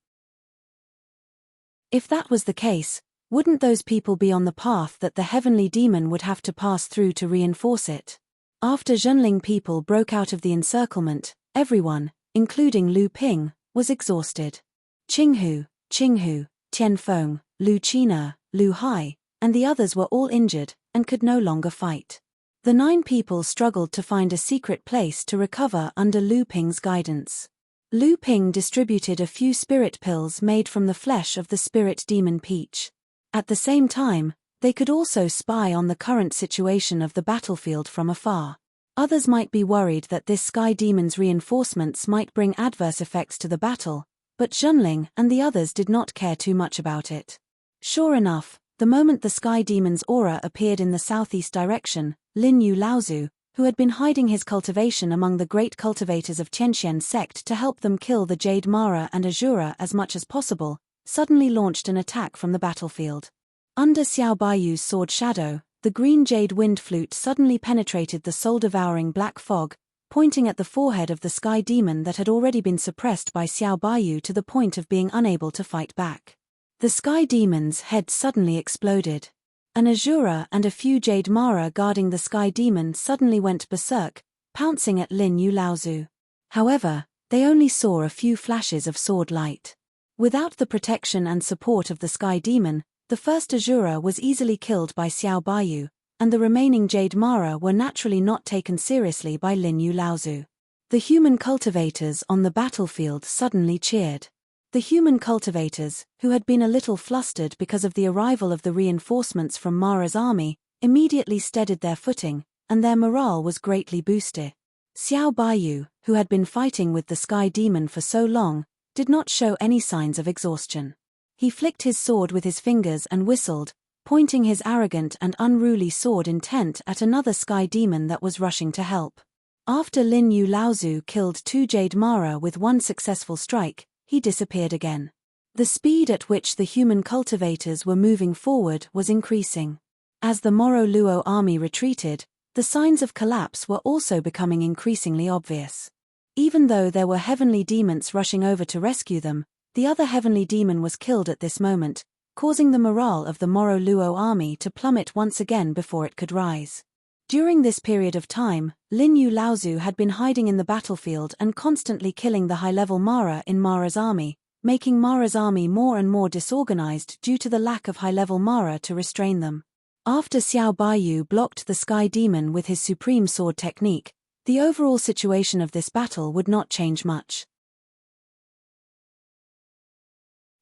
If that was the case, wouldn't those people be on the path that the heavenly demon would have to pass through to reinforce it? After Zhenling people broke out of the encirclement, everyone, including Lu Ping, was exhausted. Qinghu, Tianfeng, Lu Qina, Lu Hai, and the others were all injured and could no longer fight. The 9 people struggled to find a secret place to recover under Lu Ping's guidance. Lu Ping distributed a few spirit pills made from the flesh of the spirit demon peach. At the same time, they could also spy on the current situation of the battlefield from afar. Others might be worried that this sky demon's reinforcements might bring adverse effects to the battle, but Zhenling and the others did not care too much about it. Sure enough, the moment the sky demon's aura appeared in the southeast direction, Lin Yu Laozu, who had been hiding his cultivation among the great cultivators of Tianxian sect to help them kill the Jade Mara and Azura as much as possible, suddenly launched an attack from the battlefield. Under Xiao Baiyu's sword shadow, the green jade wind flute suddenly penetrated the soul-devouring black fog, pointing at the forehead of the sky demon that had already been suppressed by Xiao Baiyu to the point of being unable to fight back. The sky demon's head suddenly exploded. An Azura and a few Jade Mara guarding the sky demon suddenly went berserk, pouncing at Lin Yu Laozu. However, they only saw a few flashes of sword light. Without the protection and support of the sky demon, the first Azura was easily killed by Xiao Baiyu, and the remaining Jade Mara were naturally not taken seriously by Lin Yu Laozu. The human cultivators on the battlefield suddenly cheered. The human cultivators, who had been a little flustered because of the arrival of the reinforcements from Mara's army, immediately steadied their footing, and their morale was greatly boosted. Xiao Baiyu, who had been fighting with the sky demon for so long, did not show any signs of exhaustion. He flicked his sword with his fingers and whistled, pointing his arrogant and unruly sword intent at another sky demon that was rushing to help. After Lin Yu Laozu killed 2 Jade Mara with 1 successful strike, he disappeared again. The speed at which the human cultivators were moving forward was increasing. As the Moro Luo army retreated, the signs of collapse were also becoming increasingly obvious. Even though there were heavenly demons rushing over to rescue them, the other heavenly demon was killed at this moment, causing the morale of the Moro Luo army to plummet once again before it could rise. During this period of time, Lin Yu Laozu had been hiding in the battlefield and constantly killing the high-level Mara in Mara's army, making Mara's army more and more disorganized due to the lack of high-level Mara to restrain them. After Xiao Baiyu blocked the Sky Demon with his supreme sword technique, the overall situation of this battle would not change much.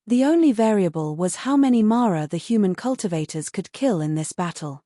The only variable was how many Mara the human cultivators could kill in this battle.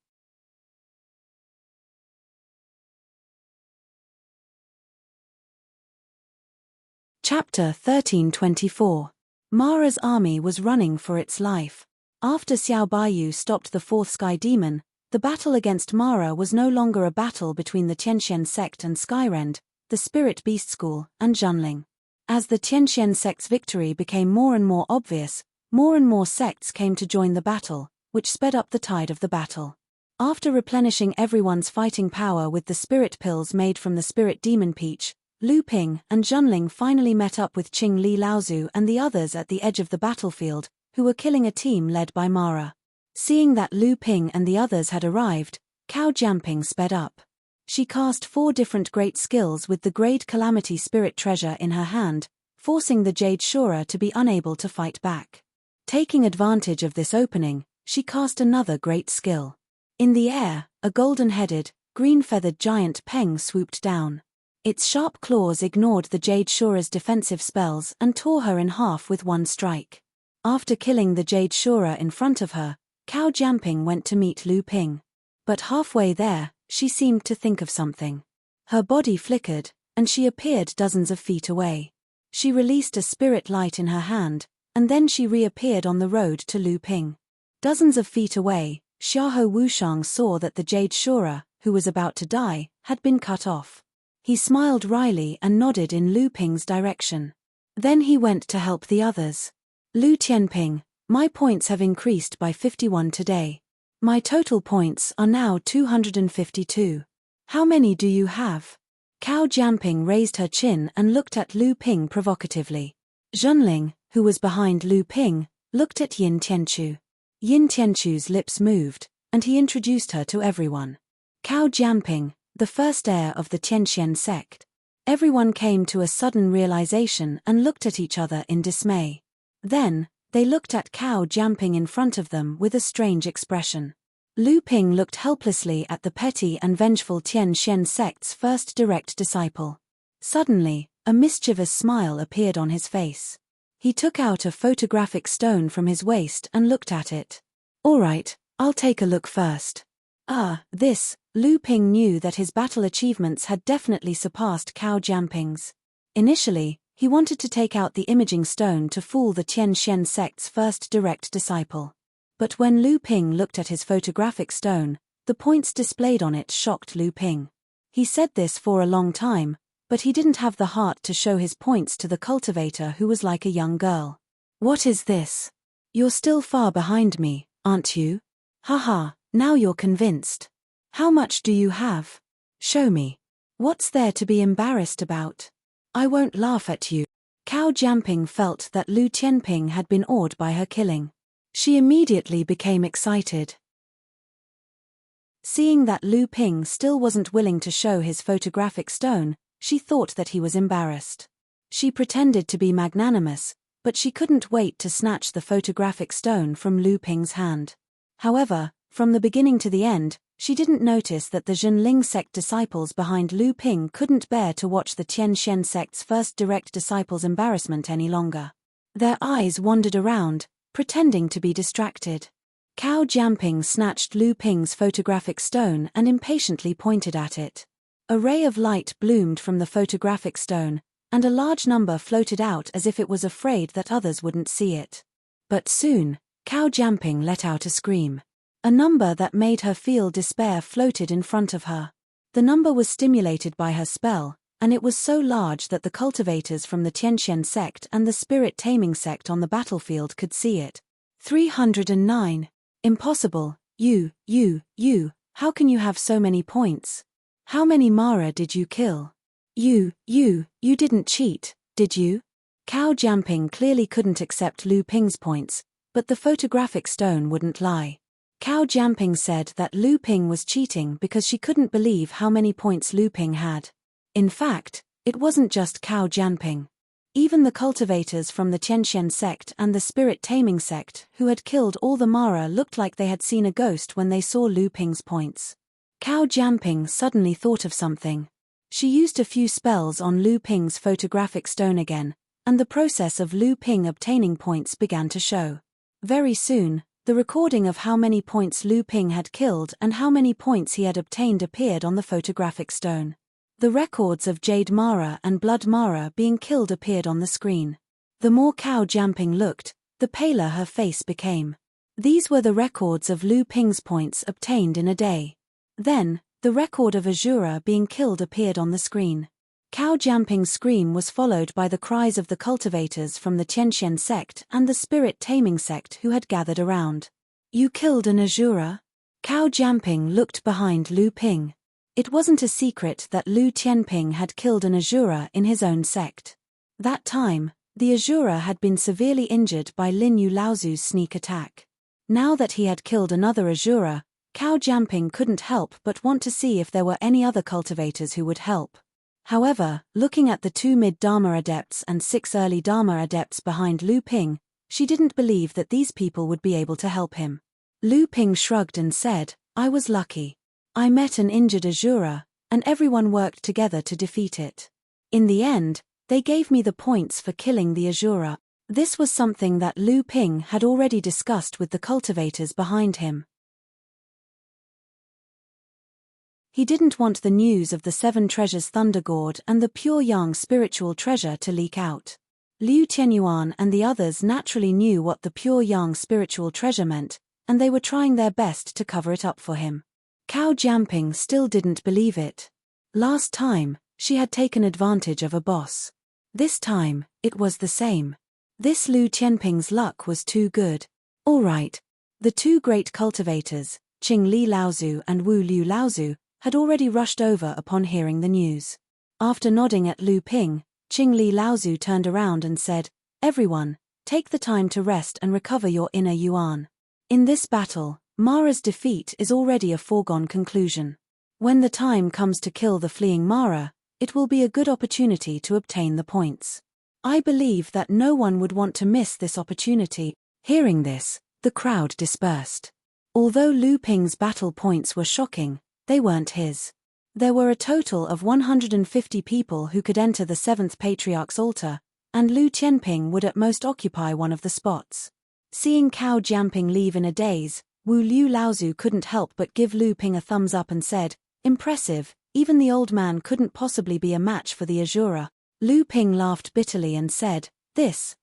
Chapter 1324. Mara's army was running for its life. After Xiao Baiyu stopped the 4th Sky Demon, the battle against Mara was no longer a battle between the Tianxian sect and Skyrend, the Spirit Beast School, and Junling. As the Tianxian sect's victory became more and more obvious, more and more sects came to join the battle, which sped up the tide of the battle. After replenishing everyone's fighting power with the spirit pills made from the spirit demon peach, Lu Ping and Junling finally met up with Qing Li Laozu and the others at the edge of the battlefield, who were killing a team led by Mara. Seeing that Lu Ping and the others had arrived, Cao Jianping sped up. She cast 4 different great skills with the Great Calamity Spirit Treasure in her hand, forcing the Jade Shura to be unable to fight back. Taking advantage of this opening, she cast another great skill. In the air, a golden-headed, green-feathered giant Peng swooped down. Its sharp claws ignored the Jade Shura's defensive spells and tore her in half with 1 strike. After killing the Jade Shura in front of her, Cao Jianping went to meet Lu Ping. But halfway there, she seemed to think of something. Her body flickered, and she appeared dozens of feet away. She released a spirit light in her hand, and then she reappeared on the road to Lu Ping. Dozens of feet away, Xiaohe Wushang saw that the Jade Shura, who was about to die, had been cut off. He smiled wryly and nodded in Lu Ping's direction. Then he went to help the others. Lu Tianping, my points have increased by 51 today. My total points are now 252. How many do you have? Cao Jianping raised her chin and looked at Lu Ping provocatively. Junling, who was behind Lu Ping, looked at Yin Tianchu. Yin Tianchu's lips moved, and he introduced her to everyone. Cao Jianping, the first heir of the Tianxian sect. Everyone came to a sudden realization and looked at each other in dismay. Then, they looked at Cao Jianping in front of them with a strange expression. Lu Ping looked helplessly at the petty and vengeful Tianxian sect's first direct disciple. Suddenly, a mischievous smile appeared on his face. He took out a photographic stone from his waist and looked at it. All right, I'll take a look first. Lu Ping knew that his battle achievements had definitely surpassed Cao Jianping's. Initially, he wanted to take out the imaging stone to fool the Tianxian sect's first direct disciple. But when Lu Ping looked at his photographic stone, the points displayed on it shocked Lu Ping. He said this for a long time, but he didn't have the heart to show his points to the cultivator who was like a young girl. What is this? You're still far behind me, aren't you? Haha, now you're convinced. How much do you have? Show me. What's there to be embarrassed about? I won't laugh at you. Cao Jianping felt that Lu Tianping had been awed by her killing. She immediately became excited. Seeing that Lu Ping still wasn't willing to show his photographic stone, she thought that he was embarrassed. She pretended to be magnanimous, but she couldn't wait to snatch the photographic stone from Lu Ping's hand. However, from the beginning to the end, she didn't notice that the Zhenling sect disciples behind Lu Ping couldn't bear to watch the Tianxian sect's first direct disciple's embarrassment any longer. Their eyes wandered around, pretending to be distracted. Cao Jianping snatched Lu Ping's photographic stone and impatiently pointed at it. A ray of light bloomed from the photographic stone, and a large number floated out as if it was afraid that others wouldn't see it. But soon, Cao Jianping let out a scream. A number that made her feel despair floated in front of her. The number was stimulated by her spell, and it was so large that the cultivators from the Tianxian sect and the spirit taming sect on the battlefield could see it. 309. Impossible, you, how can you have so many points? How many Mara did you kill? You didn't cheat, did you? Cao Jianping clearly couldn't accept Lu Ping's points, but the photographic stone wouldn't lie. Cao Jianping said that Lu Ping was cheating because she couldn't believe how many points Lu Ping had. In fact, it wasn't just Cao Jianping. Even the cultivators from the Tianxian sect and the spirit taming sect who had killed all the Mara looked like they had seen a ghost when they saw Lu Ping's points. Cao Jianping suddenly thought of something. She used a few spells on Lu Ping's photographic stone again, and the process of Lu Ping obtaining points began to show. Very soon, the recording of how many points Lu Ping had killed and how many points he had obtained appeared on the photographic stone. The records of Jade Mara and Blood Mara being killed appeared on the screen. The more Cao Jianping looked, the paler her face became. These were the records of Lu Ping's points obtained in a day. Then, the record of Azura being killed appeared on the screen. Cao Jianping's scream was followed by the cries of the cultivators from the Tianxian sect and the spirit taming sect who had gathered around. You killed an Azura? Cao Jianping looked behind Lu Ping. It wasn't a secret that Lu Tianping had killed an Azura in his own sect. That time, the Azura had been severely injured by Lin Yu Laozu's sneak attack. Now that he had killed another Azura, Cao Jianping couldn't help but want to see if there were any other cultivators who would help. However, looking at the 2 mid-Dharma adepts and 6 early Dharma adepts behind Lu Ping, she didn't believe that these people would be able to help him. Lu Ping shrugged and said, I was lucky. I met an injured Azura, and everyone worked together to defeat it. In the end, they gave me the points for killing the Azura. This was something that Lu Ping had already discussed with the cultivators behind him. He didn't want the news of the 7 treasures Thunder Gourd and the pure yang spiritual treasure to leak out. Liu Tianyuan and the others naturally knew what the pure yang spiritual treasure meant, and they were trying their best to cover it up for him. Cao Jianping still didn't believe it. Last time, she had taken advantage of a boss. This time, it was the same. This Lu Tianping's luck was too good. All right. The 2 great cultivators, Qing Li Laozu and Wu Liu Laozu, had already rushed over upon hearing the news. After nodding at Lu Ping, Qing Li Laozu turned around and said, Everyone, take the time to rest and recover your inner yuan. In this battle, Mara's defeat is already a foregone conclusion. When the time comes to kill the fleeing Mara, it will be a good opportunity to obtain the points. I believe that no one would want to miss this opportunity. Hearing this, the crowd dispersed. Although Lu Ping's battle points were shocking, they weren't his. There were a total of 150 people who could enter the 7th Patriarch's altar, and Lu Tianping would at most occupy one of the spots. Seeing Cao Jianping leave in a daze, Wu Liu Laozu couldn't help but give Lu Ping a thumbs up and said, Impressive, even the old man couldn't possibly be a match for the Azura. Lu Ping laughed bitterly and said,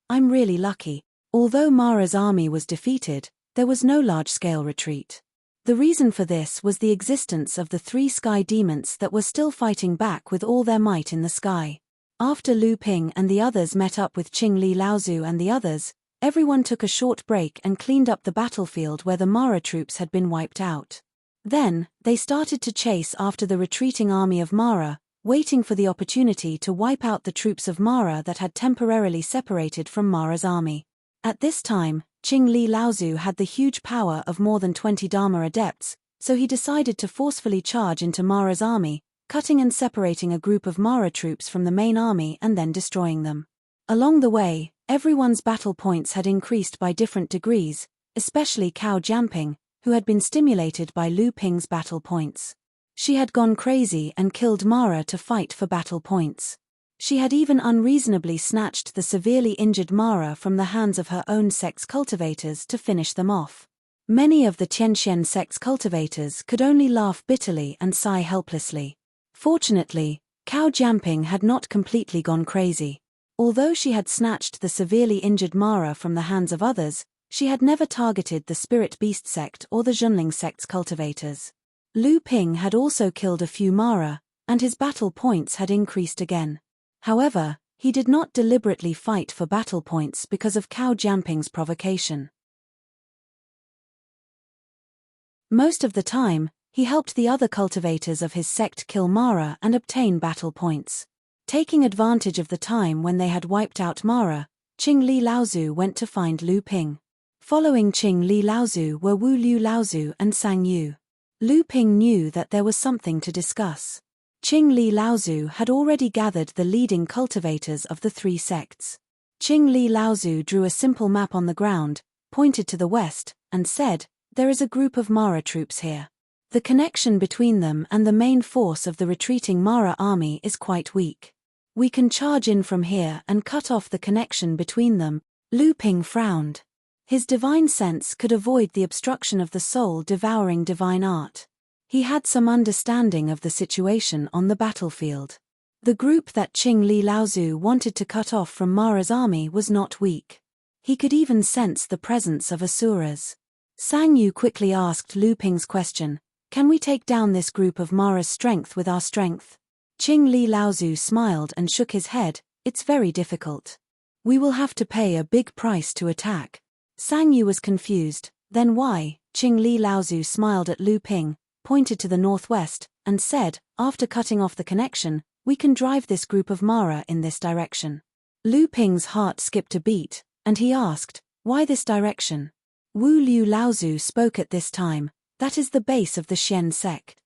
I'm really lucky. Although Mara's army was defeated, there was no large-scale retreat. The reason for this was the existence of the 3 sky demons that were still fighting back with all their might in the sky. After Lu Ping and the others met up with Qing Li Laozu and the others, everyone took a short break and cleaned up the battlefield where the Mara troops had been wiped out. Then, they started to chase after the retreating army of Mara, waiting for the opportunity to wipe out the troops of Mara that had temporarily separated from Mara's army. At this time, Qing Li Laozu had the huge power of more than 20 Dharma adepts, so he decided to forcefully charge into Mara's army, cutting and separating a group of Mara troops from the main army and then destroying them. Along the way, everyone's battle points had increased by different degrees, especially Cao Jianping, who had been stimulated by Lu Ping's battle points. She had gone crazy and killed Mara to fight for battle points. She had even unreasonably snatched the severely injured Mara from the hands of her own sect's cultivators to finish them off. Many of the Tianxian sect's cultivators could only laugh bitterly and sigh helplessly. Fortunately, Cao Jianping had not completely gone crazy. Although she had snatched the severely injured Mara from the hands of others, she had never targeted the Spirit Beast sect or the Junling sect's cultivators. Lu Ping had also killed a few Mara, and his battle points had increased again. However, he did not deliberately fight for battle points because of Cao Jianping's provocation. Most of the time, he helped the other cultivators of his sect kill Mara and obtain battle points. Taking advantage of the time when they had wiped out Mara, Qing Li Laozu went to find Lu Ping. Following Qing Li Laozu were Wu Liu Laozu and Sang Yu. Lu Ping knew that there was something to discuss. Qing Li Laozu had already gathered the leading cultivators of the three sects. Qing Li Laozu drew a simple map on the ground, pointed to the west, and said, "There is a group of Mara troops here. The connection between them and the main force of the retreating Mara army is quite weak. We can charge in from here and cut off the connection between them." Lu Ping frowned. His divine sense could avoid the obstruction of the soul-devouring divine art. He had some understanding of the situation on the battlefield. The group that Qing Li Laozu wanted to cut off from Mara's army was not weak. He could even sense the presence of asuras. Sang Yu quickly asked Lu Ping's question, "Can we take down this group of Mara's strength with our strength?" Qing Li Laozu smiled and shook his head, "It's very difficult. We will have to pay a big price to attack." Sang Yu was confused, "Then why?" Qing Li Laozu smiled at Lu Ping, pointed to the northwest, and said, "After cutting off the connection, we can drive this group of Mara in this direction." Lu Ping's heart skipped a beat, and he asked, "Why this direction?" Wu Liu Laozu spoke at this time, "That is the base of the Xian sect."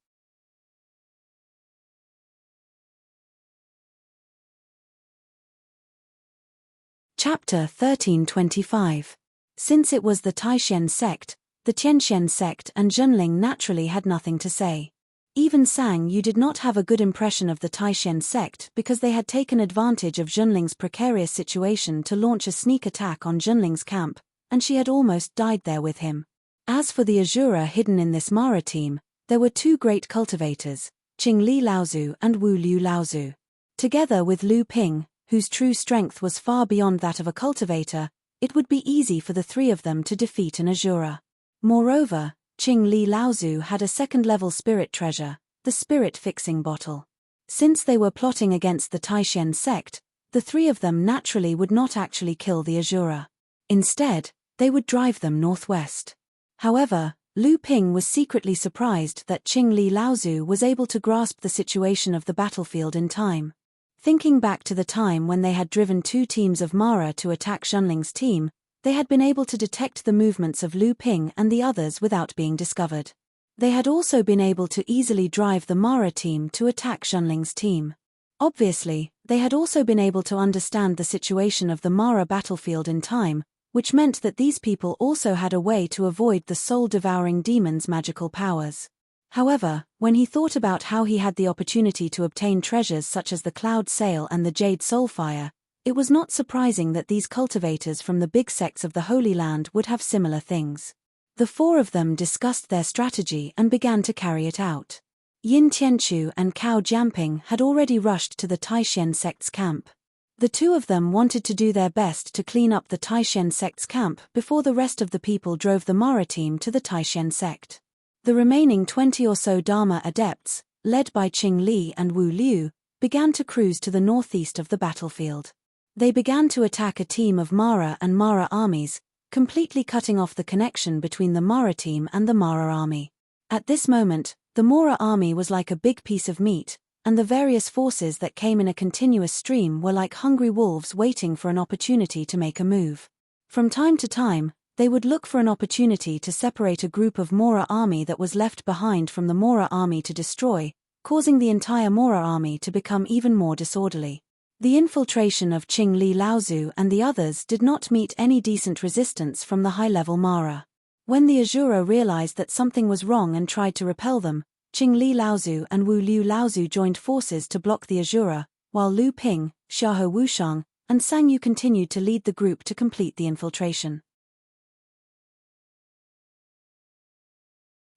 Chapter 1325. Since it was the Taishan sect, the Tianxian sect and Junling naturally had nothing to say. Even Sang Yu did not have a good impression of the Taishan sect because they had taken advantage of Junling's precarious situation to launch a sneak attack on Junling's camp, and she had almost died there with him. As for the Azura hidden in this Mara team, there were two great cultivators, Qing Li Laozu and Wu Liu Laozu. Together with Lu Ping, whose true strength was far beyond that of a cultivator, it would be easy for the three of them to defeat an Azura. Moreover, Qing Li Laozu had a second-level spirit treasure, the spirit-fixing bottle. Since they were plotting against the Taishan sect, the three of them naturally would not actually kill the Azura. Instead, they would drive them northwest. However, Lu Ping was secretly surprised that Qing Li Laozu was able to grasp the situation of the battlefield in time. Thinking back to the time when they had driven two teams of Mara to attack Junling's team, they had been able to detect the movements of Lu Ping and the others without being discovered. They had also been able to easily drive the Mara team to attack Junling's team. Obviously, they had also been able to understand the situation of the Mara battlefield in time, which meant that these people also had a way to avoid the soul-devouring demon's magical powers. However, when he thought about how he had the opportunity to obtain treasures such as the Cloud Sail and the Jade Soulfire, it was not surprising that these cultivators from the big sects of the Holy Land would have similar things. The four of them discussed their strategy and began to carry it out. Yin Tianchu and Cao Jianping had already rushed to the Taishan sect's camp. The two of them wanted to do their best to clean up the Taishan sect's camp before the rest of the people drove the Mara team to the Taishan sect. The remaining 20 or so Dharma adepts, led by Qing Li and Wu Liu, began to cruise to the northeast of the battlefield. They began to attack a team of Mara and Mara armies, completely cutting off the connection between the Mara team and the Mara army. At this moment, the Mara army was like a big piece of meat, and the various forces that came in a continuous stream were like hungry wolves waiting for an opportunity to make a move. From time to time, they would look for an opportunity to separate a group of Mora army that was left behind from the Mora army to destroy, causing the entire Mora army to become even more disorderly. The infiltration of Qing Li Laozu and the others did not meet any decent resistance from the high-level Mara. When the Azura realized that something was wrong and tried to repel them, Qing Li Laozu and Wu Liu Laozu joined forces to block the Azura, while Lu Ping, Xiahou Wushang, and Sang Yu continued to lead the group to complete the infiltration.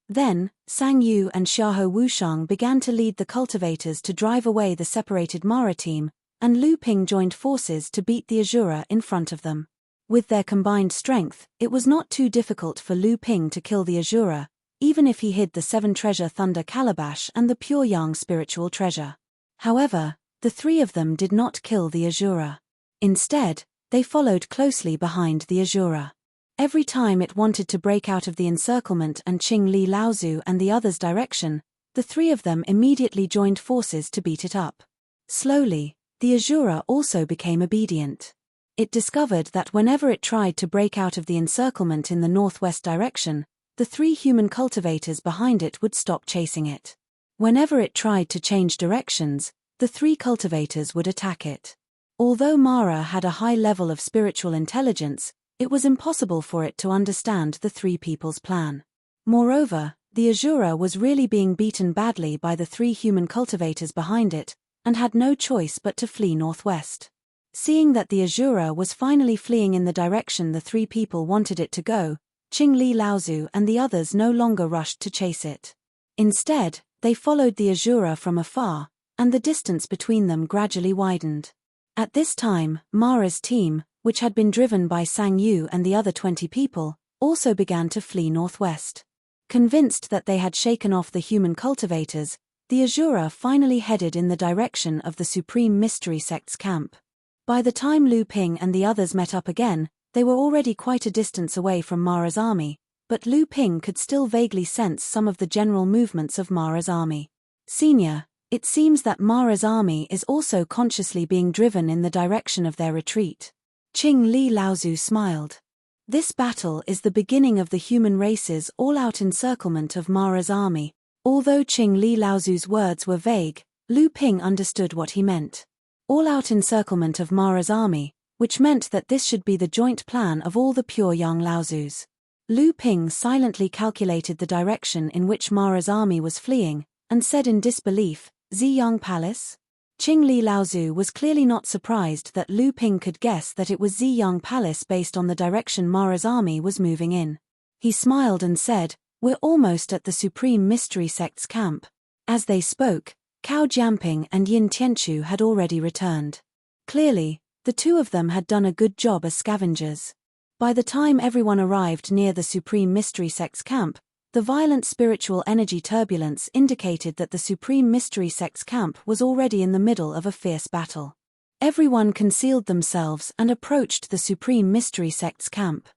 Then, Sang Yu and Xiahou Wushang began to lead the cultivators to drive away the separated Mara team, and Lu Ping joined forces to beat the Azura in front of them. With their combined strength, it was not too difficult for Lu Ping to kill the Azura, even if he hid the 7-treasure Thunder Calabash and the Pure Yang spiritual treasure. However, the three of them did not kill the Azura. Instead, they followed closely behind the Azura. Every time it wanted to break out of the encirclement and Qing Li Laozu and the others' direction, the three of them immediately joined forces to beat it up. Slowly, the Azura also became obedient. It discovered that whenever it tried to break out of the encirclement in the northwest direction, the three human cultivators behind it would stop chasing it. Whenever it tried to change directions, the three cultivators would attack it. Although Mara had a high level of spiritual intelligence, it was impossible for it to understand the three people's plan. Moreover, the Azura was really being beaten badly by the three human cultivators behind it, and had no choice but to flee northwest. Seeing that the Azura was finally fleeing in the direction the three people wanted it to go, Qing Li Laozu and the others no longer rushed to chase it. Instead, they followed the Azura from afar, and the distance between them gradually widened. At this time, Mara's team, which had been driven by Sang Yu and the other 20 people, also began to flee northwest. Convinced that they had shaken off the human cultivators, the Azura finally headed in the direction of the Supreme Mystery Sect's camp. By the time Lu Ping and the others met up again, they were already quite a distance away from Mara's army, but Lu Ping could still vaguely sense some of the general movements of Mara's army. Senior, it seems that Mara's army is also consciously being driven in the direction of their retreat. Qing Li Laozu smiled. This battle is the beginning of the human race's all-out encirclement of Mara's army. Although Qing Li Laozu's words were vague, Lu Ping understood what he meant. All-out encirclement of Mara's army, which meant that this should be the joint plan of all the Pure Yang Laozus. Lu Ping silently calculated the direction in which Mara's army was fleeing, and said in disbelief, Ziyang Palace? Qing Li Laozu was clearly not surprised that Lu Ping could guess that it was Ziyang Palace based on the direction Mara's army was moving in. He smiled and said, "We're almost at the Supreme Mystery Sect's camp." As they spoke, Cao Jianping and Yin Tianchu had already returned. Clearly, the two of them had done a good job as scavengers. By the time everyone arrived near the Supreme Mystery Sect's camp, the violent spiritual energy turbulence indicated that the Supreme Mystery Sect's camp was already in the middle of a fierce battle. Everyone concealed themselves and approached the Supreme Mystery Sect's camp.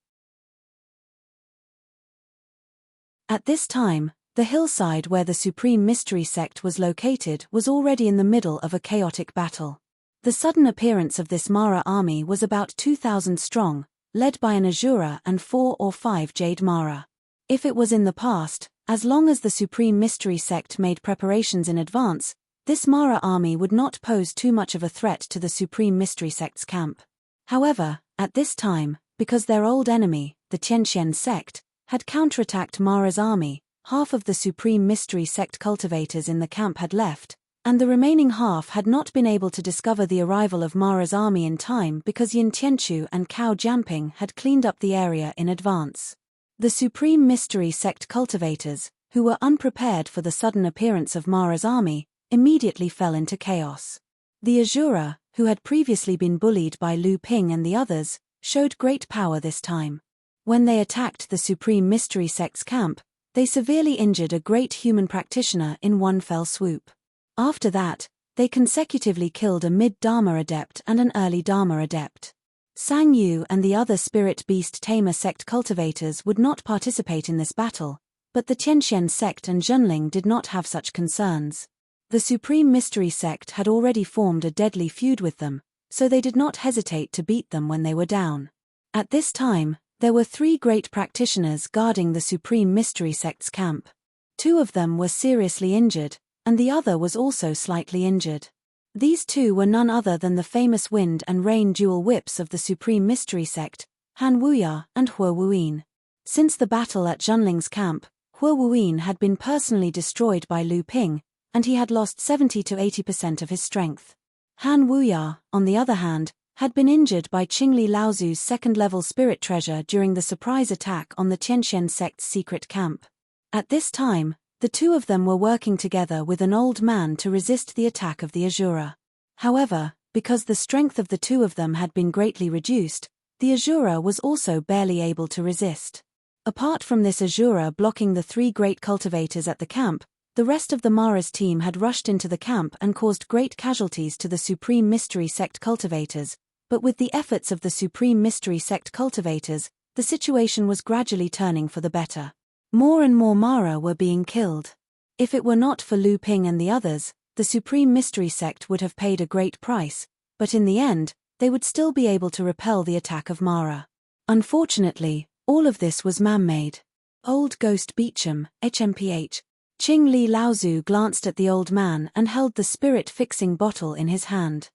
At this time, the hillside where the Supreme Mystery Sect was located was already in the middle of a chaotic battle. The sudden appearance of this Mara army was about 2,000 strong, led by an Azura and 4 or 5 Jade Mara. If it was in the past, as long as the Supreme Mystery Sect made preparations in advance, this Mara army would not pose too much of a threat to the Supreme Mystery Sect's camp. However, at this time, because their old enemy, the Tianxian sect, had counterattacked Mara's army, half of the Supreme Mystery Sect cultivators in the camp had left, and the remaining half had not been able to discover the arrival of Mara's army in time because Yin Tianchu and Cao Jianping had cleaned up the area in advance. The Supreme Mystery Sect cultivators, who were unprepared for the sudden appearance of Mara's army, immediately fell into chaos. The Azura, who had previously been bullied by Lu Ping and the others, showed great power this time. When they attacked the Supreme Mystery Sect's camp, they severely injured a great human practitioner in one fell swoop. After that, they consecutively killed a mid-Dharma adept and an early Dharma adept. Sang Yu and the other Spirit Beast Tamer sect cultivators would not participate in this battle, but the Tianxian sect and Zhenling did not have such concerns. The Supreme Mystery Sect had already formed a deadly feud with them, so they did not hesitate to beat them when they were down. At this time, there were 3 great practitioners guarding the Supreme Mystery Sect's camp. 2 of them were seriously injured, and the other was also slightly injured. These 2 were none other than the famous wind and rain dual whips of the Supreme Mystery Sect, Han Wuya and Hua Wuyin. Since the battle at Zhenling's camp, Hua Wuyin had been personally destroyed by Lu Ping, and he had lost 70 to 80% of his strength. Han Wuya, on the other hand, had been injured by Qingli Laozu's second-level spirit treasure during the surprise attack on the Tianxian sect's secret camp. At this time, the two of them were working together with an old man to resist the attack of the Asura. However, because the strength of the two of them had been greatly reduced, the Asura was also barely able to resist. Apart from this Asura blocking the three great cultivators at the camp, the rest of the Mara's team had rushed into the camp and caused great casualties to the Supreme Mystery Sect cultivators, but with the efforts of the Supreme Mystery Sect cultivators, the situation was gradually turning for the better. More and more Mara were being killed. If it were not for Lu Ping and the others, the Supreme Mystery Sect would have paid a great price, but in the end, they would still be able to repel the attack of Mara. Unfortunately, all of this was man-made. Old Ghost Beecham, HMPH. Qingli Laozu glanced at the old man and held the spirit-fixing bottle in his hand.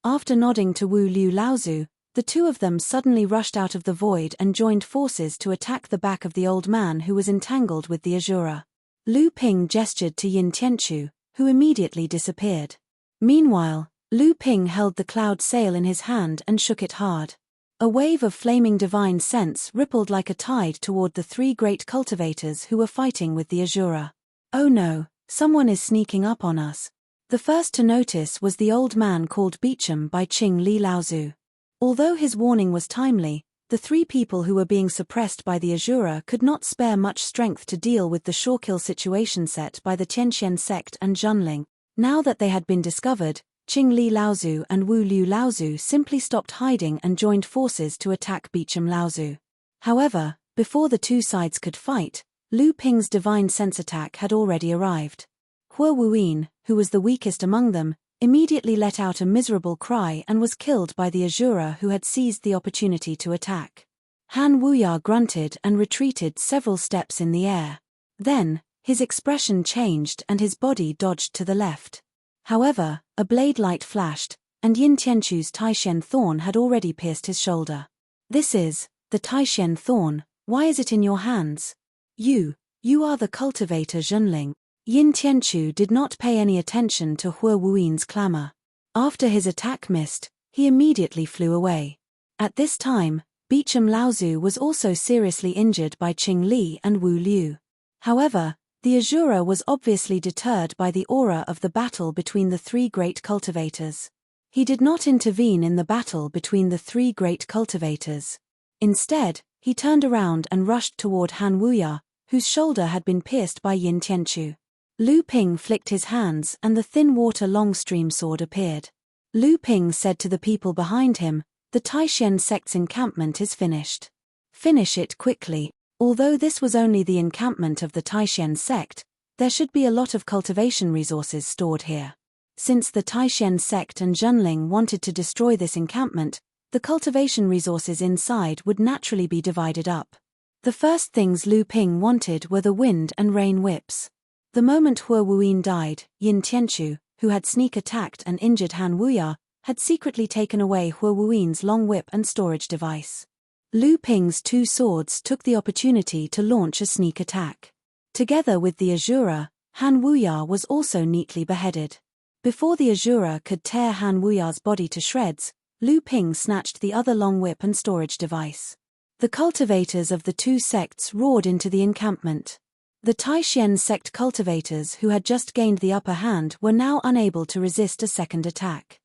After nodding to Wu Liu Laozu, the two of them suddenly rushed out of the void and joined forces to attack the back of the old man who was entangled with the Asura. Lu Ping gestured to Yin Tianchu, who immediately disappeared. Meanwhile, Lu Ping held the cloud sail in his hand and shook it hard. A wave of flaming divine sense rippled like a tide toward the three great cultivators who were fighting with the Asura. Oh no, someone is sneaking up on us. The first to notice was the old man called Beecham by Qingli Laozu. Although his warning was timely, the three people who were being suppressed by the Asura could not spare much strength to deal with the shore-kill situation set by the Tianxian sect and Junling. Now that they had been discovered, Qingli Laozu and Wu Liu Laozu simply stopped hiding and joined forces to attack Beecham Laozu. However, before the two sides could fight, Lu Ping's divine sense attack had already arrived. Hua Wuyin, who was the weakest among them, immediately let out a miserable cry and was killed by the Asura who had seized the opportunity to attack. Han Wuya grunted and retreated several steps in the air. Then, his expression changed and his body dodged to the left. However, a blade light flashed, and Yin Tianchu's Taishen thorn had already pierced his shoulder. "This is the Taishen thorn. Why is it in your hands? You are the cultivator Zhenling." Yin Tianchu did not pay any attention to Hua Wuyin's clamor. After his attack missed, he immediately flew away. At this time, Beecham Laozu was also seriously injured by Qingli and Wu Liu. However, the Asura was obviously deterred by the aura of the battle between the three great cultivators. He did not intervene in the battle between the three great cultivators. Instead, he turned around and rushed toward Han Wuya, whose shoulder had been pierced by Yin Tianchu. Lu Ping flicked his hands and the thin water long stream sword appeared. Lu Ping said to the people behind him, "The Taishen sect's encampment is finished. Finish it quickly." Although this was only the encampment of the Taishen sect, there should be a lot of cultivation resources stored here. Since the Taishen sect and Junling wanted to destroy this encampment, the cultivation resources inside would naturally be divided up. The first things Lu Ping wanted were the wind and rain whips. The moment Hua Wuyin died, Yin Tianchu, who had sneak attacked and injured Han Wuya, had secretly taken away Hua Wuyin's long whip and storage device. Lu Ping's two swords took the opportunity to launch a sneak attack. Together with the Asura, Han Wuya was also neatly beheaded. Before the Asura could tear Han Wuya's body to shreds, Lu Ping snatched the other long whip and storage device. The cultivators of the two sects roared into the encampment. The Taishen sect cultivators who had just gained the upper hand were now unable to resist a second attack.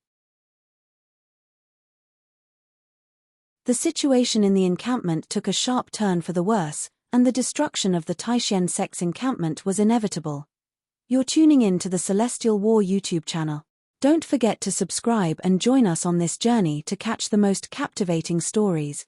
The situation in the encampment took a sharp turn for the worse, and the destruction of the Taishen sect's encampment was inevitable. You're tuning in to the Celestial War YouTube channel. Don't forget to subscribe and join us on this journey to catch the most captivating stories,